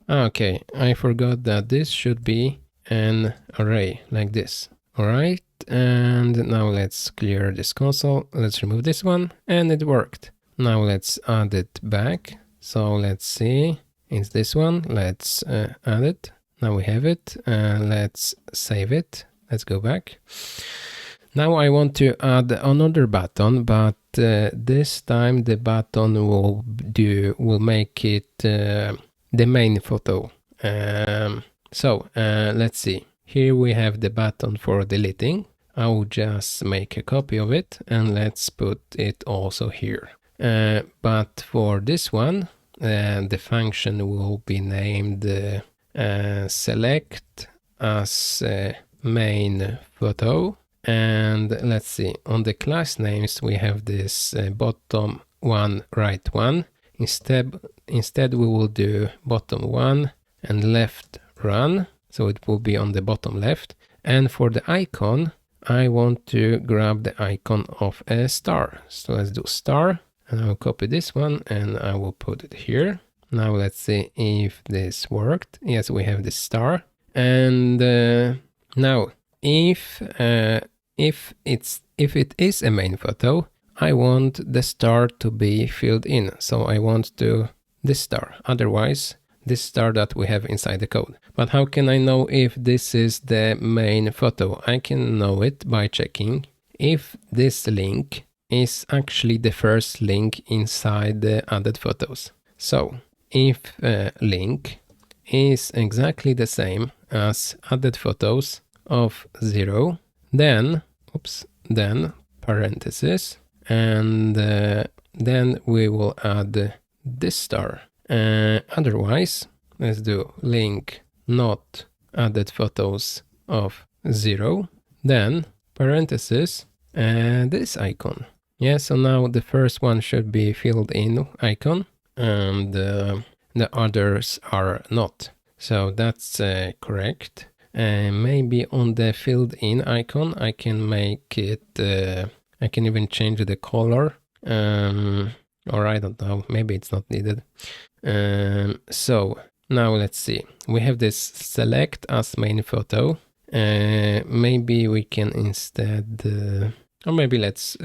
okay, I forgot that this should be an array like this. All right, and now let's clear this console. Let's remove this one, and it worked. Now let's add it back. So let's see, it's this one. Let's add it. Now we have it. Let's save it. Let's go back. Now I want to add another button, but this time the button will make it the main photo. Let's see. Here we have the button for deleting. I'll just make a copy of it and let's put it also here. But for this one, the function will be named select as main photo. And let's see, on the class names we have this bottom one, right one. Instead we will do bottom one and left run. So it will be on the bottom left. And for the icon, I want to grab the icon of a star. So let's do star, and I'll copy this one and I will put it here. Now let's see if this worked. Yes, we have the star. And now if it is a main photo, I want the star to be filled in. So I want to this star. Otherwise, this star that we have inside the code. But how can I know if this is the main photo? I can know it by checking if this link is actually the first link inside the added photos. So if link is exactly the same as added photos of 0, then parentheses, and then we will add this star. Otherwise, let's do link not added photos of 0, then parentheses, and this icon. Yeah, so now the first one should be filled in icon, and the others are not. So that's correct. Maybe on the filled in icon, I can make it, I can even change the color, or I don't know, maybe it's not needed. So now let's see, we have this select as main photo. Maybe we can instead, or maybe let's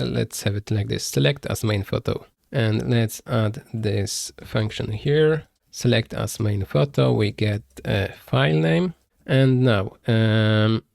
have it like this, select as main photo. And let's add this function here, select as main photo, we get a file name. And now,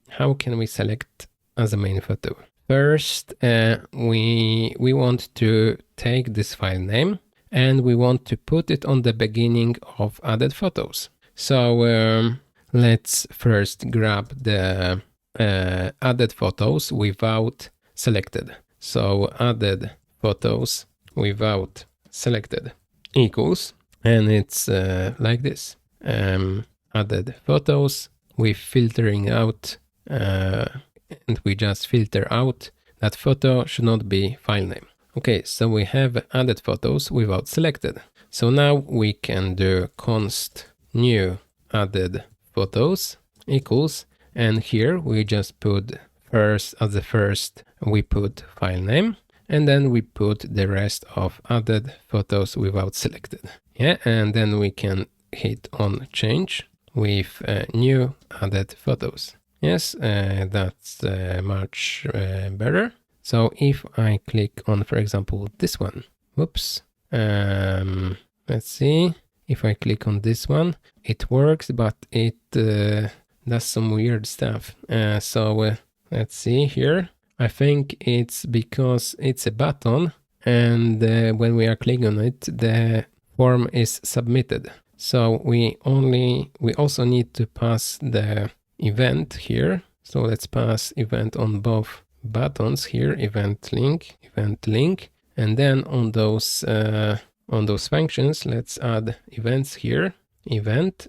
how can we select as a main photo? First, we want to take this file name and we want to put it on the beginning of added photos. So let's first grab the added photos without selected. So added photos without selected equals, and it's like this. Added photos with filtering out, and we just filter out that photo should not be file name. Okay, so we have added photos without selected. So now we can do const new added photos equals, and here we just put first, as the first we put file name, and then we put the rest of added photos without selected. Yeah, and then we can hit on change with new added photos. Yes, that's much better. So if I click on, for example, this one, whoops, let's see, if I click on this one, it works, but it does some weird stuff. So let's see here, I think it's because it's a button, and when we are clicking on it, the form is submitted. So we also need to pass the event here. So let's pass event on both buttons here, event link, and then on those functions, let's add events here, event,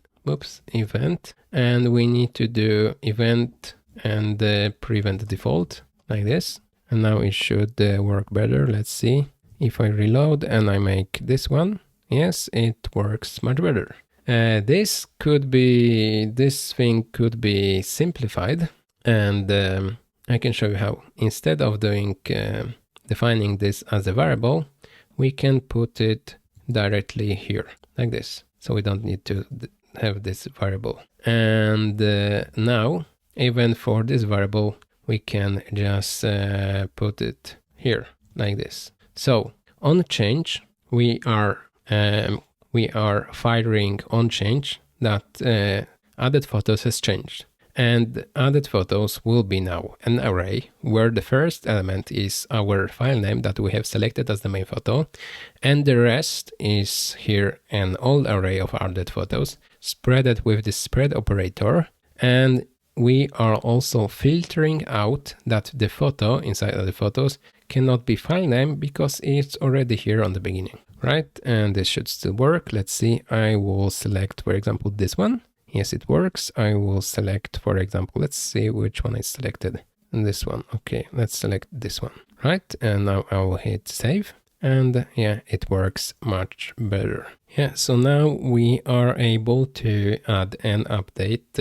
and we need to do event and prevent default like this. And now it should work better. Let's see if I reload and I make this one. Yes, it works much better. This thing could be simplified, and I can show you how. Instead of defining this as a variable, we can put it directly here like this. So we don't need to have this variable. And now, even for this variable, we can just put it here like this. So on change, we are firing on change that added photos has changed. And added photos will be now an array where the first element is our file name that we have selected as the main photo, and the rest is here an old array of added photos spreaded with the spread operator. And we are also filtering out that the photo inside of the photos cannot be file name because it's already here on the beginning, right? And this should still work. Let's see, I will select, for example, this one. Yes, it works. I will select, for example, let's see which one is selected. This one. Okay, let's select this one, right? And now I will hit save. And yeah, it works much better. Yeah, so now we are able to add and update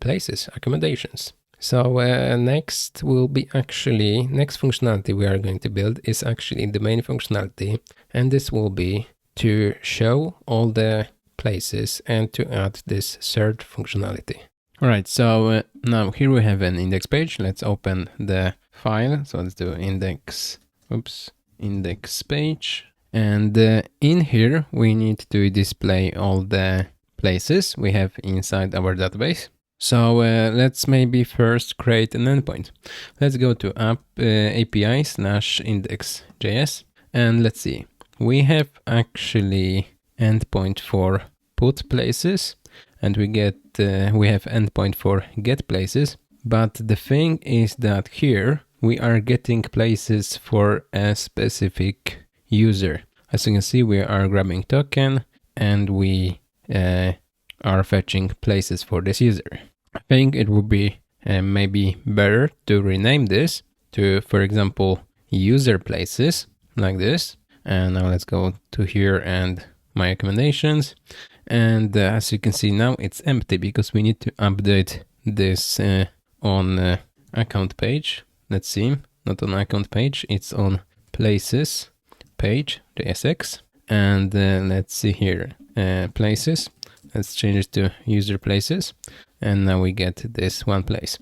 places, accommodations. So next functionality we are going to build is actually the main functionality. And this will be to show all the places and to add this third functionality. All right, so now here we have an index page. Let's open the file. So let's do index page. And in here, we need to display all the places we have inside our database. So let's maybe first create an endpoint. Let's go to api/index.js, and let's see. We have actually endpoint for put places, and we have endpoint for get places. But the thing is that here we are getting places for a specific user. As you can see, we are grabbing token and we are fetching places for this user. I think it would be maybe better to rename this to, for example, user places like this. And now let's go to here and my accommodations. And as you can see now, it's empty because we need to update this on account page. Let's see, not on account page, it's on places page, JSX. And let's see here, places. Let's change it to user places. And now we get this one place.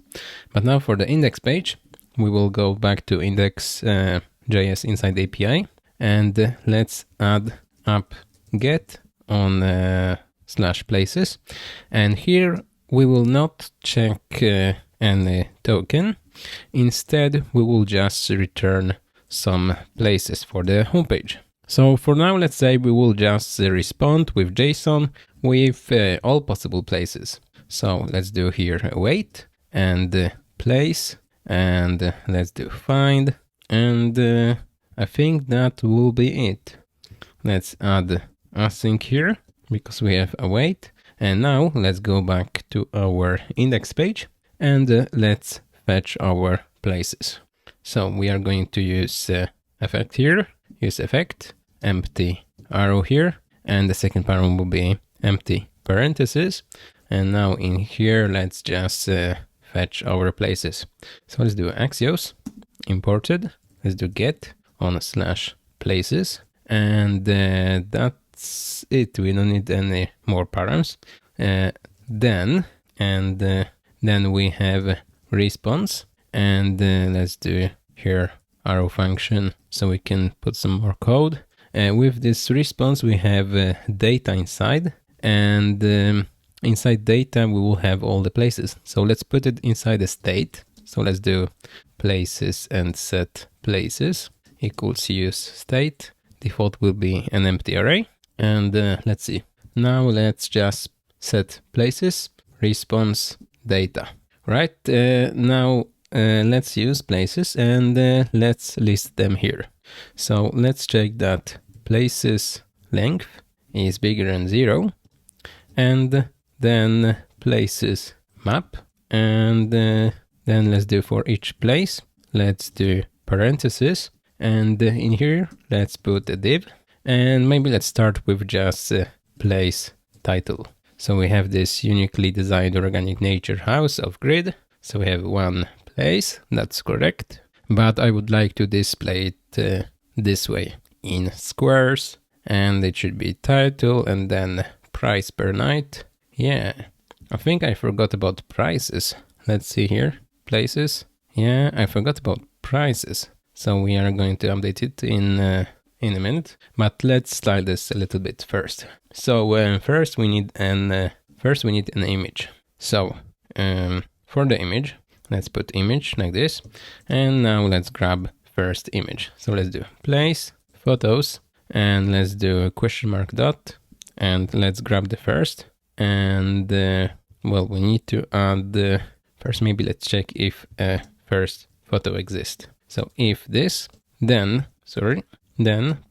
But now for the index page, we will go back to index.js inside the API. And let's add up get on /places. And here we will not check any token. Instead, we will just return some places for the homepage. So for now, let's say we will just respond with JSON with all possible places. So let's do here await and place, and let's do find, and I think that will be it. Let's add async here because we have await. And now let's go back to our index page and let's fetch our places. So we are going to use effect here, use effect, empty arrow here, and the second param will be empty parentheses. And now in here, let's just fetch our places. So let's do Axios, imported. Let's do get on /places. And that's it. We don't need any more params. Then we have response. And let's do here arrow function so we can put some more code. With this response, we have data inside. And inside data, we will have all the places. So let's put it inside a state. So let's do places and set places equals use state. Default will be an empty array. And let's see. Now let's just set places, response data. Right, now let's use places and let's list them here. So let's check that places length is bigger than 0, and then places map, and then let's do for each place, let's do parentheses, and in here let's put a div, and maybe let's start with just place title. So we have this uniquely designed organic nature house of grid. So we have one place, that's correct. But I would like to display it this way in squares, and it should be title and then price per night. Yeah, I think I forgot about prices. Let's see here, places. Yeah, I forgot about prices. So we are going to update it in a minute, but let's slide this a little bit first. So first we need an image. So for the image, let's put image like this, and now let's grab first image. So let's do place photos, and let's do a question mark dot, and let's grab the first, and well, we need to add first, maybe let's check if a first photo exists. So if this, then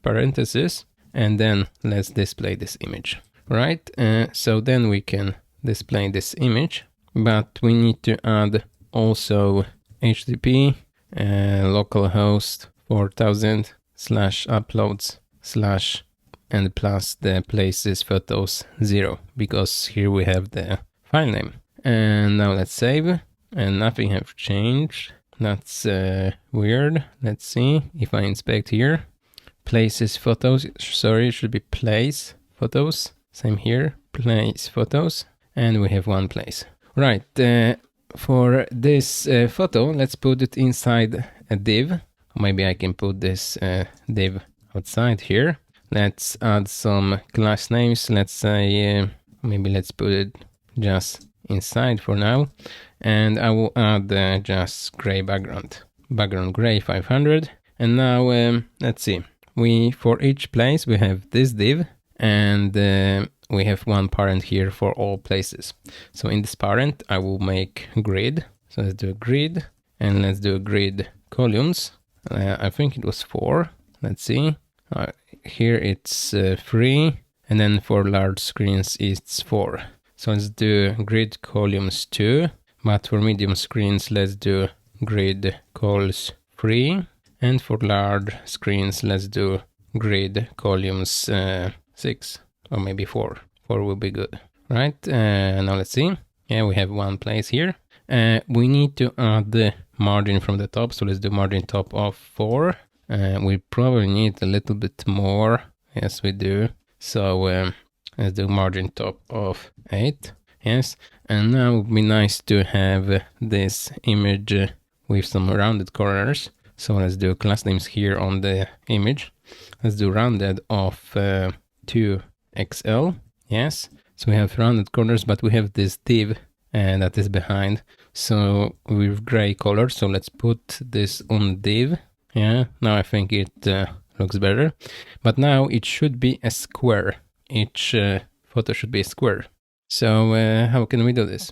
parentheses, and then let's display this image, right? So then we can display this image, but we need to add also HTTP localhost 4000 /uploads/ and plus the places photos 0, because here we have the file name. And now let's save, and nothing have changed. That's weird. Let's see if I inspect here. Places photos, sorry, it should be place photos. Same here, place photos, and we have one place. Right, for this photo, let's put it inside a div. Maybe I can put this div outside here. Let's add some class names. Let's say, maybe let's put it just inside for now. And I will add just gray background gray 500. And now, let's see. For each place, we have this div, and we have one parent here for all places. So in this parent, I will make grid. So let's do a grid, and let's do a grid columns. I think it was 4. Let's see. Here it's 3, and then for large screens it's 4. So let's do grid columns 2, but for medium screens let's do grid cols 3, and for large screens let's do grid columns 6, or maybe 4. 4 will be good, right? Now let's see. Yeah, we have one place here. We need to add the margin from the top, so let's do margin top of 4. We probably need a little bit more. Yes, we do. So let's do margin top of 8. Yes, and now it would be nice to have this image with some rounded corners. So let's do class names here on the image. Let's do rounded of 2XL. Yes, so we have rounded corners, but we have this div that is behind. So with gray color. So let's put this on div. Yeah, now I think it looks better. But now it should be a square. Each photo should be a square. So how can we do this?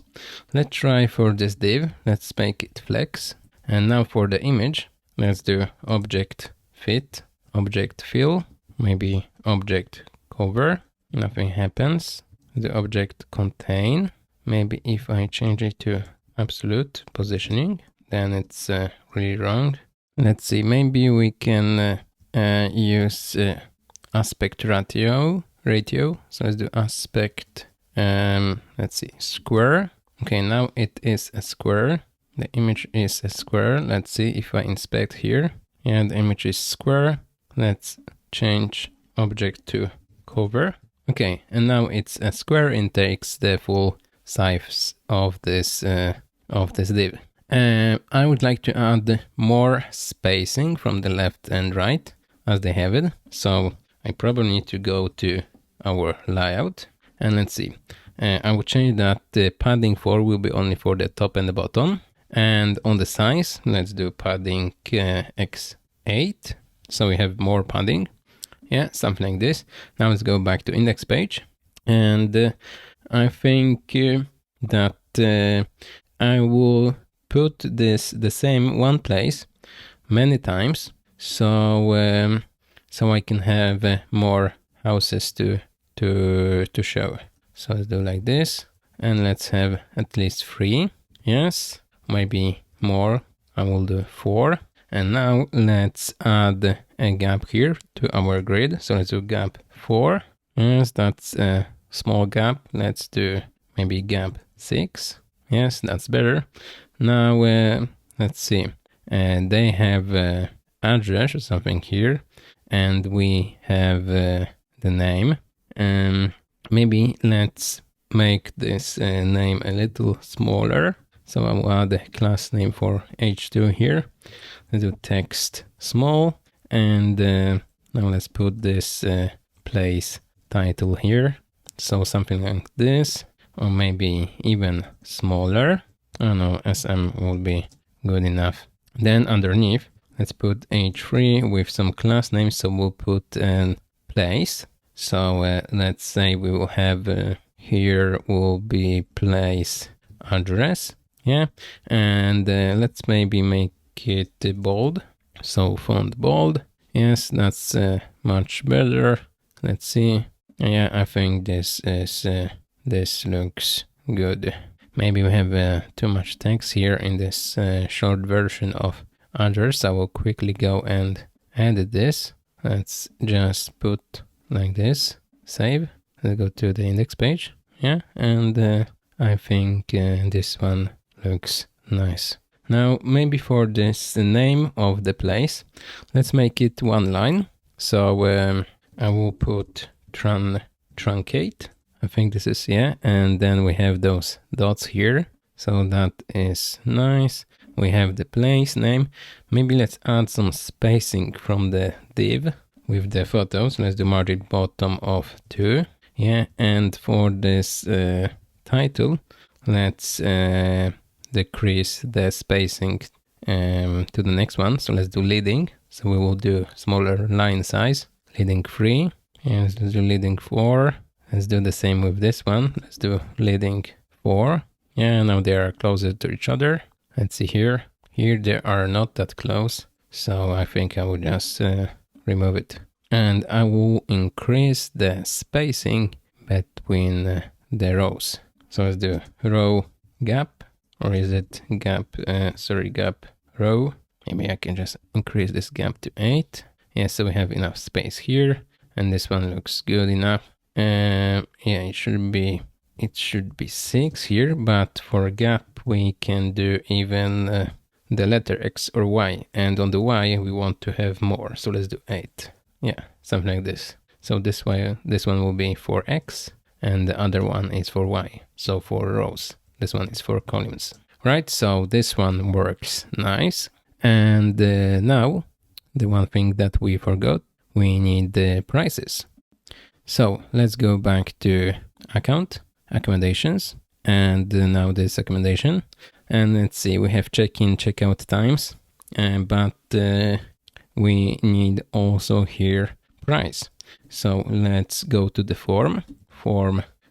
Let's try for this div. Let's make it flex. And now for the image, let's do object fit, object fill, maybe object cover. Nothing happens. The object contain. Maybe if I change it to absolute positioning, then it's really wrong. Let's see, maybe we can use aspect ratio. So let's do aspect, let's see, square. Okay, now it is a square. The image is a square. Let's see if I inspect here. Yeah, the image is square. Let's change object to cover. Okay, and now it's a square and takes the full size of this div. I would like to add more spacing from the left and right as they have it. So I probably need to go to our layout, and let's see. I will change that the padding 4 will be only for the top and the bottom. And on the size, let's do padding x8. So we have more padding. Yeah, something like this. Now let's go back to index page. And I think that I will put this the same one place many times, so so I can have more houses to show. So let's do like this, and let's have at least 3. Yes, maybe more. I will do 4. And now let's add a gap here to our grid. So let's do gap 4. Yes, that's a small gap. Let's do maybe gap 6. Yes, that's better. Now let's see. They have address or something here, and we have the name. Maybe let's make this name a little smaller. So I will add a class name for h2 here. Let's do text small, and now let's put this place title here. So something like this, or maybe even smaller. I don't know, SM will be good enough. Then underneath, let's put h3 with some class names. So we'll put place. So let's say we will have here will be place address. Yeah, and let's maybe make it bold. So font bold. Yes, that's much better. Let's see. Yeah, I think this is this looks good. Maybe we have too much text here in this short version of address. I will quickly go and edit this. Let's just put like this. Save. Let's go to the index page. Yeah, and I think this one looks nice. Now, maybe for this name of the place, let's make it one line. So I will put truncate. I think this is, yeah. And then we have those dots here. So that is nice. We have the place name. Maybe let's add some spacing from the div with the photos. Let's do margin bottom of 2. Yeah, and for this title, let's decrease the spacing to the next one. So let's do leading. So we will do smaller line size. Leading 3. And let's do leading 4. Let's do the same with this one. Let's do leading 4. Yeah, now they are closer to each other. Let's see here. Here they are not that close. So I think I will just remove it. And I will increase the spacing between the rows. So let's do row gap, or is it gap, gap row. Maybe I can just increase this gap to 8. Yeah, so we have enough space here. And this one looks good enough. Yeah, it should be 6 here, but for gap we can do even the letter X or Y, and on the Y we want to have more, so let's do 8. Yeah, something like this. So this one will be for X, and the other one is for Y, so for rows. This one is for columns. Right, so this one works nice. And now the one thing that we forgot, we need the prices. So let's go back to account, accommodations, and now this accommodation. And let's see, we have check-in, check-out times, but we need also here price. So let's go to the form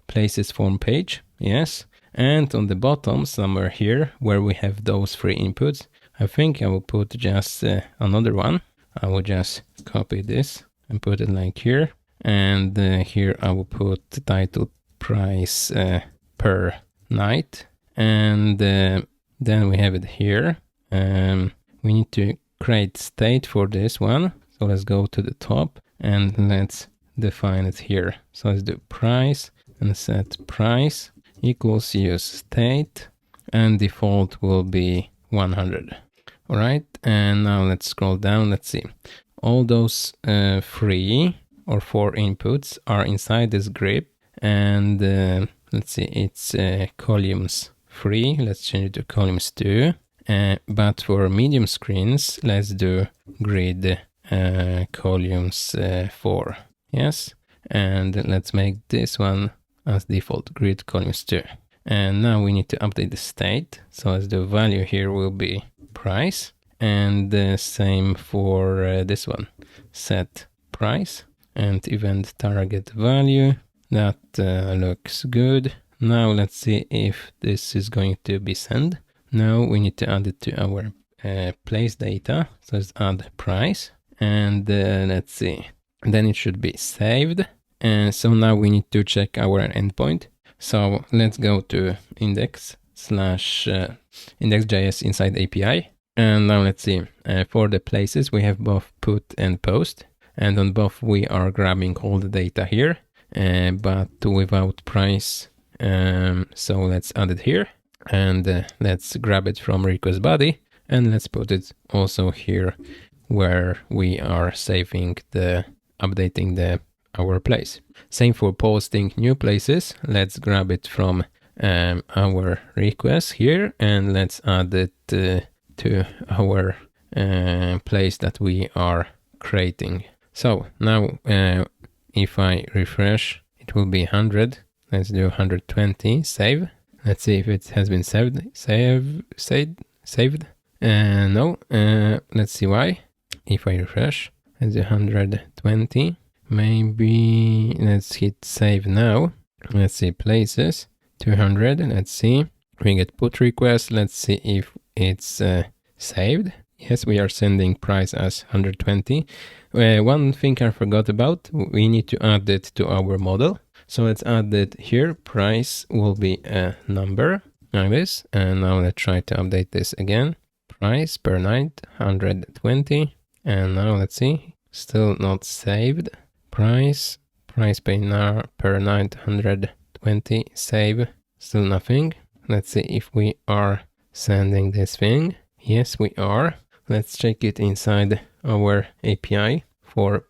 places form page, yes. And on the bottom, somewhere here, where we have those 3 inputs, I think I will put just another one. I will just copy this and put it like here. And here I will put the title price per night. And then we have it here. We need to create state for this one. So let's go to the top and let's define it here. So let's do price and set price equals use state, and default will be 100. All right, and now let's scroll down. Let's see. All those 3 or 4 inputs are inside this grid, and let's see, it's columns 3. Let's change it to columns 2. But for medium screens, let's do grid columns 4. Yes, and let's make this one as default grid columns 2. And now we need to update the state. So as the value here will be price, and the same for this one, set price and event target value. That looks good. Now let's see if this is going to be sent. Now we need to add it to our place data. So let's add price, and let's see. Then it should be saved. And so now we need to check our endpoint. So let's go to index/index.js inside API. And now let's see, for the places, we have both put and post. And on both, we are grabbing all the data here, but without price. So let's add it here, and let's grab it from request body, and let's put it also here where we are updating our place. Same for posting new places. Let's grab it from our request here, and let's add it to our place that we are creating. So now if I refresh, it will be 100. Let's do 120, save. Let's see if it has been saved. No, let's see why. If I refresh, let's do 120. Maybe let's hit save now. Let's see places, 200. Let's see. We get put request. Let's see if it's saved. Yes, we are sending price as 120. One thing I forgot about, we need to add it to our model. So let's add it here. Price will be a number like this. And now let's try to update this again. Price per night, 120. And now let's see, still not saved. Price per night, 120, save, still nothing. Let's see if we are sending this thing. Yes, we are. Let's check it inside our API for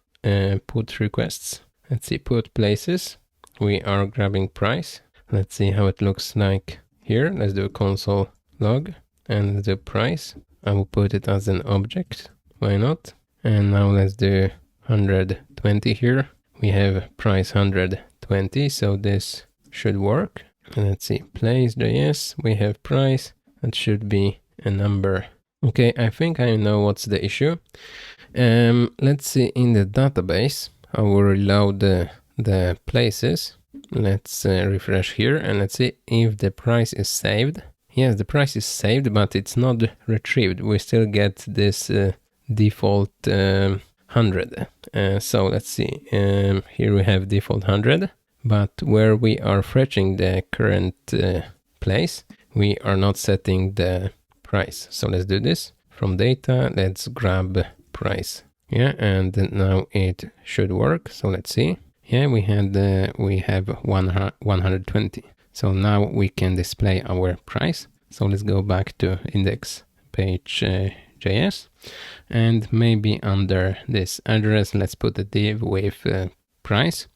put requests. Let's see, put places. We are grabbing price. Let's see how it looks like here. Let's do console log and let's do price. I will put it as an object. Why not? And now let's do 120 here. We have price 120, so this should work. And let's see, place.js, we have price. That should be a number. Okay, I think I know what's the issue. Let's see in the database. I will reload the places. Let's refresh here and let's see if the price is saved. Yes, the price is saved, but it's not retrieved. We still get this default 100. So let's see, here we have default 100, but where we are fetching the current place, we are not setting the price. So let's do this from data. Let's grab price. Yeah, and now it should work. So let's see. Yeah, we have 120. So now we can display our price. So let's go back to index page JS, and maybe under this address, let's put a div with price.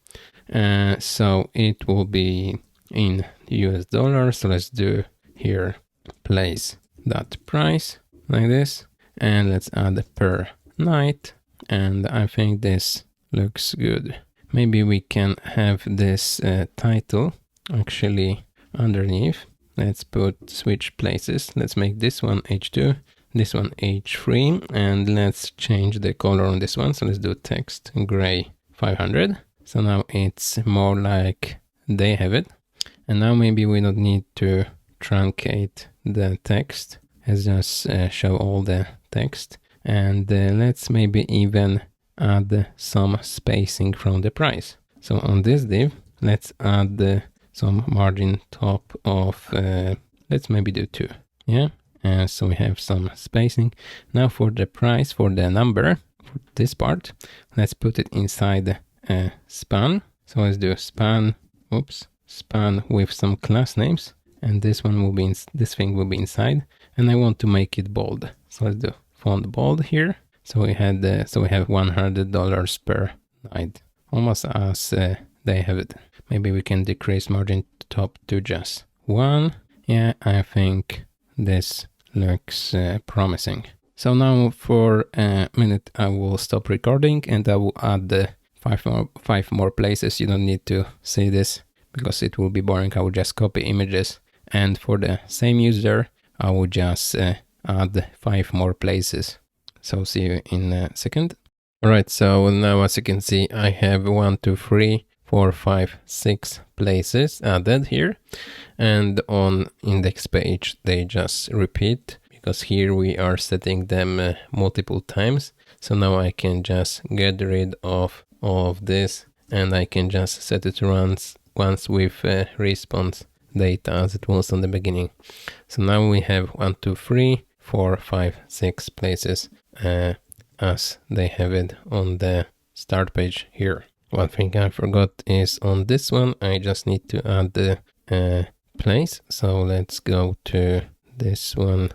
So it will be in US dollars. So let's do here place.price like this, and let's add per night. And I think this looks good. Maybe we can have this title actually underneath. Let's put switch places. Let's make this one H2, this one H3, and let's change the color on this one. So let's do text gray 500. So now it's more like they have it. And now maybe we don't need to truncate the text. Let's just show all the text. And let's maybe even add some spacing from the price. So on this div, let's add some margin top of, let's maybe do 2. Yeah. So we have some spacing. Now for the price, for the number, for this part, let's put it inside a span. So let's do span with some class names. And this one will be, this thing will be inside. And I want to make it bold. So let's do font bold here. So we have $100 per night, almost as they have it. Maybe we can decrease margin top to just 1. Yeah, I think this looks promising. So now for a minute, I will stop recording and I will add 5 more places. You don't need to see this because it will be boring. I will just copy images And for the same user, I will just add 5 more places. So see you in a second. All right, so now as you can see, I have 1, 2, 3, 4, 5, 6 places added here. And on index page, they just repeat because here we are setting them multiple times. So now I can just get rid of all of this and I can just set it once with response data as it was on the beginning. So now we have 1, 2, 3, 4, 5, 6 places as they have it on the start page here. One thing I forgot is on this one, I just need to add the place. So let's go to this one,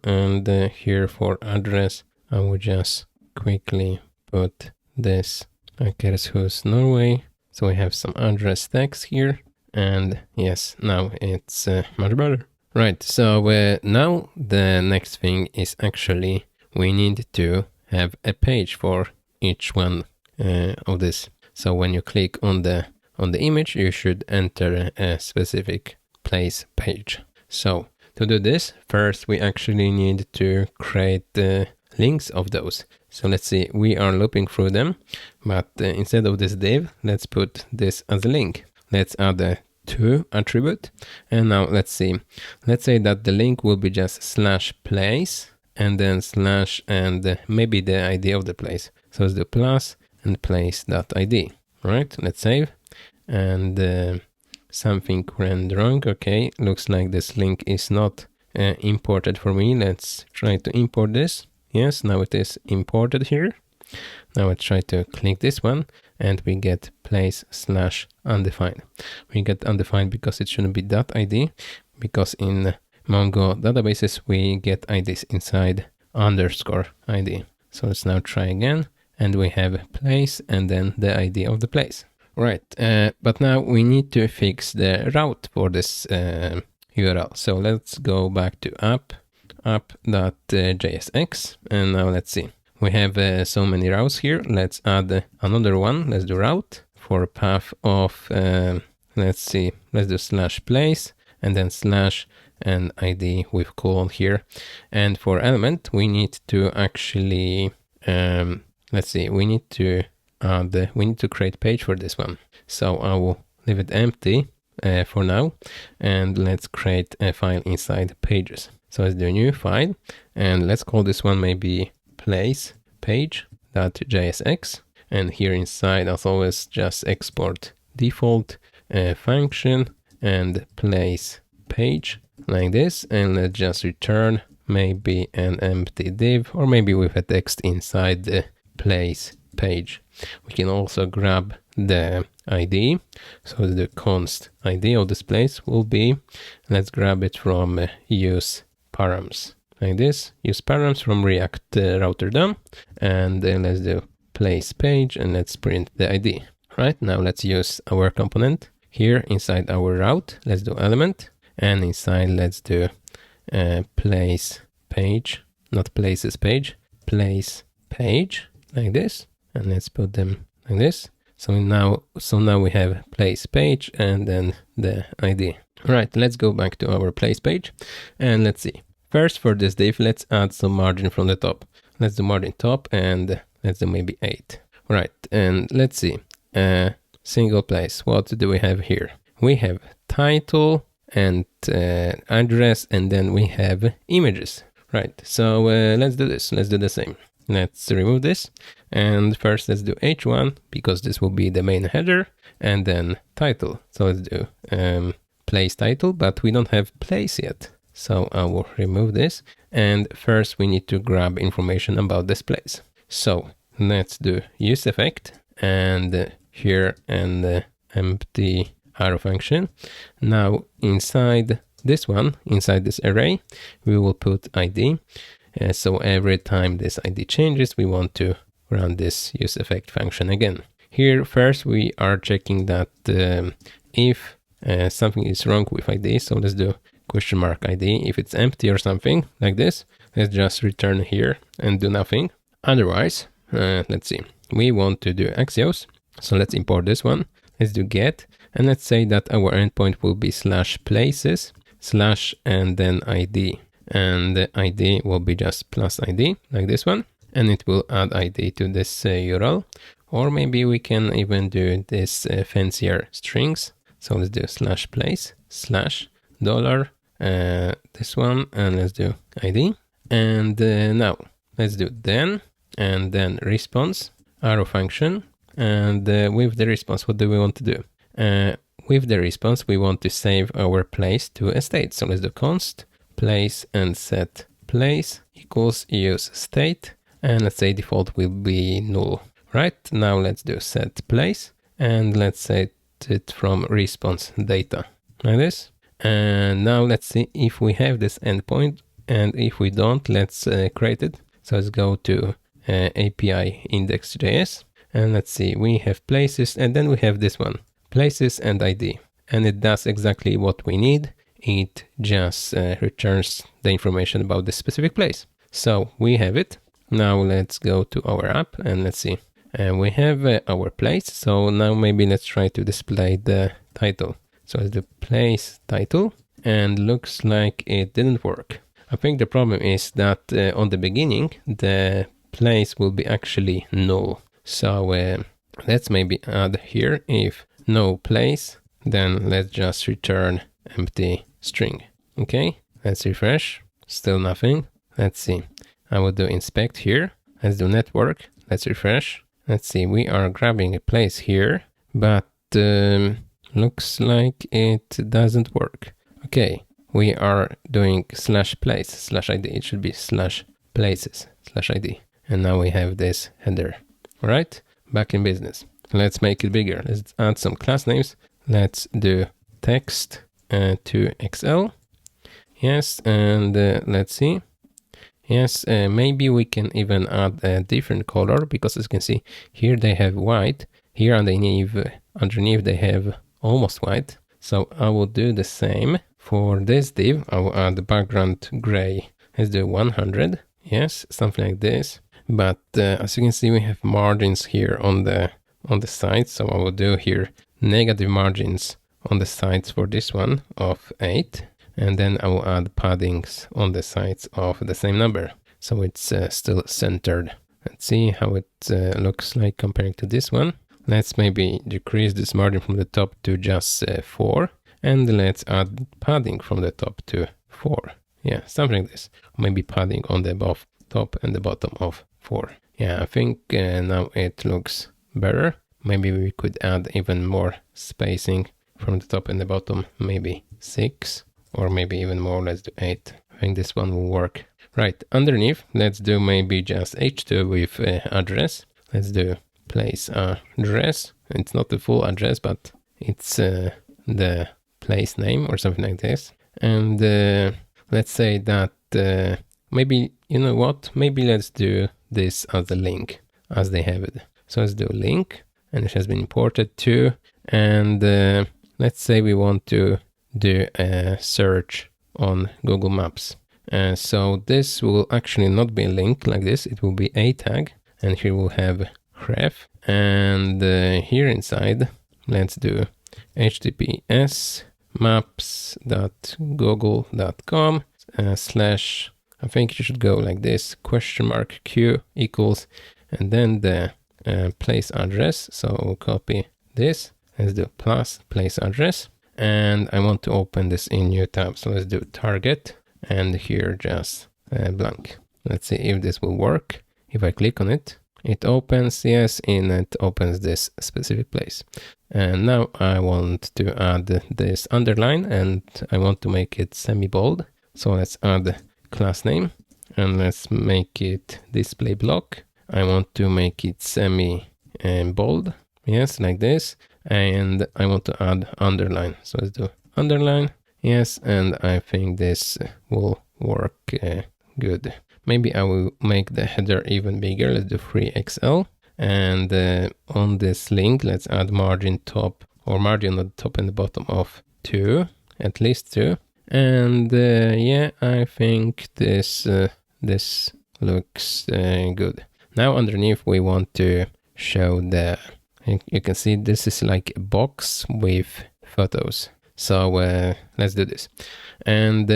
and here for address, I will just quickly put this Akershus, Norway. So we have some address text here, and yes, now it's much better. Right, so now the next thing is actually we need to have a page for each one of this. So when you click on the image, you should enter a specific place page. So to do this, first we actually need to create the links of those. So let's see, we are looping through them, but instead of this div, let's put this as a link. Let's add a to attribute, and now let's see. Let's say that the link will be just /place and then slash and maybe the ID of the place. So it's the plus and place.id. Right, let's save. And something went wrong. Okay, looks like this link is not imported for me. Let's try to import this. Yes, now it is imported here. Now I try to click this one and we get place/undefined. We get undefined because it shouldn't be .id, because in Mongo databases we get IDs inside _ID. So let's now try again, and we have place and then the ID of the place. Right, but now we need to fix the route for this URL. So let's go back to app.jsx, and now let's see. We have so many routes here. Let's add another one. Let's do route for path of, let's see, let's do /place and then slash and ID with colon here. And for element, we need to actually, let's see, we need to create page for this one. So I will leave it empty for now, and let's create a file inside pages. So let's do a new file, and let's call this one maybe place page.jsx, and here inside, as always, just export default function and place page like this, and let's just return maybe an empty div, or maybe with a text inside the place page. We can also grab the ID, so the const ID of this place will be, let's grab it from use params, like this, use params from React router DOM, and then let's do place page and let's print the ID. Right, now let's use our component here inside our route. Let's do element, and inside let's do place page, not places page, place page, like this, and let's put them like this. So now we have place page and then the ID. Right, let's go back to our place page and let's see. First, for this div, let's add some margin from the top. Let's do margin top and let's do maybe 8. Right, and let's see. Single place, what do we have here? We have title and address, and then we have images. Right, so let's do this. Let's do the same. Let's remove this, and first let's do h1 because this will be the main header, and then title. So let's do place title, but we don't have place yet. So I will remove this, and first we need to grab information about this place. So let's do use effect, and here an empty arrow function. Now inside this one, inside this array, we will put ID. So every time this ID changes, we want to run this use effect function again. Here first we are checking that if something is wrong with ID, so let's do question mark ID. If it's empty or something like this, let's just return here and do nothing. Otherwise, let's see, we want to do Axios. So let's import this one. Let's do get, And let's say that our endpoint will be /places / and then ID. And the ID will be just plus ID like this one. And it will add ID to this URL. Or maybe we can even do this fancier strings. So let's do /place / this one, and let's do ID. And now let's do then, and then response, arrow function. And with the response, what do we want to do? With the response, we want to save our place to a state. So let's do const place and set place equals use state. And let's say default will be null. Right, now let's do set place and let's set it from response data like this. And now let's see if we have this endpoint, and if we don't, let's create it. So let's go to API index.js, and let's see, we have places, and then we have this one, places and ID, and it does exactly what we need. It just returns the information about the specific place. So we have it. Now let's go to our app and let's see. We have our place. So now maybe let's try to display the title. So it's the place title, and looks like it didn't work. I think the problem is that on the beginning, the place will be actually null. So let's maybe add here, if no place, then let's just return empty string. Okay, let's refresh, still nothing. Let's see, I will do inspect here. Let's do network, let's refresh. Let's see, we are grabbing a place here, but looks like it doesn't work. Okay, we are doing /place /ID. It should be /places /ID. And now we have this header. All right, back in business. Let's make it bigger. Let's add some class names. Let's do text to XL. Yes, and let's see. Yes, maybe we can even add a different color, because as you can see, here they have white. Here underneath they have almost white. So I will do the same for this div. I will add the background gray. Let's do 100. Yes, something like this. But as you can see, we have margins here on the sides. So I will do here negative margins on the sides for this one of 8. And then I will add paddings on the sides of the same number. So it's still centered. Let's see how it looks like comparing to this one. Let's maybe decrease this margin from the top to just 4. And let's add padding from the top to 4. Yeah, something like this. Maybe padding on the above top and the bottom of 4. Yeah, I think now it looks better. Maybe we could add even more spacing from the top and the bottom, maybe 6. Or maybe even more, let's do 8. I think this one will work. Right, underneath, let's do maybe just h2 with address. Let's do place address. It's not the full address, but it's the place name or something like this. And let's say that maybe, you know what? Maybe let's do this as a link, as they have it. So let's do link, and it has been imported too. And let's say we want to do a search on Google Maps. So this will actually not be a link like this. It will be a tag, and here we'll have ref. And here inside, let's do https maps.google.com / I think you should go like this, !q equals, and then the place address. So we'll copy this. Let's do plus place address. And I want to open this in new tab. So let's do target, and here just blank. Let's see if this will work. If I click on it, it opens, yes, and it opens this specific place. And now I want to add this underline, and I want to make it semi-bold. So let's add class name, and let's make it display block. I want to make it semi-bold, yes, like this. And I want to add underline. So let's do underline. Yes, and I think this will work good. Maybe I will make the header even bigger. Let's do 3XL. And on this link, let's add margin top, or margin on the top and the bottom of 2, at least 2. And yeah, I think this looks good. Now underneath, we want to show the you can see this is like a box with photos. So let's do this. And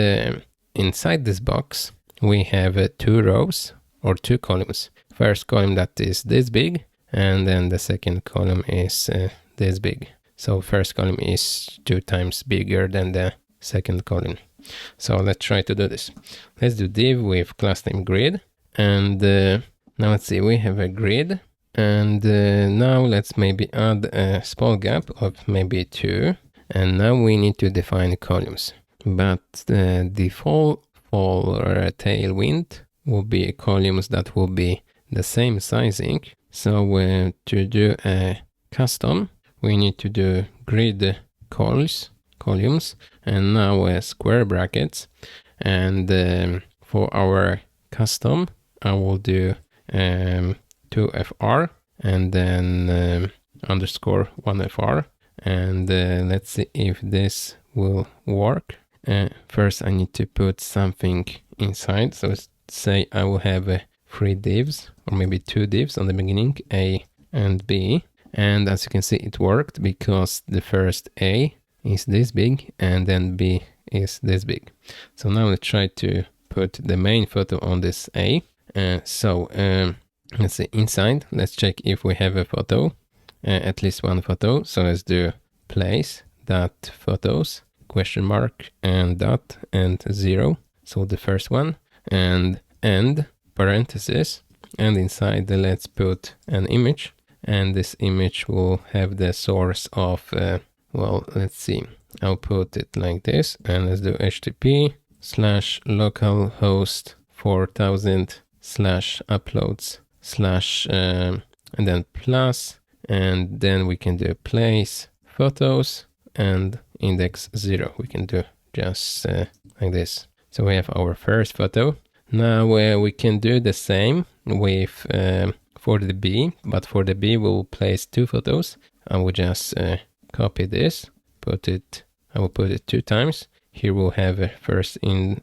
inside this box, we have 2 rows or 2 columns. First column that is this big, and then the second column is this big. So first column is 2 times bigger than the second column. So let's try to do this. Let's do div with class name grid. And now let's see, we have a grid. And now let's maybe add a small gap of maybe 2. And now we need to define columns. But the default for tailwind will be columns that will be the same sizing. So to do a custom, we need to do grid columns, and now square brackets. And for our custom, I will do 2fr and then underscore 1fr. And let's see if this will work. First, I need to put something inside. So let's say I will have 3 divs or maybe 2 divs on the beginning, A and B. And as you can see, it worked because the first A is this big and then B is this big. So now let's try to put the main photo on this A. So let's see inside. Let's check if we have a photo, at least one photo. So let's do place dot photos question mark and dot and 0. So the first one, and end parenthesis, and inside let's put an image, and this image will have the source of well, let's see, I'll put it like this, and let's do http /localhost 4000 /uploads and then plus, and then we can do place photos and index 0. We can do just like this. So we have our first photo. Now we can do the same with for the B, but for the B we'll place 2 photos. I will just copy this, I will put it 2 times. Here we'll have first in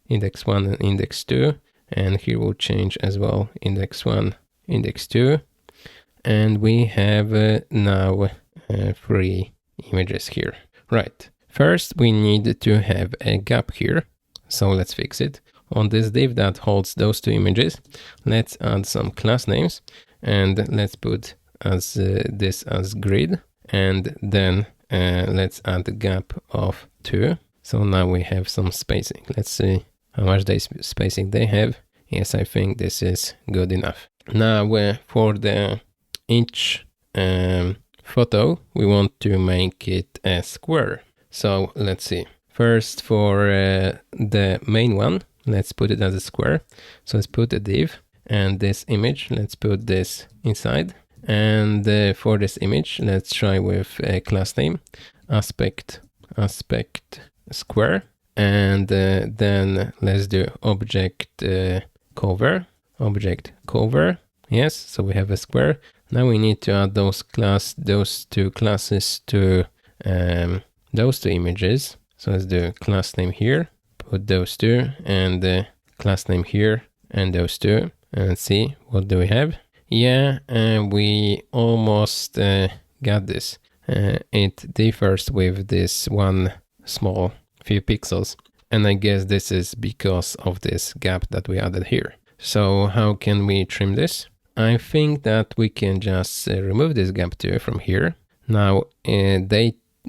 index 1 and index 2, and here we'll change as well index 1, index 2, and we have now 3 images here. Right, first we need to have a gap here, so let's fix it. On this div that holds those 2 images, let's add some class names, and let's put as this as grid, and then let's add a gap of 2. So now we have some spacing. Let's see how much spacing they have. Yes, I think this is good enough. Now for each photo, we want to make it a square. So let's see. First for the main one, let's put it as a square. So let's put a div, and this image, let's put this inside. And for this image, let's try with a class name, aspect square. And then let's do object cover. Yes, so we have a square. Now we need to add those 2 classes to those 2 images. So let's do class name here, put those 2, and class name here and those 2, and see what do we have. Yeah, we almost got this. It differs with this one small few pixels, and I guess this is because of this gap that we added here. So how can we trim this? I think that we can just remove this gap too from here. Now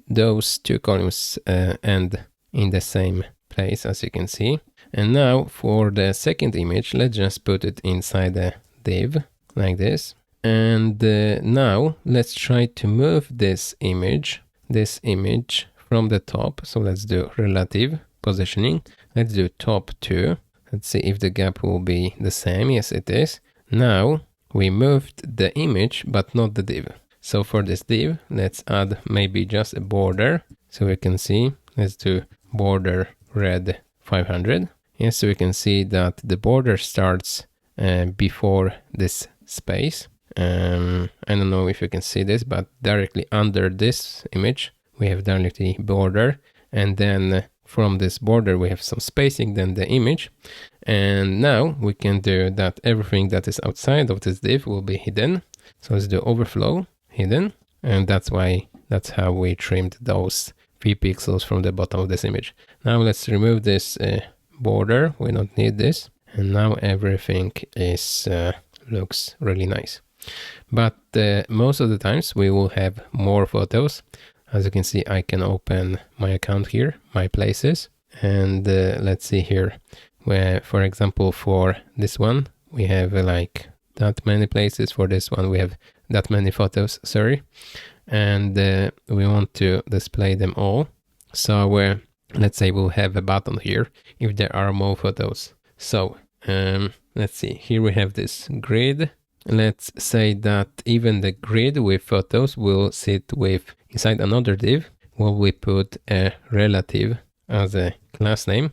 those 2 columns end in the same place, as you can see. And now for the second image, let's just put it inside a div like this. And now let's try to move this image from the top. So let's do relative positioning. Let's do top 2. Let's see if the gap will be the same. Yes, it is. Now we moved the image, but not the div. So for this div, let's add maybe just a border. So we can see, let's do border red 500. Yes, so we can see that the border starts before this space. I don't know if you can see this, but directly under this image, we have directly border. And then from this border, we have some spacing, then the image. And now we can do that everything that is outside of this div will be hidden. So let's do overflow. hidden, and that's how we trimmed those 3 pixels from the bottom of this image. Now let's remove this border. We don't need this, and now everything is looks really nice. But most of the times we will have more photos. As you can see, I can open my account here, my places, and let's see here, where, for example, for this one, we have like that many places. For this one, we have that many photos, sorry. And we want to display them all. So let's say we'll have a button here if there are more photos. So let's see, here we have this grid. Let's say that even the grid with photos will sit with inside another div where we put a relative as a class name.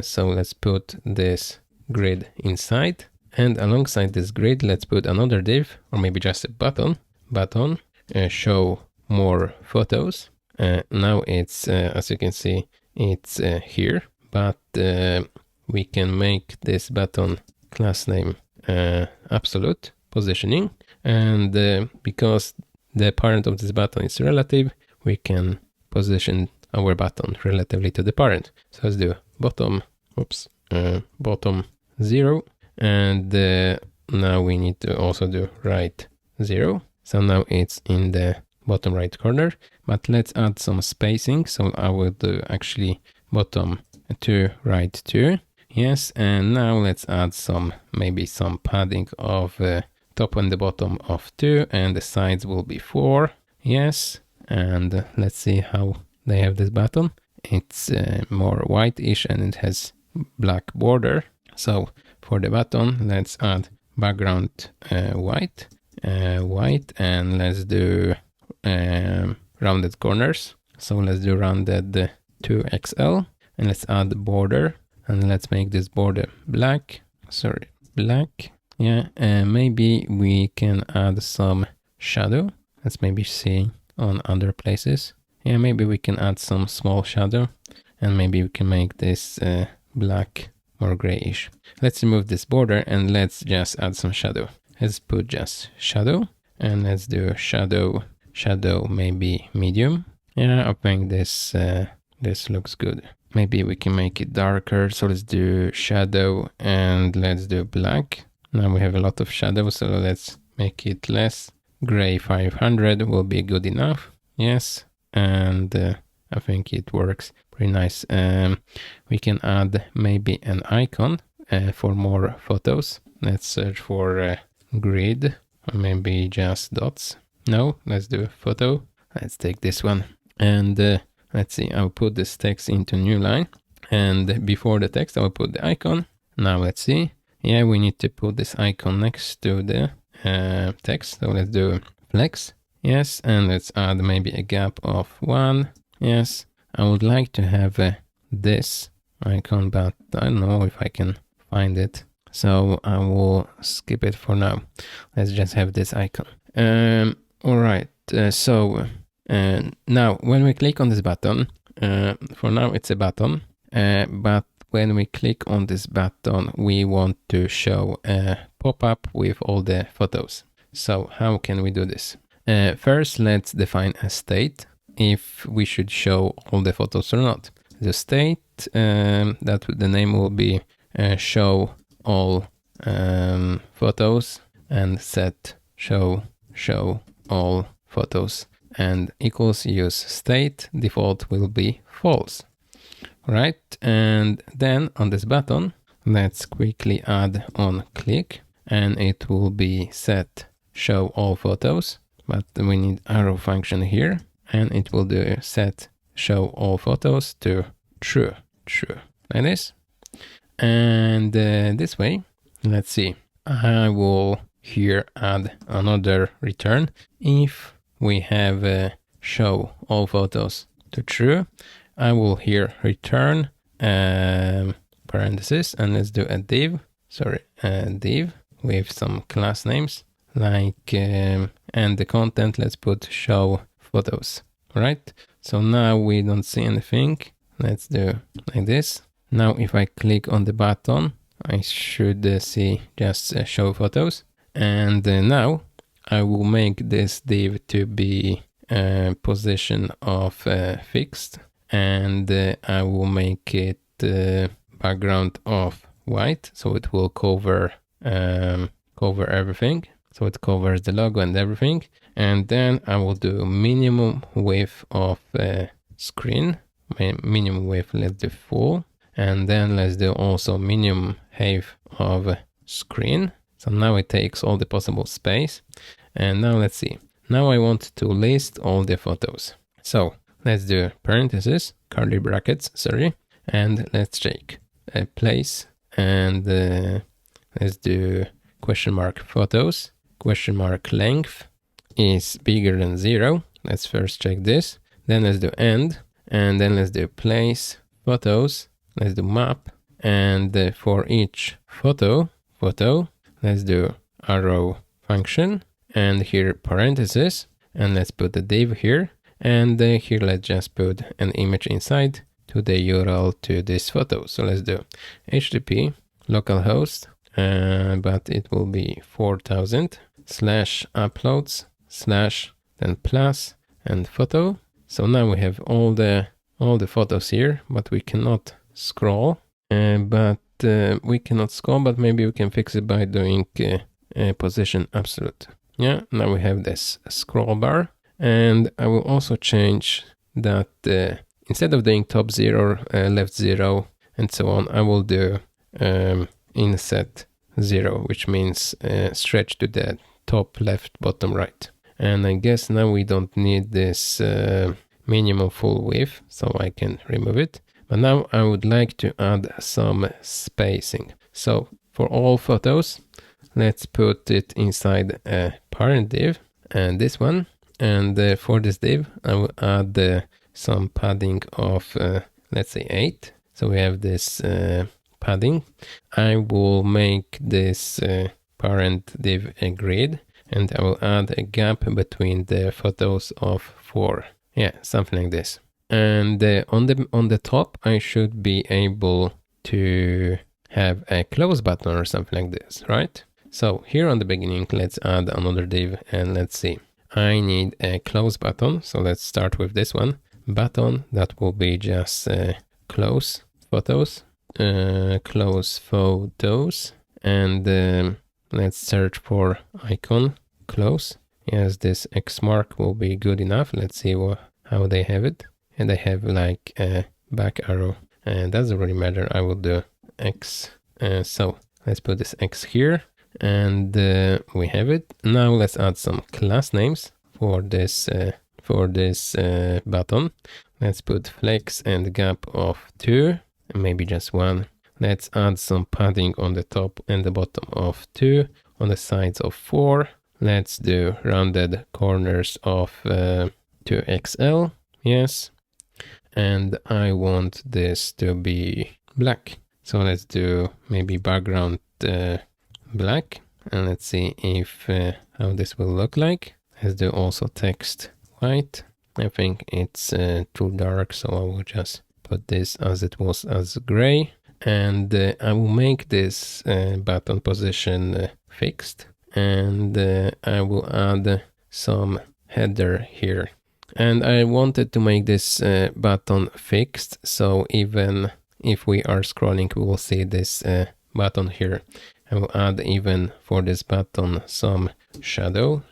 So let's put this grid inside, and alongside this grid, let's put another div, or maybe just a button, show more photos. Now it's, as you can see, it's here, but we can make this button class name absolute positioning, and because the parent of this button is relative, we can position our button relatively to the parent. So let's do bottom 0, and now we need to also do right 0. So now it's in the bottom right corner, but let's add some spacing. So I will do actually bottom 2, right 2. Yes, and now let's add maybe some padding of top and the bottom of 2, and the sides will be 4. Yes, and let's see how they have this button. It's more whitish and it has black border. So for the button, let's add background white, and let's do rounded corners. So let's do rounded 2XL, and let's add border, and let's make this border black. Yeah, and maybe we can add some shadow. Let's maybe see on other places. Yeah, maybe we can add some small shadow, and maybe we can make this black, more grayish. Let's remove this border and let's just add some shadow. Let's put just shadow, and let's do shadow maybe medium. Yeah, I think this looks good. Maybe we can make it darker. So let's do shadow and let's do black. Now we have a lot of shadow, so let's make it less. Gray 500 will be good enough. Yes, and I think it works pretty nice. We can add maybe an icon for more photos. Let's search for grid, or maybe just dots. No, let's do photo. Let's take this one, and let's see, I'll put this text into new line, and before the text I will put the icon. Now let's see. Yeah, we need to put this icon next to the text. So let's do flex. Yes, and let's add maybe a gap of 1. Yes, I would like to have this icon, but I don't know if I can find it. So I will skip it for now. Let's just have this icon. All right, so now when we click on this button, for now it's a button, but when we click on this button, we want to show a pop-up with all the photos. So how can we do this? First, let's define a state, if we should show all the photos or not. The state, that the name will be show all photos, and set show all photos, and equals use state, default will be false. Right, and then on this button, let's quickly add on click, and it will be set show all photos, but we need arrow function here, and it will do set show all photos to true, like this. And this way, let's see, I will here add another return. If we have show all photos to true, I will here return parentheses, and let's do a div with some class names, like and the content, let's put show photos. Right, so now we don't see anything. Let's do like this. Now if I click on the button, I should see just show photos, and now I will make this div to be position of fixed, and I will make it background of white, so it will cover everything. So it covers the logo and everything. And then I will do minimum width of screen. Minimum width, let's do full. And then let's do also minimum height of screen. So now it takes all the possible space. And now let's see. Now I want to list all the photos. So let's do parentheses, curly brackets, sorry. And let's check place. And let's do question mark photos. Question mark length is bigger than 0. Let's first check this. Then let's do end. And then let's do place photos. Let's do map. And for each photo, let's do arrow function. And here parentheses. And let's put the div here. And here let's just put an image inside to the URL to this photo. So let's do HTTP localhost, but it will be 4000 /uploads / then plus and photo. So now we have all the photos here, but we cannot scroll. But maybe we can fix it by doing position absolute. Yeah, now we have this scroll bar, and I will also change that instead of doing top 0, left 0, and so on, I will do inset 0, which means stretch to the top left, bottom right. And I guess now we don't need this minimum full width, so I can remove it. But now I would like to add some spacing. So for all photos, let's put it inside a parent div, and this one. And for this div, I will add some padding of, let's say 8. So we have this padding. I will make this parent div a grid, and I will add a gap between the photos of 4. Yeah, something like this. And on the top, I should be able to have a close button or something like this, right? So here on the beginning, let's add another div, and let's see. I need a close button, so let's start with this one. Button that will be just close photos, and let's search for icon close. Yes, this X mark will be good enough. Let's see how they have it. And they have like a back arrow, and doesn't really matter. I will do X. So let's put this X here, and we have it. Now let's add some class names for this button. Let's put flex and gap of 2, maybe just 1. Let's add some padding on the top and the bottom of 2, on the sides of 4. Let's do rounded corners of 2XL. Yes. And I want this to be black. So let's do maybe background black. And let's see if how this will look like. Let's do also text white. I think it's too dark, so I will just put this as it was as gray. And I will make this button position fixed. And I will add some header here. And I wanted to make this button fixed, so even if we are scrolling, we will see this button here. I will add even for this button some shadow.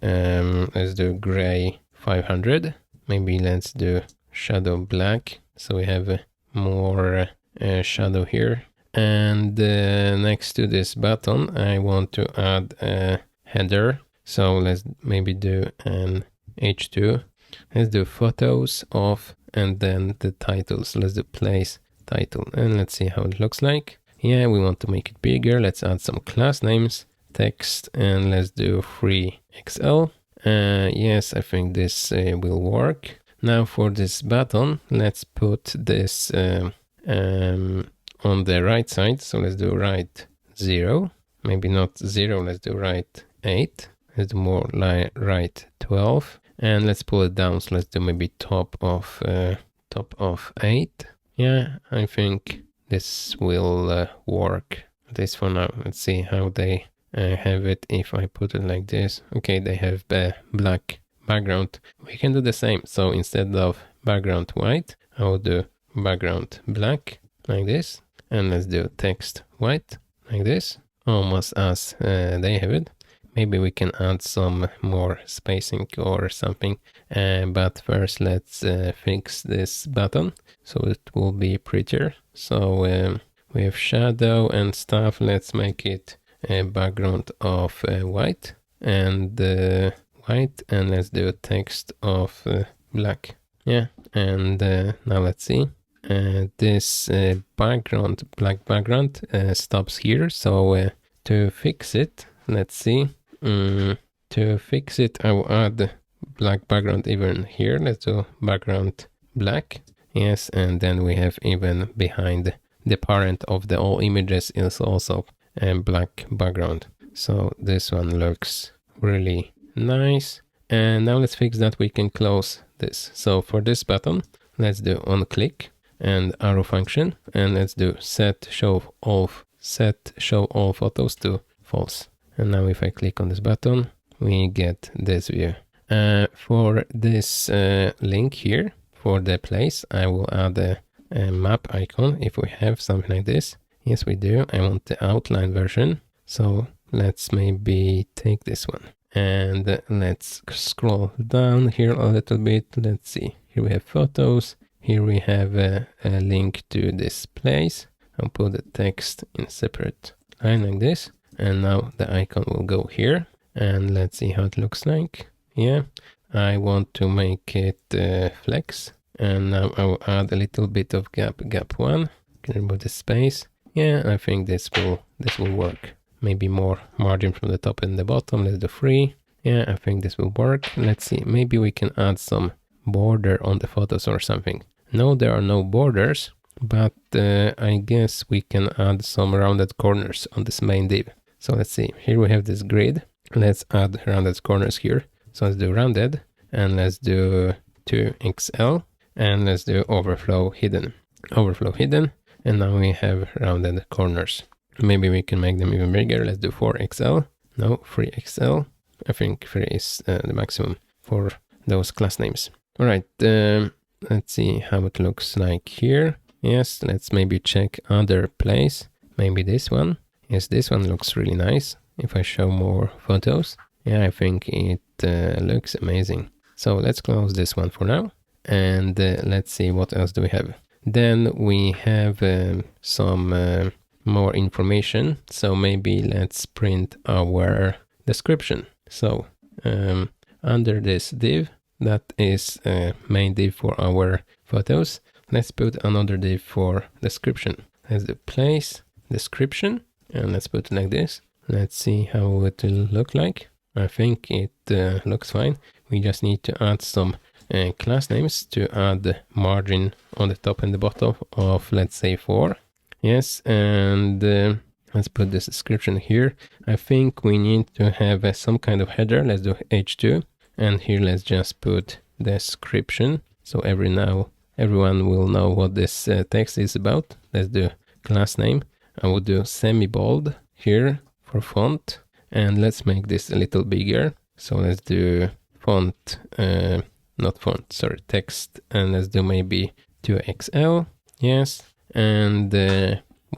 Let's do gray 500. Maybe let's do shadow black, so we have more shadow here. And next to this button, I want to add a header. So let's maybe do an H2. Let's do photos of, and then the titles. Let's do place title, and let's see how it looks like. Yeah, we want to make it bigger. Let's add some class names, text, and let's do 3XL. Yes, I think this will work. Now for this button, let's put this on the right side. So let's do right 0. Maybe not 0, let's do right 8. Let's do more like right 12, and let's pull it down. So let's do maybe top of 8. Yeah, I think this will work. This for now. Let's see how they have it if I put it like this. Okay, they have a black background. We can do the same. So instead of background white, I will do background black like this. And let's do text white like this, almost as they have it. Maybe we can add some more spacing or something. But first let's fix this button so it will be prettier. So we have shadow and stuff. Let's make it a background of white and white, and let's do a text of black. Yeah, and now let's see. This background, black background, stops here. So to fix it, let's see. To fix it, I will add black background even here. Let's do background black. Yes, and then we have even behind the parent of the all images is also a black background. So this one looks really nice. And now let's fix that. We can close this. So for this button, let's do on click and arrow function, and let's do set show all photos to false. And now if I click on this button, we get this view. For this link here, for the place, I will add a map icon if we have something like this. Yes, we do. I want the outline version. So let's maybe take this one. And let's scroll down here a little bit. Let's see. Here we have photos. Here we have a link to this place. I'll put the text in separate line like this. And now the icon will go here. And let's see how it looks like. Yeah, I want to make it flex. And now I will add a little bit of gap 1. Can remove the space. Yeah, I think this will work. Maybe more margin from the top and the bottom. Let's do 3. Yeah, I think this will work. Let's see, maybe we can add some border on the photos or something. No, there are no borders, but I guess we can add some rounded corners on this main div. So let's see, here we have this grid. Let's add rounded corners here. So let's do rounded, and let's do 2XL, and let's do overflow hidden. Overflow hidden, and now we have rounded corners. Maybe we can make them even bigger. Let's do 4XL. No, 3XL. I think 3 is the maximum for those class names. All right, let's see how it looks like here. Yes, let's maybe check other place. Maybe this one. Yes, this one looks really nice. If I show more photos, yeah, I think it looks amazing. So let's close this one for now. And let's see what else do we have. Then we have some more information. So maybe let's print our description. So under this div, that is a main div for our photos, let's put another div for description. Let's do place description, and let's put it like this. Let's see how it will look like. I think it looks fine. We just need to add some class names to add margin on the top and the bottom of, let's say, 4. Yes, and let's put this description here. I think we need to have some kind of header. Let's do H2. And here let's just put description. So everyone will know what this text is about. Let's do class name. I will do semi-bold here for font. And let's make this a little bigger. So let's do font, text. And let's do maybe 2XL. Yes. And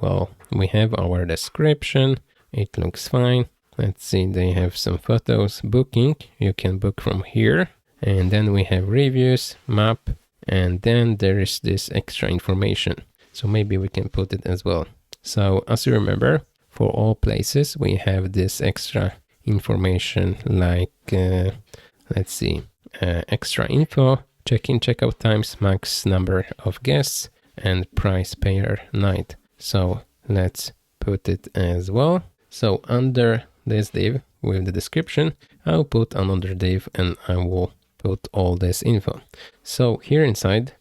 well, we have our description. It looks fine. Let's see, they have some photos. Booking, you can book from here. And then we have reviews, map, and then there is this extra information. So maybe we can put it as well. So as you remember, for all places, we have this extra information like, let's see, extra info, check-in, checkout times, max number of guests, and price per night. So let's put it as well. So under this div with the description, I'll put another div and I will put all this info. So here inside,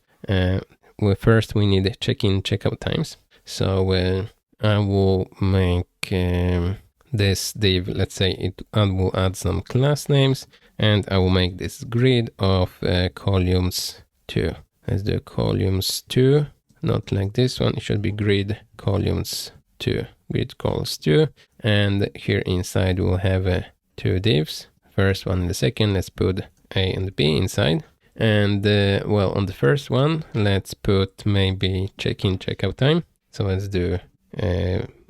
first we need check-in, checkout times. So I will make this div, let's say I will add some class names, and I will make this grid of columns 2. Let's do columns 2. Not like this one, it should be grid columns 2. grid calls 2, and here inside we'll have 2 divs, first one and the second. Let's put A and B inside. And well, on the first one, let's put maybe check-in, check-out time. So let's do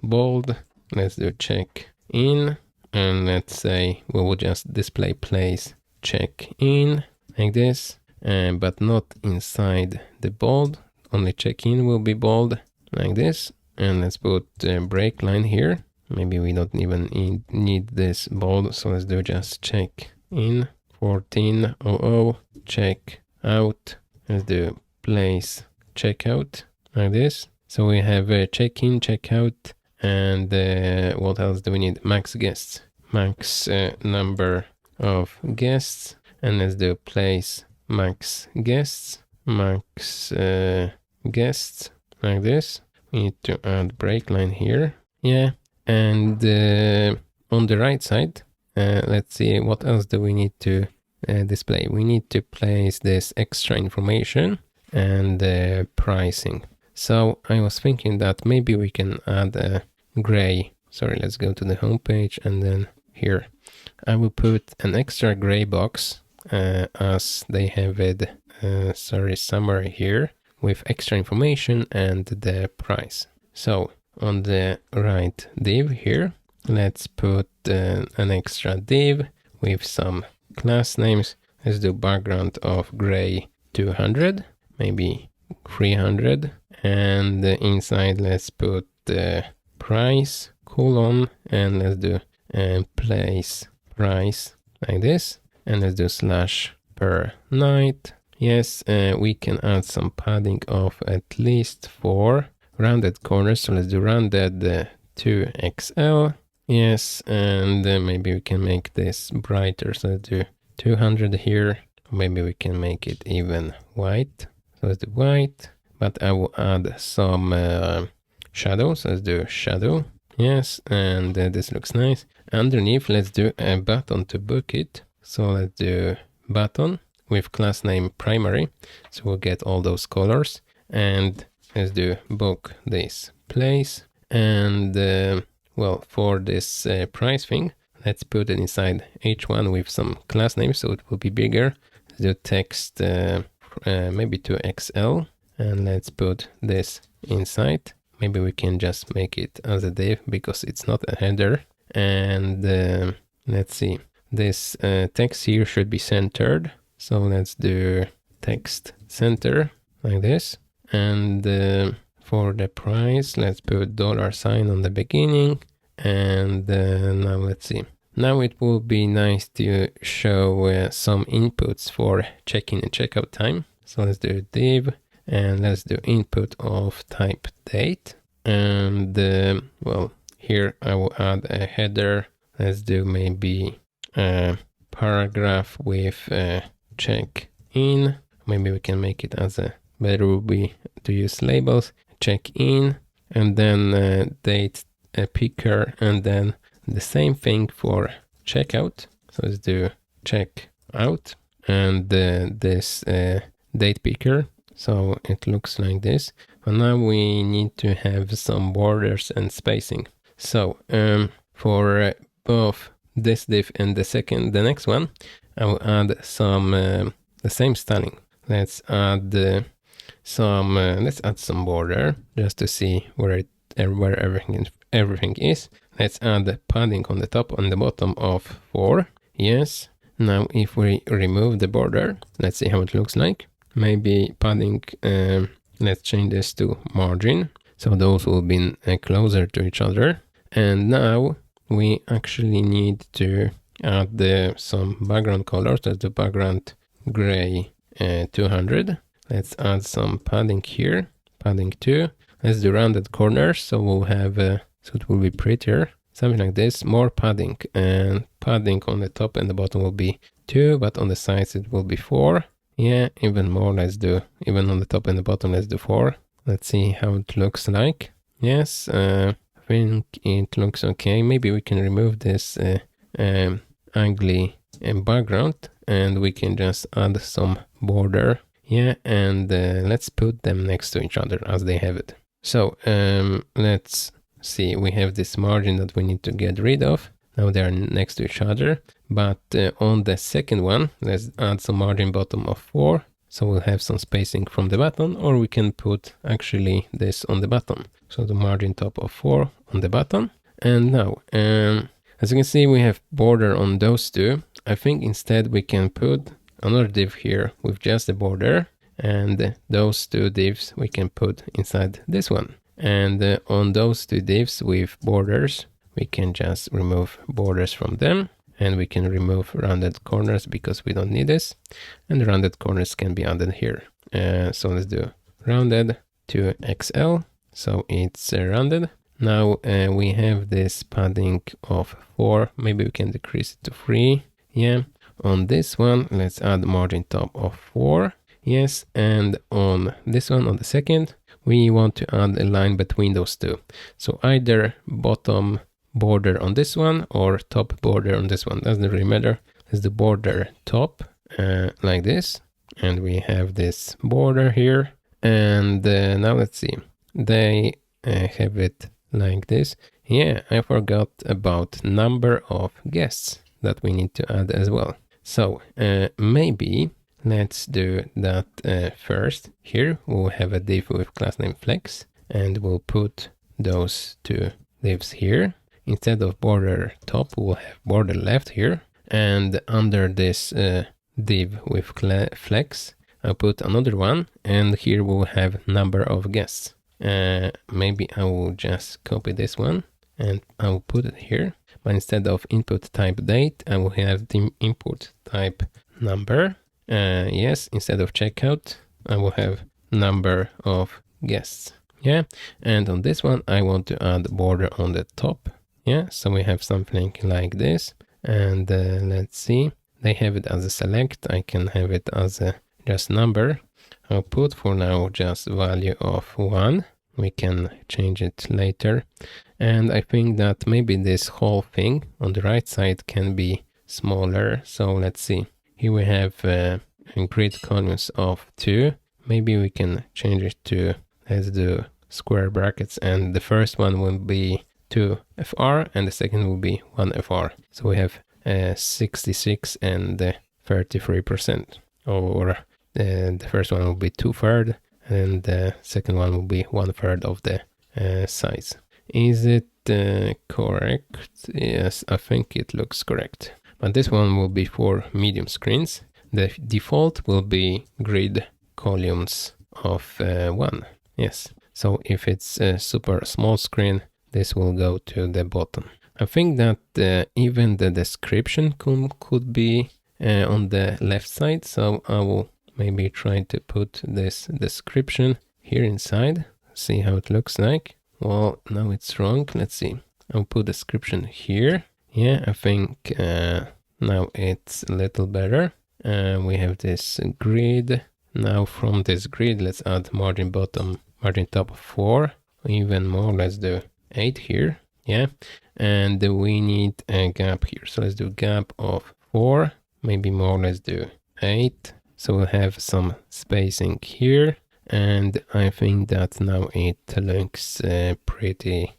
bold, let's do check-in, and let's say we will just display place check-in like this, but not inside the bold, only check-in will be bold like this. And let's put a break line here. Maybe we don't even need this bold, so let's do just check-in 1400, check out. Let's do place checkout like this. So we have a check-in, check-out, and what else do we need? Max guests, max number of guests, and let's do place max guests, max guests like this. We need to add break line here. Yeah, and on the right side, let's see what else do we need to display. We need to place this extra information and pricing. So I was thinking that maybe we can add a gray. Sorry, let's go to the home page, and then here I will put an extra gray box as they have it, summary here with extra information and the price. So on the right div here, let's put an extra div with some class names. Let's do background of gray 200, maybe 300, and inside let's put the price colon, and let's do place price like this, and let's do slash per night. Yes, we can add some padding of at least 4 rounded corners, so let's do rounded 2XL. Yes, and maybe we can make this brighter, so let's do 200 here. Maybe we can make it even white, so let's do white, but I will add some shadow, so let's do shadow. Yes, and this looks nice. Underneath, let's do a button to book it, so let's do button with class name primary, so we'll get all those colors, and let's do book this place. And well, for this price thing, let's put it inside H1 with some class name, so it will be bigger. Let's do text maybe to XL, and let's put this inside. Maybe we can just make it as a div because it's not a header. And let's see, this text here should be centered, so let's do text center like this. And for the price, let's put $sign on the beginning. And now let's see. Now it will be nice to show some inputs for check-in and checkout time. So let's do div, and let's do input of type date. And well, here I will add a header. Let's do maybe a paragraph with check-in. Maybe we can make it as a better would be to use labels, check-in, and then date picker, and then the same thing for checkout. So let's do check out, and this date picker. So it looks like this. But now we need to have some borders and spacing. So for both this div and the next one, I will add some the same styling. Let's add some border just to see where everything is. Let's add the padding on the top and the bottom of 4. Yes. Now if we remove the border, let's see how it looks like. Maybe padding, let's change this to margin, so those will be closer to each other. And now we actually need to add some background colors. That's the background gray 200. Let's add some padding here, padding 2. Let's do rounded corners, so we'll have so it will be prettier, something like this. More padding, and padding on the top and the bottom will be 2, but on the sides it will be 4. Yeah, even more. Let's do even on the top and the bottom. Let's do 4. Let's see how it looks like. Yes, I think it looks okay. Maybe we can remove this ugly background, and we can just add some border. Yeah, and let's put them next to each other as they have it. So let's see, we have this margin that we need to get rid of. Now they are next to each other, but on the second one, let's add some margin bottom of 4. So we'll have some spacing from the button, or we can put actually this on the button. So the margin top of 4 on the button. And now, as you can see, we have border on those two. I think instead we can put another div here with just the border, and those two divs we can put inside this one. And on those two divs with borders, we can just remove borders from them, and we can remove rounded corners because we don't need this, and the rounded corners can be added here. So let's do rounded to XL, so it's rounded. Now we have this padding of 4, maybe we can decrease it to 3, yeah. On this one, let's add margin top of 4, yes, and on this one, on the second, we want to add a line between those two. So either bottom border on this one or top border on this one, doesn't really matter. Let's do border top like this, and we have this border here. And now let's see, they have it like this. Yeah, I forgot about number of guests that we need to add as well. So maybe let's do that first. Here we'll have a div with class name flex, and we'll put those two divs here. Instead of border top, we'll have border left here. And under this div with flex, I'll put another one, and here we'll have number of guests. Maybe I will just copy this one and I will put it here. But instead of input type date, I will have the input type number. Yes, instead of checkout, I will have number of guests. Yeah, and on this one, I want to add border on the top. Yeah, so we have something like this. And let's see, they have it as a select. I can have it as a just number. I'll put for now just value of 1. We can change it later. And I think that maybe this whole thing on the right side can be smaller. So let's see. Here we have grid columns of 2. Maybe we can change it to, let's do square brackets. And the first one will be 2 FR and the second will be 1 FR. So we have 66 and 33%. Or the first one will be 2/3 and the second one will be 1/3 of the size. Is it correct? Yes, I think it looks correct. But this one will be for medium screens. The default will be grid columns of 1. Yes. So if it's a super small screen, this will go to the bottom. I think that even the description could be on the left side. So I will maybe try to put this description here inside. See how it looks like. Well, now it's wrong. Let's see. I'll put description here. Yeah, I think now it's a little better. We have this grid. Now from this grid, let's add margin bottom, margin top of 4. Even more, let's do 8 here. Yeah, and we need a gap here. So let's do gap of 4. Maybe more, let's do 8. So we'll have some spacing here. And I think that now it looks pretty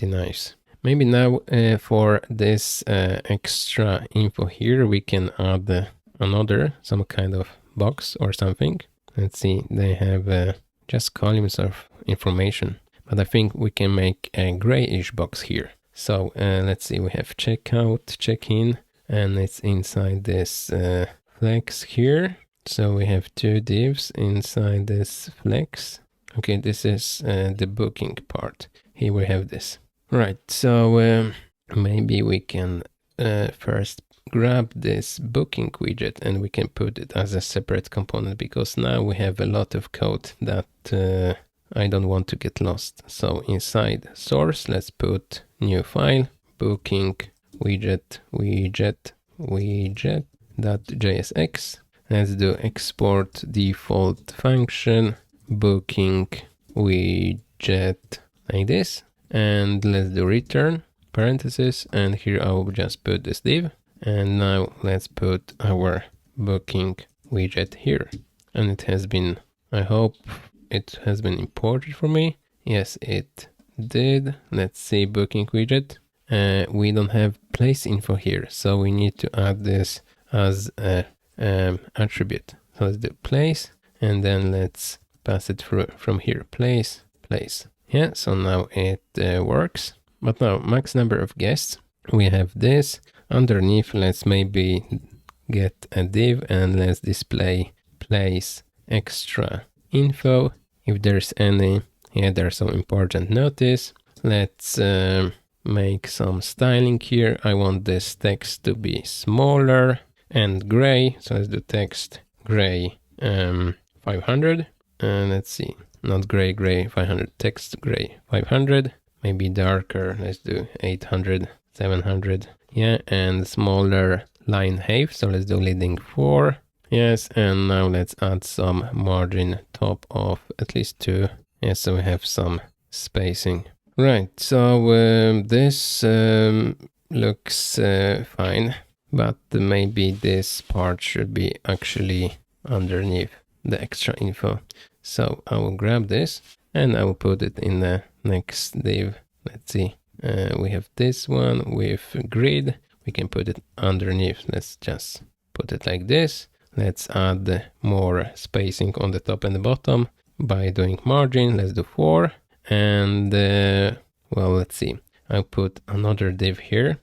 nice. Maybe now for this extra info here, we can add some kind of box or something. Let's see, they have just columns of information, but I think we can make a grayish box here. So let's see, we have checkout, check-in, and it's inside this flex here. So we have 2 divs inside this flex. Okay, this is the booking part. Here we have this. Right, so maybe we can first grab this booking widget and we can put it as a separate component, because now we have a lot of code that I don't want to get lost. So inside source, let's put new file, booking widget.jsx. Let's do export default function, booking widget like this. And let's do return parentheses. And here I will just put this div. And now let's put our booking widget here. And it has been, I hope it has been imported for me. Yes, it did. Let's see booking widget. We don't have place info here, so we need to add this as a attribute. So let's do place, and then let's pass it through from here, place. Yeah, so now it works. But now max number of guests, we have this. Underneath, let's maybe get a div and let's display place extra info if there's any. Yeah, there's some important notice. Let's make some styling here. I want this text to be smaller and gray, so let's do text gray 500. Let's see, not gray 500, text gray 500, maybe darker, let's do 800, 700. Yeah, and smaller line height, so let's do leading 4. Yes, and now let's add some margin top of at least 2. Yes, so we have some spacing. Right, so this looks fine, but maybe this part should be actually underneath the extra info. So I will grab this and I will put it in the next div. Let's see, we have this one with grid. We can put it underneath. Let's just put it like this. Let's add more spacing on the top and the bottom by doing margin. Let's do 4. And well, let's see. I'll put another div here.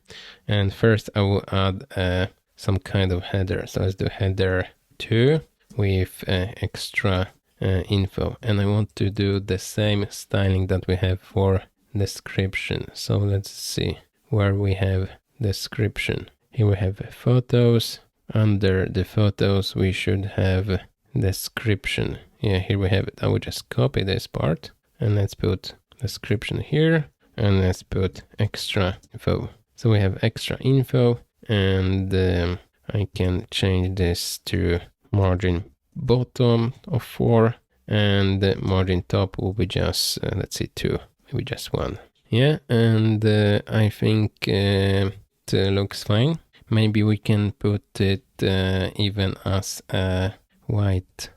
And first I will add some kind of header. So let's do header 2 with extra info. And I want to do the same styling that we have for description. So let's see where we have description. Here we have photos. Under the photos, we should have description. Yeah, here we have it. I will just copy this part and let's put description here and let's put extra info. So we have extra info, and I can change this to margin bottom of 4, and the margin top will be just, let's see, 2, maybe just 1. Yeah, and I think it looks fine. Maybe we can put it even as a white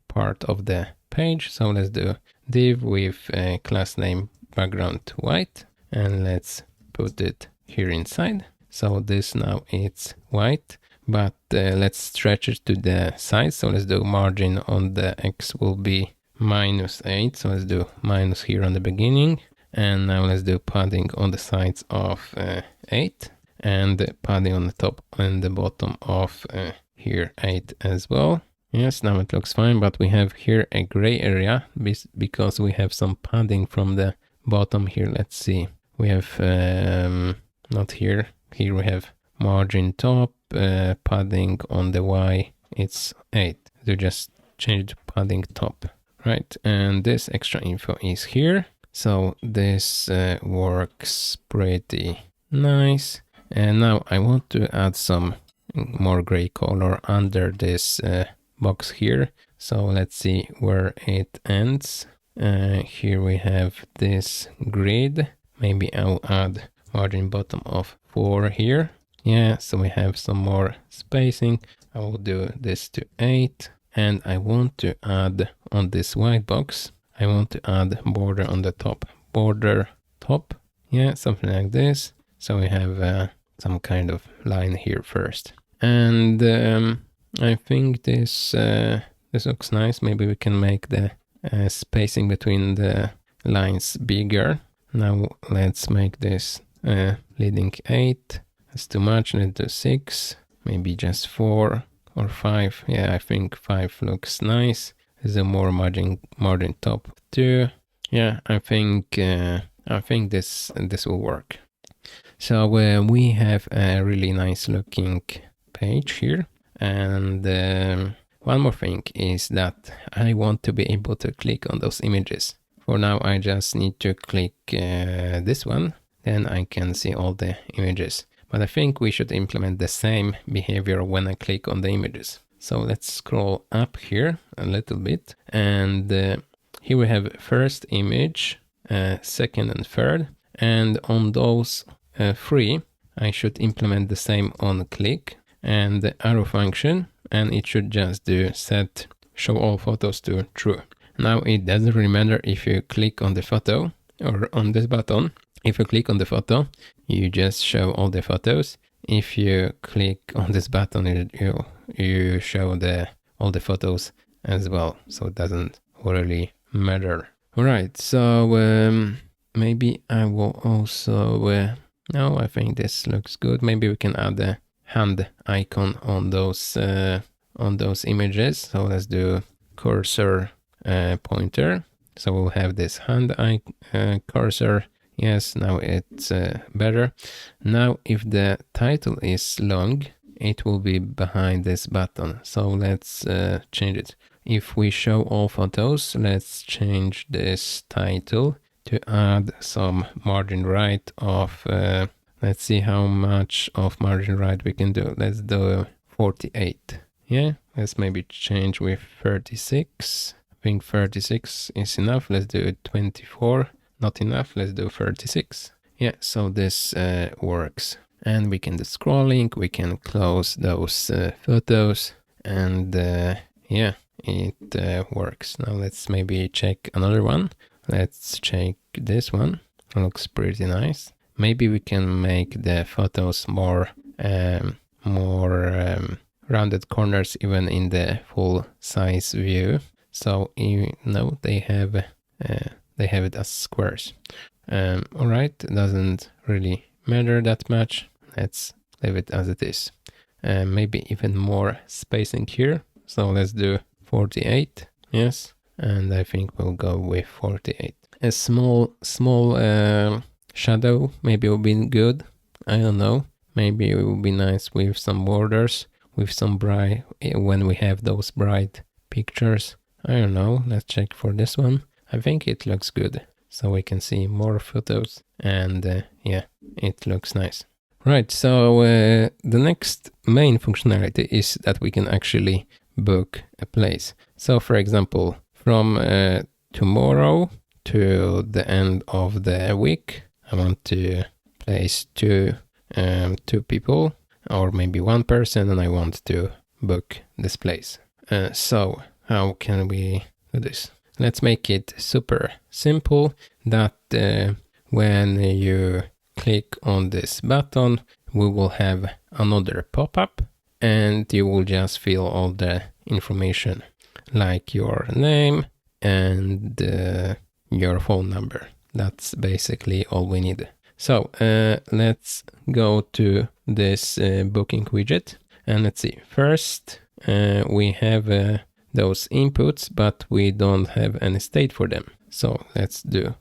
part of the page. So let's do div with class name background white, and let's put it here inside. So this now it's white, but let's stretch it to the size. So let's do margin on the X will be -8. So let's do minus here on the beginning. And now let's do padding on the sides of 8, and padding on the top and the bottom of here 8 as well. Yes, now it looks fine, but we have here a gray area because we have some padding from the bottom here. Let's see. We have not here. Here we have margin top, padding on the Y. It's 8. So just change the padding top, right? And this extra info is here. So this works pretty nice. And now I want to add some more gray color under this box here. So let's see where it ends. Here we have this grid. Maybe I'll add margin bottom of 4 here. Yeah, so we have some more spacing. I will do this to 8. And I want to add on this white box, I want to add border on the top. Border top. Yeah, something like this. So we have some kind of line here first. And I think this looks nice. Maybe we can make the spacing between the lines bigger. Now let's make this leading 8. That's too much. Let's do 6. Maybe just 4 or 5. Yeah, I think 5 looks nice. There's a more margin top 2. Yeah, I think this will work. So we have a really nice looking page here. And one more thing is that I want to be able to click on those images. For now, I just need to click this one. Then I can see all the images. But I think we should implement the same behavior when I click on the images. So let's scroll up here a little bit. And here we have first image, second and third. And on those 3, I should implement the same on click and the arrow function. And it should just do set show all photos to true. Now it doesn't really matter if you click on the photo or on this button. If you click on the photo, you just show all the photos. If you click on this button, you show all the photos as well. So it doesn't really matter. All right, so maybe I will also, no, I think this looks good. Maybe we can add a hand icon on those images. So let's do cursor pointer. So we'll have this hand cursor. Yes, now it's better. Now if the title is long, it will be behind this button. So let's change it. If we show all photos, let's change this title to add some margin right of, let's see how much of margin right we can do. Let's do 48. Yeah, let's maybe change with 36. I think 36 is enough. Let's do 24. Not enough. Let's do 36. Yeah, so this works. And we can do scrolling. We can close those photos. And yeah, it works. Now let's maybe check another one. Let's check this one. Looks pretty nice. Maybe we can make the photos more rounded corners even in the full size view. So no, they have it as squares. All right, it doesn't really matter that much. Let's leave it as it is. Maybe even more spacing here. So let's do 48. Yes, and I think we'll go with 48. A small shadow maybe will be good. I don't know. Maybe it will be nice with some borders, with some bright, when we have those bright pictures. I don't know. Let's check for this one. I think it looks good. So we can see more photos and yeah, it looks nice. Right, so the next main functionality is that we can actually book a place. So for example, from tomorrow to the end of the week, I want to place two people or maybe one person, and I want to book this place. So how can we do this? Let's make it super simple that when you click on this button, we will have another pop-up and you will just fill all the information like your name and your phone number. That's basically all we need. So let's go to this booking widget and let's see. First, we have those inputs, but we don't have any state for them. So let's do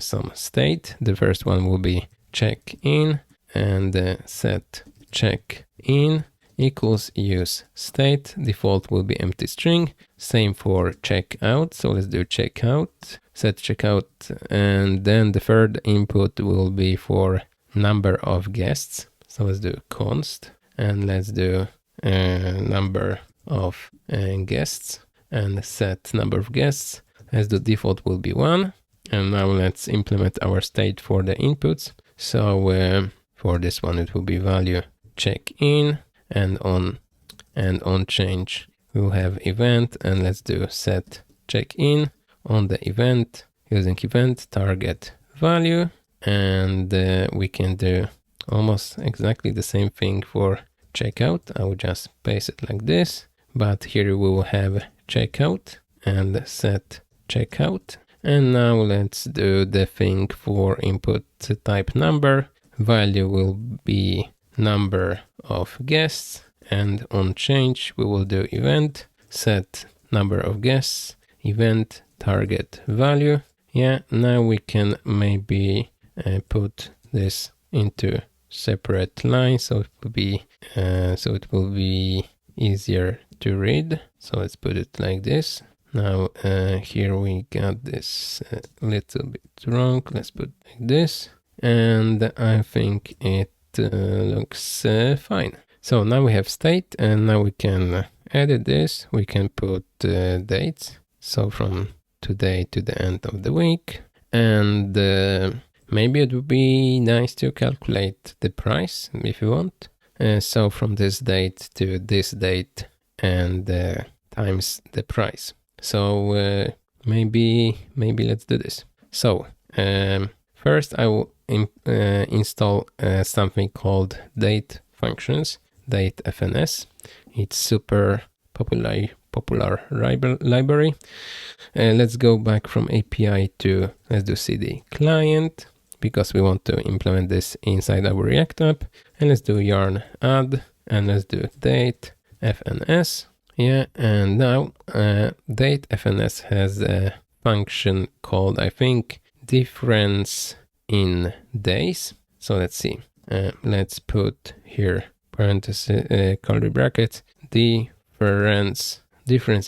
some state. The first one will be check in and set check in equals use state. Default will be empty string. Same for checkout. So let's do checkout, set checkout, and then the third input will be for number of guests. So let's do const and let's do number of guests and set number of guests. As the default will be 1. And now let's implement our state for the inputs. So for this one, it will be value check in, and on change we'll have event, and let's do set check in on the event using event target value, and we can do almost exactly the same thing for checkout. I will just paste it like this, but here we will have checkout and set checkout. And now let's do the thing for input type number. Value will be number of guests, and on change we will do event set number of guests event target value. Yeah, now we can maybe put this into separate lines so it will be easier to read. So let's put it like this. Now here we got this a little bit wrong. Let's put it like this, and I think it looks fine. So now we have state, and now we can edit this. We can put dates, so from today to the end of the week, and maybe it would be nice to calculate the price if you want. So from this date to this date and times the price. So maybe let's do this. So first I will install something called date functions, date FNS. It's super popular library. Let's go back from API to, let's do cd client, because we want to implement this inside our React app. And let's do yarn add, and let's do date FNS. Yeah, and now date FNS has a function called, I think, difference in days. So let's see. Let's put here parenthesis, curly brackets, difference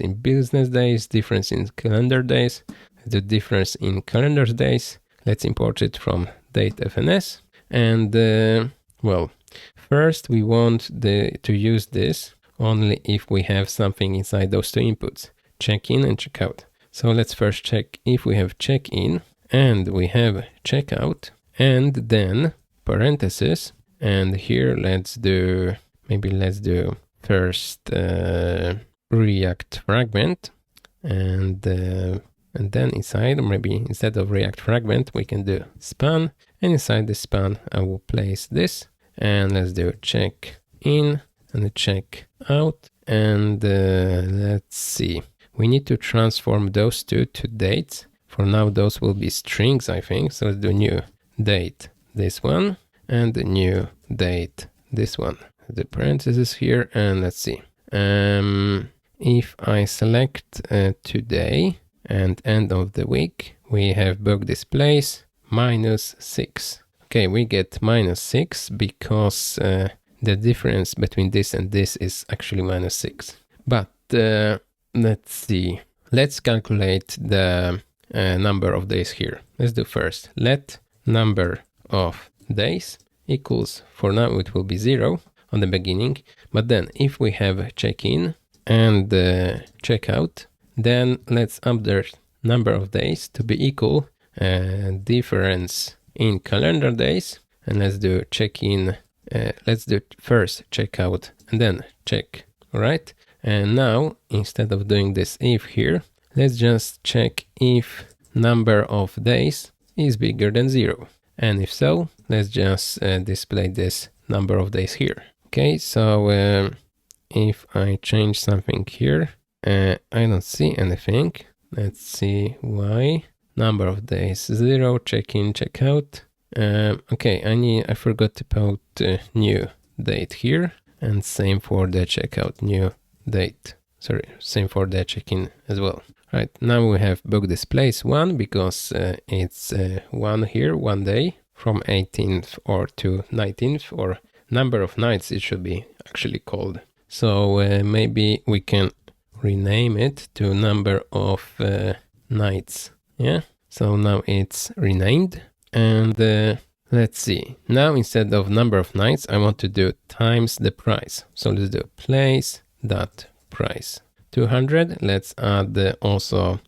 in business days, difference in calendar days, the difference in calendar days. Let's import it from date FNS. And well, first we want to use this only if we have something inside those two inputs, check in and check out. So let's first check if we have check in and we have checkout, and then parentheses. And here let's do first React fragment, and then inside, or maybe instead of React fragment, we can do span, and inside the span I will place this, and let's do check in and check out. And let's see, we need to transform those two to dates. For now those will be strings, I think. So let's do new date this one, and the new date this one, the parentheses here. And let's see, if I select today and end of the week, we have book displays -6. Okay, we get -6 because the difference between this and this is actually -6. But let's see, let's calculate the number of days here. Let's do first, let number of days equals, for now it will be 0 on the beginning, but then if we have check-in and checkout, then let's up the number of days to be equal difference in calendar days, and let's do check-in, let's do first checkout and then check. All right, and now instead of doing this if here, let's just check if number of days is bigger than 0, and if so, let's just display this number of days here. Okay, so if I change something here, I don't see anything. Let's see why. Number of days 0, check in, check out. Okay, I forgot to put new date here, and same for the checkout, new date. Sorry, same for the check-in as well. Right, now we have book displays 1 because it's 1 here, 1 day from 18th or to 19th, or number of nights it should be actually called. So maybe we can rename it to number of nights. Yeah, so now it's renamed. And let's see, now instead of number of nights, I want to do times the price. So let's do place dot price 200. Let's add also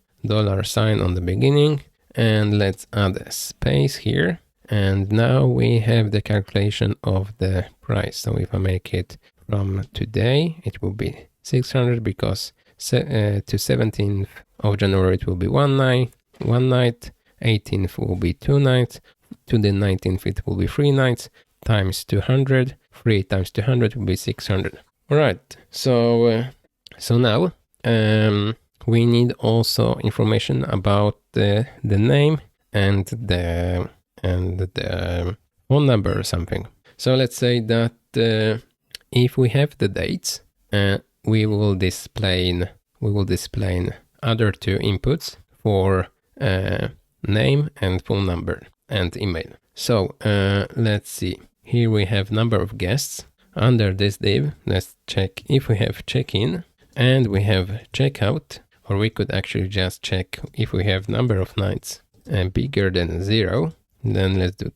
$sign on the beginning, and let's add a space here. And now we have the calculation of the price. So if I make it from today, it will be 600, because to 17th of January it will be one night, 18th will be 2 nights, to the 19th it will be 3 nights, times 200, 3 times 200 will be 600. All right, so now we need also information about the name and the phone number or something. So let's say that if we have the dates, we will display other two inputs for name and phone number and email. So let's see, here we have number of guests. Under this div, let's check if we have check-in and we have checkout, or we could actually just check if we have number of nights bigger than 0. Then let's do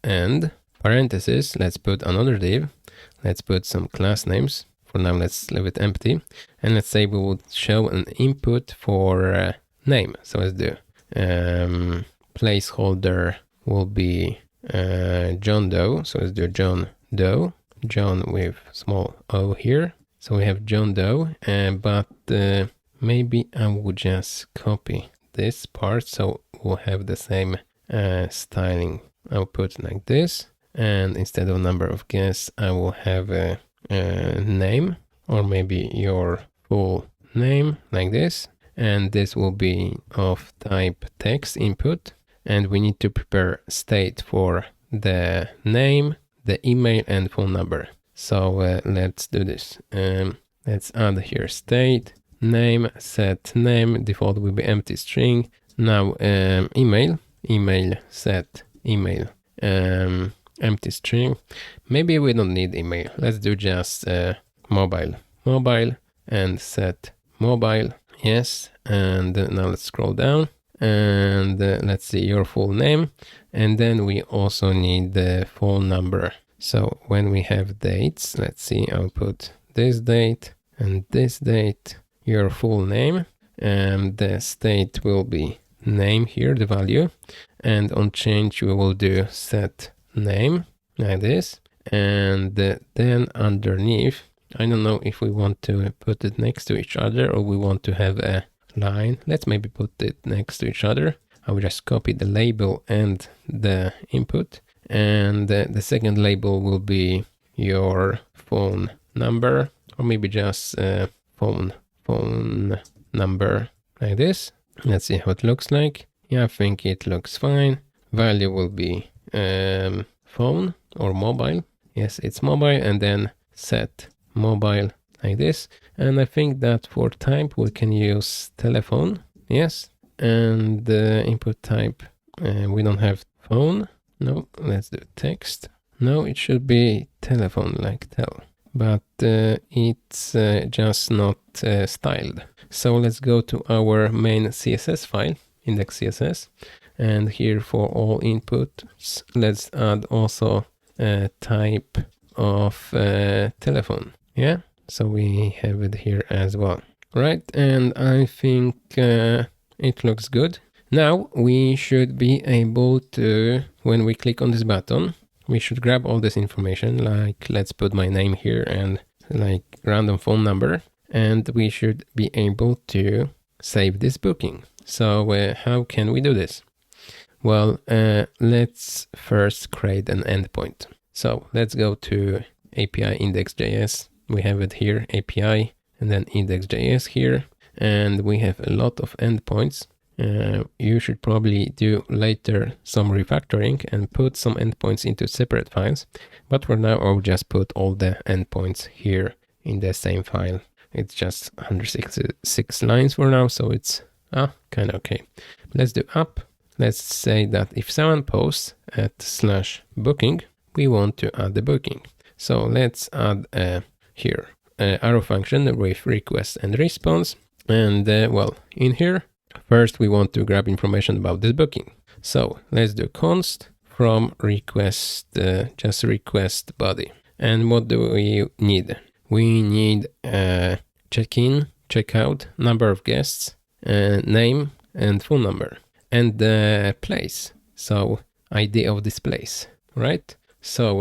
and parentheses, let's put another div, let's put some class names. For now, let's leave it empty, and let's say we would show an input for name. So let's do placeholder will be John Doe. So let's do John Doe, John with small o here. So we have John Doe, but maybe I will just copy this part, so we'll have the same styling. I'll put like this, and instead of number of guests, I will have a name, or maybe your full name, like this. And this will be of type text input, and we need to prepare state for the name, the email, and phone number. So let's do this. Let's add here state, name, set name, default will be empty string. Now email, set email, empty string. Maybe we don't need email. Let's do just mobile, and set mobile. Yes, and now let's scroll down, and let's see your full name, and then we also need the phone number. So when we have dates, let's see, I'll put this date and this date, your full name, and the state will be name here, the value, and on change we will do set name, like this, and then underneath, I don't know if we want to put it next to each other or we want to have a line. Let's maybe put it next to each other. I will just copy the label and the input, and the second label will be your phone number, or maybe just phone number, like this. Let's see how it looks like. Yeah, I think it looks fine. Value will be phone or mobile. Yes, it's mobile, and then set mobile, like this. And I think that for type we can use telephone. Yes, and the input type, we don't have phone. No, let's do text. No, it should be telephone, like tel, but it's just not styled. So let's go to our main CSS file, index.css, and here for all inputs, let's add also a type of telephone. Yeah, so we have it here as well. Right, and I think it looks good. Now we should be able to, when we click on this button, we should grab all this information, like let's put my name here and like random phone number, and we should be able to save this booking. So how can we do this? Well, let's first create an endpoint. So let's go to API index.js. We have it here, API, and then index.js here, and we have a lot of endpoints. You should probably do later some refactoring and put some endpoints into separate files. But for now, I'll just put all the endpoints here in the same file. It's just 166 lines for now, so it's kind of okay. Let's do app. Let's say that if someone posts at /booking, we want to add the booking. So let's add here arrow function with request and response. And well, in here, first we want to grab information about this booking. So let's do const from request, just request body. And what do we need? We need check-in, check-out, number of guests, name and phone number, and the place. So ID of this place, right? So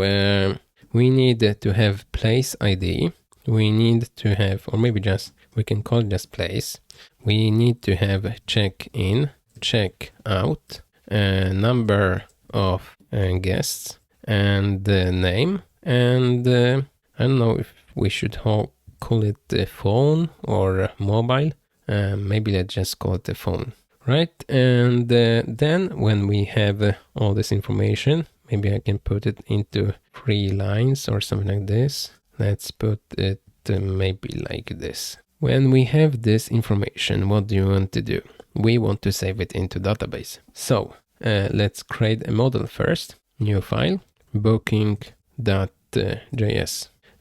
we need to have place ID. We need to have, or maybe just, we can call it just place. We need to have check-in, check-out, number of guests, and the name. And I don't know if we should call it a phone or mobile. Maybe let's just call it a phone, right? And then when we have all this information, maybe I can put it into 3 lines or something like this. Let's put it maybe like this. When we have this information, what do you want to do? We want to save it into database. So let's create a model first. New file, booking.js.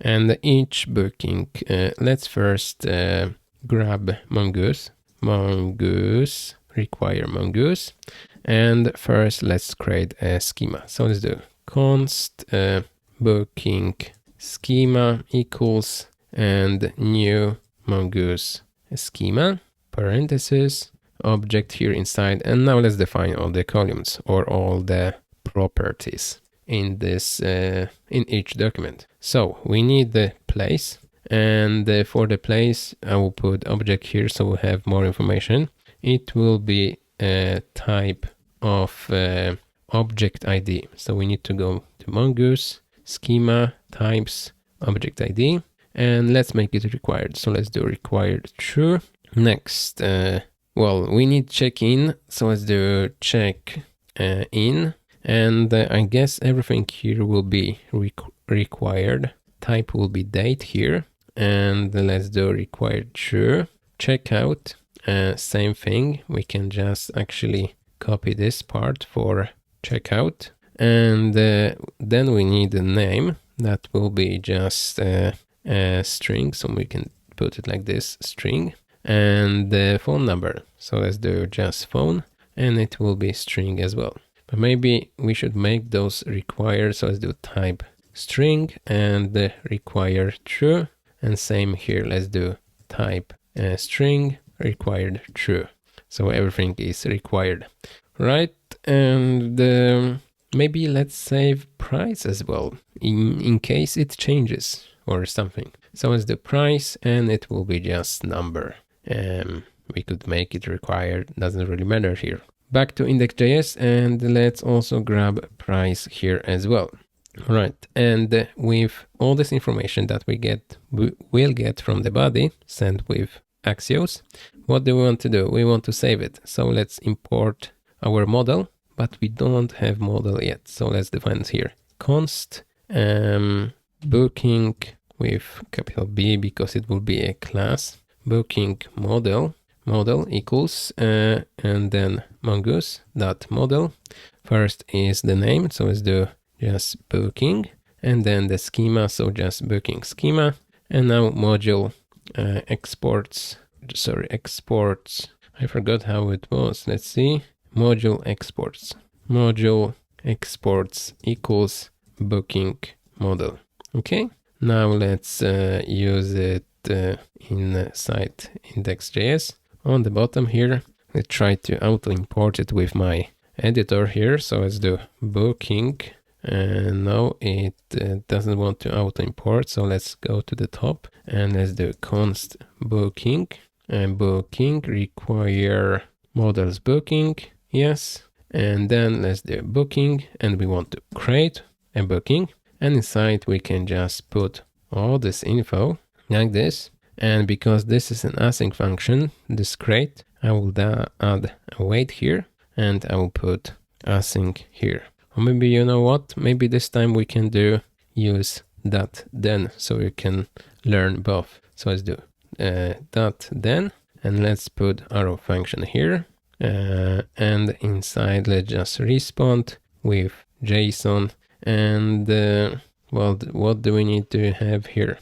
And each booking, let's first grab mongoose, require mongoose. And first let's create a schema. So let's do const booking schema equals and new mongoose schema, parentheses, object here inside. And now let's define all the columns or all the properties in this in each document. So we need the place, and for the place I will put object here so we have more information. it will be a type of object ID. So we need to go to mongoose, schema, types, object ID, and let's make it required. So let's do required true. Next, well, we need check in. So let's do check in. And I guess everything here will be required. Type will be date here. And let's do required true. Checkout, same thing. We can just actually copy this part for checkout. And then we need a name that will be just a string. So we can put it like this, string. And the phone number. So let's do just phone. And it will be string as well. But maybe we should make those required. So let's do type string and require true. And same here, let's do type string required true. So everything is required, right? And maybe let's save price as well in case it changes or something. So let's do price and it will be just number. We could make it required, doesn't really matter here. Back to index.js and let's also grab price here as well. Right, and with all this information that we will get from the body sent with Axios, what do we want to do? We want to save it. So let's import our model, but we don't have model yet. So let's define it here. Const booking with capital B because it will be a class. Booking model equals and then mongoose.model. First is the name, so let's do just booking and then the schema, so just booking schema. And now module exports, I forgot how it was. Let's see, module exports equals booking model. Okay, now let's use it inside index.js. On the bottom here, let's try to auto import it with my editor here. So let's do booking. And no, it doesn't want to auto import. So let's go to the top and let's do const booking and booking require models booking. Yes. And then let's do booking and we want to create a booking. And inside we can just put all this info like this. And because this is an async function, this create, I will add a wait here and I will put async here. Or maybe, you know what, maybe this time we can use that then, so you can learn both. So let's do that then, and let's put arrow function here. And inside, let's just respond with JSON. And well, what do we need to have here?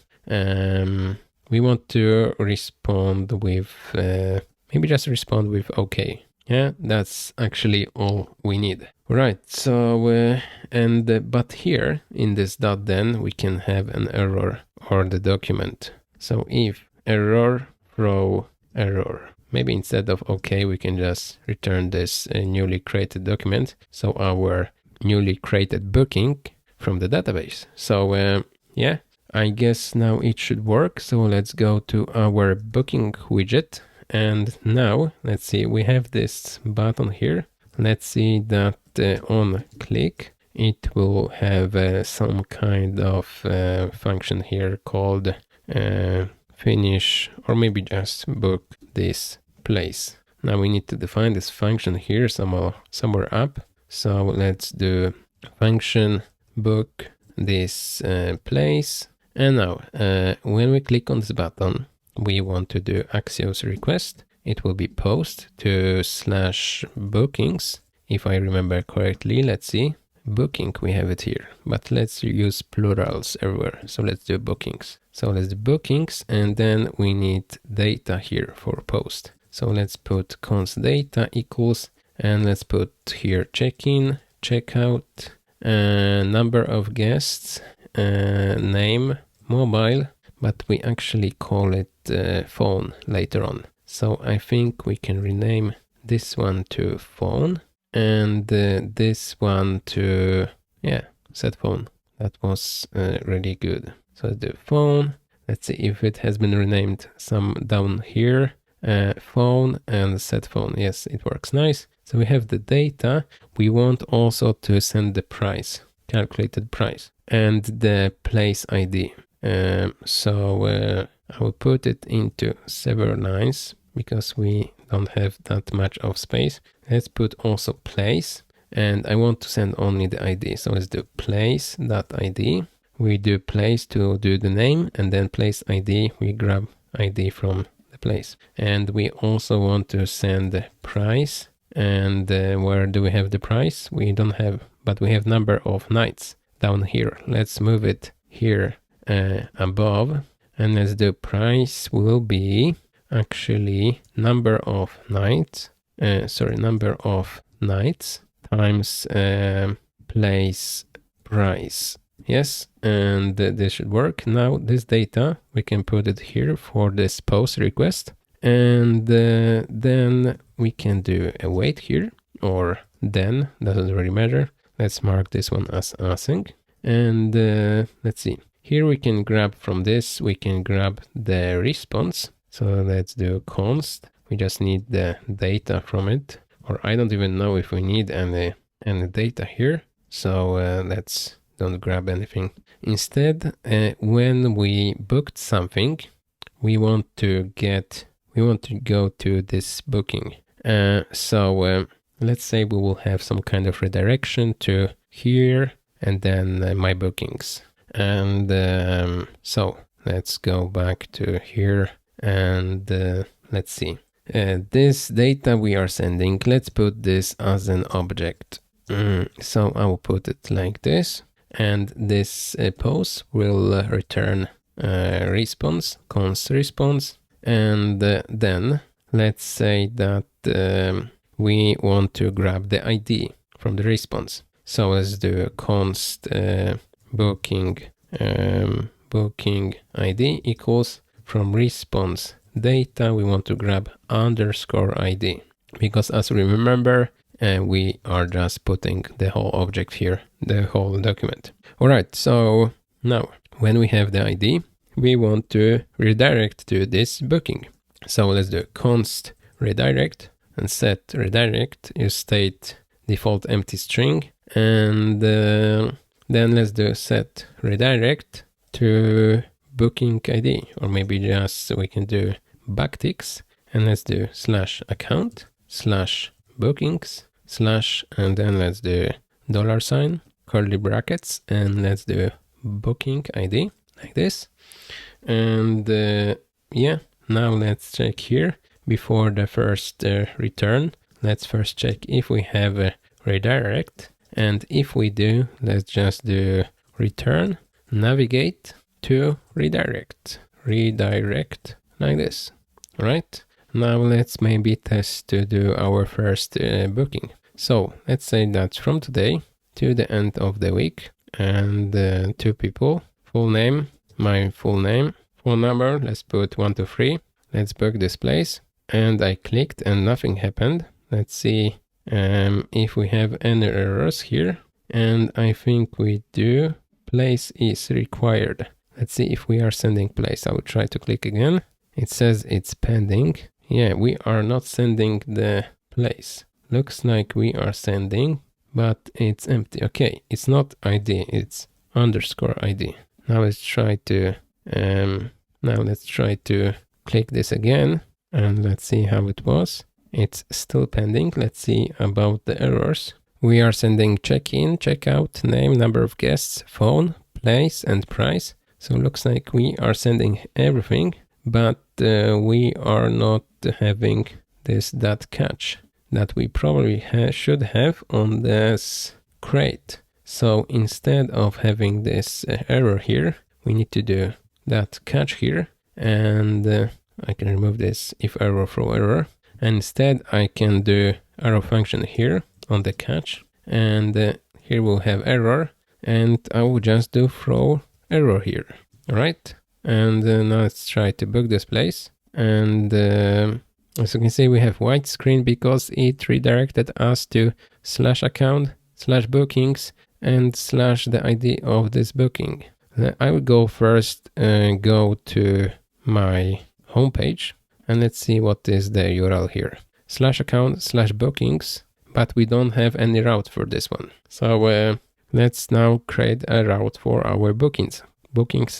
We want to respond with, maybe just respond with OK. Yeah, that's actually all we need. Right, so, but here in this dot then we can have an error or the document. So if error throw error, maybe instead of OK, we can just return this newly created document. So our newly created booking from the database. So yeah, I guess now it should work. So let's go to our booking widget. And now let's see, we have this button here. Let's see that on click, it will have some kind of function here called finish, or maybe just book this place. Now we need to define this function here somewhere up. So let's do function book this place. And now when we click on this button, we want to do Axios request. It will be post to /bookings. If I remember correctly, let's see. Booking, we have it here, but let's use plurals everywhere. So let's do bookings. So let's do bookings, and then we need data here for post. So let's put const data equals, and let's put here check-in, checkout, number of guests, name, mobile, but we actually call it phone later on. So I think we can rename this one to phone and this one to, yeah, set phone. That was really good. So the phone, let's see if it has been renamed some down here. phone and set phone. Yes, it works nice. So we have the data. We want also to send the price, calculated price, and the place ID. I will put it into several lines because we don't have that much of space. Let's put also place, and I want to send only the ID. So let's do place.id. We do place to do the name, and then place ID, we grab ID from the place. And we also want to send the price. And where do we have the price? We don't have, but we have number of nights down here. Let's move it here above, and let's do price will be actually number of nights, number of nights times place price. Yes, and this should work. Now this data, we can put it here for this post request, and then we can do a wait here, or then, doesn't really matter. Let's mark this one as async, and let's see. Here we can grab from this, we can grab the response. So let's do const. We just need the data from it, or I don't even know if we need any data here. So let's don't grab anything. Instead, when we booked something, we want to go to this booking. Let's say we will have some kind of redirection to here, and then my bookings. And so let's go back to here, and let's see. This data we are sending, let's put this as an object. So I will put it like this, and this post will return response, const response, and then let's say that we want to grab the ID from the response. So let's do const booking ID equals from response data, we want to grab underscore ID, because as we remember, we are just putting the whole object here, the whole document. All right, so now when we have the ID, we want to redirect to this booking. So let's do const redirect, and set redirect, you state default empty string, and then let's do set redirect to booking ID, or maybe just we can do backticks, and let's do /account /bookings and then let's do $, curly brackets, and let's do booking ID like this. And yeah, now let's check here before the first return. Let's first check if we have a redirect, and if we do, let's just do return navigate to redirect like this. All right, now let's maybe test to do our first booking. So let's say that from today to the end of the week, and 2 people, full name, my full name, phone number, let's put 123. Let's book this place, and I clicked and nothing happened. Let's see if we have any errors here, and I think we do. Place is required. Let's see if we are sending place. I will try to click again. It says it's pending. Yeah, we are not sending the place. Looks like we are sending, but it's empty. Okay, it's not ID, it's underscore ID. Now let's try to click this again, and let's see how it was. It's still pending. Let's see about the errors. We are sending check-in, check-out, name, number of guests, phone, place, and price. So it looks like we are sending everything, but we are not having this .catch that we probably should have on this crate. So instead of having this error here, we need to do .catch here, and I can remove this if error throw error. And instead I can do arrow function here on the catch, and here we'll have error, and I will just do throw error here. All right, and now let's try to book this place, and as you can see, we have white screen because it redirected us to /account /bookings and / the ID of this booking. I will go first go to my homepage, and let's see what is the URL here. /account/bookings, but we don't have any route for this one. So let's now create a route for our bookings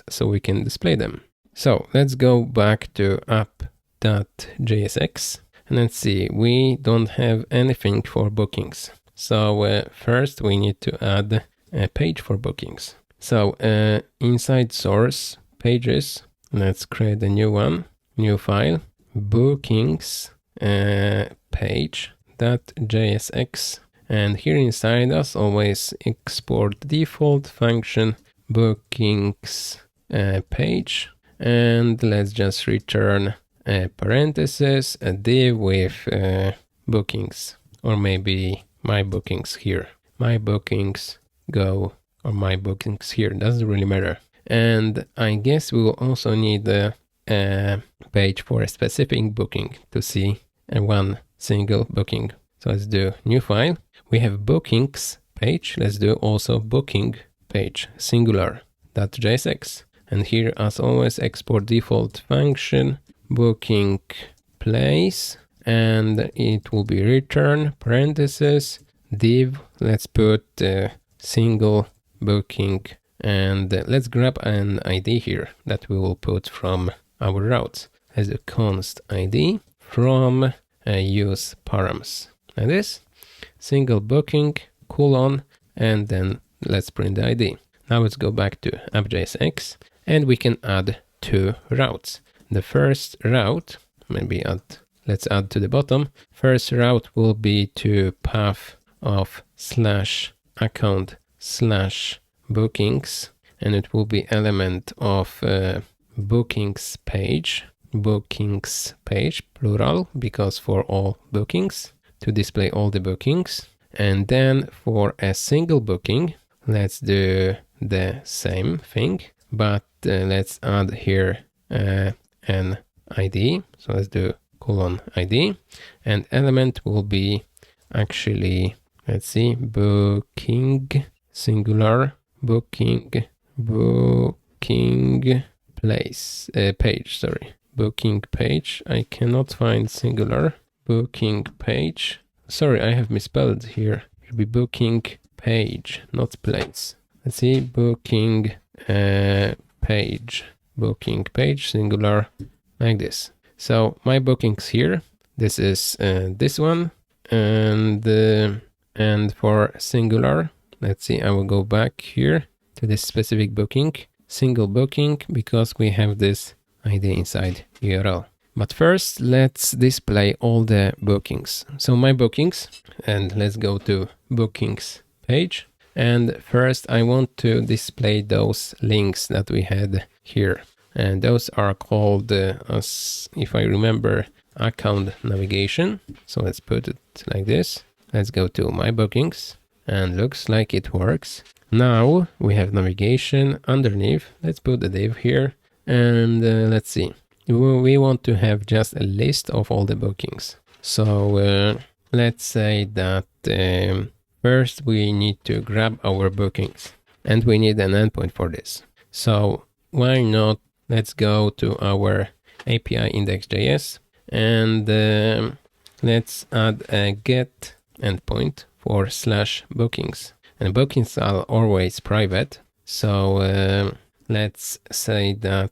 so we can display them. So let's go back to app.jsx and let's see, we don't have anything for bookings. So first we need to add a page for bookings. So inside source pages, let's create a new one, new file, bookings page.jsx, and here inside as always export default function bookings page, and let's just return a parenthesis, a div with bookings, or maybe my bookings here, my bookings go, or my bookings here, doesn't really matter. And I guess we will also need a page for a specific booking to see one single booking. So let's do new file. We have bookings page. Let's do also booking page singular.jsx. And here, as always, export default function booking place, and it will be return parenthesis div. Let's put single booking, and let's grab an ID here that we will put from our routes as a const ID from use params, like this, single booking colon, and then let's print the ID. Now let's go back to app.jsx, and we can add two routes. The first route, let's add to the bottom. First route will be to path of /account/bookings, and it will be element of bookings page plural, because for all bookings, to display all the bookings. And then for a single booking, let's do the same thing, but let's add here an ID. So let's do colon ID, and element will be actually, let's see, booking singular booking place page, sorry, booking page. I cannot find singular booking page. Sorry, I have misspelled here. It should be booking page, not place. Let's see, booking page singular, like this. So my bookings here, this is this one, and for singular, let's see, I will go back here to this specific booking, single booking, because we have this ID inside URL. But first, let's display all the bookings. So my bookings, and let's go to bookings page. And first I want to display those links that we had here. And those are called, as if I remember, account navigation. So let's put it like this. Let's go to my bookings, and looks like it works. Now we have navigation underneath. Let's put the div here, and let's see. We want to have just a list of all the bookings. So let's say that first we need to grab our bookings, and we need an endpoint for this. So why not, let's go to our API index.js, and let's add a get endpoint for /bookings. And bookings are always private. So let's say that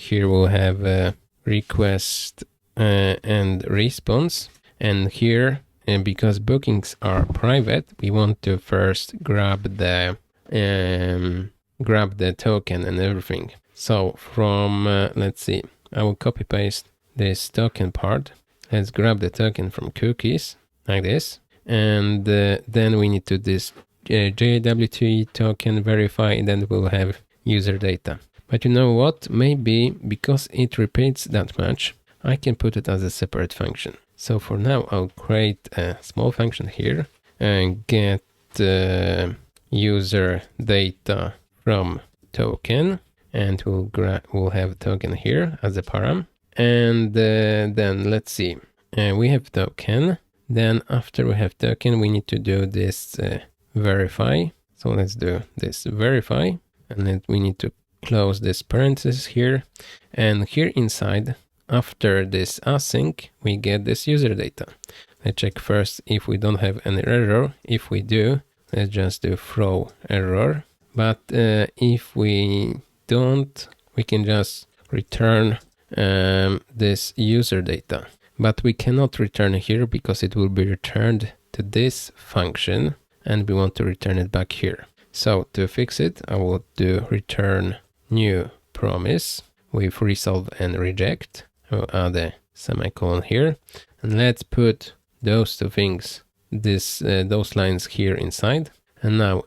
here we'll have a request and response. And here, because bookings are private, we want to first grab the token and everything. So from, let's see, I will copy paste this token part. Let's grab the token from cookies, like this. And then we need to this JWT token verify, and then we'll have user data. But you know what? Maybe because it repeats that much, I can put it as a separate function. So for now, I'll create a small function here and get user data from token, and we'll have token here as a param. And then let's see, we have token. Then after we have token, we need to do this verify. So let's do this verify, and then we need to close this parenthesis here. And here inside, after this async, we get this user data. Let's check first if we don't have any error. If we do, let's just do throw error. But if we don't, we can just return this user data. But we cannot return here because it will be returned to this function and we want to return it back here. So to fix it, I will do return new promise with resolve and reject. I'll add a semicolon here, and let's put those two things, those lines here inside. And now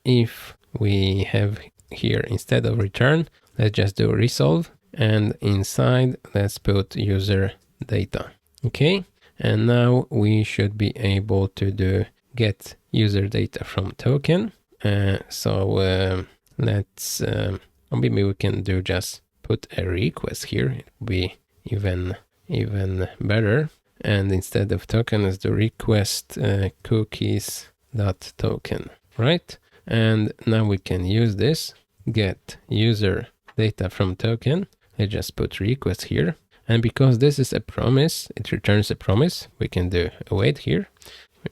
if we have here, instead of return, let's just do resolve, and inside let's put user data. Okay, and now we should be able to do get user data from token. So let's maybe we can do just put a request here. It would be even better. And instead of token, let's do request cookies dot token, right? And now we can use this get user data from token. I just put request here, and because this is a promise, it returns a promise. We can do await here.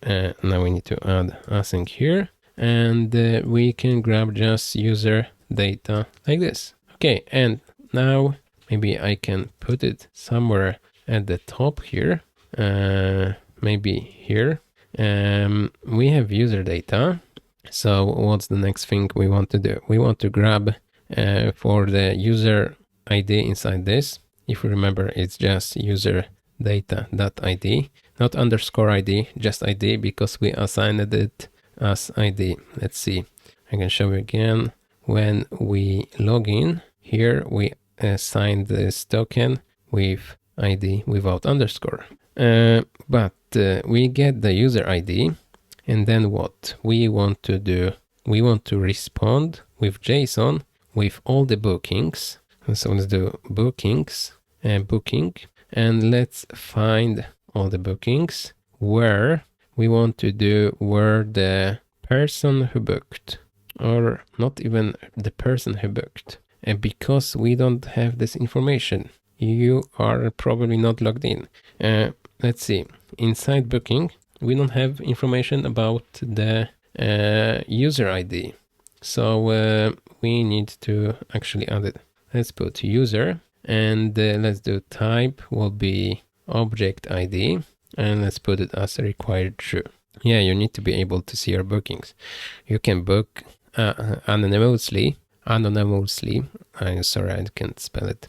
Now we need to add async here, and we can grab just user data like this. Okay, and now maybe I can put it somewhere at the top here, maybe here. We have user data. So what's the next thing we want to do? We want to grab for the user ID inside this. If you remember, it's just user data.id, not underscore ID, just ID, because we assigned it as ID. Let's see, I can show you again. When we log in here, we assign this token with ID without underscore. But we get the user ID, and then what we want to do, we want to respond with JSON with all the bookings. And so let's do bookings and booking, and let's find all the bookings where we want to do where the person who booked, or not even the person who booked. And because we don't have this information, you are probably not logged in. Let's see, inside booking, we don't have information about the user ID. So we need to actually add it. Let's put user, and let's do type will be object ID, and let's put it as required true. Yeah, you need to be able to see your bookings. You can book anonymously. I'm sorry, I can't spell it,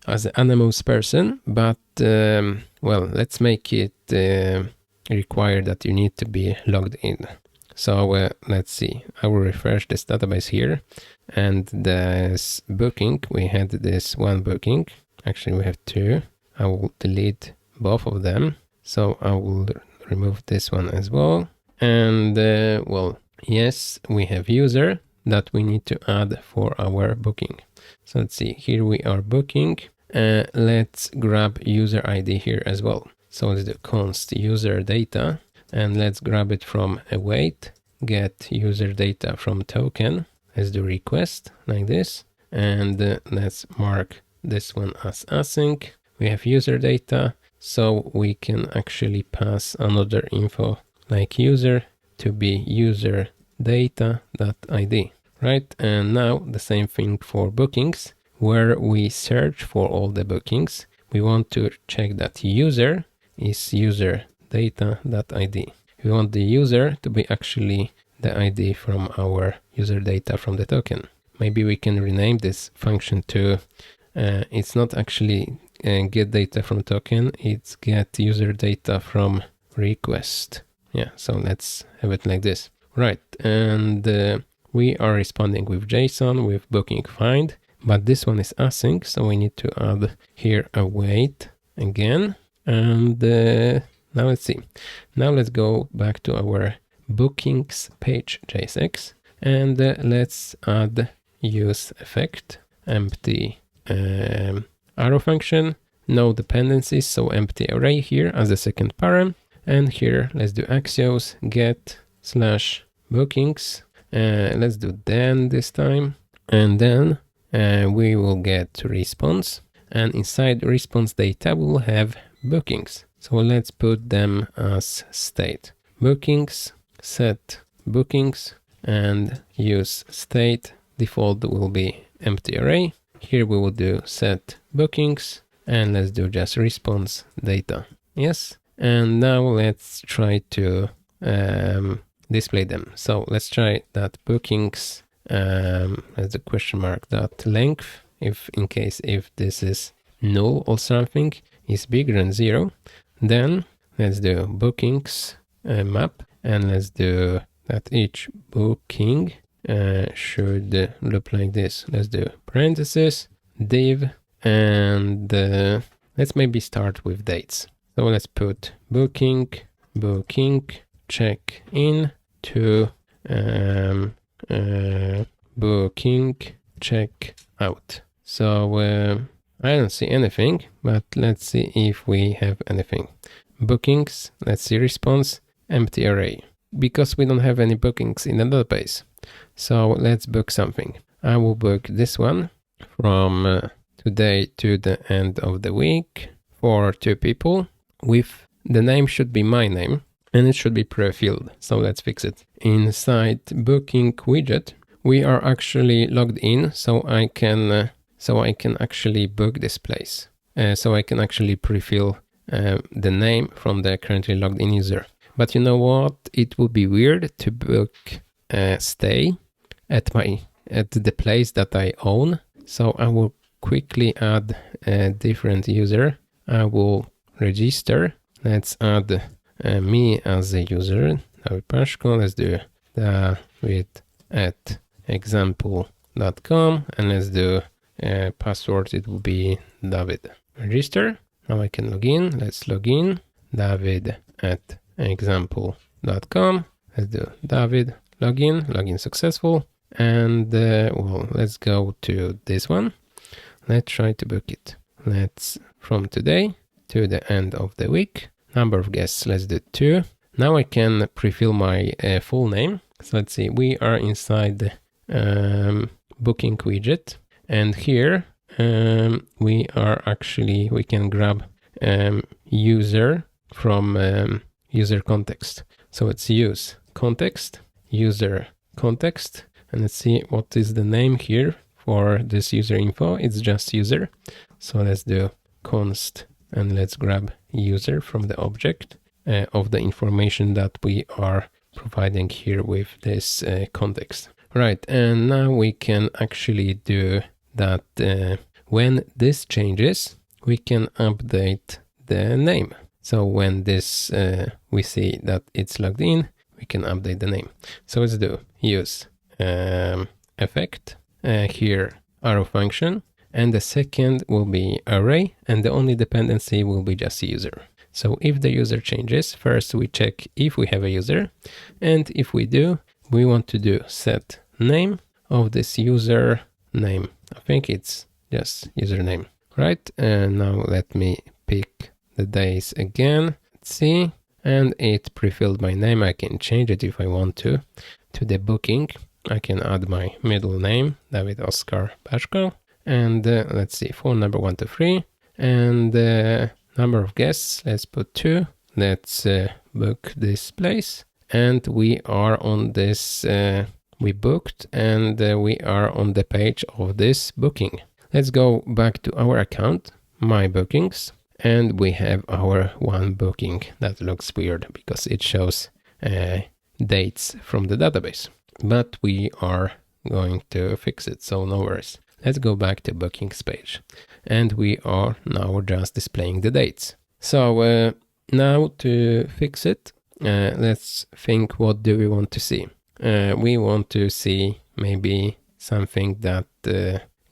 as an anonymous person, but well, let's make it require that you need to be logged in. So let's see, I will refresh this database here, and this booking, we had this one booking, actually we have two. I will delete both of them, so I will remove this one as well. And well, yes, we have user that we need to add for our booking. So let's see, here we are booking. Let's grab user ID here as well. So let's do const user data, and let's grab it from await, get user data from token. Let's do request like this, and let's mark this one as async. We have user data, so we can actually pass another info like user to be user data.id, right? And now the same thing for bookings, where we search for all the bookings. We want to check that user is user data.id. We want the user to be actually the ID from our user data from the token. Maybe we can rename this function to, it's not actually get data from token, it's get user data from request. Yeah, so let's have it like this. Right, and we are responding with JSON, with booking find, but this one is async, so we need to add here await again. And now let's see. Now let's go back to our bookings page JSX, and let's add use effect empty arrow function, no dependencies, so empty array here as the second param. And here let's do axios get slash bookings. Let's do then this time, and then we will get response. And inside response data, we will have bookings. So let's put them as state. Bookings, set bookings, and use state. Default will be empty array. Here we will do set bookings, and let's do just response data. Yes. And now let's try to display them. So let's try that bookings as a question mark dot length. If in case if this is null or something is bigger than 0, then let's do bookings map, and let's do that each booking should look like this. Let's do parentheses, div, and let's maybe start with dates. So let's put booking check in to booking check out. So I don't see anything, but let's see if we have anything. Bookings, let's see response, empty array, because we don't have any bookings in the database. So let's book something. I will book this one from today to the end of the week for 2 people. With the name should be my name, and it should be pre-filled. So let's fix it. Inside booking widget, we are actually logged in, so I can actually book this place. So I can actually pre-fill the name from the currently logged in user. But you know what? It would be weird to book stay at the place that I own. So I will quickly add a different user. I will register. Let's add me as a user. David Pashko. Let's do david@example.com, and let's do password. It will be David. Register. Now I can log in. Let's log in. David@example.com. Let's do David. Login successful. And well, let's go to this one. Let's try to book it. Let's from today to the end of the week. Number of guests, let's do 2. Now I can pre-fill my full name. So let's see, we are inside the booking widget, and here we can grab user from user context. So let's use context, user context, and let's see what is the name here for this user info. It's just user. So let's do const, and let's grab user from the object of the information that we are providing here with this context. Right, and now we can actually do that when this changes, we can update the name. So when this we see that it's logged in, we can update the name. So let's do use effect, here arrow function, and the second will be array, and the only dependency will be just user. So if the user changes, first we check if we have a user, and if we do, we want to do set name of this user name. I think it's just username, right? And now let me pick the days again. Let's see, and it pre-filled my name. I can change it if I want to the booking. I can add my middle name, David Oscar Pashko, and let's see, phone number 123, and number of guests, let's put 2. Let's book this place, and we are on this, we booked, and we are on the page of this booking. Let's go back to our account, my bookings, and we have our one booking that looks weird because it shows dates from the database, but we are going to fix it, so no worries. Let's go back to bookings page, and we are now just displaying the dates. So now to fix it, let's think, what do we want to see? We want to see maybe something that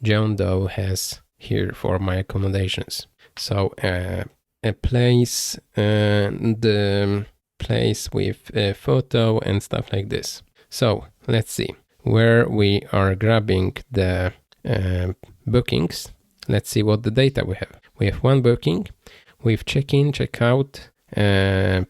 John Doe has here for my accommodations. So a place, the place with a photo and stuff like this. So let's see where we are grabbing the bookings. Let's see what the data we have. We have one booking with check-in, check-out,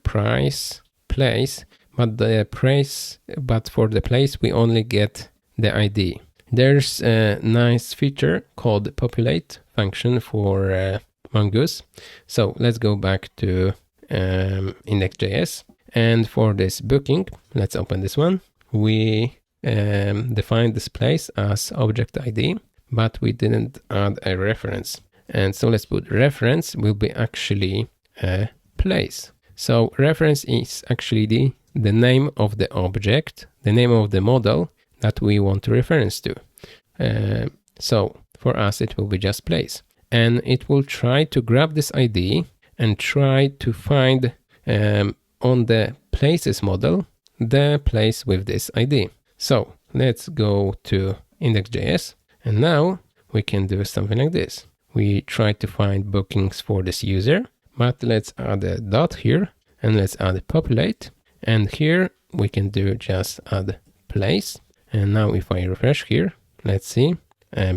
price, place, but for the place we only get the ID. There's a nice feature called populate function for Mongoose. So let's go back to index.js. And for this booking, let's open this one. We define this place as object ID, but we didn't add a reference. And so let's put reference will be actually a place. So reference is actually the name of the object, the name of the model that we want to reference to. So for us, it will be just place. And it will try to grab this ID and try to find on the places model, the place with this ID. So let's go to index.js. And now we can do something like this. We try to find bookings for this user, but let's add a dot here and let's add populate. And here we can do just add place. And now if I refresh here, let's see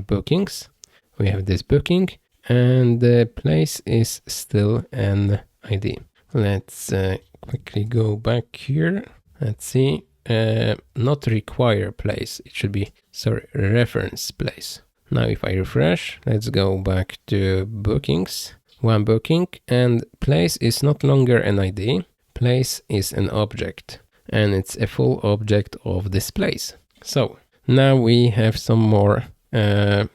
bookings. We have this booking and the place is still an ID. Let's quickly go back here. Let's see, not require place. It should be, sorry, reference place. Now if I refresh, let's go back to bookings, one booking, and place is not longer an ID. Place is an object and it's a full object of this place. So now we have some more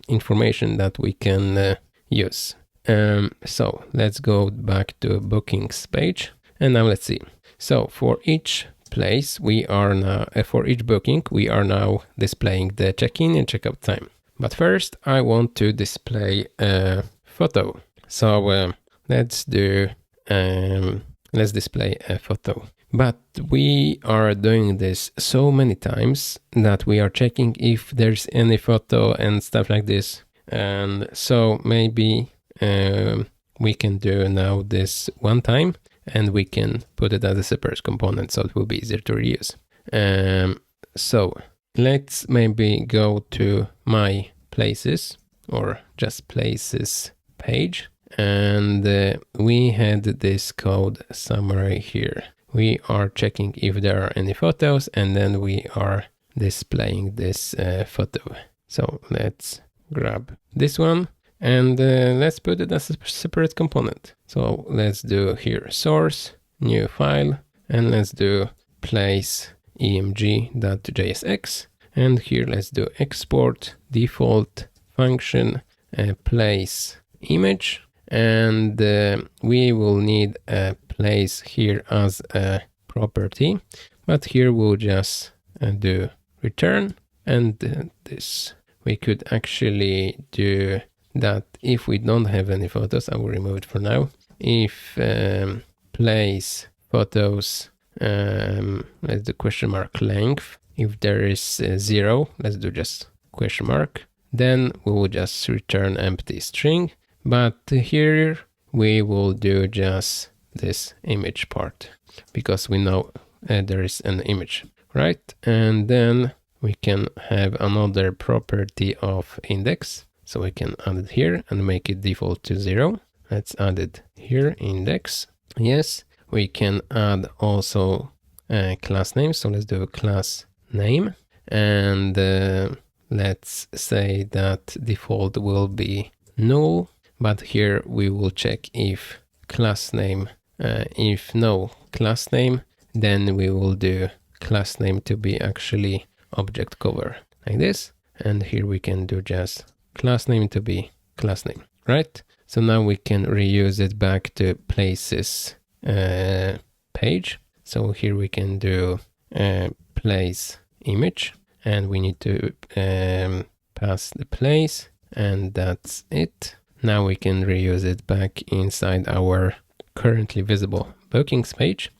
information that we can use. So let's go back to bookings page and now let's see. So for each place we are now, for each booking, we are now displaying the check-in and checkout time. But first I want to display a photo. So let's display a photo. But we are doing this so many times that we are checking if there's any photo and stuff like this. And so maybe we can do now this one time and we can put it as a separate component so it will be easier to reuse. So let's maybe go to my places or just places page. And we had this code summary here. We are checking if there are any photos and then we are displaying this photo. So let's grab this one and let's put it as a separate component. So let's do here source, new file, and let's do place emg.jsx. And here let's do export default function place image. And we will need a place here as a property, but here we'll just do return and this. We could actually do that if we don't have any photos. I will remove it for now. If place photos, let's do question mark length. If there is 0, let's do just question mark. Then we will just return empty string. But here we will do just this image part because we know there is an image, right? And then we can have another property of index. So we can add it here and make it default to 0. Let's add it here, index. Yes, we can add also a class name. So let's do a class name. And let's say that default will be null. But here we will check if class name, if no class name, then we will do class name to be actually object cover like this. And here we can do just class name to be class name, right? So now we can reuse it back to places page. So here we can do place image and we need to pass the place and that's it. Now we can reuse it back inside our currently visible bookings page.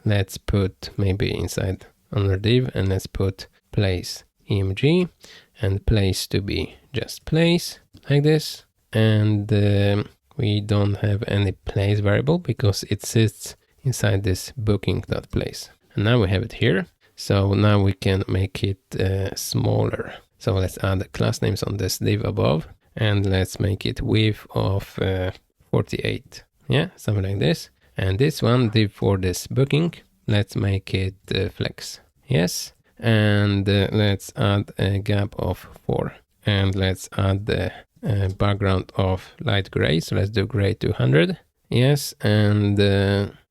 Let's put maybe inside another div and let's put place emg and place to be just place like this. And we don't have any place variable because it sits inside this booking.place. And now we have it here. So now we can make it smaller. So let's add the class names on this div above. And let's make it width of 48. Yeah, something like this. And this one, div for this booking, let's make it flex. Yes. and let's add a gap of 4, and let's add the background of light gray. So let's do gray 200. Yes, and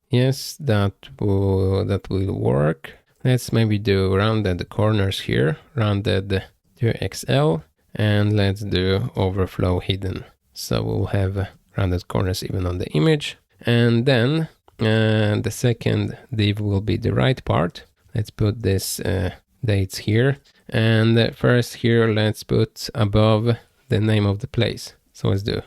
yes, that will work. Let's maybe do rounded corners here, rounded to XL, and let's do overflow hidden. So we'll have rounded corners even on the image. And then the second div will be the right part. Let's put this dates here. And first here, let's put above the name of the place. So let's do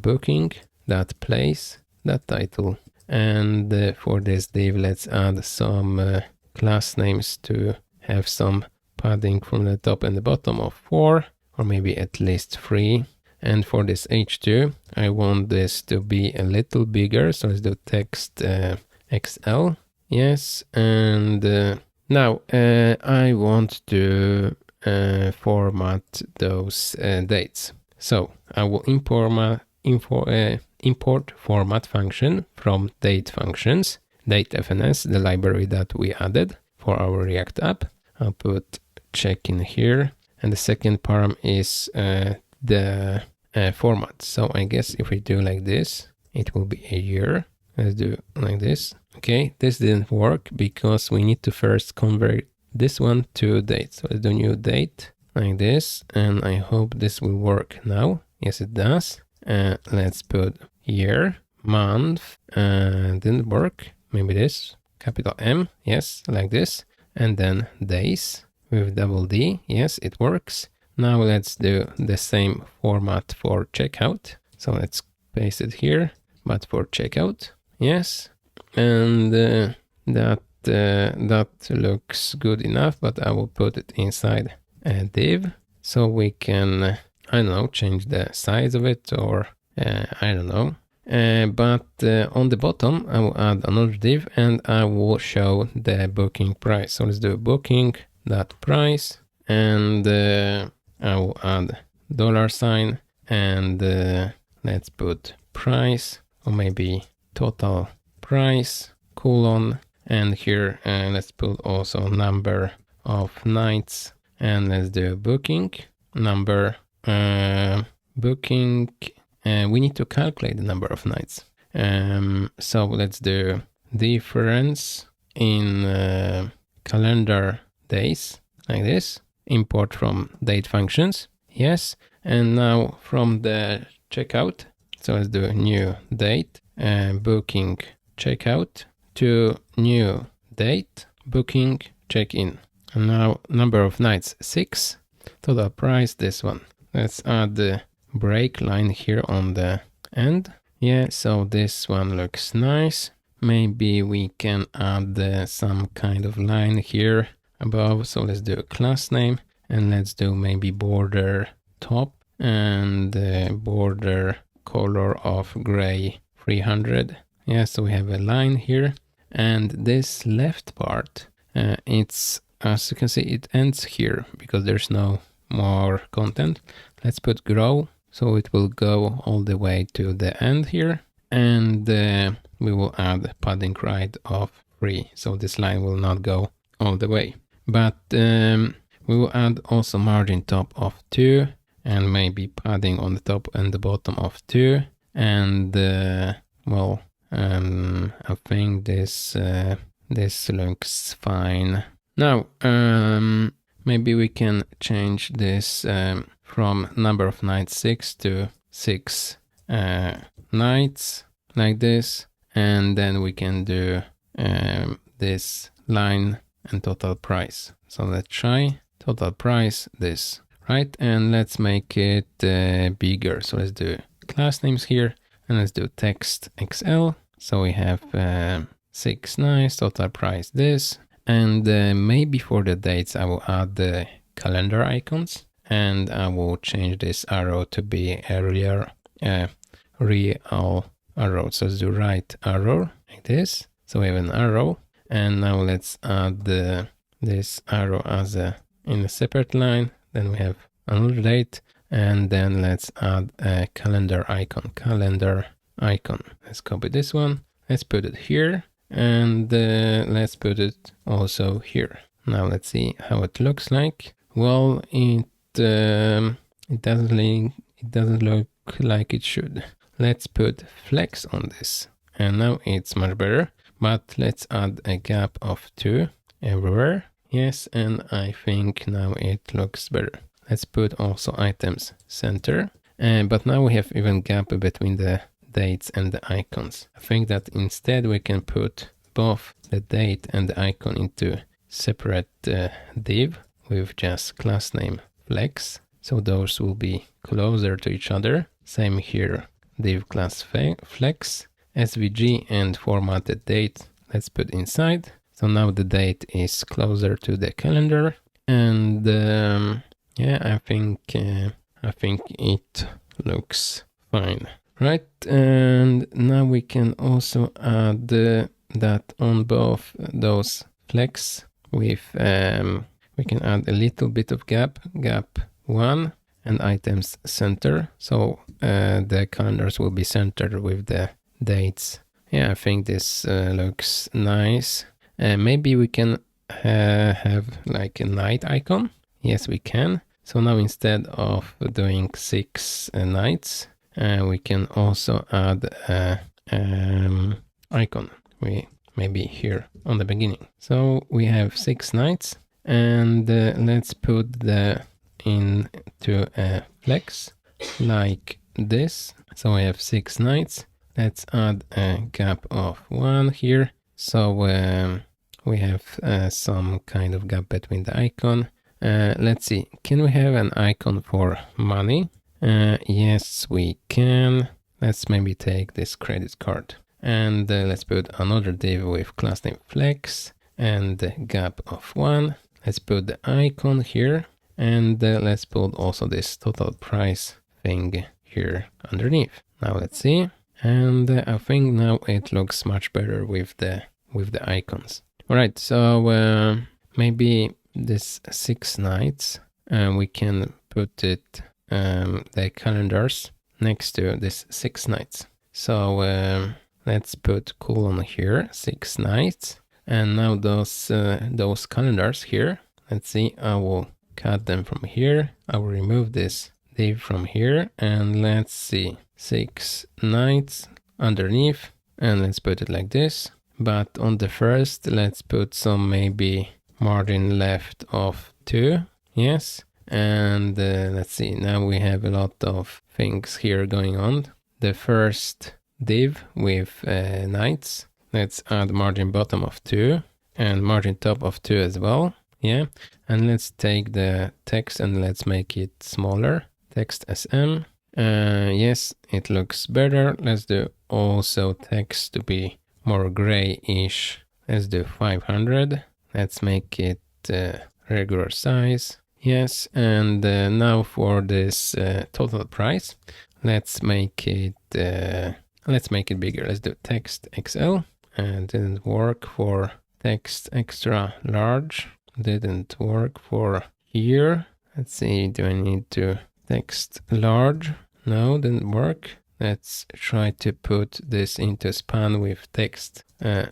booking, that place, that title. And for this div, let's add some class names to have some padding from the top and the bottom of 4, or maybe at least 3. And for this H2, I want this to be a little bigger. So let's do text XL. Yes, and now I want to format those dates. So I will import format function from date functions, datefns, the library that we added for our React app. I'll put check in here, and the second param is the format. So I guess if we do like this, it will be a year. Let's do like this. Okay, this didn't work because we need to first convert this one to date. So let's do new date like this, and I hope this will work now. Yes, it does. Let's put year, month, didn't work. Maybe this, capital M, yes, like this. And then days with double D, yes, it works. Now let's do the same format for checkout. So let's paste it here, but for checkout, yes. And that looks good enough, but I will put it inside a div so we can, I don't know, change the size of it, or I don't know. But on the bottom, I will add another div and I will show the booking price. So let's do booking.price, and I will add $sign, and let's put price, or maybe total price, colon, and here let's put also number of nights, and let's do booking number, booking, we need to calculate the number of nights. So let's do difference in calendar days, like this. Import from date functions, yes. And now from the checkout, so let's do new date, booking checkout, to new date, booking check-in. And now number of nights 6, total price this one. Let's add the break line here on the end. Yeah, so this one looks nice. Maybe we can add some kind of line here above. So let's do a class name, and let's do maybe border top, and border color of gray 300. Yeah, so we have a line here, and this left part, it's, as you can see, it ends here because there's no more content. Let's put grow, so it will go all the way to the end here, and we will add padding right of 3, so this line will not go all the way. But we will add also margin top of 2, and maybe padding on the top and the bottom of 2, and well, I think this looks fine. Now maybe we can change this from number of nights 6 to 6 nights, like this, and then we can do this line and total price. So let's try total price this, right? And let's make it bigger. So let's do class names here, and let's do text XL. So we have 6 nights, total price this, and maybe for the dates I will add the calendar icons, and I will change this arrow to be a real arrow. So let's do right arrow like this. So we have an arrow, and now let's add this arrow as in a separate line. Then we have another date, and then let's add a calendar icon. Let's copy this one. Let's put it here, and let's put it also here. Now let's see how it looks like. Well, it doesn't look like it should. Let's put flex on this, and now it's much better. But let's add a gap of 2 everywhere. Yes, and I think now it looks better. Let's put also items center. But now we have even gap between the dates and the icons. I think that instead we can put both the date and the icon into separate div with just class name flex. So those will be closer to each other. Same here, div class flex, svg and formatted date. Let's put inside. So now the date is closer to the calendar, and yeah, I think it looks fine, right? And now we can also add that on both those flex with we can add a little bit of gap 1 and items center, so the calendars will be centered with the dates. Yeah, I think this looks nice. Maybe we can have like a night icon. Yes, we can. So now instead of doing 6 nights, we can also add icon. Maybe here on the beginning. So we have 6 nights, and let's put the into a flex like this. So we have 6 nights. Let's add a gap of 1 here. So we have some kind of gap between the icon. Let's see, can we have an icon for money? Yes, we can. Let's maybe take this credit card. And let's put another div with class name flex and gap of 1. Let's put the icon here, and let's put also this total price thing here underneath. Now let's see, and I think now it looks much better with the icons. All right, so maybe this 6 nights, we can put it the calendars next to this 6 nights. So let's put colon here, 6 nights, and now those calendars here. Let's see, I will cut them from here. I will remove this div from here, and let's see, 6 nights underneath, and let's put it like this. But on the first, let's put some maybe margin left of 2. Yes, and let's see, now we have a lot of things here going on. The first div with nights, let's add margin bottom of 2 and margin top of 2 as well. Yeah, and let's take the text and let's make it smaller, text SM. Yes, it looks better. Let's do also text to be more grayish. Let's do 500. Let's make it regular size. Yes, and now for this total price, let's make it bigger. Let's do text XL. Didn't work for text extra large. Didn't work for here. Let's see, do I need to text large? No, didn't work. Let's try to put this into span with text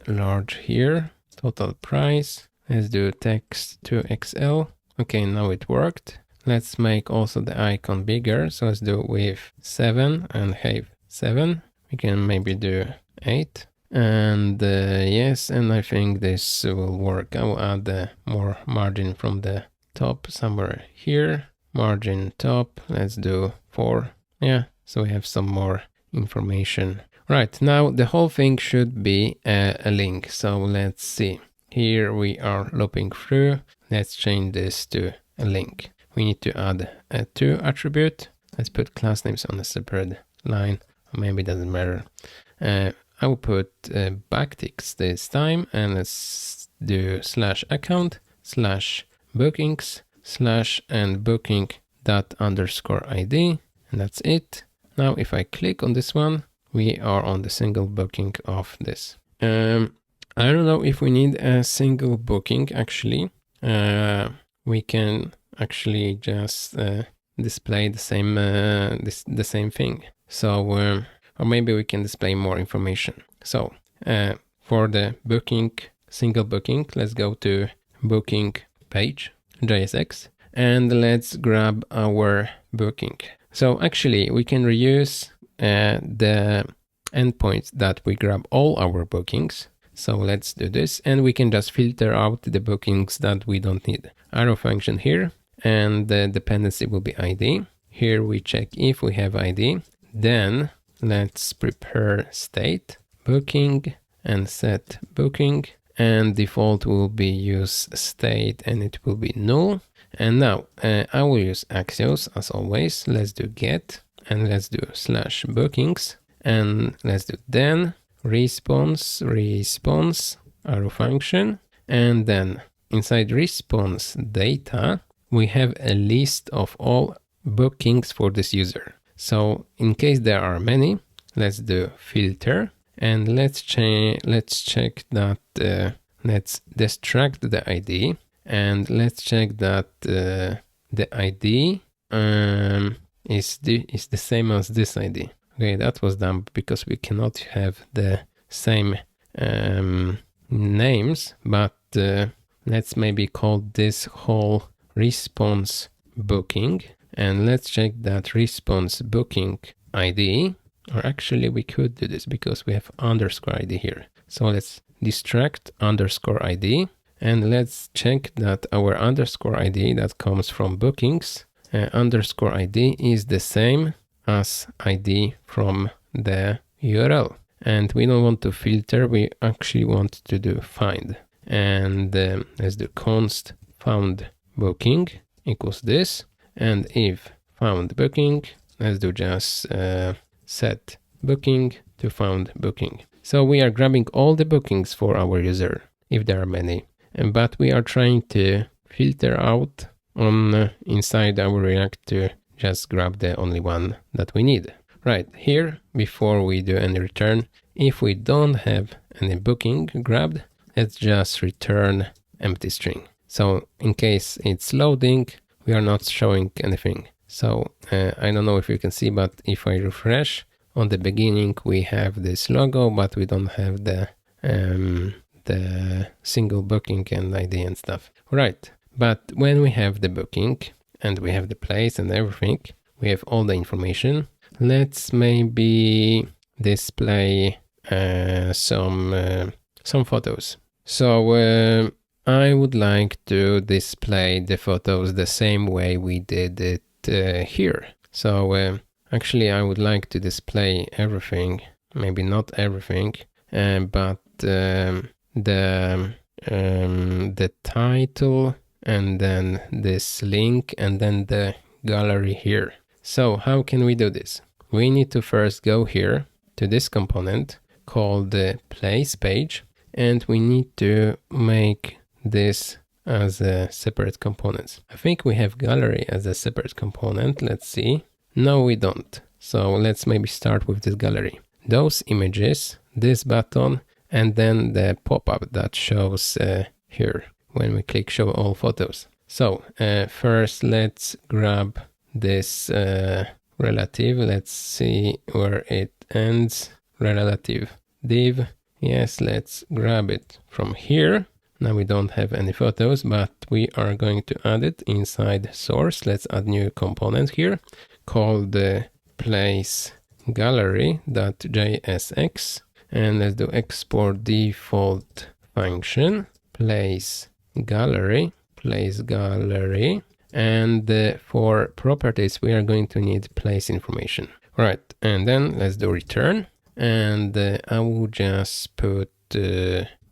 large here. Total price. Let's do text to XL. Okay, now it worked. Let's make also the icon bigger. So let's do with 7 and height 7. We can maybe do 8. And yes, and I think this will work. I will add more margin from the top somewhere here. Margin top, let's do 4. Yeah, so we have some more information. Right, now the whole thing should be a link. So let's see. Here we are looping through. Let's change this to a link. We need to add a to attribute. Let's put class names on a separate line. Or maybe it doesn't matter. I will put backticks this time, and let's do /account /bookings and booking._id, and that's it. Now if I click on this one, we are on the single booking of this. I don't know if we need a single booking actually. We can actually just display the same thing. So or maybe we can display more information. So for the booking, single booking, let's go to booking page, JSX, and let's grab our booking. So actually we can reuse the endpoint that we grab all our bookings. So let's do this, and we can just filter out the bookings that we don't need. Arrow function here, and the dependency will be ID. Here we check if we have ID. Then let's prepare state, booking, and set booking, and default will be use state, and it will be null. And now I will use Axios as always. Let's do get, and let's do /bookings, and let's do then response arrow function, and then inside response data we have a list of all bookings for this user. So in case there are many, let's do filter, and let's check that let's distract the ID, and let's check that the ID is the same as this ID. Okay, that was dumb because we cannot have the same names, but let's maybe call this whole response booking, and let's check that response booking ID, or actually we could do this because we have underscore ID here. So let's distract underscore ID, and let's check that our underscore ID that comes from bookings underscore ID is the same as ID from the URL. And we don't want to filter, we actually want to do find. And let's do const found booking equals this. And if found booking, let's do just set booking to found booking. So we are grabbing all the bookings for our user, if there are many. But we are trying to filter out on inside our React to just grab the only one that we need. Right here, before we do any return, if we don't have any booking grabbed, let's just return empty string. So in case it's loading, we are not showing anything. So I don't know if you can see, but if I refresh, on the beginning we have this logo, but we don't have the single booking and ID and stuff. Right, but when we have the booking and we have the place and everything, we have all the information. Let's maybe display some photos. So I would like to display the photos the same way we did it here. So actually I would like to display everything, maybe not everything, but the title, and then this link, and then the gallery here. So how can we do this? We need to first go here to this component called the place page, and we need to make this as a separate component. I think we have gallery as a separate component. Let's see. No, we don't. So let's maybe start with this gallery. Those images, this button, and then the pop-up that shows here when we click show all photos. So first let's grab this relative. Let's see where it ends. Relative div. Yes, let's grab it from here. Now we don't have any photos, but we are going to add it inside source. Let's add new component here called the place gallery.jsx, and let's do export default function place gallery, and for properties we are going to need place information. Right, and then let's do return, and I will just put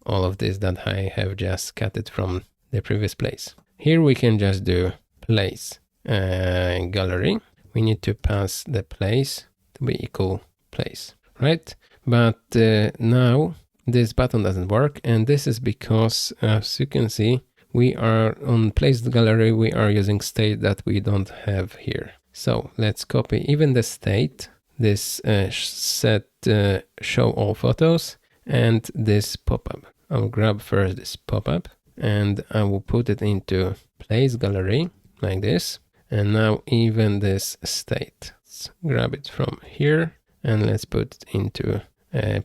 all of this that I have just cut it from the previous place. Here we can just do place gallery. We need to pass the place to be equal place, right? But now this button doesn't work, and this is because, as you can see, we are on place gallery, we are using state that we don't have here. So let's copy even the state, this set show all photos, and this pop-up. I'll grab first this pop-up, and I will put it into place gallery like this. And now even this state, let's grab it from here, and let's put it into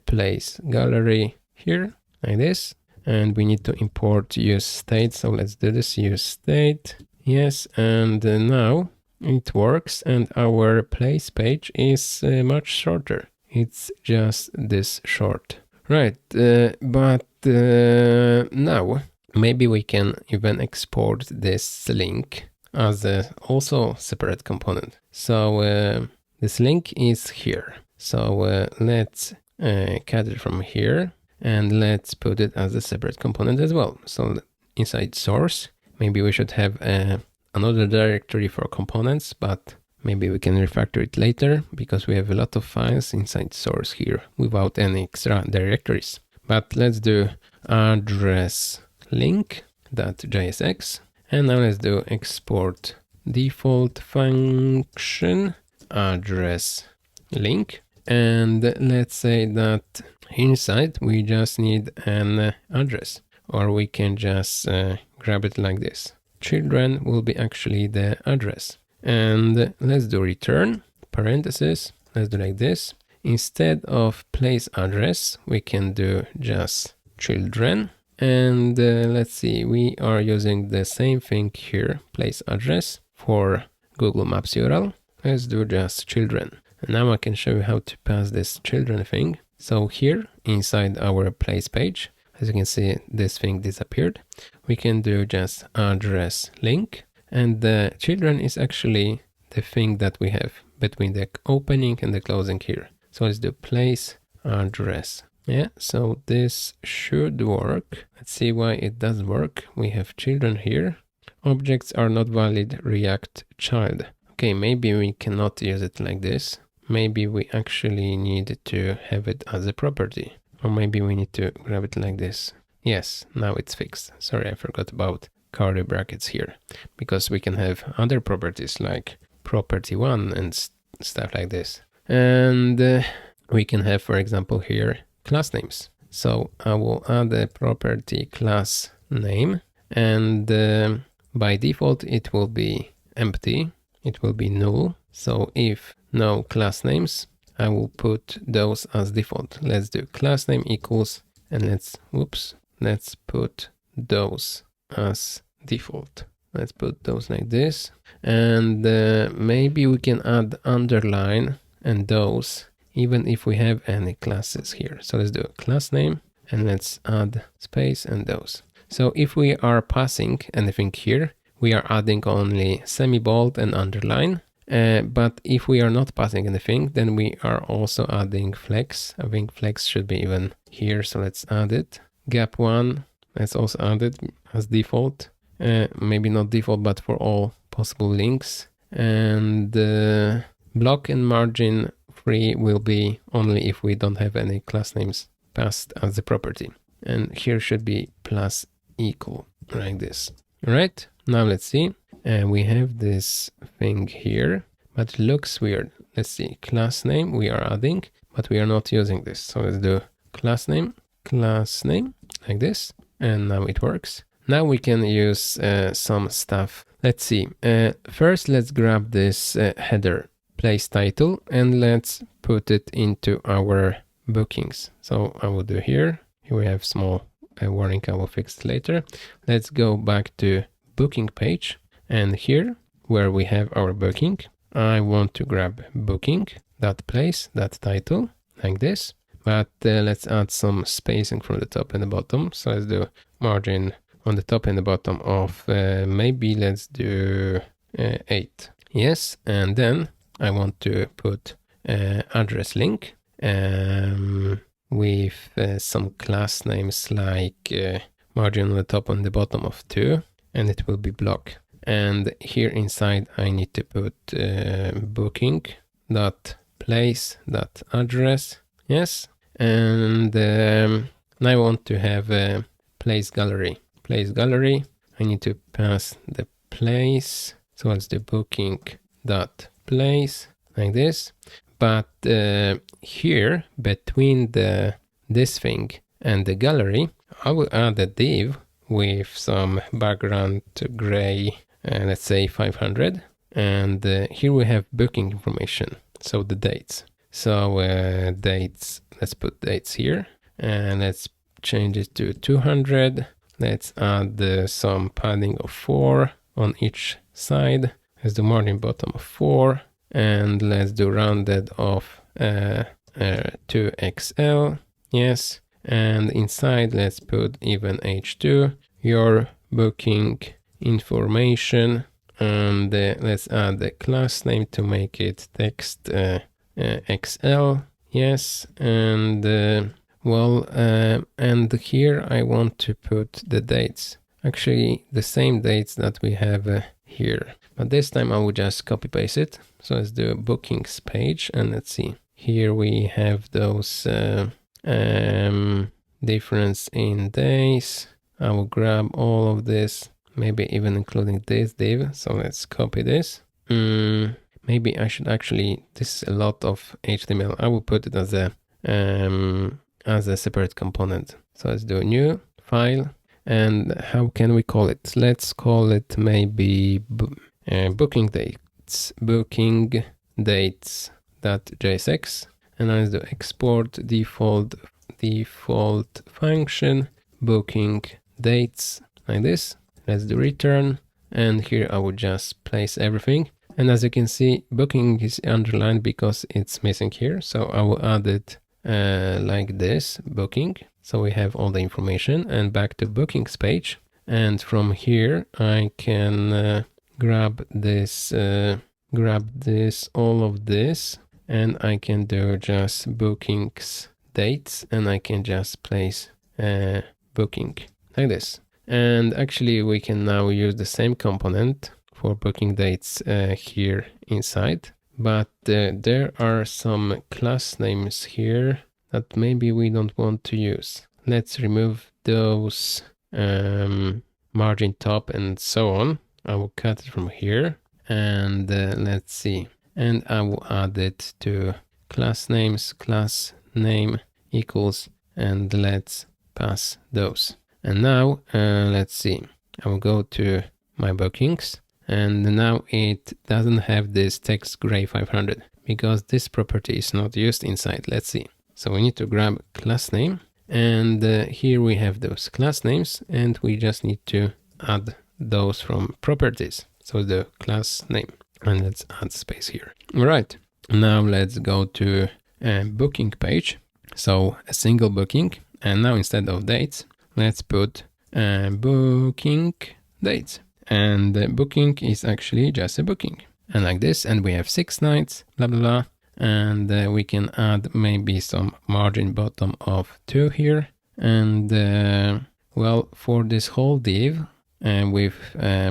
place gallery here like this. and we need to import use state. So let's do this, use state. Yes, and now it works, and our place page is much shorter. It's just this short. Right, but now maybe we can even export this link as a also separate component. So this link is here. So let's cut it from here, and let's put it as a separate component as well. So inside source, maybe we should have another directory for components, but maybe we can refactor it later because we have a lot of files inside source here without any extra directories. But let's do address link.jsx, and now let's do export default function address link, and let's say that inside we just need an address, or we can just grab it like this. Children will be actually the address, and let's do return parentheses. Let's do like this. Instead of place address, we can do just children, and let's see, we are using the same thing here, place address for Google Maps URL. Let's do just children. And now I can show you how to pass this children thing. So here inside our place page, as you can see, this thing disappeared. We can do just address link, and the children is actually the thing that we have between the opening and the closing here. So let's do place address. Yeah, so this should work. Let's see why it does work. We have children here. Objects are not valid, React child. Okay, maybe we cannot use it like this. Maybe we actually need to have it as a property. Or maybe we need to grab it like this. Yes, now it's fixed. Sorry, I forgot about curly brackets here. Because we can have other properties like property1 and stuff like this. And we can have, for example, here class names. So I will add a property class name, and by default it will be empty. It will be null. So if no class names, I will put those as default. Let's do class name equals, and let's put those as default. Let's put those like this, and maybe we can add underline and those even if we have any classes here. So let's do class name, and let's add space and those. So if we are passing anything here, we are adding only semi-bold and underline. But if we are not passing anything, then we are also adding flex. I think flex should be even here, so let's add it. Gap 1, let's also add it as default. Maybe not default, but for all possible links. And block and margin 3 will be only if we don't have any class names passed as a property. And here should be plus equal, like this. All right, now let's see. We have this thing here, but it looks weird. Let's see, class name we are adding, but we are not using this. So let's do class name, like this, and now it works. Now we can use some stuff. Let's see, first let's grab this header place title, and let's put it into our bookings. So I will do here we have small warning, I will fix it later. Let's go back to booking page. And here, where we have our booking, I want to grab booking, that place, that title, like this. But let's add some spacing from the top and the bottom. So let's do margin on the top and the bottom of maybe let's do 8. Yes, and then I want to put address link with some class names like margin on the top and the bottom of 2, and it will be block. And here inside I need to put booking dot place dot address. Yes, and now I want to have a place gallery. Place gallery, I need to pass the place. So let's do booking dot place like this. But here between this thing and the gallery, I will add a div with some background gray, let's say 500. And here we have booking information, so the dates. So dates, let's put dates here, and let's change it to 200. Let's add some padding of 4 on each side. Let's do margin bottom of 4, and let's do rounded of 2XL. Yes, and inside let's put even H2, your booking information, and let's add the class name to make it text XL. Yes, and and here I want to put the dates, actually the same dates that we have here, but this time I will just copy paste it. So let's do a bookings page, and let's see, here we have those difference in days. I will grab all of this, maybe even including this div. So let's copy this. Maybe I should actually, this is a lot of HTML. I will put it as a separate component. So let's do a new file. And how can we call it? Let's call it maybe booking dates.jsx. And let's do export default function booking dates, like this. Let's do return, and here I will just place everything. And as you can see, booking is underlined because it's missing here. So I will add it like this, booking. So we have all the information, and back to bookings page. And from here, I can grab this, all of this, and I can do just bookings dates, and I can just place booking like this. And actually we can now use the same component for booking dates here inside, but there are some class names here that maybe we don't want to use. Let's remove those margin top and so on. I will cut it from here, and let's see, and I will add it to class names, class name equals, and let's pass those. And now let's see, I will go to my bookings, and now it doesn't have this text gray 500 because this property is not used inside. Let's see, so we need to grab class name, and here we have those class names, and we just need to add those from properties. So the class name, and let's add space here. All right, now let's go to a booking page. So a single booking, and now instead of dates, let's put booking dates, and the booking is actually just a booking, and like this, and we have 6 nights, blah blah blah, and we can add maybe some margin bottom of 2 here, and well, for this whole div with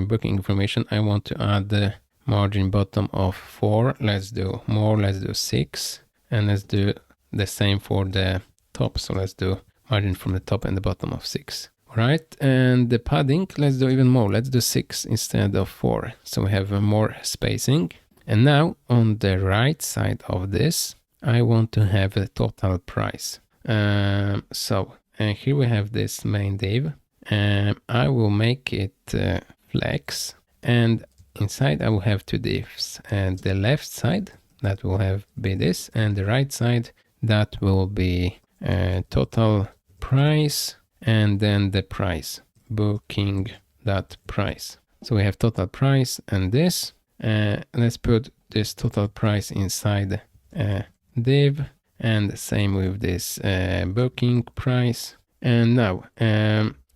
booking information, I want to add the margin bottom of 4. Let's do more, let's do 6, and let's do the same for the top. So let's do margin from the top and the bottom of 6. All right, and the padding, let's do even more. Let's do 6 instead of 4. So we have more spacing. And now on the right side of this, I want to have a total price. So here we have this main div. I will make it flex, and inside I will have 2 divs, and the left side that will have be this, and the right side that will be total price, and then the price, booking that price. So we have total price and this. Let's put this total price inside div, and same with this booking price. And now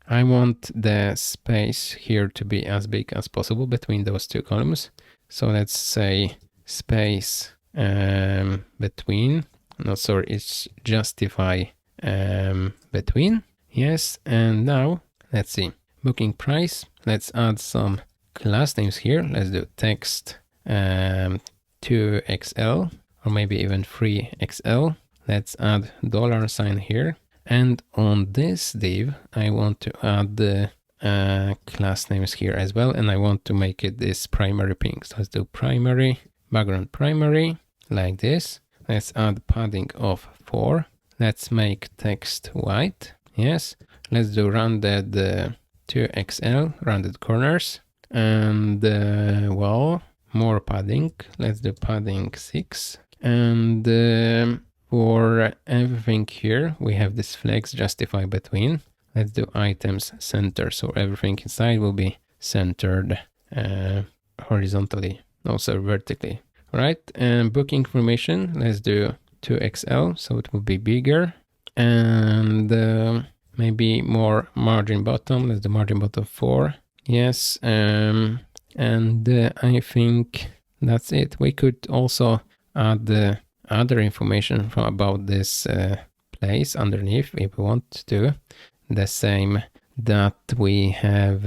I want the space here to be as big as possible between those 2 columns. So let's say space between, no, sorry, it's justify between. Yes, and now let's see, booking price, let's add some class names here. Let's do text 2XL, or maybe even 3XL. Let's add $sign here. And on this div, I want to add the class names here as well, and I want to make it this primary ping. So let's do primary, background primary, like this. Let's add padding of 4. Let's make text white. Yes. Let's do rounded 2XL, rounded corners. And well, more padding. Let's do padding 6. And For everything here, we have this flex justify between. Let's do items center, so everything inside will be centered horizontally, also vertically. All right, and booking information, let's do 2XL, so it will be bigger. And maybe more margin bottom, let's do margin bottom 4. Yes, and I think that's it. We could also add other information about this place underneath if we want to. The same that we have,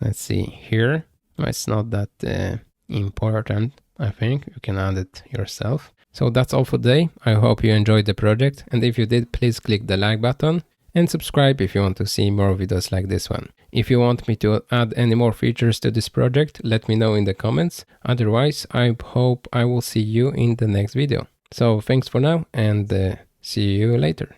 let's see here. It's not that important, I think. You can add it yourself. So that's all for today. I hope you enjoyed the project, and if you did, please click the like button and subscribe if you want to see more videos like this one. If you want me to add any more features to this project, let me know in the comments. Otherwise, I hope I will see you in the next video. So thanks for now, and see you later.